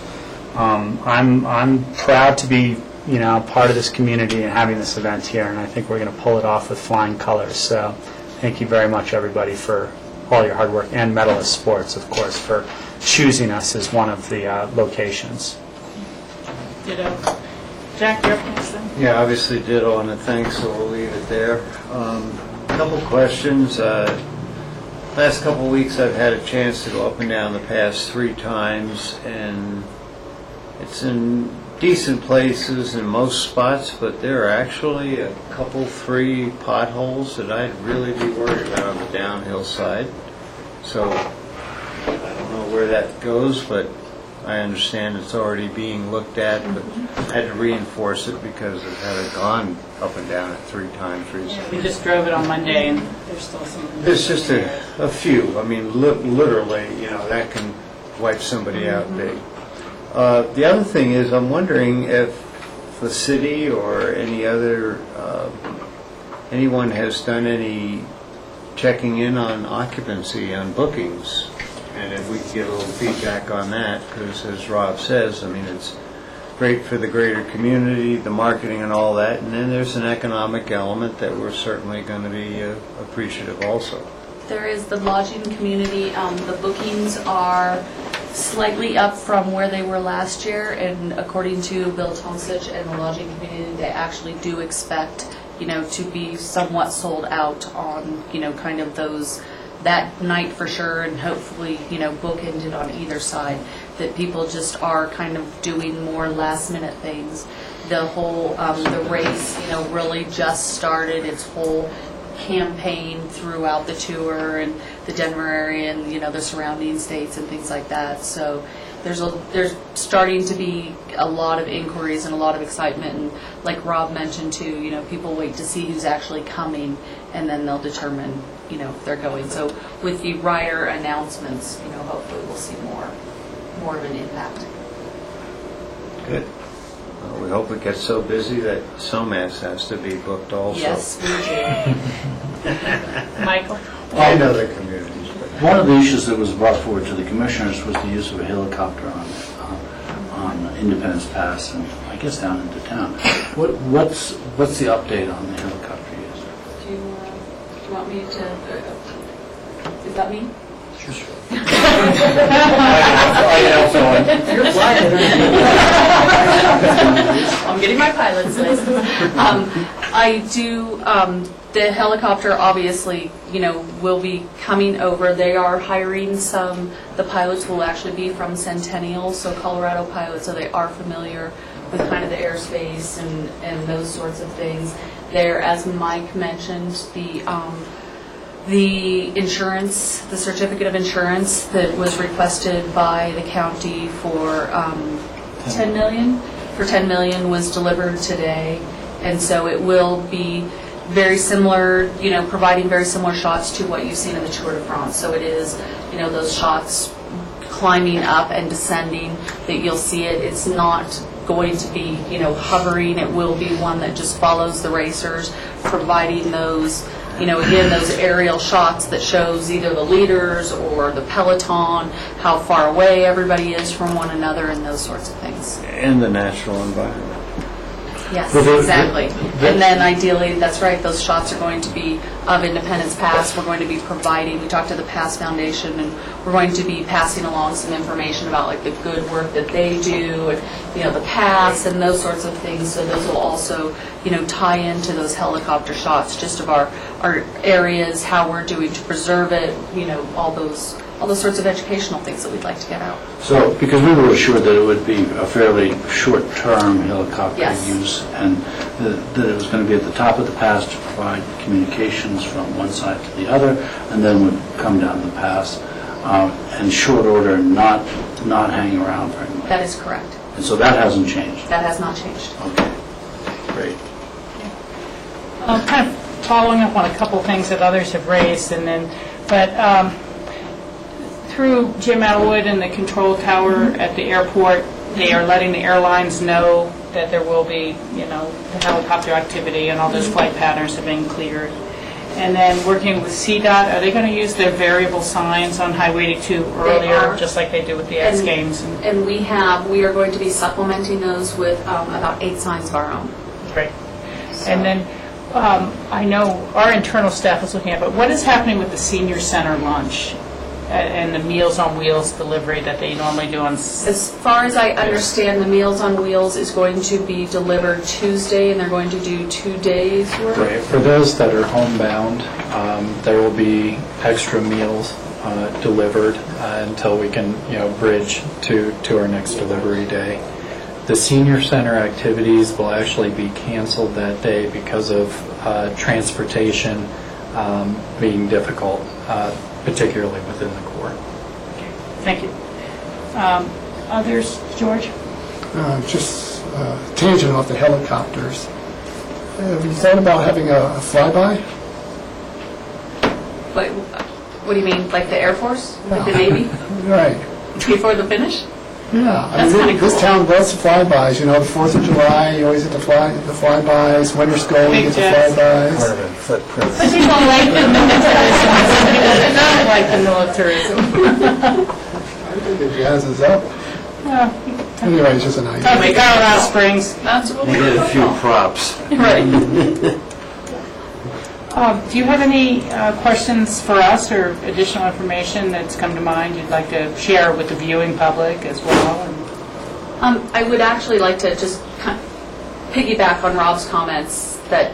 S7: I'm proud to be part of this community and having this event here, and I think we're going to pull it off with flying colors. So thank you very much, everybody, for all your hard work, and Medalist Sports, of course, for choosing us as one of the locations.
S3: Ditto. Jack, you're up next then.
S4: Yeah, obviously ditto on the thanks, so we'll leave it there. Couple questions. Last couple weeks I've had a chance to go up and down the pass 3 times, and it's in decent places in most spots, but there are actually a couple, 3 potholes that I'd really be worried about on the downhill side. So I don't know where that goes, but I understand it's already being looked at, but I had to reinforce it because I've had it gone up and down it 3 times recently.
S3: We just drove it on Monday, and there's still some.
S4: There's just a few. I mean, literally, that can wipe somebody out big. The other thing is, I'm wondering if the city or any other, anyone has done any checking in on occupancy on bookings. And if we can get a little feedback on that, because as Rob says, I mean, it's great for the greater community, the marketing and all that, and then there's an economic element that we're certainly going to be appreciative also.
S5: There is the lodging community. The bookings are slightly up from where they were last year, and according to Bill Tomsich and the lodging community, they actually do expect, to be somewhat sold out on, kind of those that night for sure, and hopefully, bookended on either side, that people just are kind of doing more last minute things. The whole, the race, really just started its whole campaign throughout the tour and the Denver area and, the surrounding states and things like that. So there's starting to be a lot of inquiries and a lot of excitement, and like Rob mentioned too, people wait to see who's actually coming, and then they'll determine, if they're going. So with the rider announcements, hopefully we'll see more of an impact.
S4: Good. Well, we hope it gets so busy that SOMAS has to be booked also.
S5: Yes, we do.
S3: Michael?
S4: I know the communities.
S8: One of the issues that was brought forward to the commissioners was the use of a helicopter on Independence Pass and I guess down into town. What's the update on the helicopter use?
S5: Do you want me to? Is that me?
S8: Sure.
S5: I'm getting my pilot's license. I do. The helicopter, obviously, will be coming over. They are hiring some. The pilots will actually be from Centennial, so Colorado pilots, so they are familiar with kind of the airspace and those sorts of things. There, as Mike mentioned, the insurance, the certificate of insurance that was requested by the county for $10 million. For $10 million was delivered today, and so it will be very similar, providing very similar shots to what you've seen in the Tour de France. So it is, those shots climbing up and descending, that you'll see it. It's not going to be, hovering. It will be one that just follows the racers, providing those, again, those aerial shots that shows either the leaders or the peloton, how far away everybody is from one another, and those sorts of things.
S8: In the natural environment.
S5: Yes, exactly. And then ideally, that's right, those shots are going to be of Independence Pass. We're going to be providing, we talked to the Pass Foundation, and we're going to be passing along some information about like the good work that they do, and the pass and those sorts of things. So those will also, tie into those helicopter shots, just of our areas, how we're doing to preserve it, all those sorts of educational things that we'd like to get out.
S8: So, because we were assured that it would be a fairly short-term helicopter
S5: Yes.
S8: use, and that it was going to be at the top of the pass to provide communications from one side to the other, and then would come down the pass in short order, not hang around very much.
S5: That is correct.
S8: And so that hasn't changed.
S5: That has not changed.
S8: Okay, great.
S3: Kind of following up on a couple things that others have raised, but through Jim Elwood and the control tower at the airport, they are letting the airlines know that there will be, the helicopter activity and all those flight patterns have been cleared. And then working with CDOT, are they going to use their variable signs on Highway 82 earlier, just like they do with the X Games?
S5: And we are going to be supplementing those with about 8 signs of our own.
S3: Great. And then I know our internal staff is looking at, but what is happening with the senior center lunch and the Meals on Wheels delivery that they normally do on?
S5: As far as I understand, the Meals on Wheels is going to be delivered Tuesday, and they're going to do 2 days worth.
S1: Right. For those that are homebound, there will be extra meals delivered until we can, bridge to our next delivery day. The senior center activities will actually be canceled that day because of transportation being difficult, particularly within the Corps.
S3: Thank you. Others, George?
S6: Just tangent off the helicopters. Have you thought about having a flyby?
S5: Like, what do you mean, like the Air Force, like the Navy,
S6: Right.
S5: before the finish?
S6: Yeah,
S5: That's kinda
S6: this
S5: cool.
S6: town does flybys. The 4th of July, you always get the flybys. Winter school, you get the flybys.
S2: Part of a footprint.
S3: Some people like the militarism, some people do not like the militarism.
S6: I think it jazzes up. Anyway, it's just an idea.
S3: Oh, my Colorado Springs. That's what
S8: We did a few props.
S3: Right. Do you have any questions for us or additional information that's come to mind you'd like to share with the viewing public as well?
S5: I would actually like to just kind of piggyback on Rob's comments that,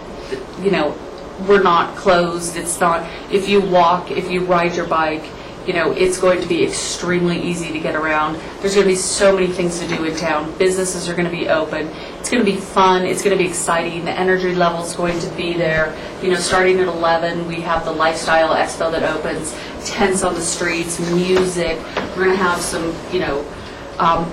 S5: we're not closed. It's not, if you walk, if you ride your bike, it's going to be extremely easy to get around. There's going to be so many things to do in town. Businesses are going to be open. It's going to be fun. It's going to be exciting. The energy level is going to be there. Starting at 11, we have the Lifestyle Expo that opens, tents on the streets, music. We're going to have some,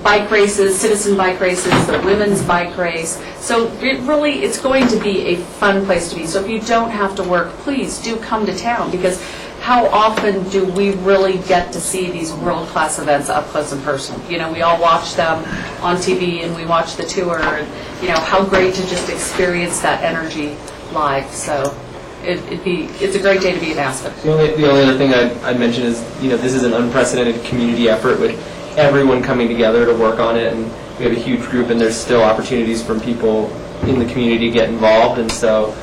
S5: bike races, citizen bike races, the women's bike race. So it's going to be a fun place to be. So if you don't have to work, please do come to town, because how often do we really get to see these world-class events up close and personal? We all watch them on TV and we watch the tour, and how great to just experience that energy live. So it's a great day to be in Aspen.
S13: The only other thing I'd mention is, this is an unprecedented community effort with everyone coming together to work on it, and we have a huge group, and there's still opportunities for people in the community to get involved, and so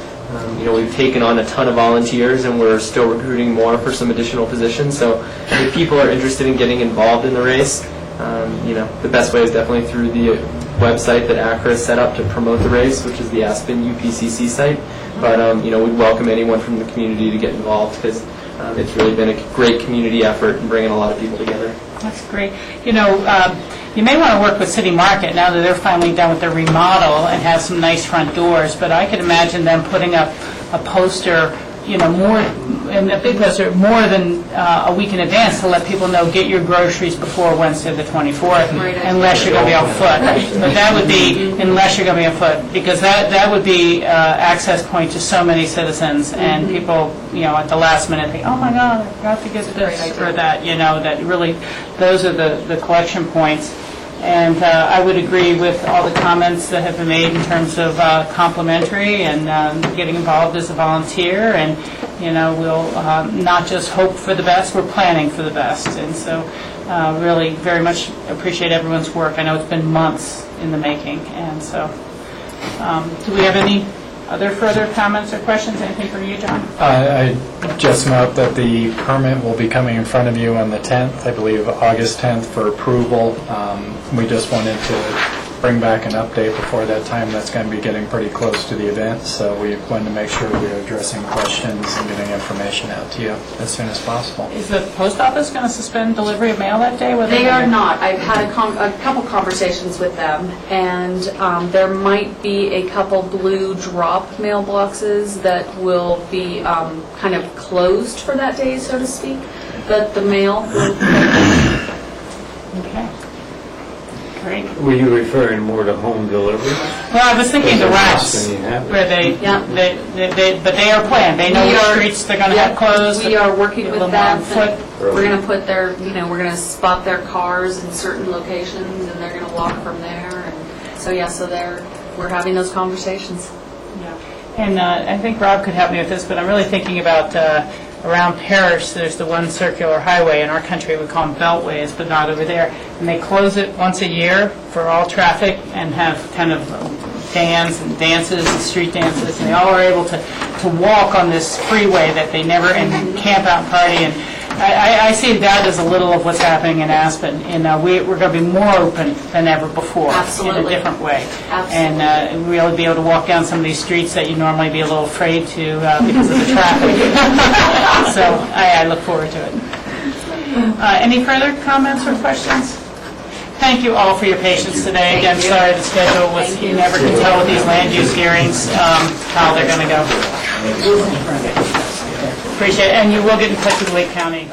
S13: we've taken on a ton of volunteers, and we're still recruiting more for some additional positions. So if people are interested in getting involved in the race, the best way is definitely through the website that ACRA has set up to promote the race, which is the Aspen UPCC site. But we'd welcome anyone from the community to get involved, because it's really been a great community effort and bringing a lot of people together.
S3: That's great. You may want to work with City Market now that they're finally done with their remodel and have some nice front doors, but I could imagine them putting up a poster, more and the big list are more than a week in advance to let people know, get your groceries before Wednesday the 24th, unless you're going to be on foot. But that would be, unless you're going to be on foot, because that would be access point to so many citizens, and people, at the last minute think, oh my God, I forgot to get this or that, that really, those are the collection points. And I would agree with all the comments that have been made in terms of complimentary and getting involved as a volunteer. And, we'll not just hope for the best, we're planning for the best. And so really very much appreciate everyone's work. I know it's been months in the making. And so do we have any other further comments or questions? Anything from you, John?
S1: I just note that the permit will be coming in front of you on the 10th, I believe August 10th, for approval. We just wanted to bring back an update before that time. That's going to be getting pretty close to the event, so we wanted to make sure we are addressing questions and getting information out to you as soon as possible.
S3: Is the post office going to suspend delivery of mail that day?
S5: They are not. I've had a couple conversations with them, and there might be a couple blue drop mailboxes that will be kind of closed for that day, so to speak, but the mail will...
S3: Okay. Great.
S4: Were you referring more to home delivery?
S3: Well, I was thinking the routes where they but they are planned. They know which streets they're going to have closed.
S5: We are working with them.
S3: Foot.
S5: We're going to put their, we're going to spot their cars in certain locations, and they're going to walk from there. And so we're having those conversations.
S3: Yeah. And I think Rob could help me with this, but I'm really thinking about around Parrish, there's the one circular highway. In our country, we call them beltways, but not over there. And they close it once a year for all traffic and have kind of dances and street dances. And they all are able to walk on this freeway that they never, and camp out and party. And I see that as a little of what's happening in Aspen. And we're going to be more open than ever before.
S5: Absolutely.
S3: In a different way.
S5: Absolutely.
S3: And really be able to walk down some of these streets that you normally be a little afraid to because of the traffic. So I look forward to it. Any further comments or questions? Thank you all for your patience today. Again, sorry the schedule was, you never can tell with these land use hearings how they're going to go. Appreciate it. And you will get in touch with Lake County.